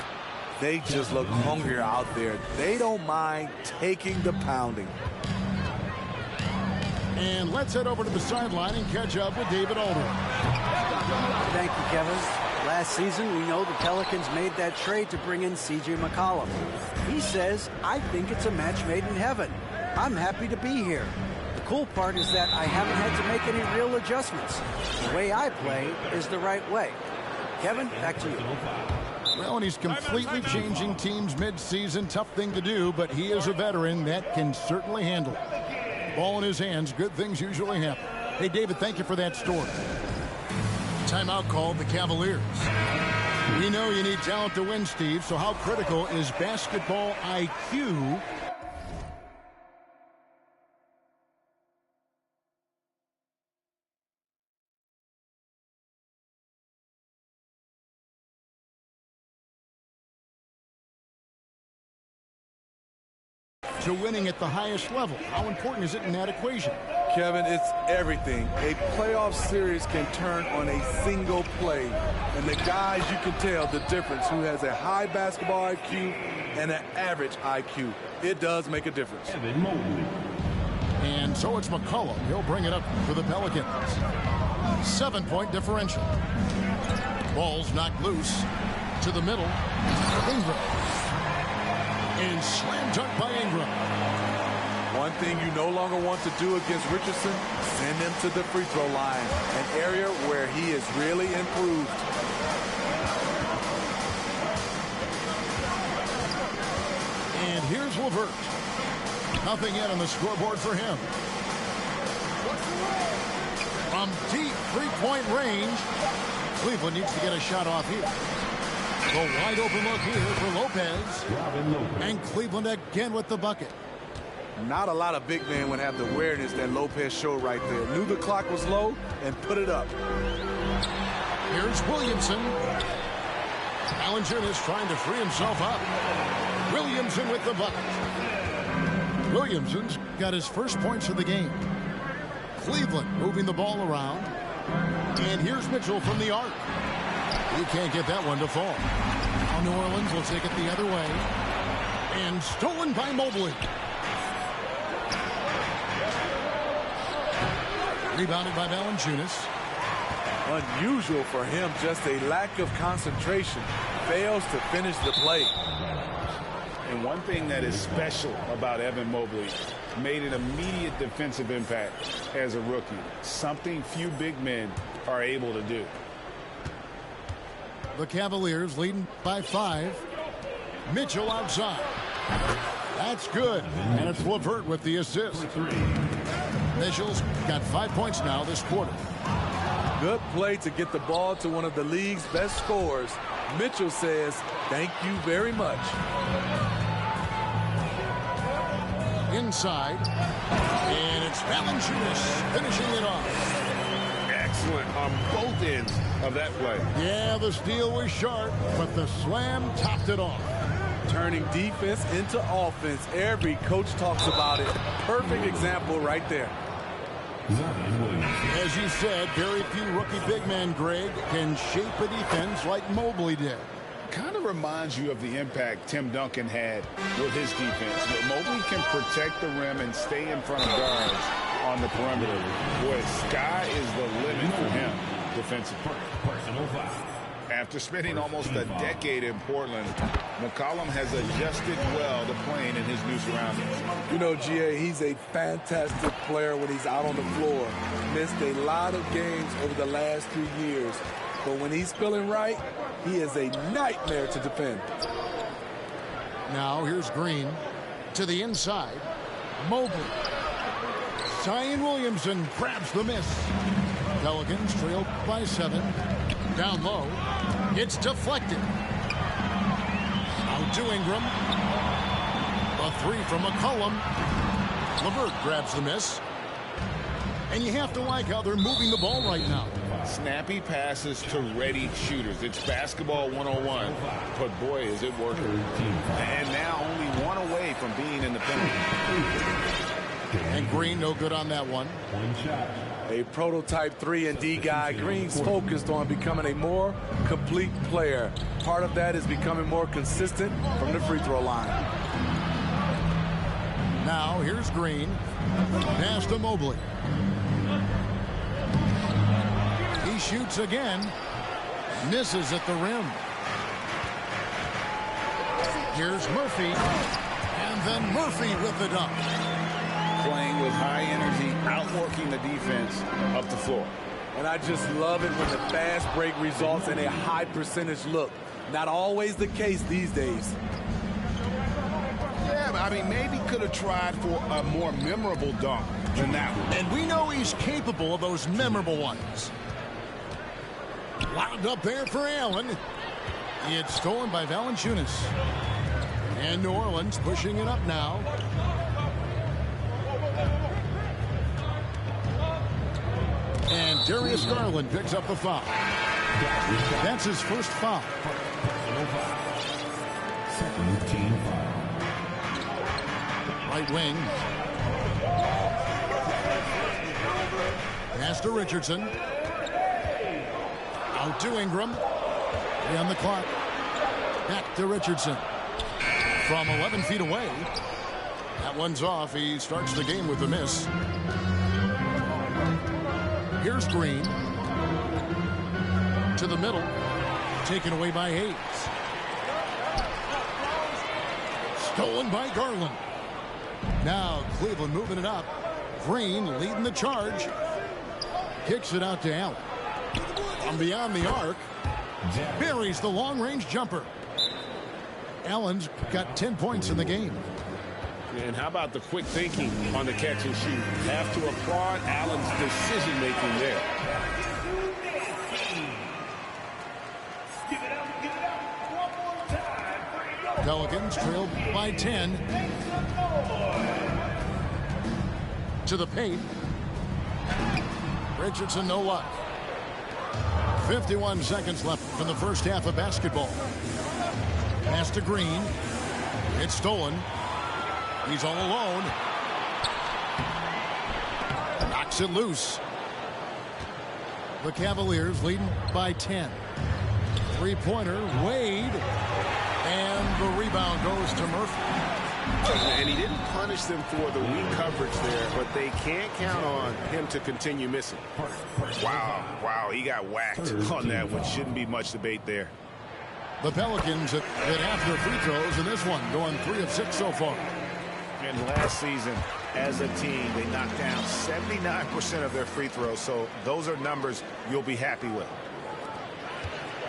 They just look hungrier out there. They don't mind taking the pounding. And let's head over to the sideline and catch up with David Aldridge. Thank you, Kevin. Last season, we know the Pelicans made that trade to bring in C.J. McCollum. He says, I think it's a match made in heaven. I'm happy to be here. The cool part is that I haven't had to make any real adjustments. The way I play is the right way. Kevin, back to you. Well, and he's completely changing teams mid-season. Tough thing to do, but he is a veteran that can certainly handle it. Ball in his hands, good things usually happen. Hey, David, thank you for that story. Timeout called the Cavaliers. We know you need talent to win, Steve, so how critical is basketball IQ to winning at the highest level? How important is it in that equation? Kevin, it's everything. A playoff series can turn on a single play. And the guys, you can tell the difference who has a high basketball IQ and an average IQ. It does make a difference. And so it's McCollum. He'll bring it up for the Pelicans. 7-point differential. Ball's knocked loose to the middle. Ingram. And slam dunk by Ingram. One thing you no longer want to do against Richardson, send him to the free throw line, an area where he is really improved. And here's LeVert. Nothing yet on the scoreboard for him. From deep three-point range, Cleveland needs to get a shot off here. A wide open look here for Lopez. And Cleveland again with the bucket. Not a lot of big men would have the awareness that Lopez showed right there. Knew the clock was low and put it up. Here's Williamson. Valanciunas trying to free himself up. Williamson with the bucket. Williamson's got his first points of the game. Cleveland moving the ball around. And here's Mitchell from the arc. He can't get that one to fall. Now New Orleans will take it the other way. And stolen by Mobley. Rebounded by Valanciunas. Unusual for him, just a lack of concentration. Fails to finish the play. And one thing that is special about Evan Mobley, made an immediate defensive impact as a rookie. Something few big men are able to do. The Cavaliers leading by 5. Mitchell outside. That's good. And it's LeVert with the assist. Mitchell's got 5 points now this quarter. Good play to get the ball to one of the league's best scorers. Mitchell says, thank you very much. Inside. And it's Valanciunas finishing it off. Excellent on both ends of that play. Yeah, the steal was sharp, but the slam topped it off. Turning defense into offense. Every coach talks about it. Perfect example right there. As you said, very few rookie big men, Greg, can shape a defense like Mobley did. Kind of reminds you of the impact Tim Duncan had with his defense. But Mobley can protect the rim and stay in front of guards on the perimeter. Boy, sky is the limit for him defensively. Personal foul. After spending almost a decade in Portland, McCollum has adjusted well to playing in his new surroundings. You know, GA, he's a fantastic player when he's out on the floor. Missed a lot of games over the last 2 years. But when he's feeling right, he is a nightmare to defend. Now here's Green to the inside. Mobley. Zion Williamson grabs the miss. Pelicans trail by 7. Down low. It's deflected. Out to Ingram. A 3 from McCollum. LeVert grabs the miss. And you have to like how they're moving the ball right now. Snappy passes to ready shooters. It's basketball 101. But boy, is it working. And now only one away from being in the penalty. And Green no good on that one. One shot. A prototype 3-and-D guy. Green's focused on becoming a more complete player. Part of that is becoming more consistent from the free throw line. Now here's Green. Pass to Mobley. He shoots again. Misses at the rim. Here's Murphy. And then Murphy with the dunk. Playing with high energy, outworking the defense up the floor. And I just love it when the fast break results in a high percentage look. Not always the case these days. Yeah, I mean, maybe could have tried for a more memorable dunk than that one. And we know he's capable of those memorable ones. Wound up there for Allen. It's stolen by Valanciunas. And New Orleans pushing it up now. And Darius Garland picks up the foul. That's his first foul. Second team foul. Right wing. Pass to Richardson. Out to Ingram. 3 on the clock. Back to Richardson. From 11 feet away. That one's off. He starts the game with a miss. Here's Green. To the middle. Taken away by Hayes. Stolen by Garland. Now Cleveland moving it up. Green leading the charge. Kicks it out to Allen. From beyond the arc. Buries the long-range jumper. Allen's got 10 points in the game. And how about the quick thinking on the catch and shoot? Have to applaud Allen's decision-making there. Pelicans trail by 10. To the paint. Richardson, no luck. 51 seconds left in the first half of basketball. Pass to Green. It's stolen. He's all alone. Knocks it loose. The Cavaliers leading by 10. Three-pointer, Wade. And the rebound goes to Murphy. And he didn't punish them for the weak coverage there, but they can't count on him to continue missing. Wow, he got whacked on that one. Shouldn't be much debate there. The Pelicans at half their free throws in this one, going 3 of 6 so far. And last season, as a team, they knocked down 79% of their free throws, so those are numbers you'll be happy with.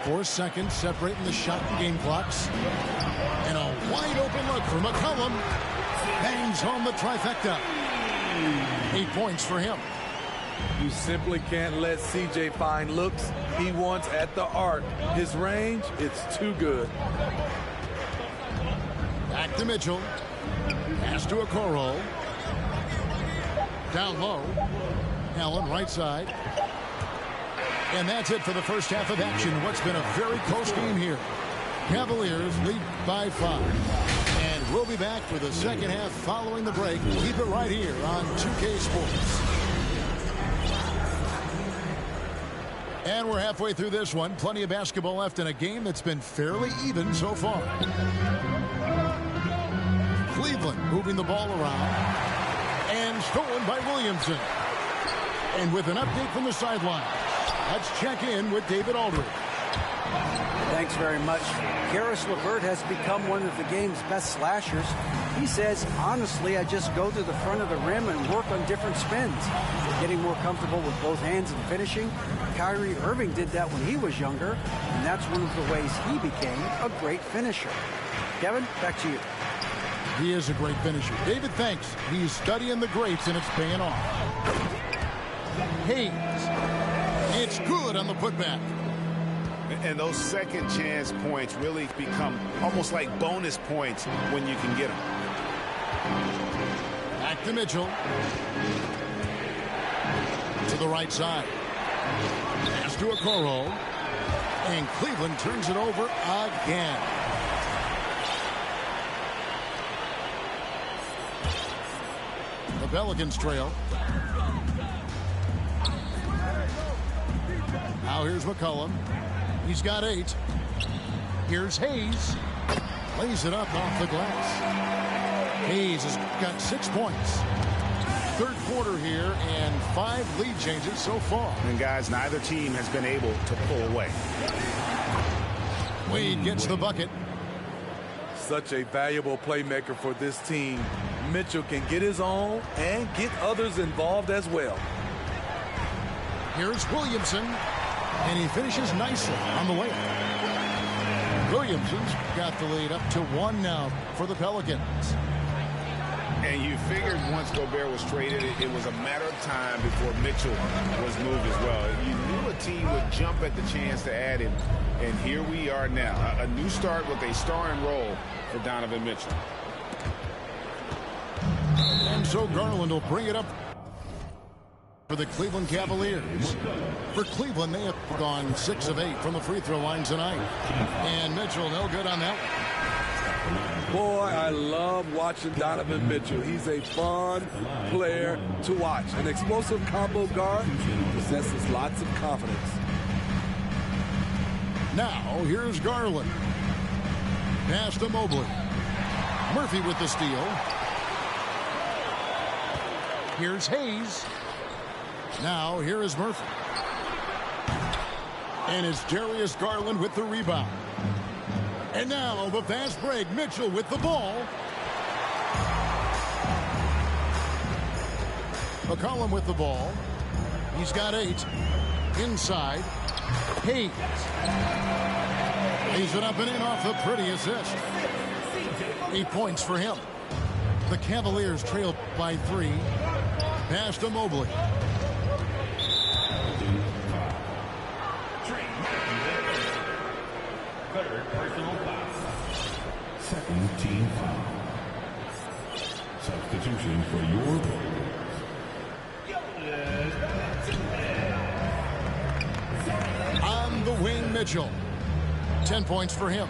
4 seconds separating the shot and game clocks. And a wide open look for McCollum. Bangs home the trifecta. 8 points for him. You simply can't let CJ find looks he wants at the arc. His range, it's too good. Back to Mitchell. Pass to Okoro. Down low. Allen right side. And that's it for the first half of action. What's been a very close game here. Cavaliers lead by 5. And we'll be back for the second half following the break. Keep it right here on 2K Sports. And we're halfway through this one. Plenty of basketball left in a game that's been fairly even so far. Cleveland moving the ball around. And stolen by Williamson. And with an update from the sideline, let's check in with David Aldridge. Thanks very much. Karis LeVert has become one of the game's best slashers. He says, honestly, I just go to the front of the rim and work on different spins. Getting more comfortable with both hands and finishing. Kyrie Irving did that when he was younger, and that's one of the ways he became a great finisher. Kevin, back to you. He is a great finisher. David, thanks. He's studying the greats, and it's paying off. Hayes. It's good on the putback. And those second chance points really become almost like bonus points when you can get them. Back to Mitchell. To the right side. Pass to Okoro. And Cleveland turns it over again. The Pelicans trail. Now here's McCollum. He's got 8. Here's Hayes. Lays it up off the glass. Hayes has got 6 points. Third quarter here and 5 lead changes so far. And guys, neither team has been able to pull away. Wade gets the bucket. Such a valuable playmaker for this team. Mitchell can get his own and get others involved as well. Here's Williamson. And he finishes nicely on the way. Williamson's got the lead up to 1 now for the Pelicans. And you figured once Gobert was traded, it was a matter of time before Mitchell was moved as well. You knew a team would jump at the chance to add him. And here we are now. A new start with a starring role for Donovan Mitchell. And so Garland will bring it up for the Cleveland Cavaliers. For Cleveland, they have gone 6 of 8 from the free throw line tonight. And Mitchell, no good on that one. Boy, I love watching Donovan Mitchell. He's a fun player to watch. An explosive combo guard, possesses lots of confidence. Now, here's Garland. Pass to Mobley. Murphy with the steal. Here's Hayes. Now, here is Murphy. And it's Darius Garland with the rebound. And now, the fast break. Mitchell with the ball. McCollum with the ball. He's got 8. Inside. Hayes. Lays it up and in off the pretty assist. 8 points for him. The Cavaliers trail by 3. Pass to Mobley. Third personal foul. Second team foul. Substitution for your On the wing, Mitchell. 10 points for him.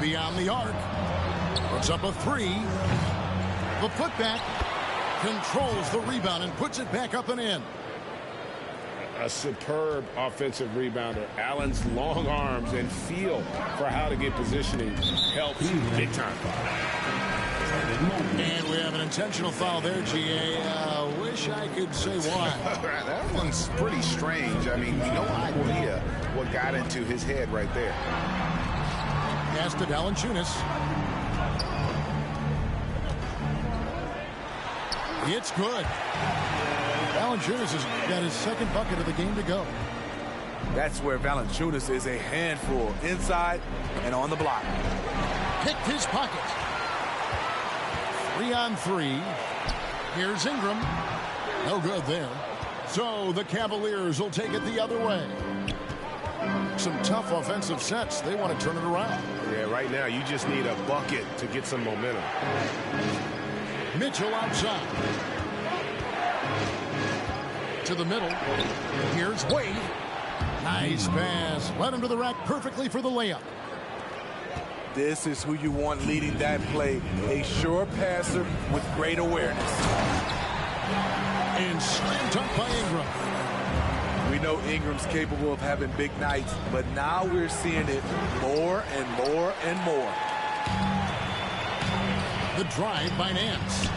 Beyond the arc. Puts up a 3. The putback. Controls the rebound and puts it back up and in. A superb offensive rebounder. Allen's long arms and feel for how to get positioning helps big time. And we have an intentional foul there, GA. Wish I could say why. That one's pretty strange. I mean, no idea what got into his head right there. Pass to Valanciunas. It's good. Valanciunas has got his second bucket of the game to go. That's where Valanciunas is a handful, inside and on the block. picked his pocket. 3-on-3. Here's Ingram. No good there. So the Cavaliers will take it the other way. Some tough offensive sets. They want to turn it around. Yeah, right now you just need a bucket to get some momentum. Mitchell outside. To the middle. Here's Wade. Nice pass. Led him to the rack perfectly for the layup. This is who you want leading that play. A sure passer with great awareness. And slam dunk by Ingram. We know Ingram's capable of having big nights, but now we're seeing it more and more and more. The drive by Nance.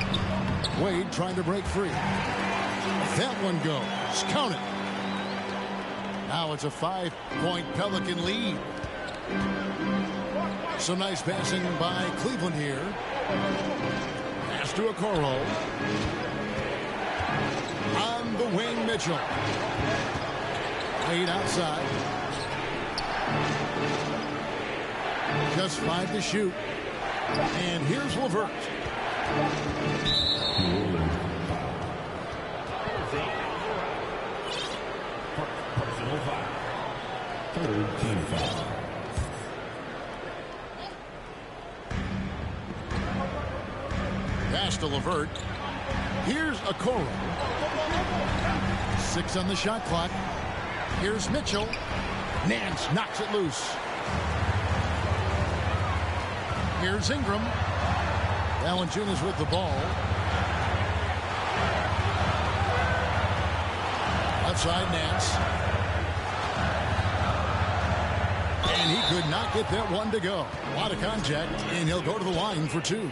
Wade trying to break free. That one goes. Count it. Now it's a 5-point Pelican lead. Some nice passing by Cleveland here. Pass to Okoro. On the wing, Mitchell. Wade outside. Just 5 to shoot. And here's LeVert. Personal foul. Third team foul. Pass to LeVert. Here's Okoro. 6 on the shot clock. Here's Mitchell. Nance knocks it loose. Here's Ingram. Valanciunas with the ball. Left side, Nance. And he could not get that one to go. A lot of contact, and he'll go to the line for 2.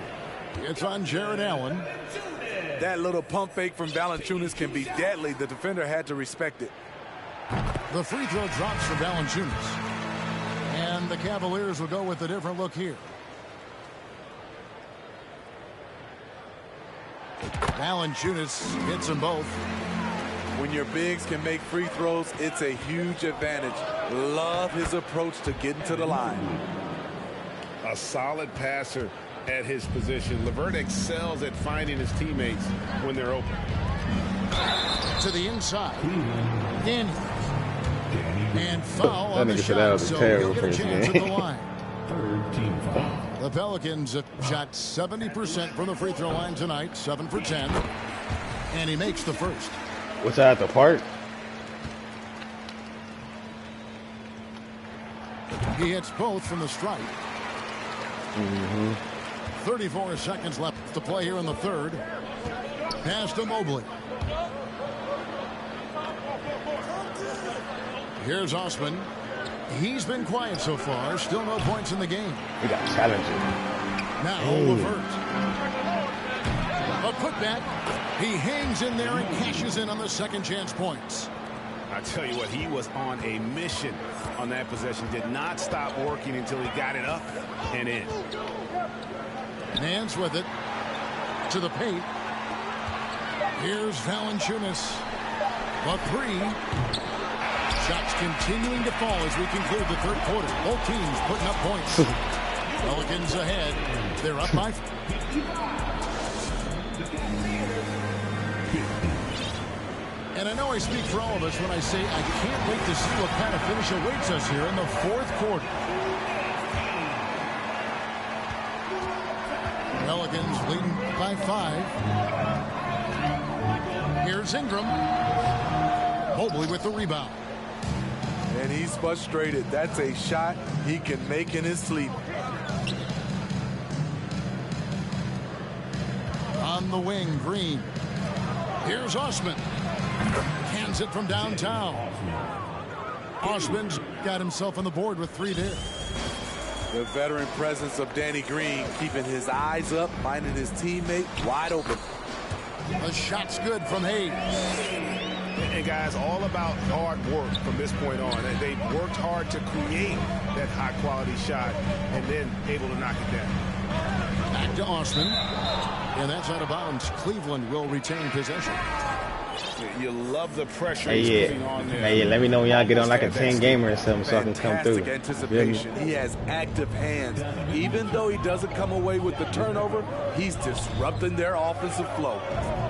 It's on Jared Allen. That little pump fake from Valanciunas can be deadly. The defender had to respect it. The free throw drops for Valanciunas. And the Cavaliers will go with a different look here. Valanciunas hits them both. When your bigs can make free throws, it's a huge advantage. Love his approach to getting to the line. A solid passer at his position. LeVert excels at finding his teammates when they're open. To the inside. Danny. And foul on the shot, that was a so terrible he'll get a chance at the line. Third team foul. The Pelicans have shot 70% from the free throw line tonight, 7 for 10. And he makes the first. What's that, the part? He hits both from the stripe. 34 seconds left to play here in the third. Pass to Mobley. Here's Osman. He's been quiet so far. Still no points in the game. We got challenges. Now LeVert. A putback. He hangs in there and cashes in on the second chance points. I tell you what, he was on a mission on that possession. Did not stop working until he got it up and in. Nance with it. To the paint. Here's Valanciunas. A 3. Shots continuing to fall as we conclude the third quarter. Both teams putting up points. Pelicans ahead. They're up by. And I know I speak for all of us when I say I can't wait to see what kind of finish awaits us here in the fourth quarter. Pelicans leading by 5. Here's Ingram. Mobley with the rebound. And he's frustrated. That's a shot he can make in his sleep. On the wing, Green. Here's Osman. Cans it from downtown. Osman's got himself on the board with 3 there. The veteran presence of Danny Green keeping his eyes up, finding his teammate wide open. The shot's good from Hayes. And guys, all about hard work from this point on. They worked hard to create that high-quality shot and then able to knock it down. Back to Osman. And that's out of bounds. Cleveland will retain possession. You love the pressure Hey, he's putting on there. Hey, let me know when y'all get on like a 10 gamer or something so I can come through. Anticipation. He has active hands. Even though he doesn't come away with the turnover, he's disrupting their offensive flow.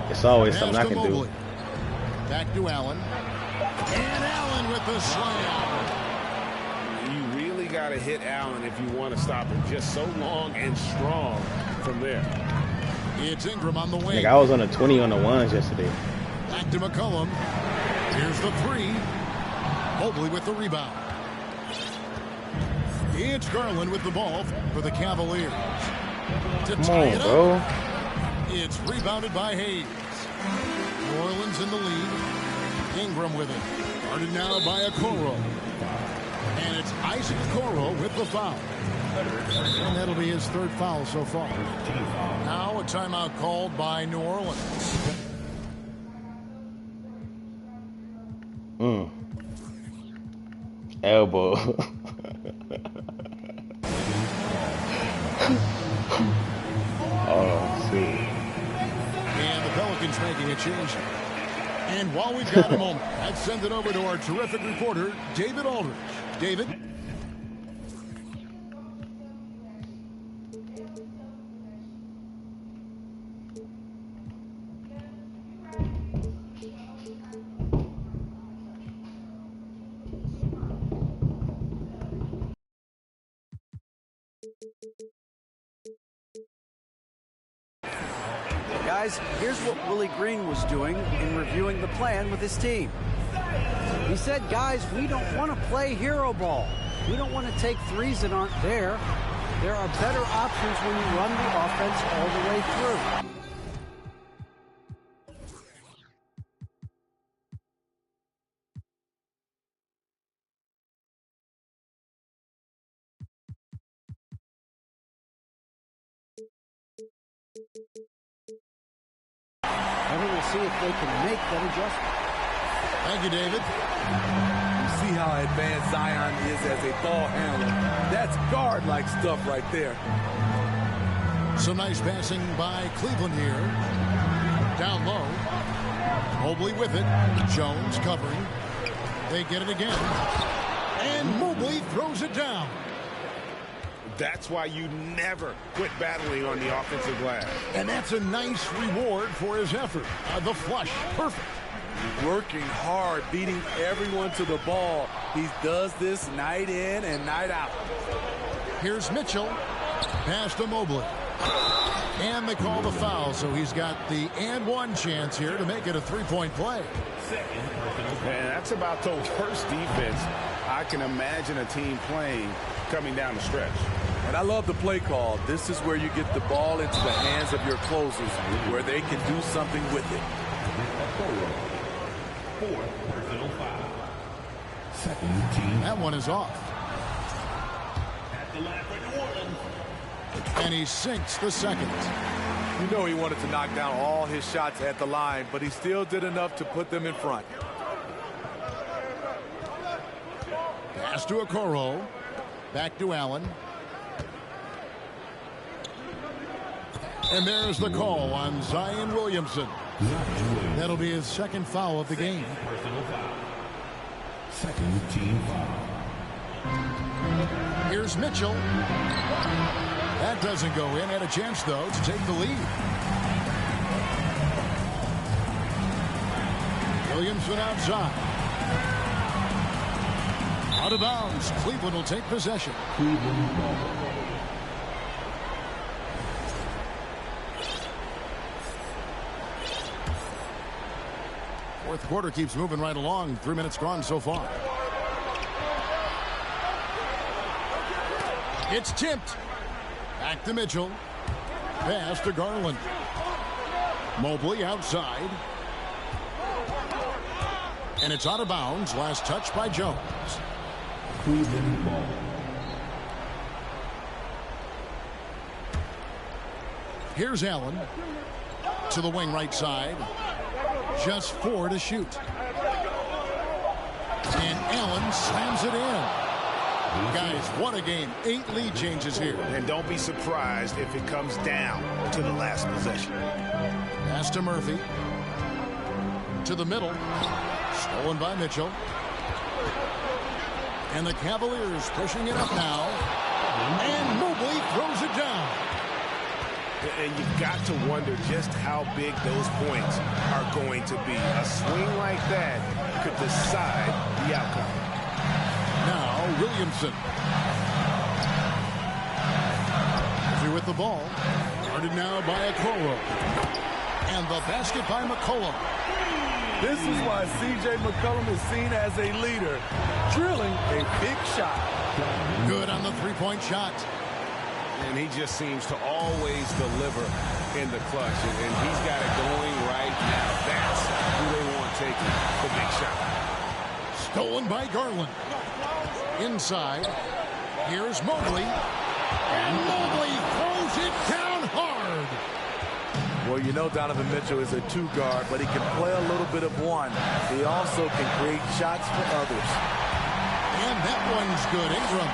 It's always something I can do. Back to Allen. And Allen with the slam. You really got to hit Allen if you want to stop him. Just so long and strong from there. It's Ingram on the wing. Like I was on a 20 on the ones yesterday. Back to McCollum. Here's the three. Mobley with the rebound. It's Garland with the ball for the Cavaliers. To tie it up. It's rebounded by Hayes. New Orleans in the lead. Ingram with it. Guarded now by Okoro. And it's Isaac Okoro with the foul. And that'll be his third foul so far. Now a timeout called by New Orleans. Elbow. Oh, see. And the Pelicans making a change. And while we've got a moment, let's send it over to our terrific reporter, David Aldridge. David? Guys, here's what Willie Green was doing in reviewing the plan with his team. He said, guys, we don't want to play hero ball. We don't want to take threes that aren't there. There are better options when you run the offense all the way through. And we will see if they can make that adjustment. Thank you, David. You see how advanced Zion is as a ball handler. That's guard-like stuff right there. Some nice passing by Cleveland here. Down low. Mobley with it. Jones covering. They get it again. And Mobley throws it down. That's why you never quit battling on the offensive glass. And that's a nice reward for his effort. The flush. Perfect. Working hard, beating everyone to the ball. He does this night in and night out. Here's Mitchell. Pass to Mobley. And they call the foul, so he's got the and one chance here to make it a three-point play. Man, that's about the worst defense I can imagine a team playing coming down the stretch. And I love the play call. This is where you get the ball into the hands of your closers, where they can do something with it. Fourth personal foul. Second team. That one is off. At the line for New Orleans. And he sinks the second. You know he wanted to knock down all his shots at the line, but he still did enough to put them in front. Pass to Okoro. Back to Allen. And there's the call on Zion Williamson. That'll be his second foul of the game. Personal foul. Second team foul. Here's Mitchell. That doesn't go in. Had a chance, though, to take the lead. Williamson outside. Out of bounds. Cleveland will take possession. Cleveland ball. Fourth quarter keeps moving right along. 3 minutes gone so far. It's tipped. Back to Mitchell. Pass to Garland. Mobley outside. And it's out of bounds. Last touch by Jones. Cleveland ball. Here's Allen. To the wing right side. Just 4 to shoot. And Allen slams it in. Guys, what a game. 8 lead changes here. And don't be surprised if it comes down to the last possession. Pass to Murphy. to the middle. Stolen by Mitchell. And the Cavaliers pushing it up now. And Mobley throws it down. And you've got to wonder just how big those points are going to be. A swing like that could decide the outcome. Now Williamson. With the ball. Guarded now by Okoro. And the basket by McCollum. This is why C.J. McCollum is seen as a leader, drilling a big shot. Good on the three-point shot. And he just seems to always deliver in the clutch. And he's got it going right now. That's who they want taking the big shot. Stolen by Garland. Inside. Here's Mobley. And Mobley throws it down hard. Well, you know Donovan Mitchell is a two-guard, but he can play a little bit of one. He also can create shots for others. And that one's good. Ingram.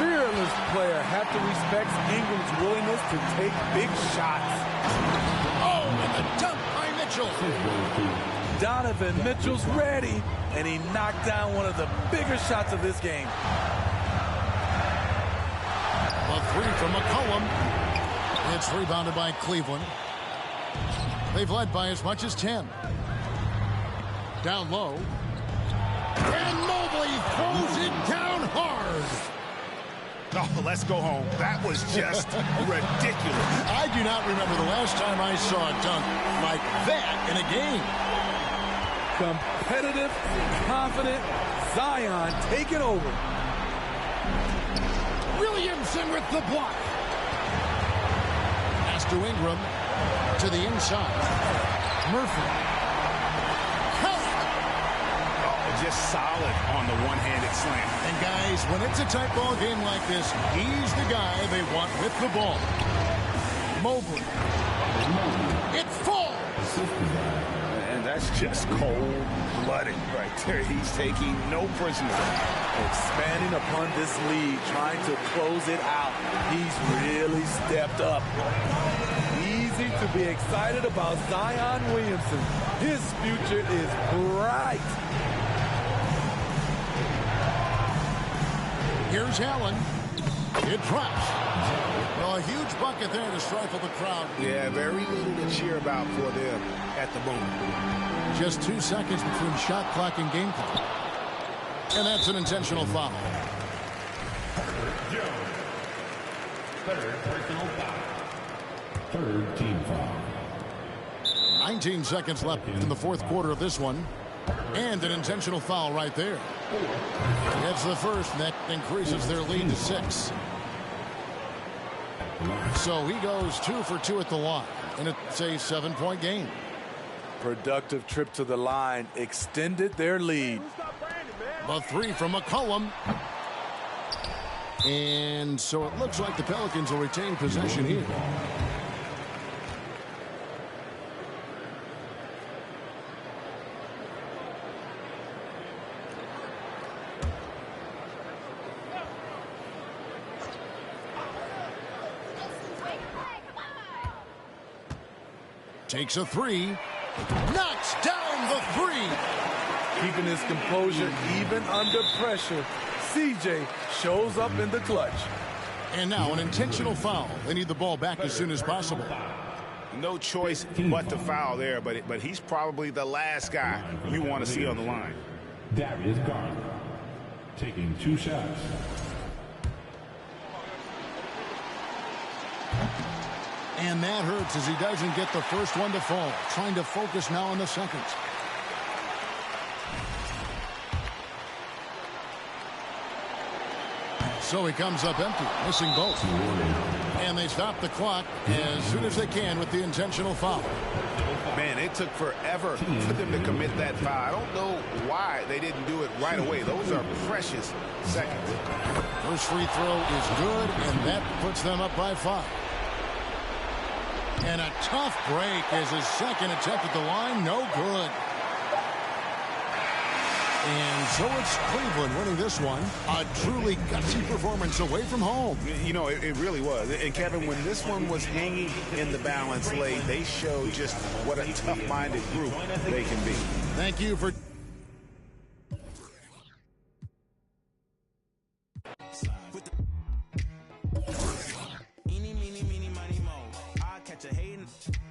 Fearless player. Have to respect Ingram's willingness to take big shots. Oh, and the dunk by Mitchell. Donovan Mitchell's ready, and he knocked down one of the bigger shots of this game. A three from McCollum. It's rebounded by Cleveland. They've led by as much as 10. Down low. And Mobley throws it down hard. Oh, let's go home. That was just ridiculous. I do not remember the last time I saw a dunk like that in a game. Competitive, confident, Zion taking over. Williamson with the block. Pass to Ingram. To the inside. Murphy. Oh, just solid on the one-handed slam. And guys, when it's a tight ball game like this, he's the guy they want with the ball. Mobley. It falls. And that's just cold-blooded right there. He's taking no prisoners. Expanding upon this lead, trying to close it out. He's really stepped up. Easy to be excited about Zion Williamson. His future is bright. Here's Allen. It drops. Well, a huge bucket there to stifle the crowd. Yeah, very little to cheer about for them at the moment. Just 2 seconds between shot clock and game clock. And that's an intentional foul. Third personal foul. Third team foul. 19 seconds left in the fourth quarter of this one. And an intentional foul right there. That's the first, and that increases their lead to 6. So he goes 2 for 2 at the line, and it's a 7-point game. Productive trip to the line extended their lead. A three from McCollum. And so it looks like the Pelicans will retain possession here. Takes a three. Knocks down the three. Keeping his composure even under pressure. CJ shows up in the clutch. And now an intentional foul. They need the ball back as soon as possible. No choice but to foul there, but he's probably the last guy you want to see on the line. Darius Garland taking 2 shots. And that hurts as he doesn't get the first one to fall. Trying to focus now on the second. So he comes up empty, missing both. And they stop the clock as soon as they can with the intentional foul. Man, it took forever for them to commit that foul. I don't know why they didn't do it right away. Those are precious seconds. First free throw is good, and that puts them up by 5. And a tough break as his second attempt at the line, no good. And so it's Cleveland winning this one. A truly gutsy performance away from home. You know, it really was. And, Kevin, when this one was hanging in the balance late, they showed just what a tough-minded group they can be. Thank you for... Eeny, meeny, meeny, miny, mo. I catch a hating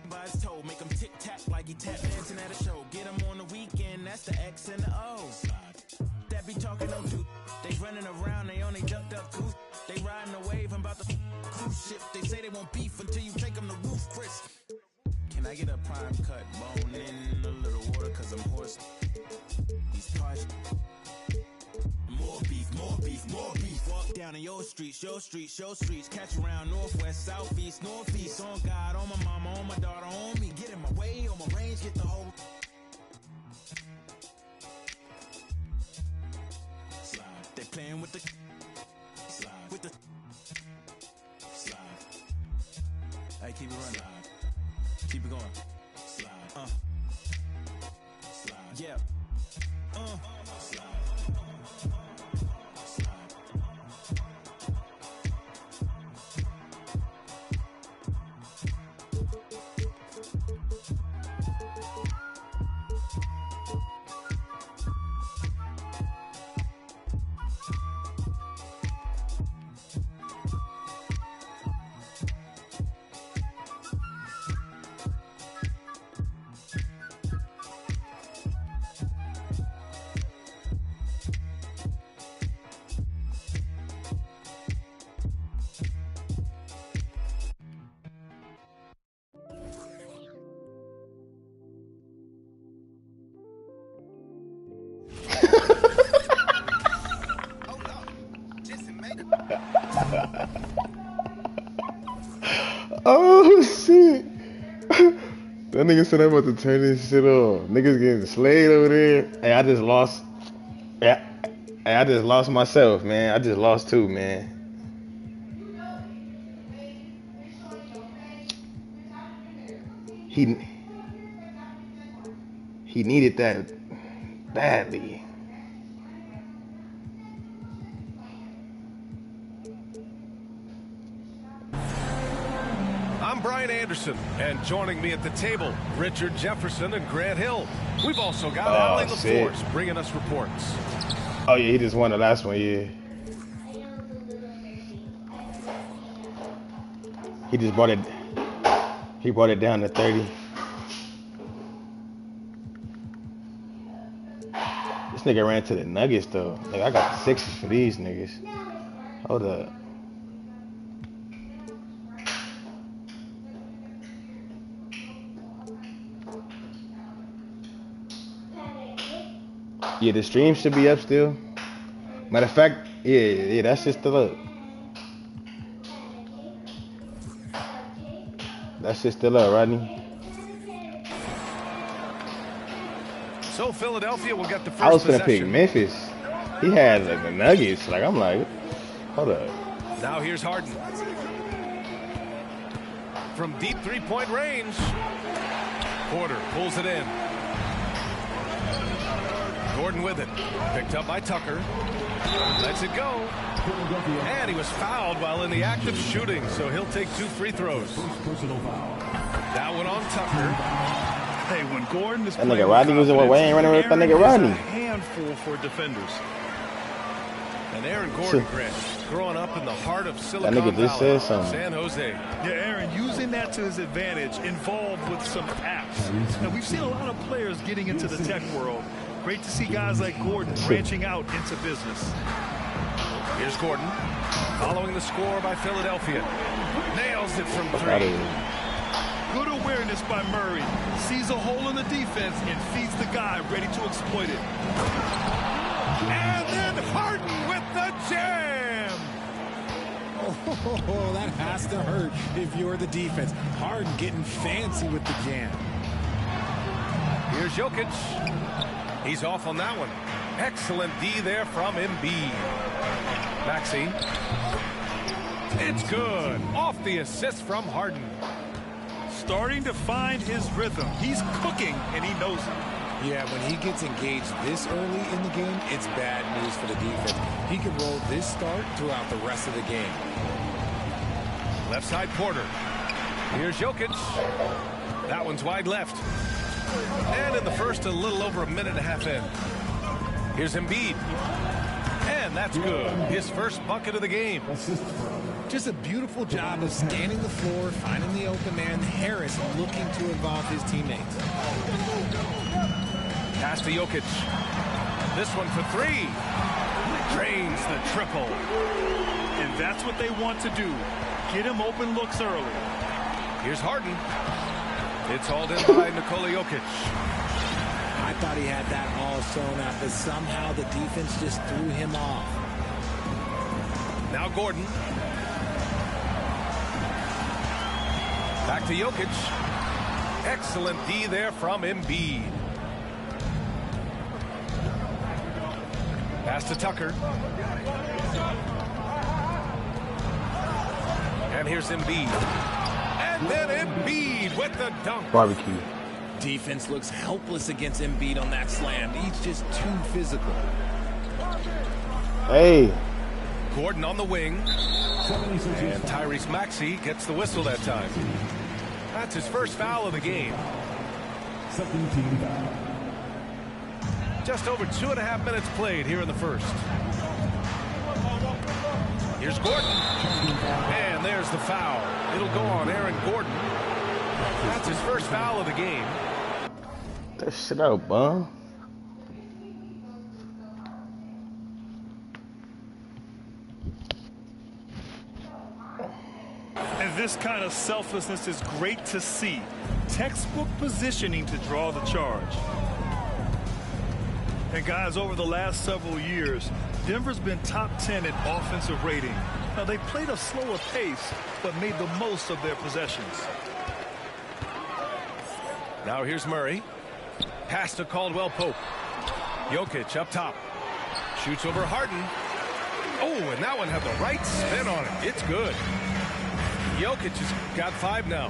by his toe. Make him tic-tac like he tap dancing at a show. Get him on the weekend, that's the X and the O. That be talking no do. They running around, they only ducked up goose. They riding the wave, I'm about to cruise ship. They say they won't beef until you take them to roof, Chris. Can I get a prime cut bone in a little water, cause I'm hoarse. These cars. More beef, more beef, more beef. Walk down in your streets, your streets, your streets. Catch around northwest, southeast, northeast. On God, on my mama, on my daughter, on me. Get in my way, on my range, get the whole. Slide. They playing with the. Slide. With the. Slide. Hey, keep it running. Slide. Keep it going. Slide. Slide. Yeah. Slide. Oh shit! That nigga said I'm about to turn this shit on. Niggas getting slayed over there. Hey, I just lost. Yeah, hey, I just lost myself, man. I just lost too, man. He needed that badly. I'm Brian Anderson, and joining me at the table, Richard Jefferson and Grant Hill. We've also got Allie LaForce bringing us reports. Oh yeah, he just won the last one, yeah. He just brought it. He brought it down to 30. This nigga ran to the Nuggets though. Like I got the 60s for these niggas. Hold up. Yeah, the stream should be up still. Matter of fact, yeah, that shit's still up. That shit's still up, Rodney. So Philadelphia will get the first I was gonna possession. pick Memphis. He had like the Nuggets. Like I'm like, hold up. Now here's Harden. From deep three-point range. Porter pulls it in. Gordon with it. Picked up by Tucker. Lets it go. And he was fouled while in the act of shooting, so he'll take 2 free throws. That one on Tucker. Hey, when Gordon is that nigga Rodney was away. Ain't running with that nigga Rodney. A handful for defenders. And Aaron Gordon, Grant, growing up in the heart of Silicon That nigga just Valley, said something. San Jose. Yeah, Aaron, using that to his advantage, involved with some apps. Now, we've seen a lot of players getting into the tech world. Great to see guys like Gordon branching out into business. Here's Gordon, following the score by Philadelphia. Nails it from 3. Good awareness by Murray. Sees a hole in the defense and feeds the guy ready to exploit it. And then Harden with the jam. Oh, that has to hurt if you're the defense. Harden getting fancy with the jam. Here's Jokic. He's off on that one. Excellent D there from Embiid. Maxey. It's good. Off the assist from Harden. Starting to find his rhythm. He's cooking, and he knows it. Yeah, when he gets engaged this early in the game, it's bad news for the defense. He could roll this start throughout the rest of the game. Left side Porter. Here's Jokic. That one's wide left. And in the first, a little over a minute and a half in. Here's Embiid. And that's good. His first bucket of the game. Just a beautiful job of scanning the floor, finding the open man. Harris looking to involve his teammates. Pass to Jokic. This one for three. Drains the triple. And that's what they want to do. Get him open looks early. Here's Harden. It's hauled in by Nikola Jokic. I thought he had that all sewn up, but somehow the defense just threw him off. Now Gordon. Back to Jokic. Excellent D there from Embiid. Pass to Tucker. And here's Embiid. And then Embiid with the dunk. Barbecue. Defense looks helpless against Embiid on that slam. He's just too physical. Hey. Gordon on the wing. And Tyrese Maxey gets the whistle that time. That's his first foul of the game. Second team foul. Just over 2.5 minutes played here in the first. Here's Gordon. And there's the foul. It'll go on Aaron Gordon. That's his first foul of the game. That shit out, bum. And this kind of selflessness is great to see. Textbook positioning to draw the charge. And guys, over the last several years, Denver's been top 10 in offensive rating. Now, they played a slower pace, but made the most of their possessions. Now here's Murray. Pass to Caldwell Pope. Jokic up top. Shoots over Harden. Oh, and that one had the right spin on it. It's good. Jokic has got 5 now.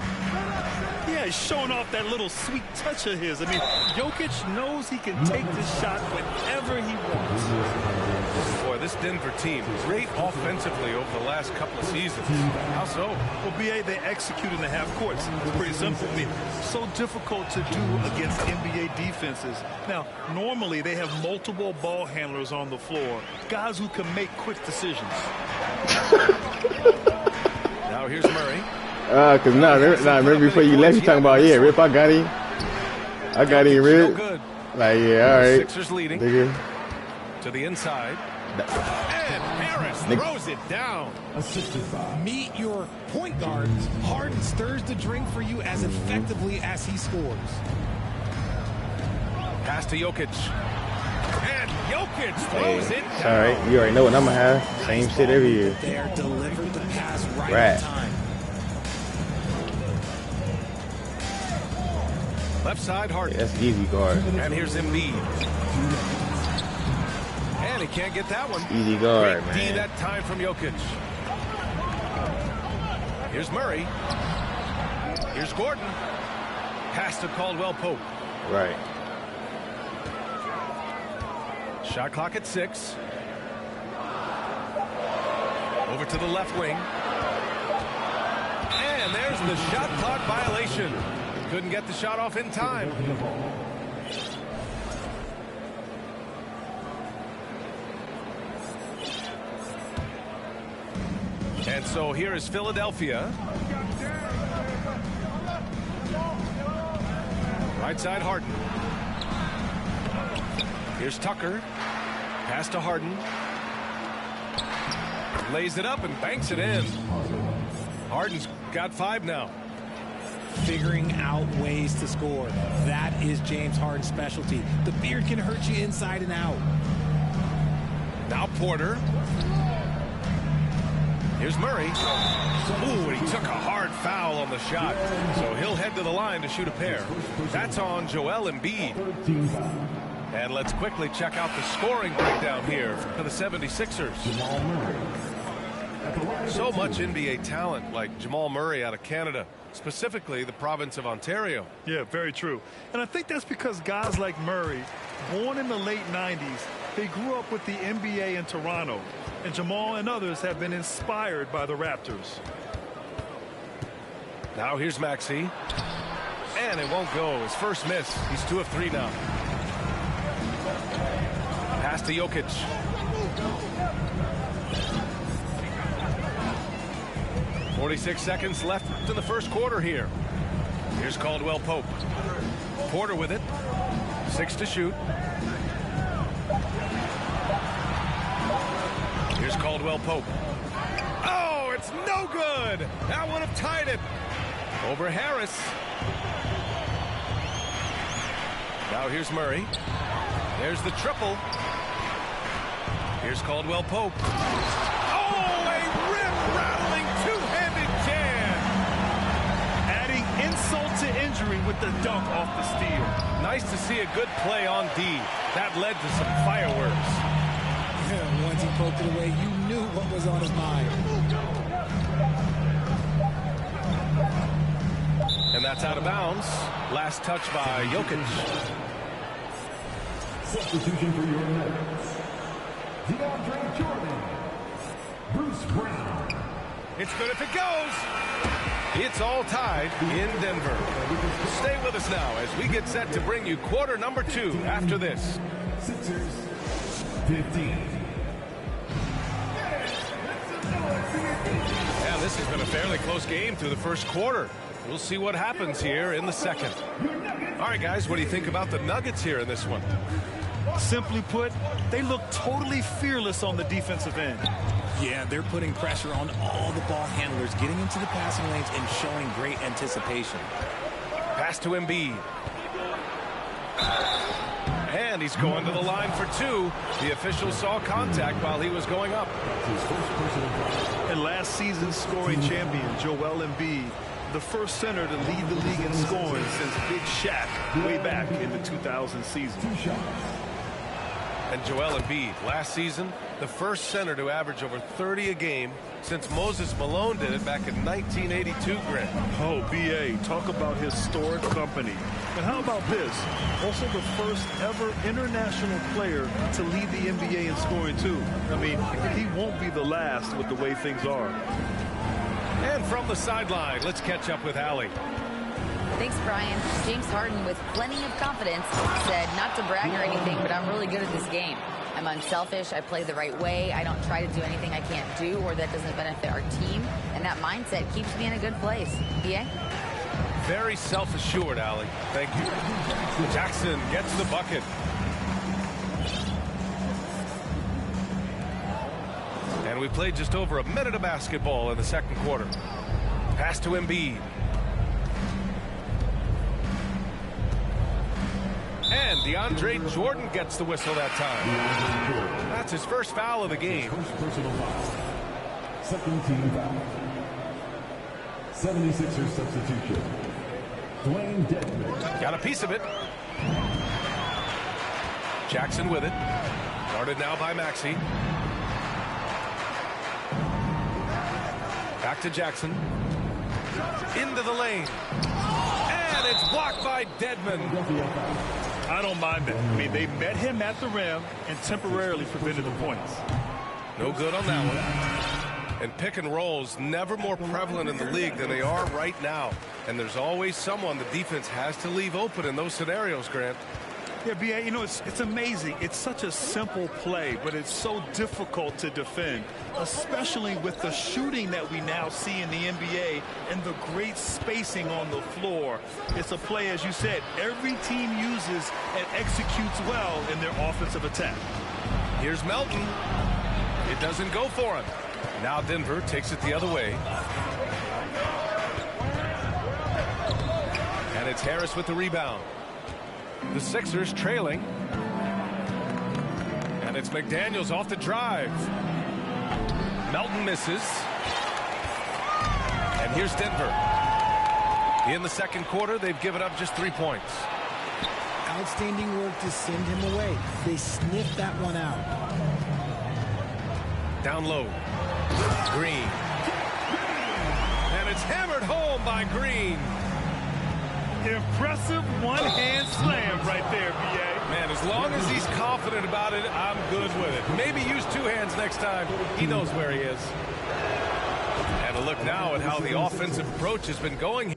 Yeah, he's showing off that little sweet touch of his. I mean, Jokic knows he can take this shot whenever he wants. Boy, this Denver team, great offensively over the last couple of seasons. How so? Well, BA, they execute in the half courts. It's pretty simple. I mean, so difficult to do against NBA defenses. Now, normally they have multiple ball handlers on the floor, guys who can make quick decisions. Now here's Murray. Cause remember before you left, you talking about, yeah, Rip, I got him. I got him, Rip. Like, yeah, all right. Sixers leading. Nigga. To the inside. And Harris throws it down. Meet your point guard. Harden stirs the drink for you as effectively as he scores. Pass to Jokic. And Jokic throws it down. All right, you already know what I'm gonna have. Same shit every year. They are delivered the pass right on time. Left side, Harden. Yeah, that's easy guard. And here's Embiid. And he can't get that one. Easy guard, Great D man. that time from Jokic. Here's Murray. Here's Gordon. Pass to Caldwell Pope. Right. Shot clock at 6. Over to the left wing. And there's the shot clock violation. Couldn't get the shot off in time. And so here is Philadelphia. Right side, Harden. Here's Tucker. Pass to Harden. Lays it up and banks it in. Harden's got 5 now. Figuring out ways to score. That is James Harden's specialty. The beard can hurt you inside and out. Now Porter. Here's Murray. Ooh, and he took a hard foul on the shot. So he'll head to the line to shoot a pair. That's on Joel Embiid. And let's quickly check out the scoring breakdown here for the 76ers. So much NBA talent like Jamal Murray out of Canada, specifically the province of Ontario. Yeah, very true. And I think that's because guys like Murray, born in the late 90s, they grew up with the NBA in Toronto. And Jamal and others have been inspired by the Raptors. Now here's Maxey. And it won't go. His first miss. He's 2 of 3 now. Pass to Jokic. .46 seconds left in the first quarter here. Here's Caldwell Pope. Porter with it. 6 to shoot. Here's Caldwell Pope. Oh, it's no good. That would have tied it. Over Harris. Now here's Murray. There's the triple. Here's Caldwell Pope. Oh, a rim-rattling two-handed jam. Adding insult to injury with the dunk off the steal. Nice to see a good play on D. That led to some fireworks. Yeah, once he poked it away, you knew what was on his mind. And that's out of bounds. Last touch by Jokic. Substitution for your Nuggets. DeAndre Jordan. Bruce Brown. It's good if it goes. It's all tied in Denver. Stay with us now as we get set to bring you quarter number 2 after this. Sixers 15. Yeah, this has been a fairly close game through the first quarter. We'll see what happens here in the second. All right, guys, what do you think about the Nuggets here in this one? Simply put, they look totally fearless on the defensive end. Yeah, they're putting pressure on all the ball handlers, getting into the passing lanes and showing great anticipation. Pass to Embiid. And he's going to the line for 2. The official saw contact while he was going up. And last season's scoring champion, Joel Embiid, the first center to lead the league in scoring since Big Shaq way back in the 2000 season. And Joel Embiid, last season, the first center to average over 30 a game since Moses Malone did it back in 1982, Grant. Oh, B.A., talk about historic company. And how about this? Also the first ever international player to lead the NBA in scoring, too. I mean, he won't be the last with the way things are. And from the sideline, let's catch up with Allie. Thanks, Brian. James Harden, with plenty of confidence, said not to brag or anything, but I'm really good at this game. I'm unselfish. I play the right way. I don't try to do anything I can't do or that doesn't benefit our team. And that mindset keeps me in a good place. B.A.? Very self-assured, Allie. Thank you. Jackson gets the bucket. And we played just over a minute of basketball in the second quarter. Pass to Embiid. And DeAndre Jordan gets the whistle that time. That's his first foul of the game. Personal foul. Second team foul. 76ers substitution. Dwayne Dedmon. Got a piece of it. Jackson with it. Guarded now by Maxey. Back to Jackson. Into the lane. And it's blocked by Dedmon. I don't mind that. I mean, they met him at the rim and temporarily prevented the points. No good on that one. And pick and rolls never more prevalent in the league than they are right now. And there's always someone the defense has to leave open in those scenarios, Grant. Yeah, B.A., you know, it's amazing. It's such a simple play, but it's so difficult to defend, especially with the shooting that we now see in the NBA and the great spacing on the floor. It's a play, as you said, every team uses and executes well in their offensive attack. Here's Melton. It doesn't go for him. Now Denver takes it the other way. And it's Harris with the rebound. The Sixers trailing. And it's McDaniels off the drive. Melton misses. And here's Denver. In the second quarter, they've given up just 3 points. Outstanding work to send him away. They sniffed that one out. Down low. Green. And it's hammered home by Green. Impressive one-hand slam right there, B.A. Man, as long as he's confident about it, I'm good with it. Maybe use two hands next time. He knows where he is. And a look now at how the offensive approach has been going.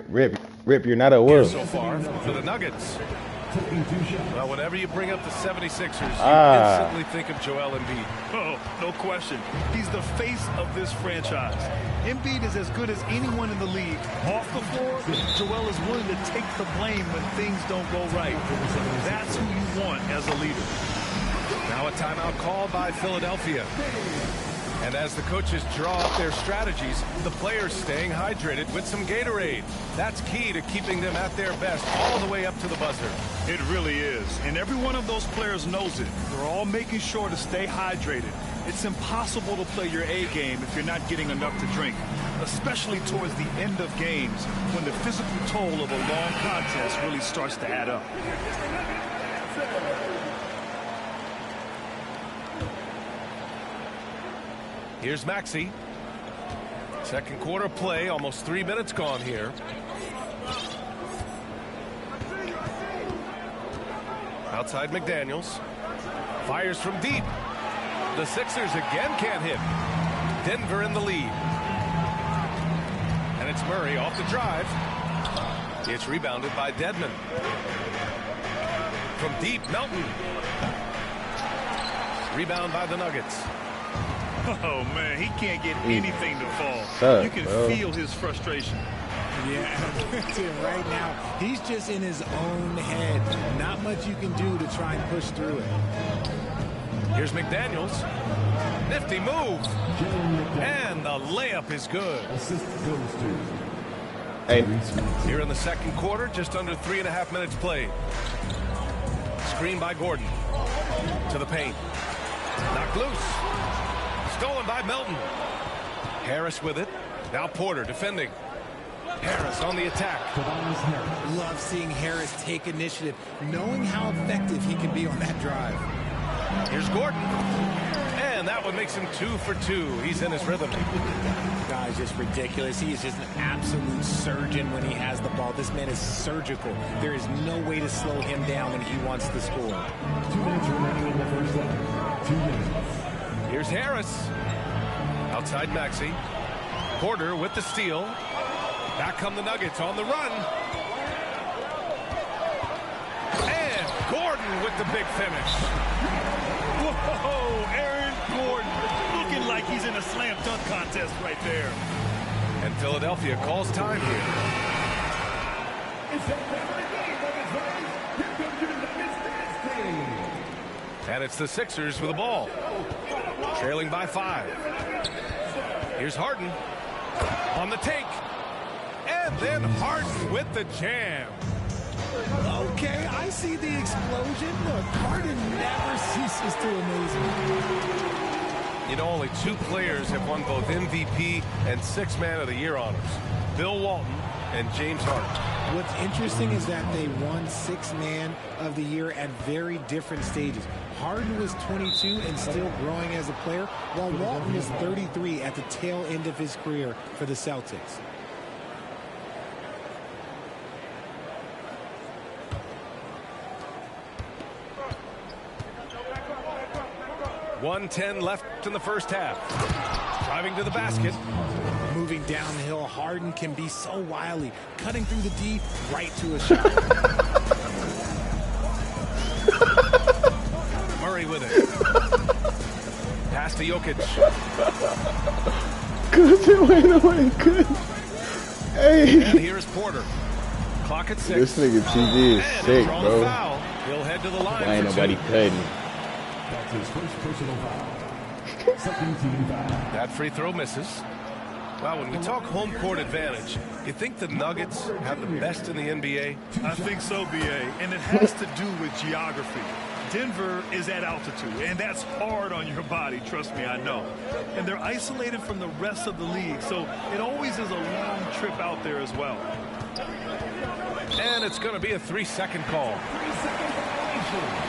Rip, you're not at work. So far for the Nuggets. Well, whenever you bring up the 76ers, you instantly think of Joel Embiid. Oh, no question. He's the face of this franchise. Embiid is as good as anyone in the league. Off the floor, Joel is willing to take the blame when things don't go right. That's who you want as a leader. Now a timeout called by Philadelphia. And as the coaches draw up their strategies, the players staying hydrated with some Gatorade. That's key to keeping them at their best all the way up to the buzzer. It really is. And every one of those players knows it. They're all making sure to stay hydrated. It's impossible to play your A game if you're not getting enough to drink, especially towards the end of games when the physical toll of a long contest really starts to add up. Here's Maxey. Second quarter play, almost 3 minutes gone here. Outside McDaniels. Fires from deep. The Sixers again can't hit. Denver in the lead. And it's Murray off the drive. It's rebounded by Dedmon. From deep, Melton. Rebound by the Nuggets. Oh, man, he can't get anything to fall. You can feel his frustration. Yeah, right now, he's just in his own head. Not much you can do to try and push through it. Here's McDaniels. Nifty move. And the layup is good. Here in the second quarter, just under 3.5 minutes played. Screen by Gordon. To the paint. Knocked loose. Stolen by Melton. Harris with it. Now Porter defending. Harris on the attack. Love seeing Harris take initiative, knowing how effective he can be on that drive. Here's Gordon. And that one makes him 2 for 2. He's in his rhythm. Guy's just ridiculous. He is just an absolute surgeon when he has the ball. This man is surgical. There is no way to slow him down when he wants to score. 2 minutes remaining in the first half. 2 minutes. Here's Harris. Outside Maxey. Porter with the steal. Back come the Nuggets on the run. And Gordon with the big finish. Whoa, Aaron Gordon looking like he's in a slam dunk contest right there. And Philadelphia calls time here. And it's the Sixers with the ball. Trailing by 5. Here's Harden on the take. And then Harden with the jam. Okay, I see the explosion. Look, Harden never ceases to amaze me. You know, only 2 players have won both MVP and 6th Man of the Year honors. Bill Walton and James Harden. What's interesting is that they won 6th Man of the Year at very different stages. Harden was 22 and still growing as a player, while Walton was 33 at the tail end of his career for the Celtics. .110 left in the first half. Driving to the basket. Moving downhill, Harden can be so wily. Cutting through the D, right to a shot. Murray with it. Pass to Jokic. Good. Hey. And here's Porter. Clock at 6. This nigga TG is sick, bro. Foul. He'll head to the line. Ain't nobody cutting. That's his first personal foul. Second team foul. That free throw misses. Well, when we talk home court advantage, you think the Nuggets have the best in the NBA? I think so, BA, and it has to do with geography. Denver is at altitude, and that's hard on your body, trust me, I know. And they're isolated from the rest of the league, so it always is a long trip out there as well. And it's going to be a 3-second call. 3-second violation.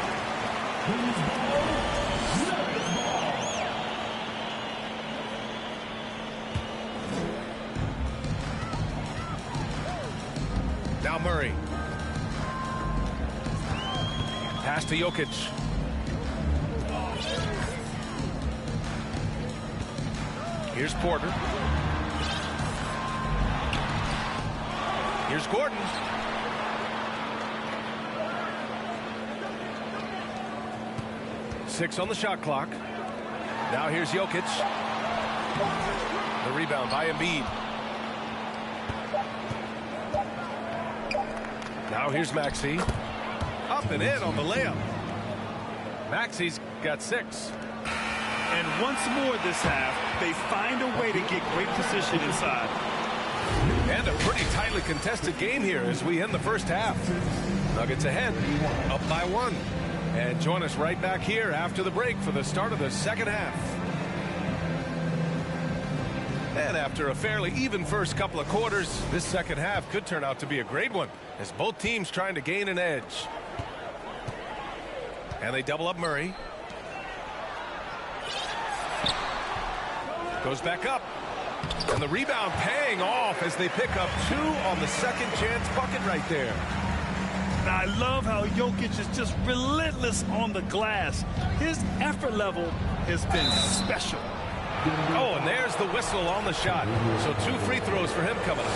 Now Murray. Pass to Jokic. Here's Porter. Here's Gordon. Six on the shot clock. Now here's Jokic. The rebound by Embiid. Now here's Maxey. Up and in on the layup. Maxey's got 6. And once more this half, they find a way to get great position inside. And a pretty tightly contested game here as we end the first half. Nuggets ahead, up by 1. And join us right back here after the break for the start of the second half. And after a fairly even first couple of quarters, this second half could turn out to be a great one as both teams trying to gain an edge. And they double up Murray. Goes back up. And the rebound paying off as they pick up 2 on the second chance bucket right there. I love how Jokic is just relentless on the glass. His effort level has been special. Oh, and there's the whistle on the shot. So 2 free throws for him coming up.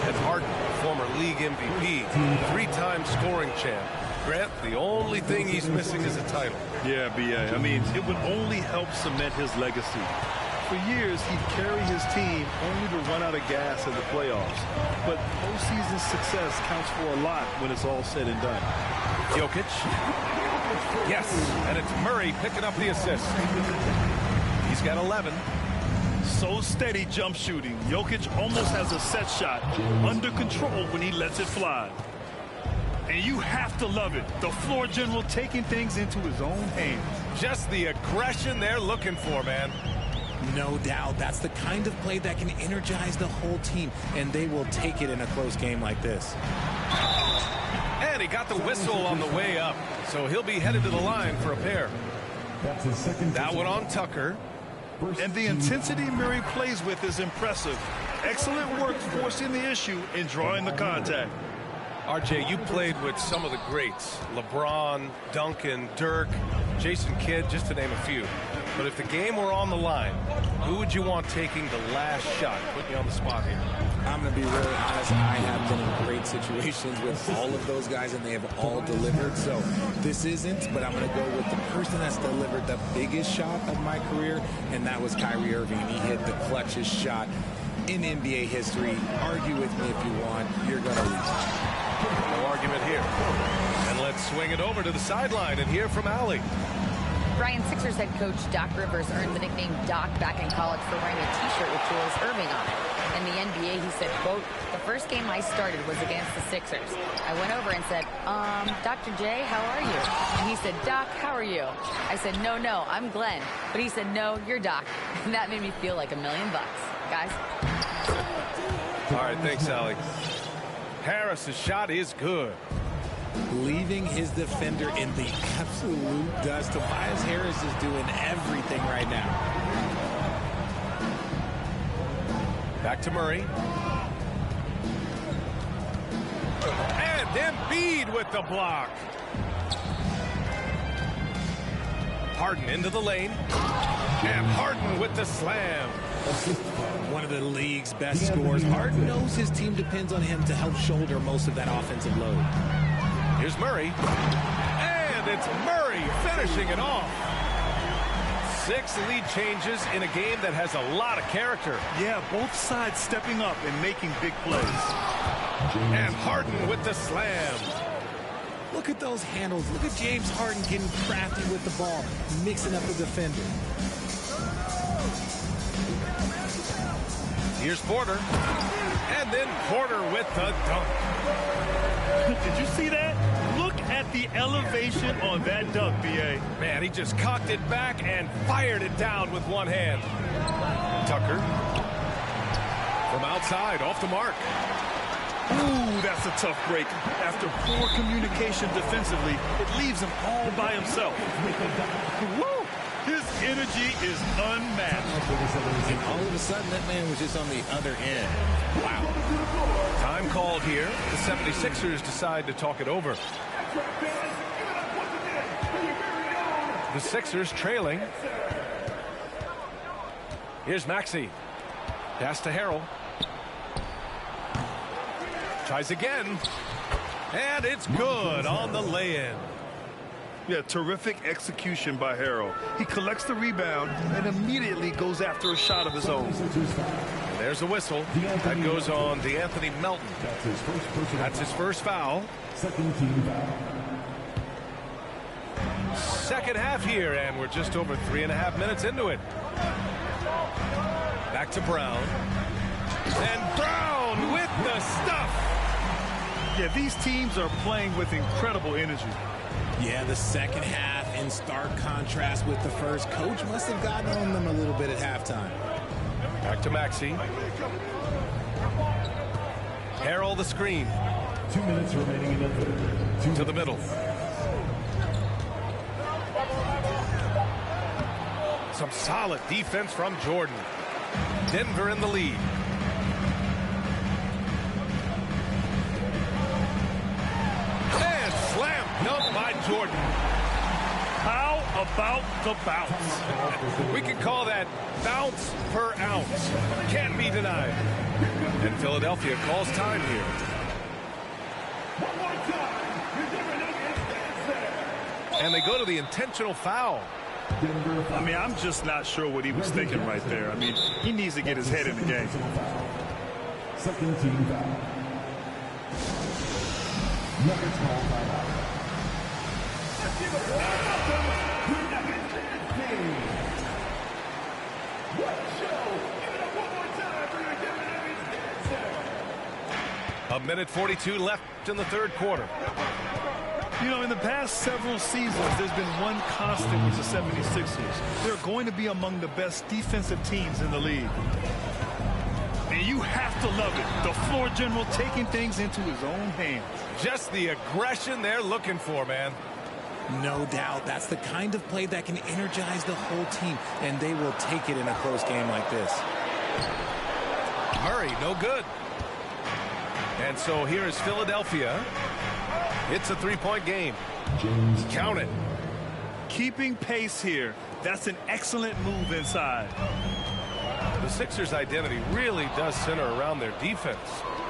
And Harden, former league MVP, 3-time scoring champ. Grant, the only thing he's missing is a title. Yeah, B.A. I mean, it would only help cement his legacy. For years, he'd carry his team only to run out of gas in the playoffs. But postseason success counts for a lot when it's all said and done. Jokic. Yes, and it's Murray picking up the assist. He's got 11. So steady jump shooting. Jokic almost has a set shot under control when he lets it fly. And you have to love it. The floor general taking things into his own hands. Just the aggression they're looking for, man. No doubt. That's the kind of play that can energize the whole team, and they will take it in a close game like this. And he got the whistle on the way up, so he'll be headed to the line for a pair. That's his second. That one on Tucker. And the intensity Murray plays with is impressive. Excellent work forcing the issue and drawing the contact. RJ, you played with some of the greats. LeBron, Duncan, Dirk, Jason Kidd, just to name a few. But if the game were on the line, who would you want taking the last shot? Put me on the spot here. I'm going to be really honest. I have been in great situations with all of those guys, and they have all delivered. So this isn't, but I'm going to go with the person that's delivered the biggest shot of my career, and that was Kyrie Irving. He hit the clutchest shot in NBA history. Argue with me if you want. You're going to lose. No argument here. And let's swing it over to the sideline and hear from Allie. Brian, Sixers head coach Doc Rivers earned the nickname Doc back in college for wearing a T-shirt with Julius Erving on it. In the NBA, he said, quote, "The first game I started was against the Sixers. I went over and said, Dr. J, how are you?" And he said, "Doc, how are you?" I said, no, I'm Glenn." But he said, "No, you're Doc." And that made me feel like $1 million. Guys. All right, thanks, Allie. Harris's shot is good. Leaving his defender in the absolute dust. Tobias Harris is doing everything right now. Back to Murray. And Embiid with the block. Harden into the lane. And Harden with the slam. One of the league's best scorers. Harden knows his team depends on him to help shoulder most of that offensive load. Here's Murray. And it's Murray finishing it off. 6 lead changes in a game that has a lot of character. Yeah, both sides stepping up and making big plays. And Harden with the slam. Look at those handles. Look at James Harden getting crafty with the ball, mixing up the defender. Here's Porter. And then Porter with the dunk. Did you see that? Look at the elevation on that dunk, B.A. Man, he just cocked it back and fired it down with one hand. Tucker. From outside, off the mark. Ooh, that's a tough break. After poor communication defensively, it leaves him all by himself. Woo! His energy is unmatched. And all of a sudden, that man was just on the other end. Wow. Time called here. The 76ers decide to talk it over. The Sixers trailing. Here's Maxey. Pass to Harrell. Tries again. And it's good on the lay-in. Yeah, terrific execution by Harrell. He collects the rebound and immediately goes after a shot of his own. And there's a whistle. That goes on DeAnthony Melton. That's his first foul. Second team foul. Second half here, and we're just over 3.5 minutes into it. Back to Brown. And Brown with the stuff. Yeah, these teams are playing with incredible energy. Yeah, the second half in stark contrast with the first. Coach must have gotten on them a little bit at halftime. Back to Maxey. Harrell the screen. 2 minutes remaining in the third. To the middle. Some solid defense from Jordan. Denver in the lead. And slam dunk by Jordan. How about the bounce? We can call that bounce per ounce. Can't be denied. And Philadelphia calls time here. And they go to the intentional foul. I mean, I'm just not sure what he was thinking right there. I mean, he needs to get his head in the game. Second team foul. Nuggets ball timeout. A minute 42 left in the third quarter. You know, in the past several seasons, there's been one constant with the 76ers. They're going to be among the best defensive teams in the league. And you have to love it. The floor general taking things into his own hands. Just the aggression they're looking for, man. No doubt. That's the kind of play that can energize the whole team, and they will take it in a close game like this. Murray, no good. And so here is Philadelphia. It's a three-point game. Count it. Keeping pace here. That's an excellent move inside. The Sixers' identity really does center around their defense.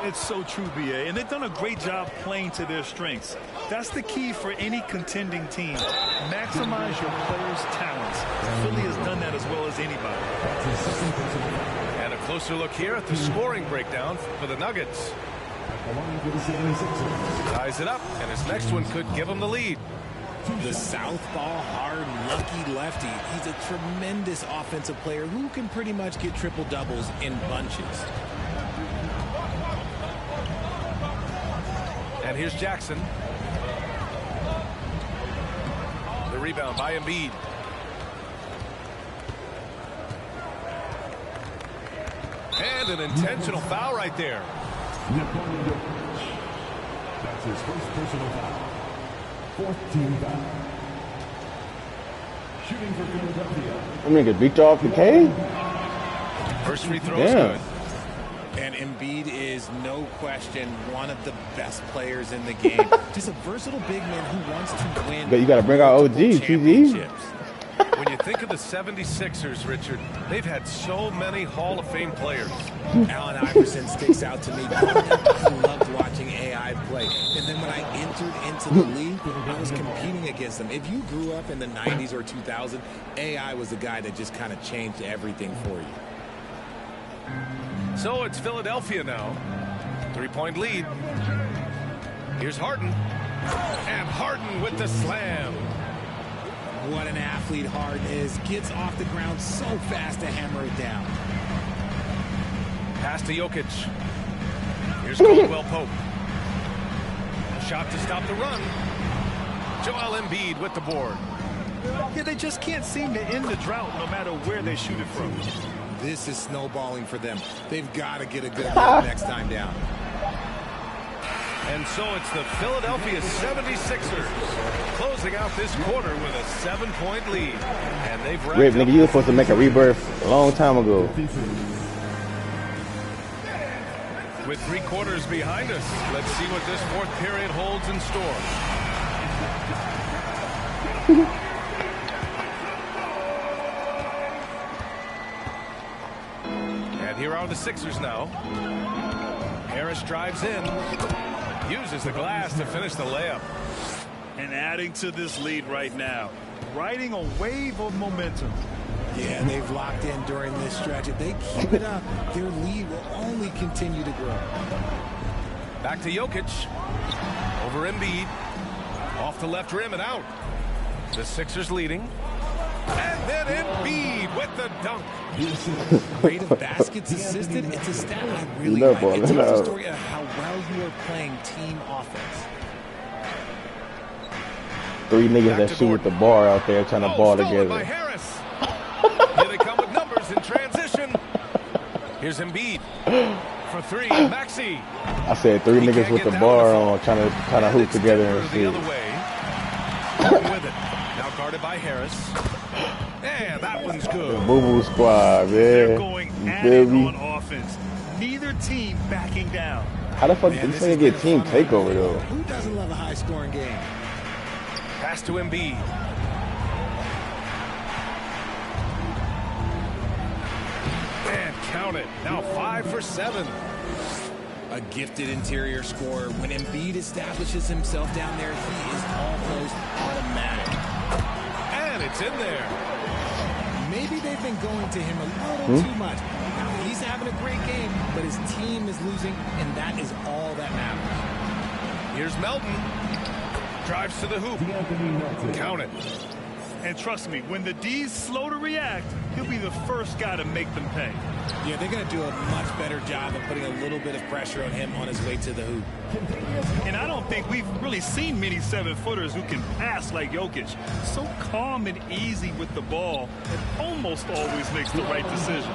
It's so true, B.A., and they've done a great job playing to their strengths. That's the key for any contending team. Maximize your players' talents. Philly has done that as well as anybody. And a closer look here at the scoring breakdown for the Nuggets. Ties it up, and his next one could give him the lead. The southpaw, hard, lucky lefty. He's a tremendous offensive player who can pretty much get triple doubles in bunches. And here's Jackson. The rebound by Embiid. And an intentional foul right there. That's his first personal foul. Fourth team foul. Shooting for Philadelphia. I'm gonna get beat off the K. First free throw is good. And Embiid is, no question, one of the best players in the game. Just a versatile big man who wants to win. But you got to bring out OG, TG. When you think of the 76ers, Richard, they've had so many Hall of Fame players. Allen Iverson sticks out to me. I loved watching AI play. And then when I entered into the league, I was competing against them. If you grew up in the 90s or 2000, AI was the guy that just kind of changed everything for you. So it's Philadelphia now. 3-point lead. Here's Harden. And Harden with the slam. What an athlete Harden is. Gets off the ground so fast to hammer it down. Pass to Jokic. Here's Caldwell Pope. Shot to stop the run. Joel Embiid with the board. Yeah, they just can't seem to end the drought no matter where they shoot it from. This is snowballing for them. They've got to get a good look next time down. And so it's the Philadelphia 76ers closing out this quarter with a 7-point lead. And they've Rip, nigga, you were supposed to make a rebirth a long time ago. With 3 quarters behind us, let's see what this fourth period holds in store. And here are the Sixers now. Harris drives in. Uses the glass to finish the layup. And adding to this lead right now. Riding a wave of momentum. Yeah, they've locked in during this stretch. If they keep it up, their lead will only continue to grow. Back to Jokic. Over Embiid. Off the left rim and out. The Sixers leading. And then Embiid with the dunk. Rate of baskets assisted. It's a stat I really like. It tells a story of how well you are playing team offense. 3 niggas that shoot with the bar out there trying to ball together. By Harris. Here they come with numbers in transition. Here's Embiid for 3. Maxey. I said 3 niggas with the bar on trying to hoop together and the shit. other way. With it. Now guarded by Harris. And that one's good. Boo Boo Squad, man. They're going You at feel it me? on offense. Neither team backing down. How the fuck did this nigga get team takeover though? Who doesn't love a high-scoring game? Pass to Embiid. And count it. Now 5 for 7. A gifted interior scorer. When Embiid establishes himself down there, he is almost automatic. And it's in there. Maybe they've been going to him a little too much. Now, he's having a great game, but his team is losing, and that is all that matters. Here's Melton. Drives to the hoop. Count it. And trust me, when the D's slow to react, he'll be the first guy to make them pay. Yeah, they're going to do a much better job of putting a little bit of pressure on him on his way to the hoop. And I don't think we've really seen many 7-footers who can pass like Jokic. So calm and easy with the ball and almost always makes the right decision.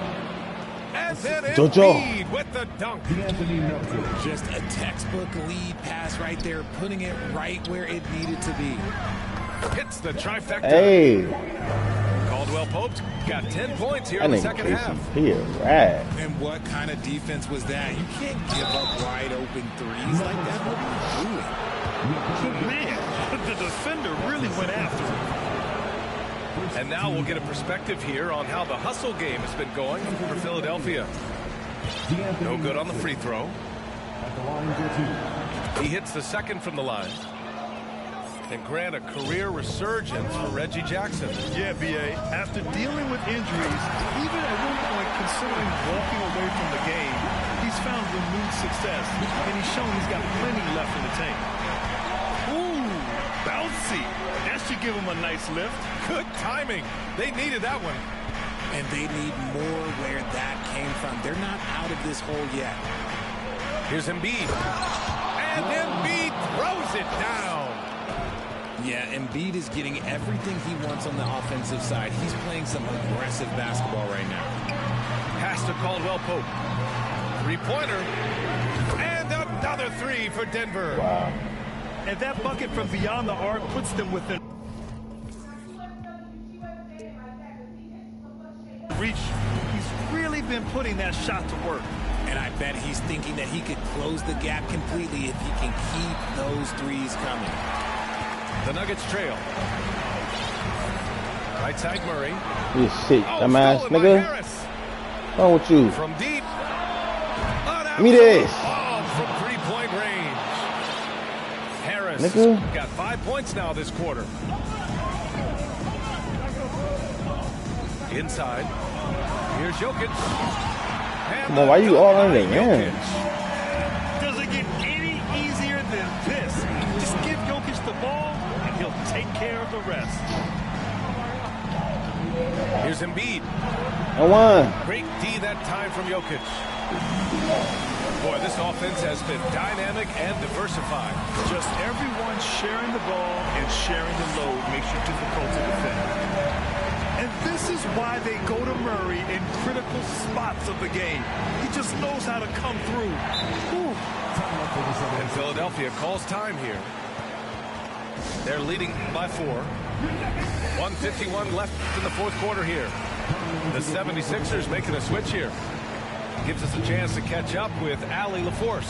And then Embiid with the dunk. Just a textbook lead pass right there, putting it right where it needed to be. Hits the trifecta. Hey. Caldwell Pope got 10 points here in the second half. He is rad. And what kind of defense was that? You can't give up wide open threes like that. What are you doing? Man, the defender really went after him. And now we'll get a perspective here on how the hustle game has been going for Philadelphia. No good on the free throw. He hits the second from the line. And grant a career resurgence for Reggie Jackson. Yeah, B.A. After dealing with injuries, even at one point considering walking away from the game, he He's found renewed success, and he's shown he's got plenty left in the tank. Ooh, bouncy. That should give him a nice lift. Good timing. They needed that one. And they need more where that came from. They're not out of this hole yet. Here's Embiid. And Embiid throws it down. Yeah, Embiid is getting everything he wants on the offensive side. He's playing some aggressive basketball right now. Pass to Caldwell Pope. Three-pointer. And another three for Denver. Wow. And that bucket from beyond the arc puts them within reach. He's really been putting that shot to work. And I bet he's thinking that he could close the gap completely if he can keep those threes coming. The Nuggets trail. Right side Murray. You sick, dumbass nigga. What's wrong with you? From deep. Give me this. From three-point range. Harris Nigga. got 5 points now this quarter. Inside. Here's Jokic. Come on, why you all in there, man? Does it get any easier than this? Just give Jokic the ball, and he'll take care of the rest. Here's Embiid. Great D that time from Jokic. Boy, this offense has been dynamic and diversified. Just everyone sharing the ball and sharing the load makes you difficult to defend. And this is why they go to Murray in critical spots of the game. He just knows how to come through. Whew. And Philadelphia calls time here. They're leading by 4. 1:51 left in the fourth quarter here. The 76ers making a switch here. Gives us a chance to catch up with Allie LaForce.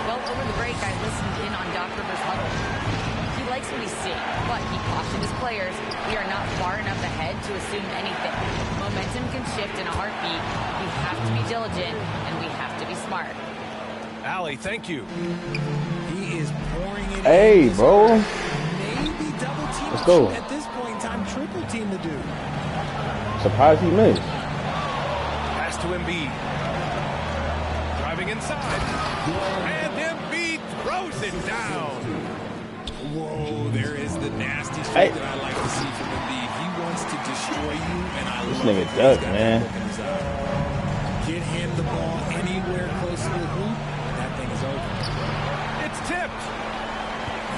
Well, over the break, I listened in on Doc Rivers' huddle. He likes what he's seeing, but he cautioned his players, we are not far enough ahead to assume anything. Momentum can shift in a heartbeat. We have to be diligent, and we have to be smart. Allie, thank you. He is pouring it Hey, in. bro. Maybe double team. Let's go. At this point in time, triple team the dude. Surprised he missed. Pass to Embiid. Driving inside. And Embiid throws it down. Whoa, there is the nasty streak that I like to see from Embiid. He wants to destroy you, and I This love nigga it. duck, He's got man. that look in his eye. Get him the ball anywhere close to the hoop, and that thing is over. It's tipped.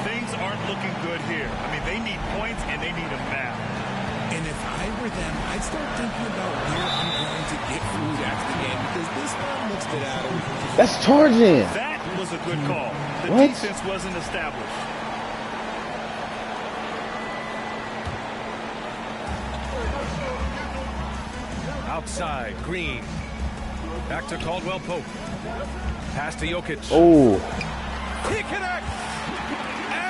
Things aren't looking good here. I mean, they need points, and they need them now. And if I were them, I'd start thinking about where I'm going to get food after the game, because this one looks bit out of it. That's charging. That was a good call. The What? defense wasn't established. Outside, Green. Back to Caldwell Pope. Pass to Jokic. Oh, He connects.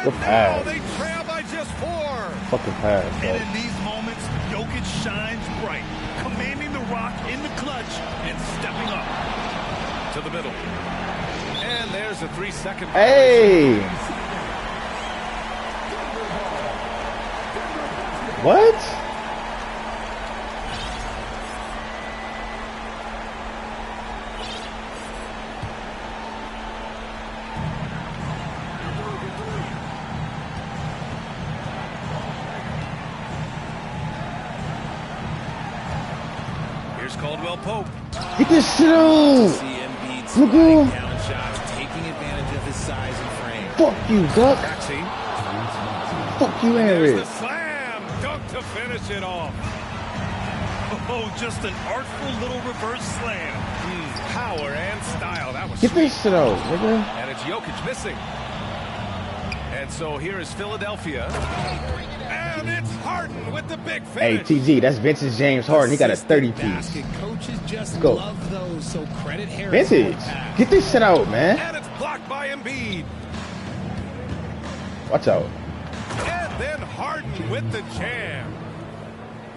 good Now pass. they trail by just 4. Fucking pass, And bro. in these moments, Jokic shines bright, commanding the rock in the clutch and stepping up. To the middle. And there's a 3-second. Hey. What? Here's Caldwell Pope. Get this shit on. See Embiid Nigga. sliding down shots, taking advantage of his size and frame. Fuck you, Duck. Maxey. Fuck you, There's Harris. the slam. Dunk to finish it off. Oh, just an artful little reverse slam. Power and style. That was Get sweet. this shit out, nigga. And it's Jokic missing. And so here is Philadelphia. And it's Harden with the big Hey, finish. TG, that's Vintage James Harden. He got a 30 piece. Basket coaches just Let's go. love those, so credit Harris. Vintage. Get this shit out, man. And it's blocked by Embiid. Watch out. And then Harden with the jam.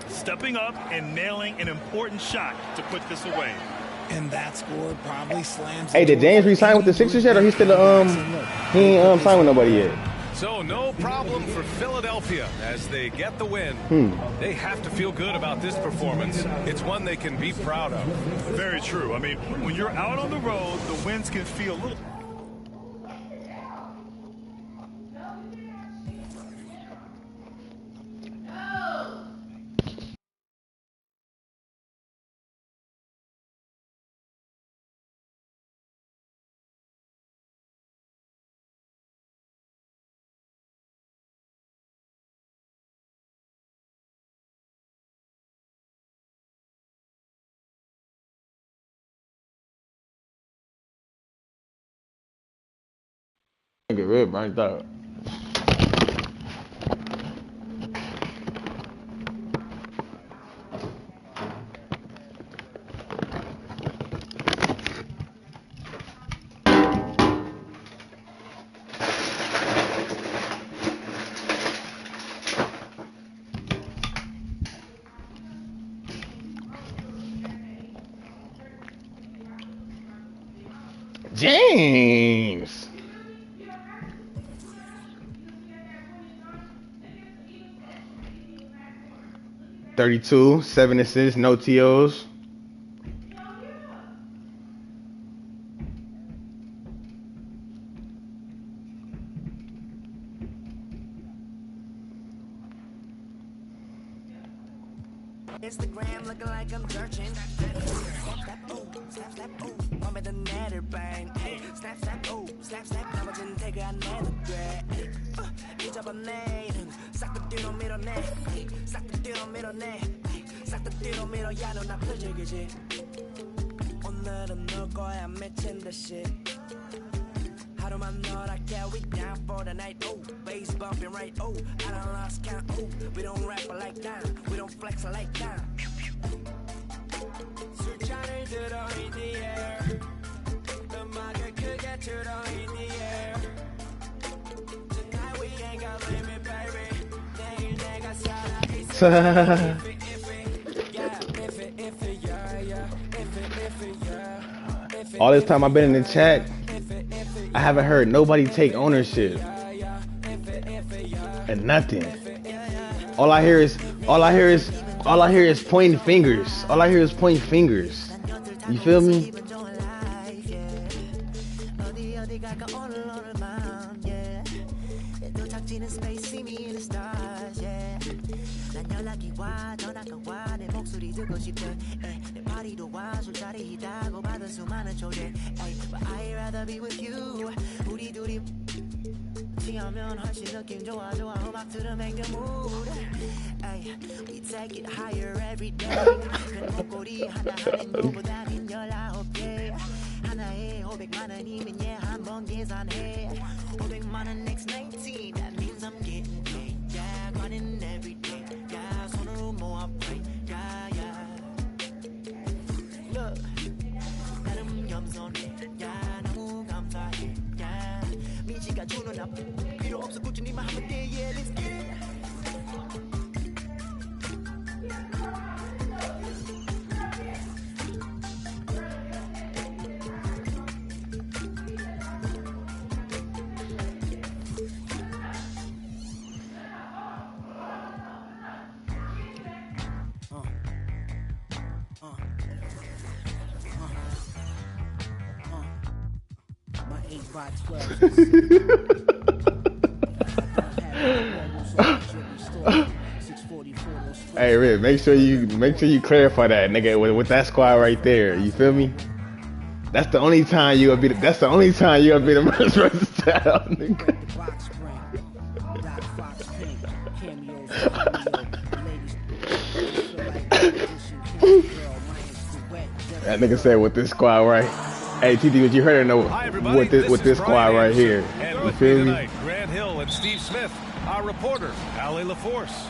Stepping up and nailing an important shot to put this away. And that score probably slams. Hey, did James resign with the Sixers yet, or he still he ain't signed with nobody yet? So no problem for Philadelphia as they get the win. They have to feel good about this performance. It's one they can be proud of. Very true. I mean, when you're out on the road, the wins can feel a little... Get red burnt out. James. $32, 7 assists, no TOs. Instagram looking like I'm searching. Snap, snap, ooh, mommy the natter bang. Snap, snap, ooh, snap, snap, 나머진 태그 안 내도 돼. 잊어봤네, 싹 다 뒤로 밀어내. 싹 다 뒤로 밀어내. 싹 다 뒤로 밀어야 넌 아플 즐기지. 오늘은 놀 거야 미친 듯이. 하루만 놀아게 we down for the night. Oh, bass bumping right. Oh, I done lost count. Oh, we don't rap like that. We don't flex like that. 술잔을 들어 in the air. 음악을 크게 틀어 in the air. Tonight we ain't got limit, baby. 내일 내가 살아 있어. All this time I've been in the chat, I haven't heard nobody take ownership. And nothing. All I hear is pointing fingers. All I hear is pointing fingers. You feel me? I'd rather be with you. 우리 둘이 하면 훨씬 느낌 좋아 좋아 음악 들으 make the mood. Ay, we take it higher every day. 큰 목걸이 하나 하는 것보다는 19개. 하나에 500만 원이면 한번 계산해. 500만 원 next 19. That means I'm getting paid. Yeah, grinding every day. Yeah, 손으로 모아 pay. Yeah, yeah. Look, 나름 겸손해. Yeah, 너무 감사해. Yeah, 미지가 주는 앞 필요 없어 꾸준히만 하면 돼. Yeah, let's get it. My 8x12. Hey, Rick, make sure you clarify that, nigga, with that squad right there. You feel me? That's the only time you gonna be. That's the only time you gonna be the most versatile, nigga. That nigga said with this squad right. Hey, TD, what you heard or no? With this squad right here. You feel me? Grant Hill and Steve Smith, our reporter, Allie LaForce.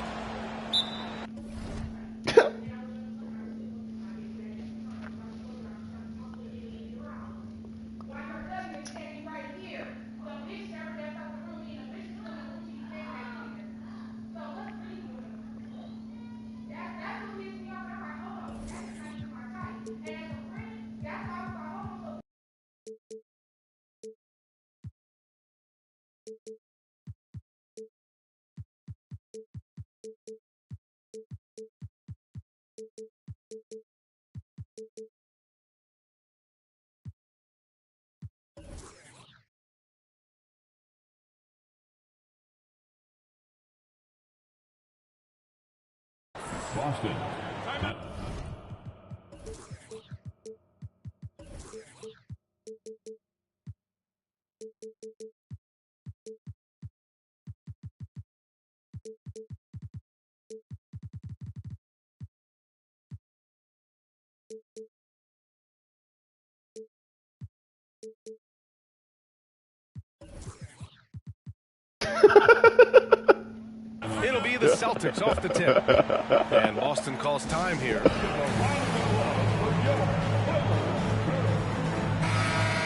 Boston. It'll be the Celtics off the tip. And Boston calls time here.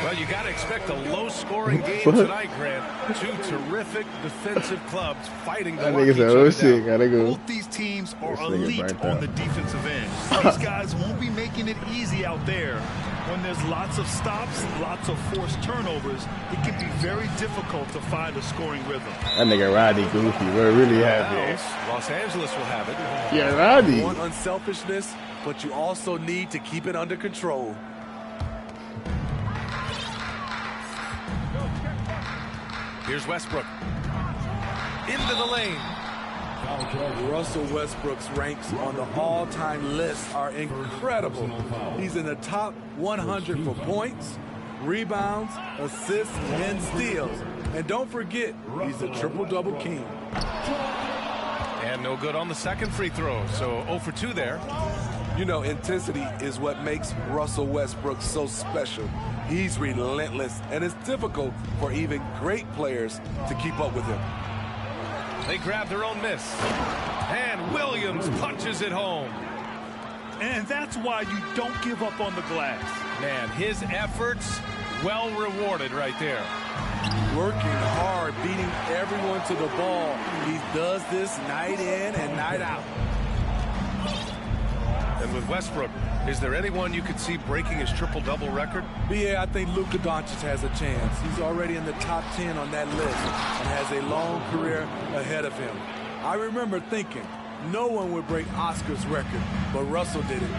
Well, you got to expect a low-scoring game tonight, Grant. Two terrific defensive clubs fighting to mark each other down. Both these teams are elite on the defensive end. These guys won't be making it easy out there. When there's lots of stops, lots of forced turnovers, it can be very difficult to find a scoring rhythm. That nigga Roddy goofy. We're really happy. Los Angeles will have it. Yeah, Roddy. You want unselfishness, but you also need to keep it under control. Here's Westbrook. Into the lane. Russell Westbrook's ranks on the all-time list are incredible. He's in the top 100 for points, rebounds, assists, and steals. And don't forget, he's a triple-double king. And no good on the second free throw, so 0 for 2 there. You know, intensity is what makes Russell Westbrook so special. He's relentless, and it's difficult for even great players to keep up with him. They grab their own miss. And Williams punches it home. And that's why you don't give up on the glass. Man, his efforts well rewarded right there. Working hard, beating everyone to the ball. He does this night in and night out. And with Westbrook, is there anyone you could see breaking his triple-double record? Yeah, I think Luka Doncic has a chance. He's already in the top 10 on that list and has a long career ahead of him. I remember thinking no one would break Oscar's record, but Russell did it.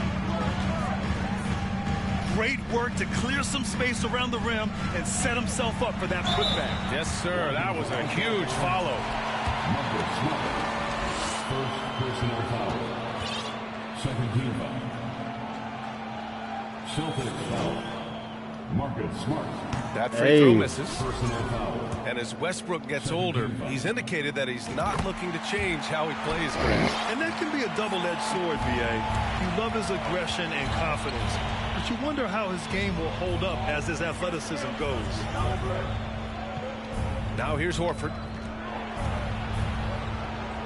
Great work to clear some space around the rim and set himself up for that putback. Yes, sir. That was a huge follow. First personal foul. Second team foul. Celtics foul. Marcus Smart. That free throw misses. And as Westbrook gets older, he's indicated that he's not looking to change how he plays. And that can be a double-edged sword, B.A. You love his aggression and confidence, but you wonder how his game will hold up as his athleticism goes. Now here's Horford.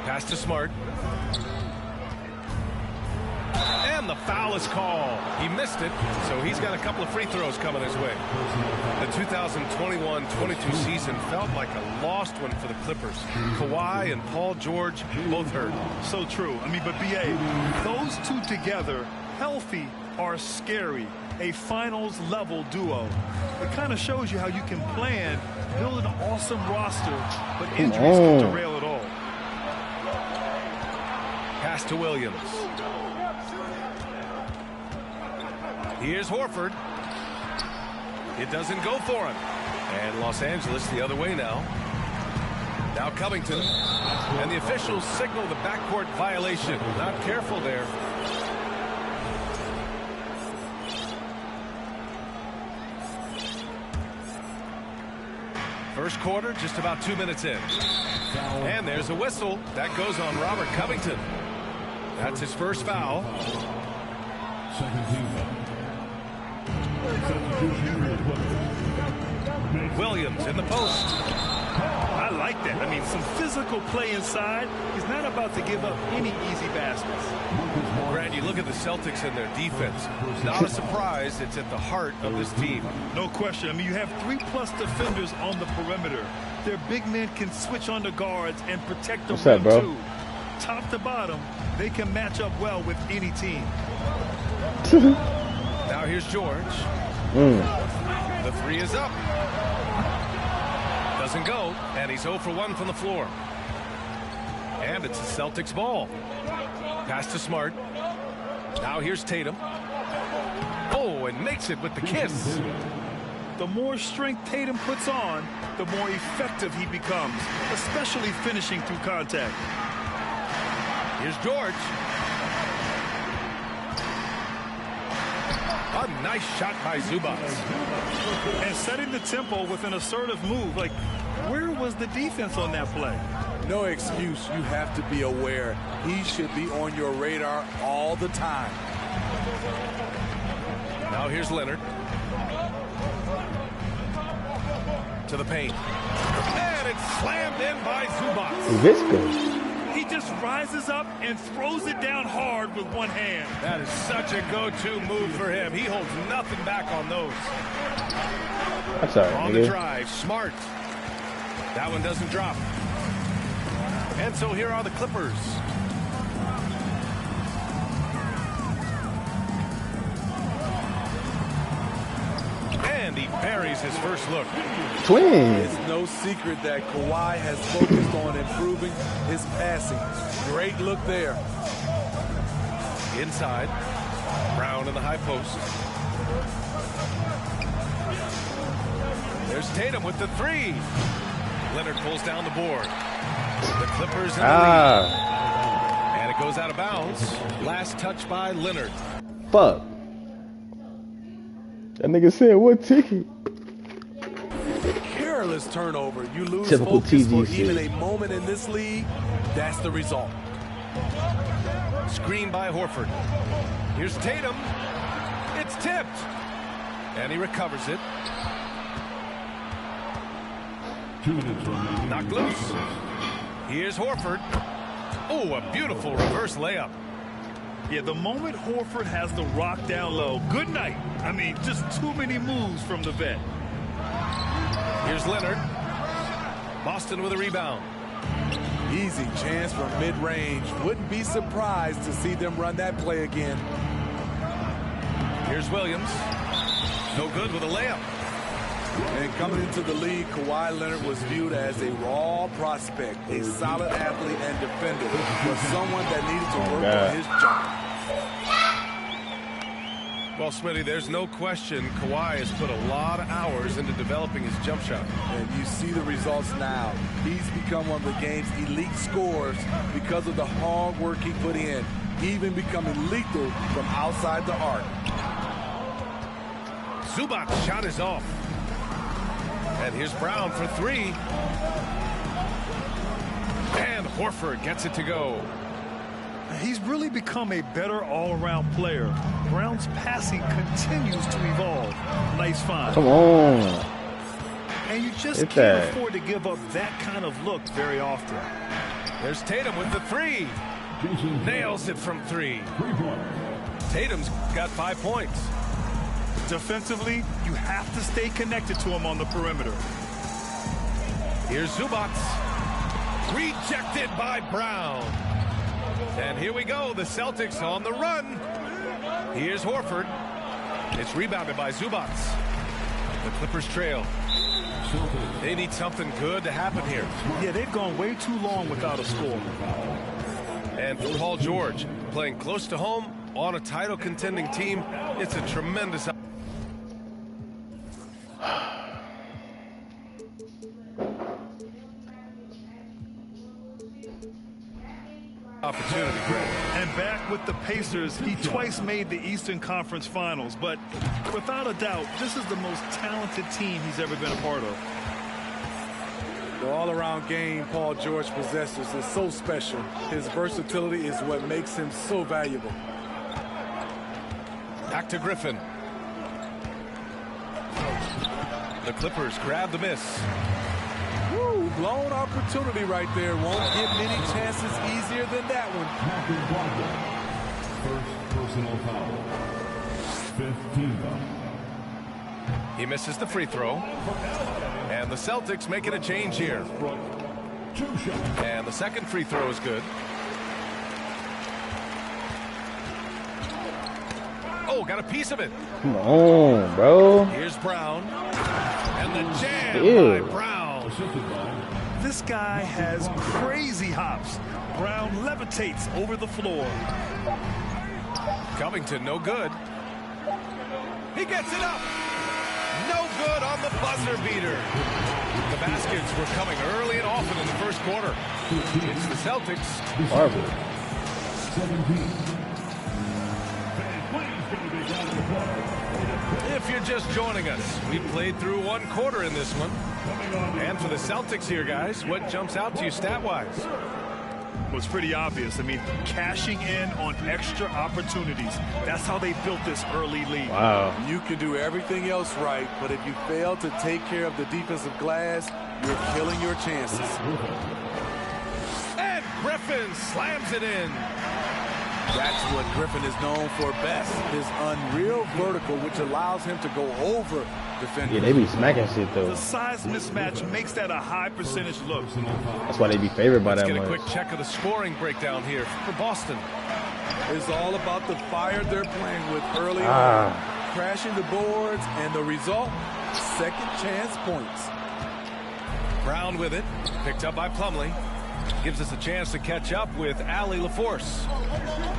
Pass to Smart. And the foul is called. He missed it, so he's got a couple of free throws coming his way. The 2021-22 season felt like a lost one for the Clippers. Kawhi and Paul George both hurt. So true. I mean, but B.A., those two together, healthy, are scary. A finals-level duo. It kind of shows you how you can plan, build an awesome roster, but injuries can derail it all. Pass to Williams. Here's Horford. It doesn't go for him. And Los Angeles the other way now. Now Covington. And the officials signal the backcourt violation. Not careful there. First quarter, just about 2 minutes in. And there's a whistle. That goes on Robert Covington. That's his first foul. Second team foul. Williams in the post. I like that. I mean, some physical play inside. He's not about to give up any easy baskets. Brad, you look at the Celtics and their defense. Not a surprise. It's at the heart of this team. No question. I mean, you have 3+ defenders on the perimeter. Their big men can switch on the guards and protect the rim, too. Top to bottom, they can match up well with any team. Now here's George. The three is up. Doesn't go, and he's 0 for 1 from the floor. And it's the Celtics ball. Pass to Smart. Now here's Tatum. Oh, and makes it with the kiss. The more strength Tatum puts on, the more effective he becomes, especially finishing through contact. Here's George. A nice shot by Zubac. And setting the tempo with an assertive move. Like, where was the defense on that play? No excuse. You have to be aware. He should be on your radar all the time. Now here's Leonard. To the paint. And it's slammed in by Zubac. Visco. He just rises up and throws it down hard with one hand. That is such a go-to move for him. He holds nothing back on those. That's all right, on nigga. the drive, Smart. That one doesn't drop. And so here are the Clippers. And he buries his first look. Twins. It's no secret that Kawhi has focused on improving his passing. Great look there. Inside. Brown in the high post. There's Tatum with the three. Leonard pulls down the board. The Clippers in the lead. And it goes out of bounds. Last touch by Leonard. Fuck. That nigga said, what ticket? Careless turnover. You lose Typical focus for TGC. even a moment in this league. That's the result. Screen by Horford. Here's Tatum. It's tipped. And he recovers it. Knocked loose. Here's Horford. Oh, a beautiful reverse layup. Yeah, the moment Horford has the rock down low, good night. I mean, just too many moves from the vet. Here's Leonard. Boston with a rebound. Easy chance from mid-range. Wouldn't be surprised to see them run that play again. Here's Williams. No good with a layup. And coming into the league, Kawhi Leonard was viewed as a raw prospect, a solid athlete and defender, but someone that needed to work on his jump. Well, Smitty, there's no question Kawhi has put a lot of hours into developing his jump shot. And you see the results now. He's become one of the game's elite scorers because of the hard work he put in, even becoming lethal from outside the arc. Zubac's shot is off. And here's Brown for three. And Horford gets it to go. He's really become a better all-around player. Brown's passing continues to evolve. Nice find. Come on. And you just Hit can't that. afford to give up that kind of look very often. There's Tatum with the three. Nails it from three. Tatum's got 5 points. Defensively, you have to stay connected to him on the perimeter. Here's Zubac. Rejected by Brown. And here we go. The Celtics on the run. Here's Horford. It's rebounded by Zubac. The Clippers trail. They need something good to happen here. Yeah, they've gone way too long without a score. And for Paul George, playing close to home on a title contending team, it's a tremendous opportunity. And back with the Pacers, he twice made the Eastern Conference Finals. But without a doubt, this is the most talented team he's ever been a part of. The all-around game Paul George possesses is so special. His versatility is what makes him so valuable. Back to Griffin. The Clippers grab the miss. Woo, blown opportunity right there. Won't get many chances easier than that one. First personal foul. 15 foul. He misses the free throw. And the Celtics making a change here. And the second free throw is good. Oh, got a piece of it. Come on, bro. Here's Brown. And the jam Ew. by Brown. This guy has crazy hops. Brown levitates over the floor. Covington, no good. He gets it up. No good on the buzzer beater. The baskets were coming early and often in the first quarter. It's the Celtics. Marvel. 17. If you're just joining us, we played through one quarter in this one. And for the Celtics here, guys, what jumps out to you stat-wise? Was pretty obvious. I mean, cashing in on extra opportunities. That's how they built this early lead. Wow. You can do everything else right, but if you fail to take care of the defensive glass, you're killing your chances. And Griffin slams it in. That's what Griffin is known for best, his unreal vertical, which allows him to go over defenders. Yeah, they be smacking shit, though. The size mismatch makes that a high percentage look. That's why they be favored by that much. Let's get a quick check of the scoring breakdown here for Boston. It's all about the fire they're playing with early on, crashing the boards, and the result, second chance points. Brown with it, picked up by Plumlee. Gives us a chance to catch up with Allie LaForce.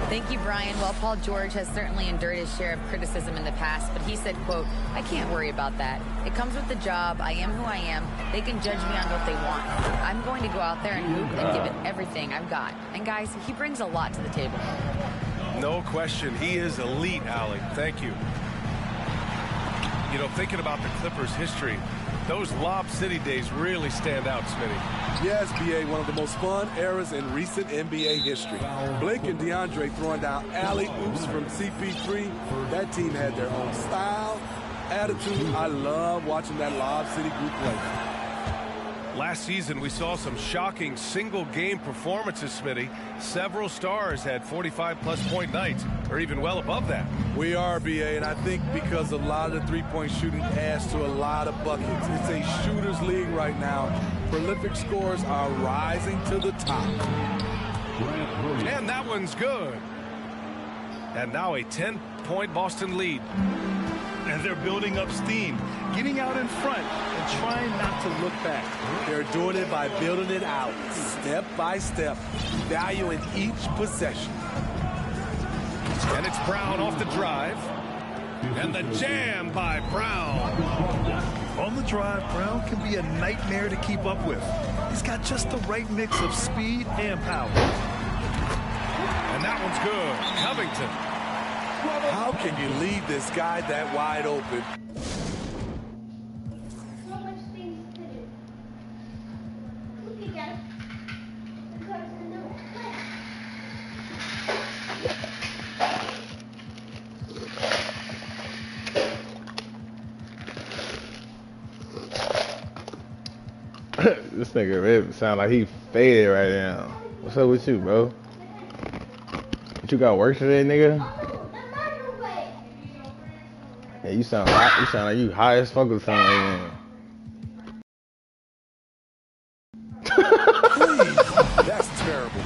Thank you, Brian. Well, Paul George has certainly endured his share of criticism in the past, but he said, quote, "I can't worry about that. It comes with the job. I am who I am. They can judge me on what they want. I'm going to go out there and hoop and give it everything I've got." And guys, he brings a lot to the table. No question. He is elite, Allie. Thank you. You know, thinking about the Clippers' history, those Lob City days really stand out, Smitty. Yes, BA, one of the most fun eras in recent NBA history. Blake and DeAndre throwing down alley-oops from CP3. That team had their own style, attitude. I love watching that Lob City group play. Last season, we saw some shocking single-game performances, Smitty. Several stars had 45-plus point nights, or even well above that. We are, BA, and I think because a lot of the three-point shooting adds to a lot of buckets. It's a shooter's league right now. Prolific scores are rising to the top. And that one's good. And now a 10-point Boston lead. And they're building up steam, getting out in front and trying not to look back. They're doing it by building it out, step by step, valuing each possession. And it's Brown off the drive. And the jam by Brown. On the drive, Brown can be a nightmare to keep up with. He's got just the right mix of speed and power. And that one's good. Covington. How can you leave this guy that wide open? This nigga Rip sound like he faded right now. What's up with you, bro? What you got work today, nigga? Yeah, you sound hot. You sound like you high as fuck or something right now. That's terrible.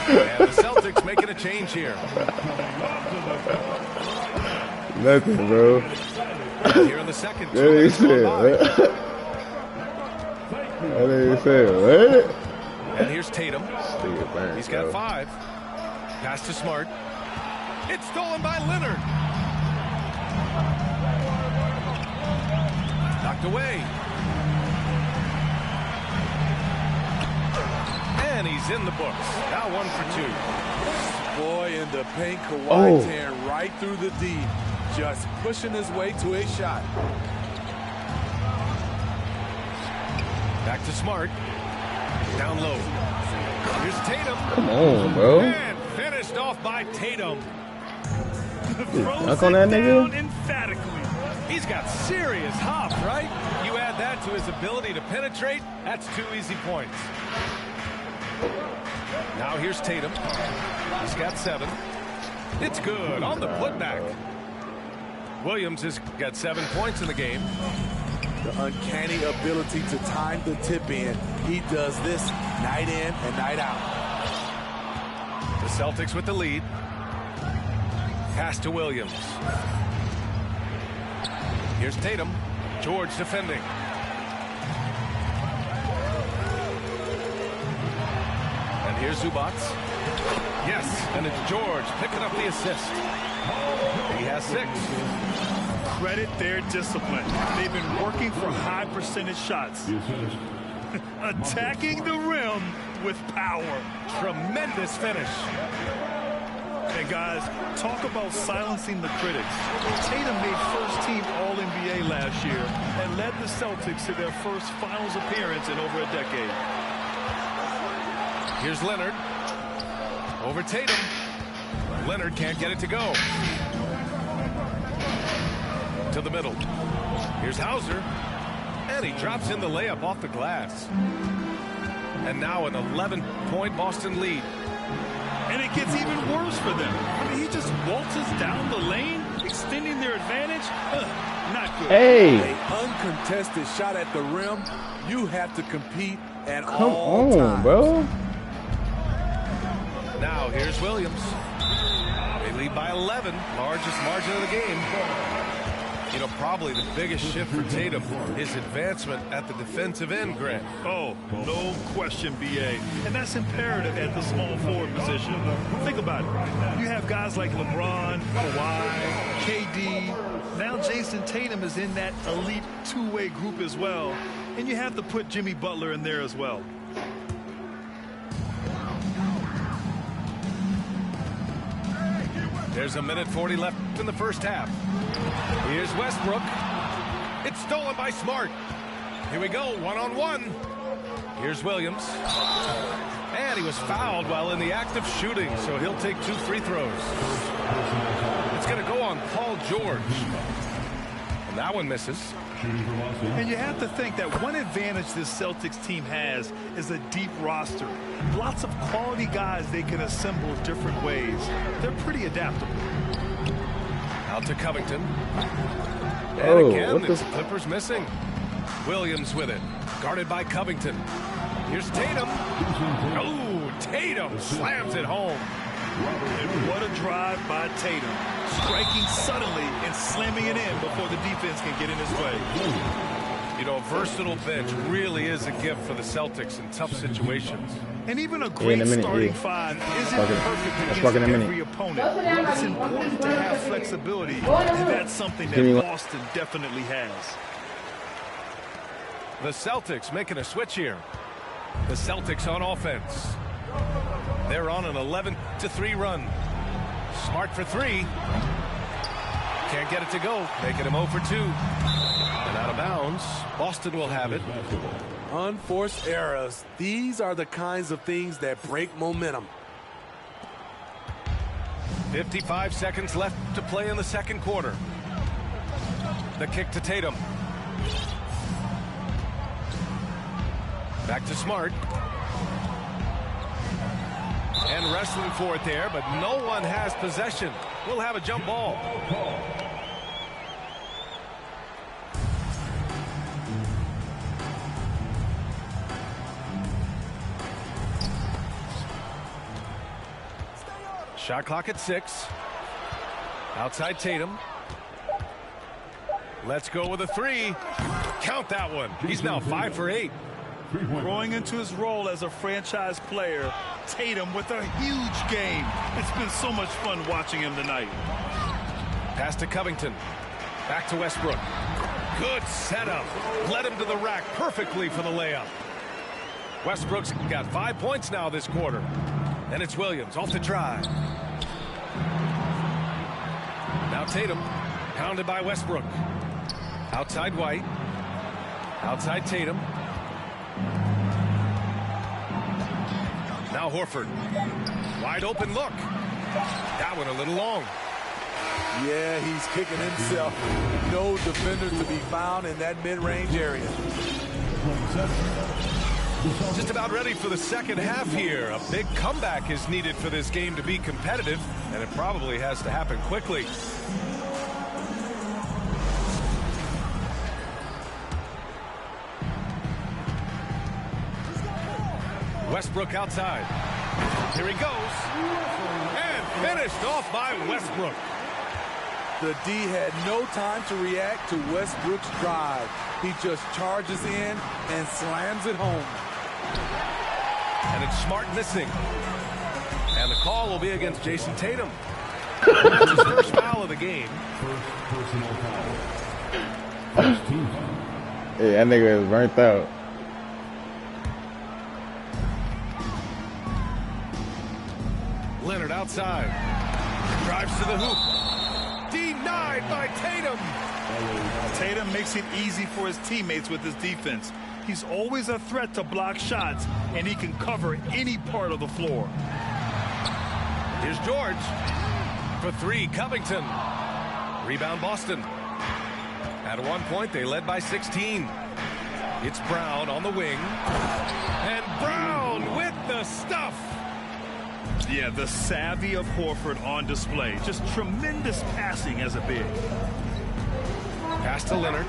And the Celtics making a change here. Nothing, bro. Here in the second. That ain't said, what? That ain't said, what? And here's Tatum. He's got 5. Pass to Smart. It's stolen by Leonard. Knocked away. And he's in the books. Now 1 for 2. Boy, in the paint, Kawhi tearing right through the D. Just pushing his way to a shot. Back to Smart. Down low. Here's Tatum. Come on, bro. And finished off by Tatum. Dunk on that nigga? Emphatically. He's got serious hop, right? You add that to his ability to penetrate, that's 2 easy points. Now here's Tatum. He's got 7. It's good on the putback. Williams has got 7 points in the game. The uncanny ability to time the tip in. He does this night in and night out. The Celtics with the lead. Pass to Williams. Here's Tatum. George defending. And here's Zubac. Yes, and it's George picking up the assist. He has 6. Credit their discipline. They've been working for high percentage shots. Attacking the rim with power. Tremendous finish. And guys, talk about silencing the critics. Tatum made first-team All-NBA last year and led the Celtics to their first finals appearance in over a decade. Here's Leonard. Over Tatum. Leonard can't get it to go. To the middle. Here's Hauser. And he drops in the layup off the glass. And now an 11-point Boston lead. And it gets even worse for them. I mean, he just waltzes down the lane, extending their advantage. Not good. Hey. An uncontested shot at the rim. You have to compete at Come all on, times. bro. Now here's Williams. They lead by 11, largest margin of the game. You know, probably the biggest shift for Tatum, his advancement at the defensive end, Grant. Oh, no question, B.A. And that's imperative at the small forward position. Think about it. You have guys like LeBron, Kawhi, KD. Now Jason Tatum is in that elite two-way group as well. And you have to put Jimmy Butler in there as well. There's a minute 40 left in the first half. Here's Westbrook. It's stolen by Smart. Here we go, one-on-one. Here's Williams. And he was fouled while in the act of shooting, so he'll take 2 free throws. It's going to go on Paul George. And that one misses. And you have to think that one advantage this Celtics team has is a deep roster. Lots of quality guys they can assemble different ways. They're pretty adaptable. Out to Covington. And Oh, again, what the the- Clippers missing. Williams with it. Guarded by Covington. Here's Tatum. Oh, Tatum slams it home. And what a drive by Tatum. Striking suddenly and slamming it in before the defense can get in his way. You know, a versatile bench really is a gift for the Celtics in tough situations. And even a in great a minute, starting yeah. five isn't Talking- perfect let's against talk in a minute. every opponent. It's important to have flexibility, and that's something Give me that one. Boston definitely has. The Celtics making a switch here. The Celtics on offense. They're on an 11-3 run. Smart for 3. Can't get it to go. Making him 0 for 2. And out of bounds. Boston will have it. Unforced errors. These are the kinds of things that break momentum. 55 seconds left to play in the second quarter. The kick to Tatum. Back to Smart. And wrestling for it there, but no one has possession. We'll have a jump ball. Shot clock at 6. Outside Tatum. Let's go with a 3. Count that one. He's now 5 for 8. Growing into his role as a franchise player, Tatum with a huge game. It's been so much fun watching him tonight. Pass to Covington. Back to Westbrook. Good setup. Led him to the rack perfectly for the layup. Westbrook's got 5 points now this quarter. And it's Williams off the drive. Now Tatum, pounded by Westbrook. Outside White. Outside Tatum. Now Horford. Wide open look. That one a little long. Yeah, he's kicking himself. No defender to be found in that mid-range area. Just about ready for the second half here. A big comeback is needed for this game to be competitive, and it probably has to happen quickly. Westbrook outside. Here he goes. And finished off by Westbrook. The D had no time to react to Westbrook's drive. He just charges in and slams it home. And it's Smart missing. And the call will be against Jason Tatum. That's his first foul of the game. Yeah, that nigga is burnt out. Leonard outside. Drives to the hoop. Denied by Tatum. Tatum makes it easy for his teammates with his defense. He's always a threat to block shots, and he can cover any part of the floor. Here's George. For three, Covington. Rebound, Boston. At one point, they led by 16. It's Brown on the wing. And Brown with the stuff. Yeah, the savvy of Horford on display. Just tremendous passing as a big. Pass to Leonard.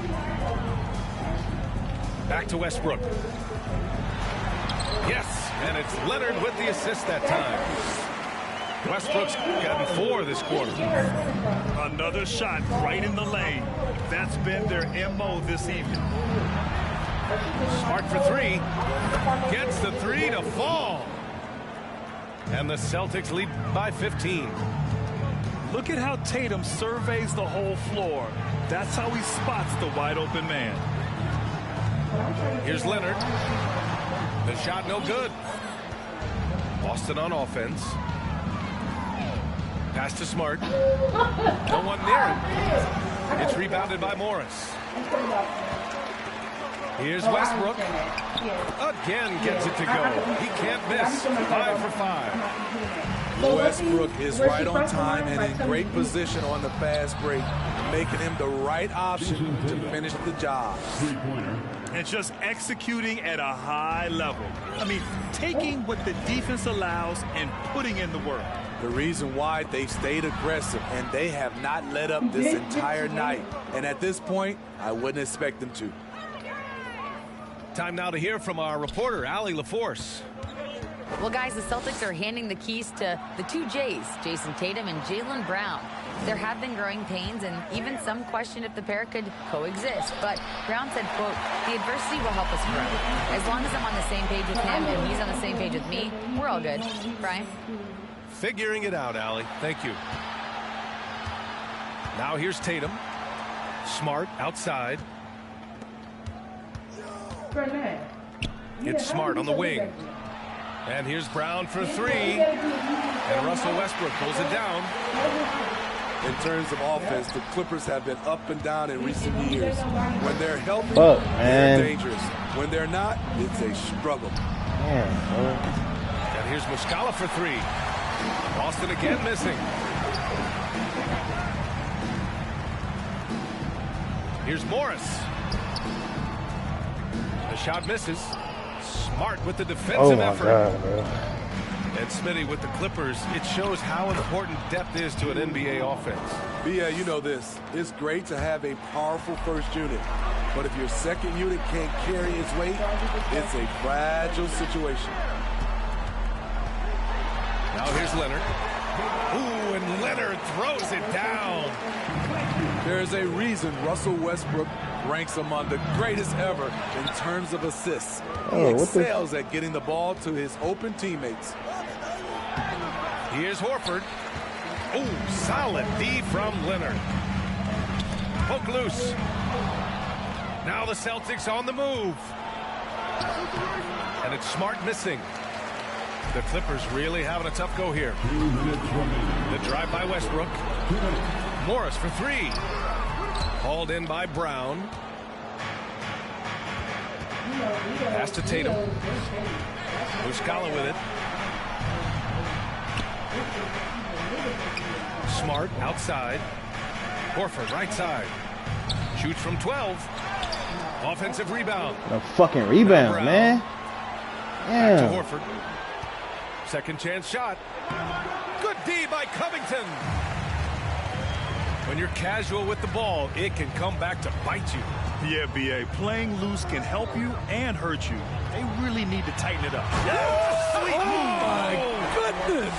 Back to Westbrook. Yes, and it's Leonard with the assist that time. Westbrook's gotten 4 this quarter. Another shot right in the lane. That's been their MO this evening. Smart for 3. Gets the 3 to fall. And the Celtics lead by 15. Look at how Tatum surveys the whole floor. That's how he spots the wide open man. Here's Leonard. The shot no good. Boston on offense. Pass to Smart. No one near him. It's rebounded by Morris. Here's Westbrook. Again gets it to go. He can't miss. 5 for 5. Westbrook is right on time and in great position on the fast break, making him the right option to finish the job. And just executing at a high level. I mean, taking what the defense allows and putting in the work. The reason why they stayed aggressive, and they have not let up this entire night. And at this point, I wouldn't expect them to. Time now to hear from our reporter, Allie LaForce. Well, guys, the Celtics are handing the keys to the 2 J's, Jason Tatum and Jaylen Brown. There have been growing pains, and even some question if the pair could coexist. But Brown said, quote, "The adversity will help us grow. As long as I'm on the same page with him and he's on the same page with me, we're all good." Brian? Figuring it out, Allie. Thank you. Now here's Tatum. Smart outside. It's Smart on the wing. And here's Brown for 3. And Russell Westbrook pulls it down. In terms of offense, the Clippers have been up and down in recent years. When they're healthy, they're dangerous. When they're not, it's a struggle. And here's Muscala for 3. Boston again missing. Here's Morris. The shot misses. Smart with the defensive effort. God, bro. And Smitty with the Clippers. It shows how important depth is to an NBA offense. Yeah, you know this. It's great to have a powerful first unit. But if your second unit can't carry its weight, it's a fragile situation. Now here's Leonard. Ooh, and Leonard throws it down. There's a reason Russell Westbrook ranks among the greatest ever in terms of assists. He excels at getting the ball to his open teammates. Here's Horford. Ooh, solid D from Leonard. Poke loose. Now the Celtics on the move. And it's Smart missing. The Clippers really having a tough go here. The drive by Westbrook. Morris for 3. Hauled in by Brown. Pass to Tatum. Muscala with it. Smart outside. Horford right side. Shoots from 12. Offensive rebound. A fucking rebound, man. Back Yeah. to Horford. Second chance shot. Good D by Covington. When you're casual with the ball, it can come back to bite you. Yeah, B.A. Playing loose can help you and hurt you. They really need to tighten it up. Oh, my goodness.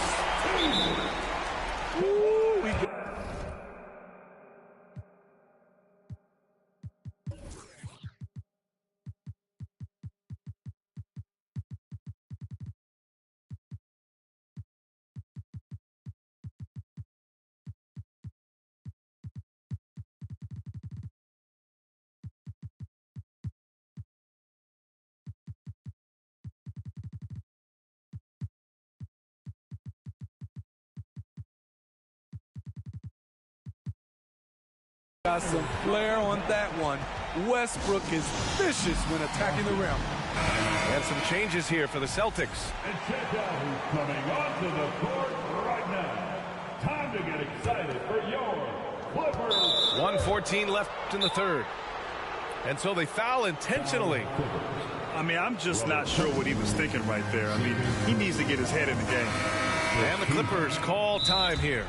Got some flair on that one. Westbrook is vicious when attacking the rim. And some changes here for the Celtics. And check out who's coming onto the court right now. Time to get excited for your Clippers. 1:14 left in the third. And so they foul intentionally. I mean, I'm just not sure what he was thinking right there. I mean, he needs to get his head in the game. And the Clippers call time here.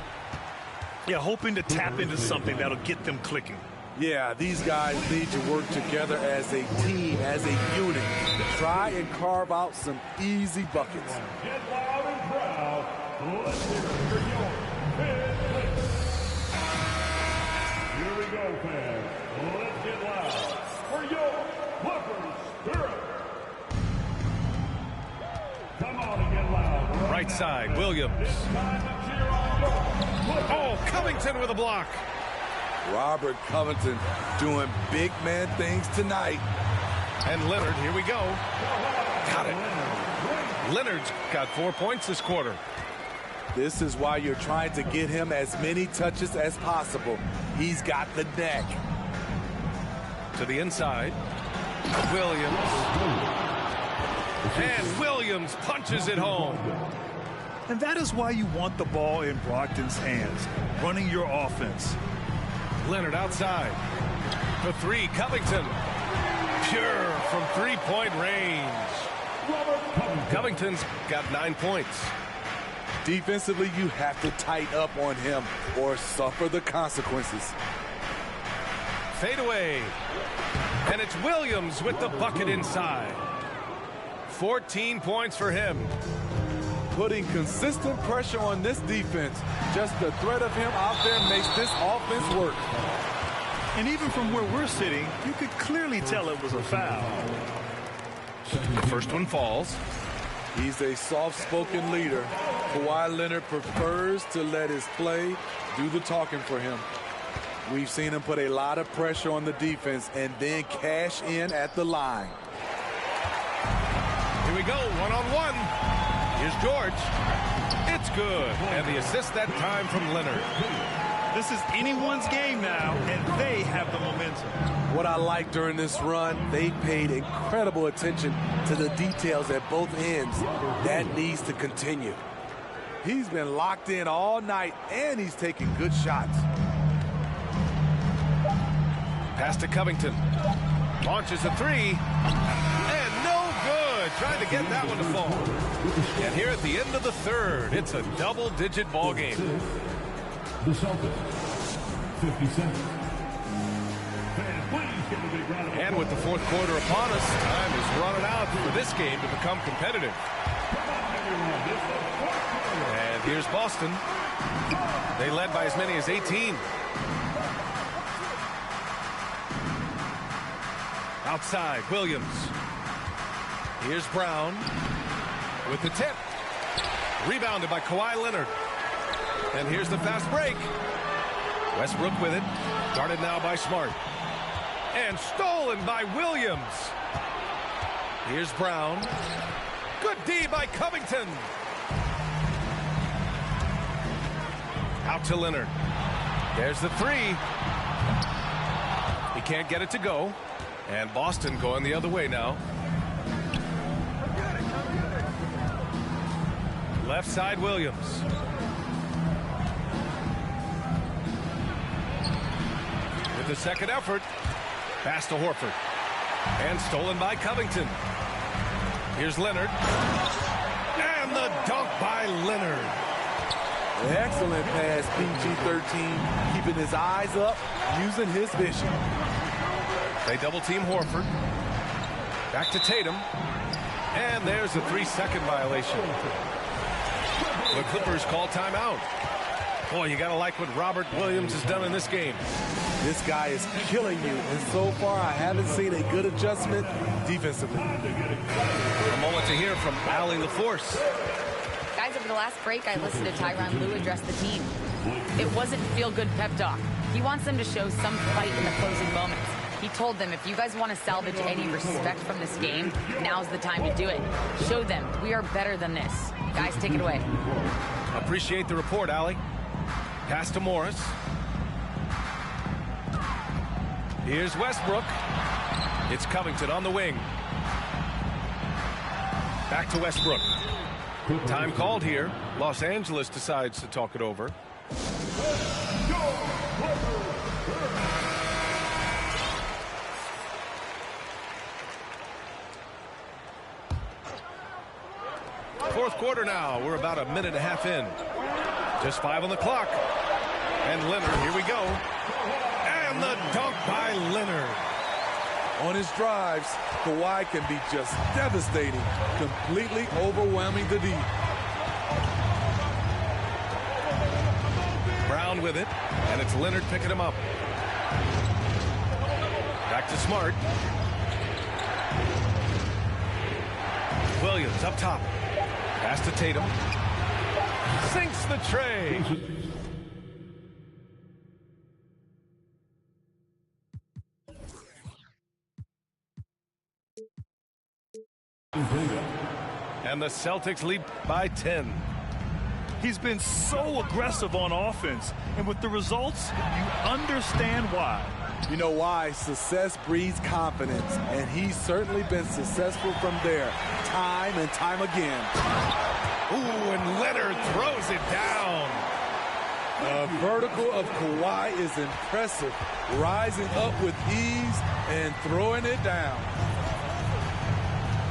Yeah, hoping to tap into something that'll get them clicking. Yeah, these guys need to work together as a team, as a unit. Try and carve out some easy buckets. Get loud and proud. Let's hear it for your Clippers. Here we go, fans. Let's get loud for your Clippers spirit. Come on and get loud. Right side, Williams. Oh, Covington with a block. Robert Covington doing big man things tonight. And Leonard, here we go. Got it. Leonard's got 4 points this quarter. This is why you're trying to get him as many touches as possible. He's got the neck. To the inside. Williams. And Williams punches it home. And that is why you want the ball in Brogdon's hands, running your offense. Leonard outside. For three, Covington. Pure from three-point range. Covington's got 9 points. Defensively, you have to tighten up on him or suffer the consequences. Fade away. And it's Williams with the bucket inside. 14 points for him. Putting consistent pressure on this defense. Just the threat of him out there makes this offense work. And even from where we're sitting, you could clearly tell it was a foul. The first one falls. He's a soft-spoken leader. Kawhi Leonard prefers to let his play do the talking for him. We've seen him put a lot of pressure on the defense and then cash in at the line. Here we go, one-on-one. Here's George. It's good. And the assist that time from Leonard. This is anyone's game now, and they have the momentum. What I like during this run, they paid incredible attention to the details at both ends. That needs to continue. He's been locked in all night, and he's taking good shots. Pass to Covington. Launches a three. And no good. Trying to get that one to fall. And here at the end of the third, it's a double-digit ball game. The Celtics, 50 seconds. And with the fourth quarter upon us, time is running out for this game to become competitive. And here's Boston. They led by as many as 18. Outside, Williams. Here's Brown with the tip. Rebounded by Kawhi Leonard. And here's the fast break. Westbrook with it. Guarded now by Smart. And stolen by Williams. Here's Brown. Good D by Covington. Out to Leonard. There's the three. He can't get it to go. And Boston going the other way now. Left side, Williams. With the second effort. Pass to Horford. And stolen by Covington. Here's Leonard. And the dunk by Leonard. Excellent pass, PG-13. Keeping his eyes up, using his vision. They double-team Horford. Back to Tatum. And there's a 3-second violation. The Clippers call timeout. Boy, you got to like what Robert Williams has done in this game. This guy is killing you, and so far I haven't seen a good adjustment defensively. A moment to hear from Allie LaForce. Guys, over the last break, I listened to Tyronn Lue address the team. It wasn't feel-good pep talk. He wants them to show some fight in the closing moments. He told them, if you guys want to salvage any respect from this game, now's the time to do it. Show them we are better than this. Guys, take it away. Appreciate the report, Allie. Pass to Morris. Here's Westbrook. It's Covington on the wing. Back to Westbrook. Time called here. Los Angeles decides to talk it over. Fourth quarter now. We're about a minute and a half in. Just 5 on the clock. And Leonard, here we go. And the dunk by Leonard. On his drives, Kawhi can be just devastating, completely overwhelming the D. Brown with it, and it's Leonard picking him up. Back to Smart. Williams up top. Pass to Tatum. Sinks the tray. And the Celtics lead by 10. He's been so aggressive on offense, and with the results, you understand why. You know why? Success breeds confidence, and he's certainly been successful from there, time and time again. Ooh, and Leonard throws it down. The vertical of Kawhi is impressive, rising up with ease and throwing it down.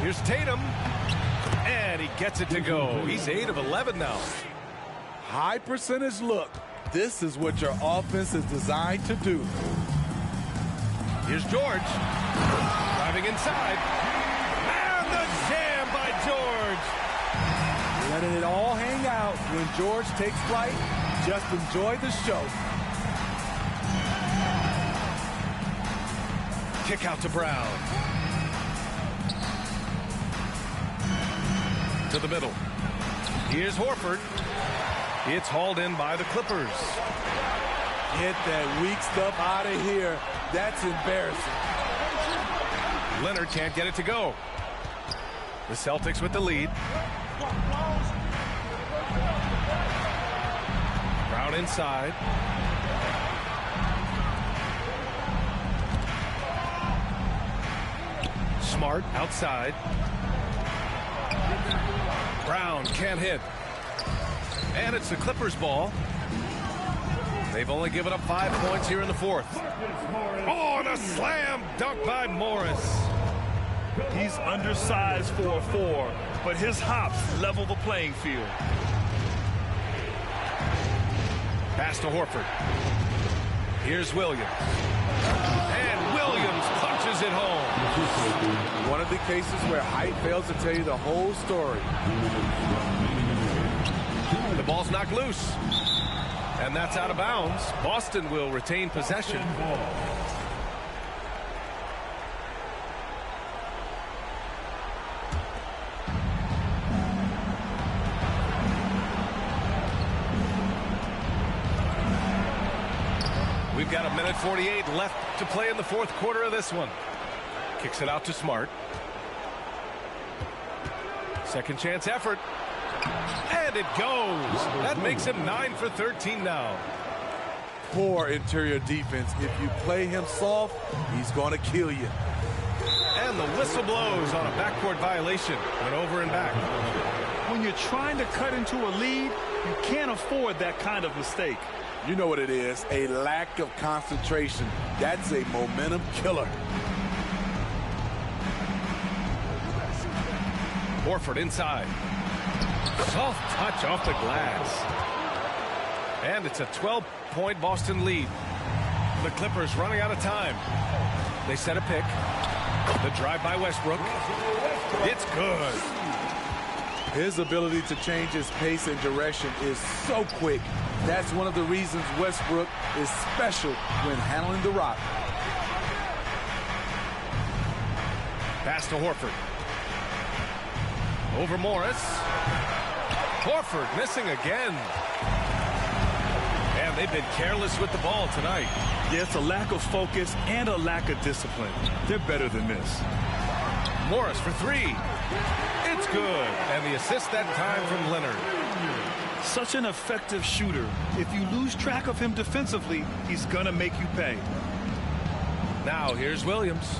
Here's Tatum, and he gets it to go. He's 8 of 11 now. High percentage look. This is what your offense is designed to do. Here's George. Driving inside. And the jam by George. Letting it all hang out when George takes flight. Just enjoy the show. Kick out to Brown. To the middle. Here's Horford. It's hauled in by the Clippers. Get that weak stuff out of here. That's embarrassing. Leonard can't get it to go. The Celtics with the lead. Brown inside. Smart outside. Brown can't hit. And it's the Clippers' ball. They've only given up 5 points here in the fourth. Oh, and a slam dunk by Morris. He's undersized for a 4, but his hops level the playing field. Pass to Horford. Here's Williams. And Williams punches it home. One of the cases where height fails to tell you the whole story. The ball's knocked loose. And that's out of bounds. Boston will retain possession. We've got a minute 48 left to play in the fourth quarter of this one. Kicks it out to Smart. Second chance effort. And it goes. That makes him 9 for 13 now. Poor interior defense. If you play him soft, he's going to kill you. And the whistle blows on a backcourt violation. Went over and back. When you're trying to cut into a lead, you can't afford that kind of mistake. You know what it is, a lack of concentration. That's a momentum killer. Horford inside. Soft touch off the glass. And it's a 12-point Boston lead. The Clippers running out of time. They set a pick. The drive by Westbrook. It's good. His ability to change his pace and direction is so quick. That's one of the reasons Westbrook is special when handling the rock. Pass to Horford. Over Morris. Horford missing again. And they've been careless with the ball tonight. Yeah, it's a lack of focus and a lack of discipline. They're better than this. Morris for 3. It's good. And the assist that time from Leonard. Such an effective shooter. If you lose track of him defensively, he's going to make you pay. Now here's Williams.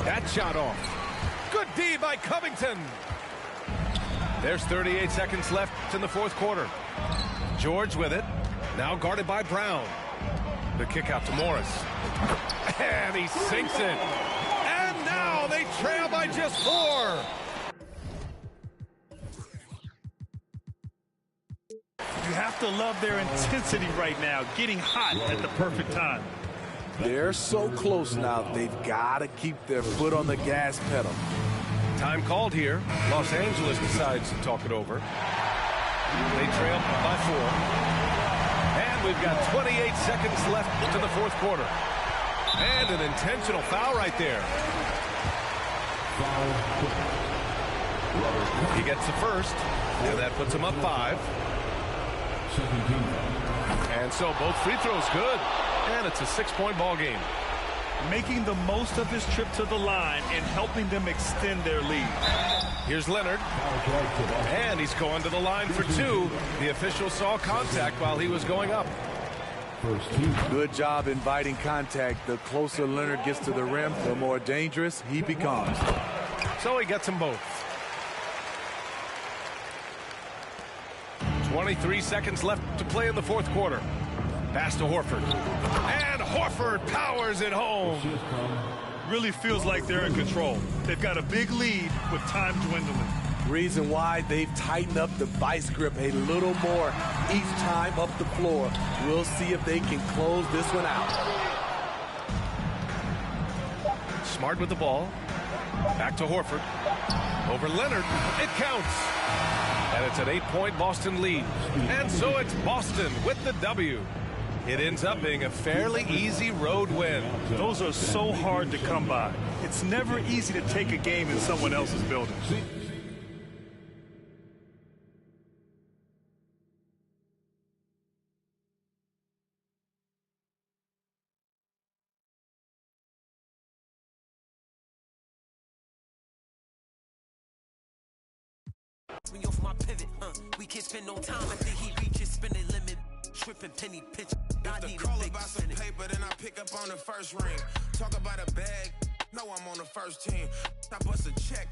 That shot off. Good D by Covington. There's 38 seconds left in the fourth quarter. George with it. Now guarded by Brown. The kick out to Morris. And he sinks it. And now they trail by just 4. You have to love their intensity right now, getting hot at the perfect time. They're so close now, they've got to keep their foot on the gas pedal. Time called here. Los Angeles decides to talk it over. They trail by 4. And we've got 28 seconds left to the fourth quarter. And an intentional foul right there. He gets the first, and that puts him up 5. And so both free throws good. And it's a 6-point ball game. Making the most of his trip to the line and helping them extend their lead. Here's Leonard. And he's going to the line for 2. The official saw contact while he was going up. Good job inviting contact. The closer Leonard gets to the rim, the more dangerous he becomes. So he gets them both. 23 seconds left to play in the fourth quarter. Pass to Horford. And Horford powers it home. Really feels like they're in control. They've got a big lead with time dwindling. Reason why they've tightened up the vice grip a little more each time up the floor. We'll see if they can close this one out. Smart with the ball. Back to Horford. Over Leonard. It counts. And it's an 8-point Boston lead. And so it's Boston with the W. It ends up being a fairly easy road win. Those are so hard to come by. It's never easy to take a game in someone else's building. Me off my pivot, we can't spend no time. I think he reaches spinning limit. Tripping penny pitch. If the call about some paper, then I pick up on the first ring. Talk about a bag. No, I'm on the first team. I bust a check.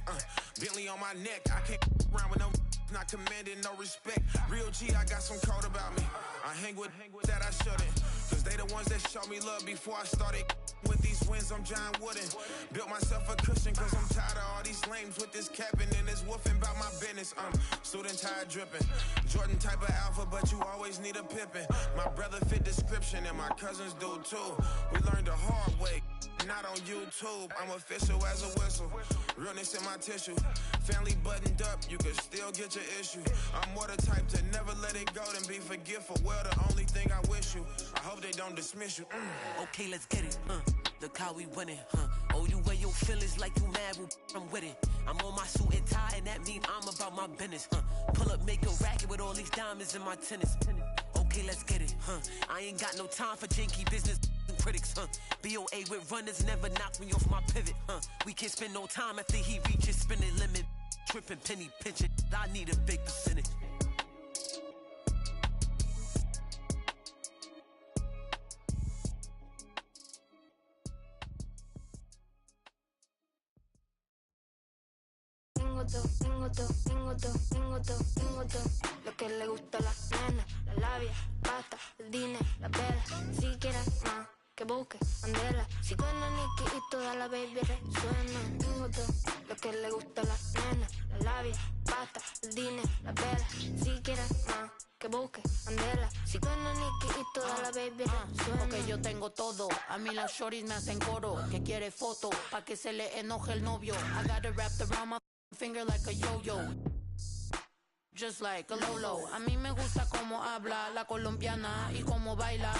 Bentley on my neck. I can't around with no not commanding no respect. Real G, I got some code about me. I hang with that I shouldn't. Cause they the ones that showed me love before I started. With these wins, I'm John Wooden. Built myself a cushion cause I'm tired of all these lames with this capping and this woofing about my business. Student tire dripping. Jordan type of alpha, but you always need a pippin'. My brother fit description and my cousins do too. We learned the hard way, not on YouTube. I'm official as a whistle. Realness in my tissue. Family buttoned up, you can still get your issue. I'm more the type to never let it go than be forgetful. Well, the only thing I wish you, I hope they don't dismiss you. Okay, let's get it, Look how we winning, Oh, you wear your feelings like you mad, well, I'm with it. I'm on my suit and tie, and that mean I'm about my business, Pull up, make a racket with all these diamonds in my tennis. Okay, let's get it, I ain't got no time for janky business and critics, BOA with runners never knock me off my pivot, We can't spend no time after he reaches spinning limit. Tripping penny pinching, I need a big percentage. Lo que le gusta a la nena, la labia, pasta, el dinero, la vela. Si quieres más, que busque Mandela. Si suena Nicky y toda la baby resuena. Tengo todo lo que le gusta a la nena, la labia, pasta, el dinero, la vela. Si quieres más, que busque Mandela. Si suena Nicky y toda la baby resuena. Porque yo tengo todo, a mí las shorties me hacen coro. Que quiere foto, pa' que se le enoje el novio. I got it wrapped around my finger like a yo-yo, just like a Lolo. A mí me gusta cómo habla la colombiana y cómo baila.